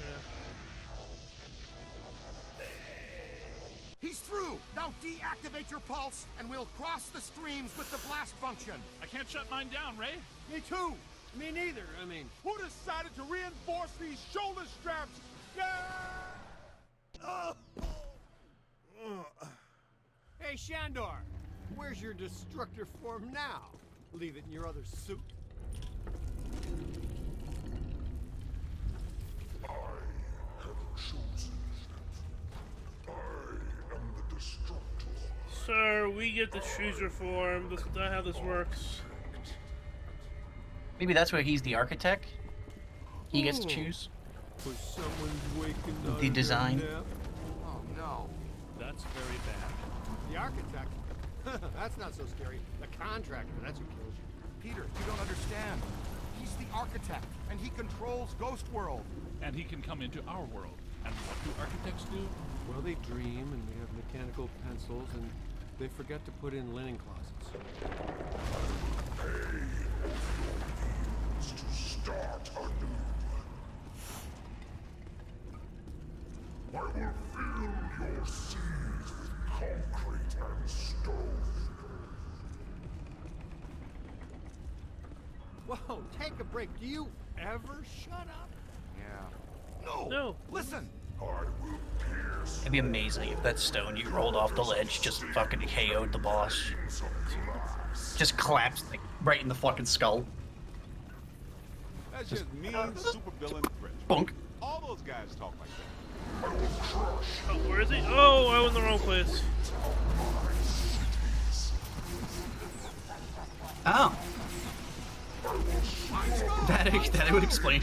S3: He's through! Now deactivate your pulse, and we'll cross the streams with the blast function.
S5: I can't shut mine down, Ray.
S6: Me too. Me neither. I mean,
S16: Who decided to reinforce these shoulder straps?
S6: hey, Shandor, where's your destructor form now? Leave it in your other suit.
S15: I have chosen. I am the Destructor.
S2: Sir, we get to choose your form. That's not how this works.
S14: Maybe that's why he's the architect. He gets to choose
S6: For someone's waking up.
S14: the design.
S3: Oh no.
S5: That's very bad.
S6: The architect? That's not so scary. The contractor, that's who kills you.
S3: Peter, you don't understand. He's the architect, and he controls Ghost World.
S5: And he can come into our world. And what do architects do?
S6: Well, they dream, and they have mechanical pencils, and they forget to put in linen closets.
S15: To start anew. I will fill your seas with concrete and stone.
S6: Whoa, take a break. Do you ever shut up?
S3: Yeah. No!
S2: No.
S3: Listen!
S15: I will pierce
S14: It'd be amazing if that stone you rolled off the ledge just fucking KO'd the boss. Just collapsed like right in the fucking skull.
S16: That's just mean supervillain threats.
S14: Bunk.
S16: All those guys talk like that.
S2: Oh, where is he? Oh, I went in the wrong place.
S14: Oh. That would explain.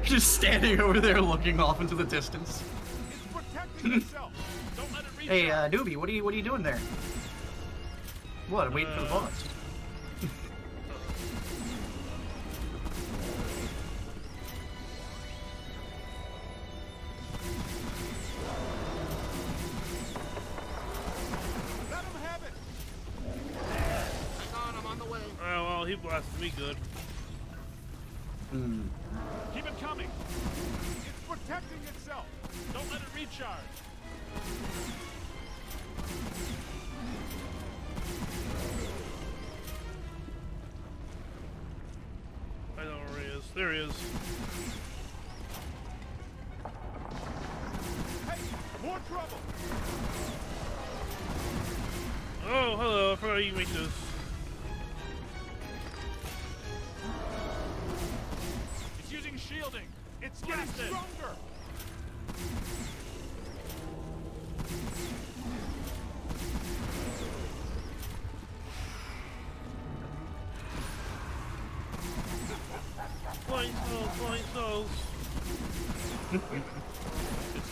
S14: Just standing over there looking off into the distance.
S16: It's protecting itself.
S5: Don't let it reach
S14: Hey,
S5: out.
S14: Doobie, what are you doing there? What? I'm waiting for the boss.
S16: Let him have it.
S11: Hang on, I'm on the way.
S2: Oh, well, he blasted me good.
S5: Keep it coming.
S16: It's protecting itself.
S5: Don't let it recharge.
S2: I don't know where he is. There he is.
S16: Hey, more trouble.
S2: Oh, hello. I forgot you make this.
S5: It's using shielding.
S16: It's getting
S5: Blasted.
S16: stronger.
S2: Flying souls, flying souls.
S5: It's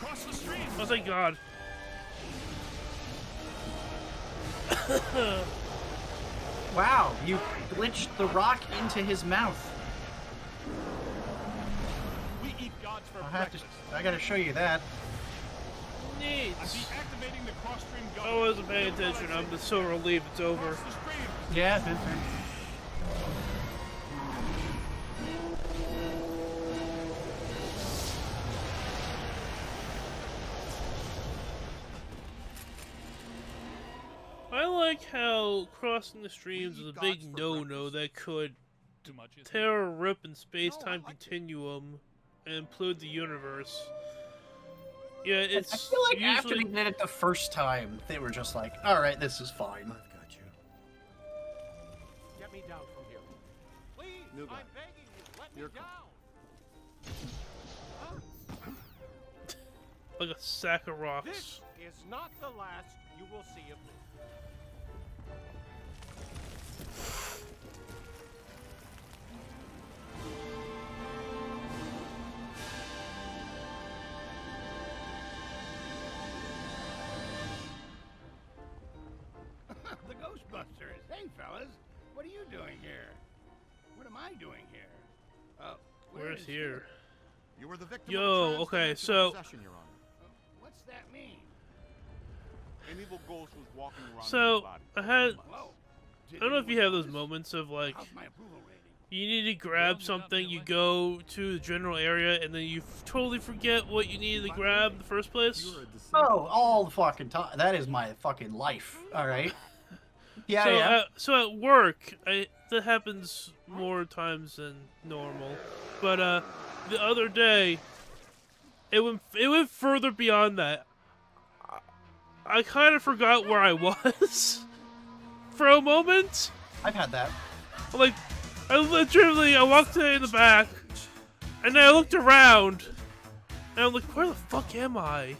S5: Cross the stream.
S2: Oh, thank God.
S14: Wow, you glitched the rock into his mouth.
S5: We eat gods for
S14: I'll have to,
S5: breakfast.
S14: I gotta show you that.
S2: Neat.
S5: I'm deactivating the cross-stream gun.
S2: I wasn't paying attention. I'm just so relieved it's over.
S5: Cross the stream.
S14: Yeah, that's right.
S2: I like how crossing the streams is a big no-no that could
S5: Too much, isn't it?
S2: tear a rip in space-time continuum and implode the universe. Yeah, it's
S14: I feel like after
S2: usually...
S14: they did it the first time, they were just like, alright, this is fine.
S6: I've got you.
S12: Get me down from here. Please,
S6: New guy.
S12: I'm begging you, let
S6: Your
S12: me
S6: call.
S12: down.
S2: like a sack of rocks.
S12: This is not the last you will see of me.
S11: The Ghostbusters. Hey, fellas. What are you doing here? What am I doing here?
S2: Where's here?
S3: You were the victim
S2: Yo,
S3: of a
S2: okay,
S3: transdimensional
S2: so...
S3: possession, Your Honor.
S11: What's that mean?
S16: An evil ghost was walking around
S2: So,
S16: his body.
S2: I had...
S11: Whoa.
S2: I don't know if you have those moments of, like,
S11: How's my approval rating?
S2: you need to grab something, you go to the general area, and then you totally forget what you needed to grab in the first place.
S14: Oh, all the fucking time. That is my fucking life. Alright. Yeah,
S2: so,
S14: yeah.
S2: So at work, that happens more times than normal. But the other day, it went further beyond that. I kind of forgot where I was for a moment.
S14: I've had that.
S2: Like, I walked in the back, and then I looked around, and I'm like, where the fuck am I?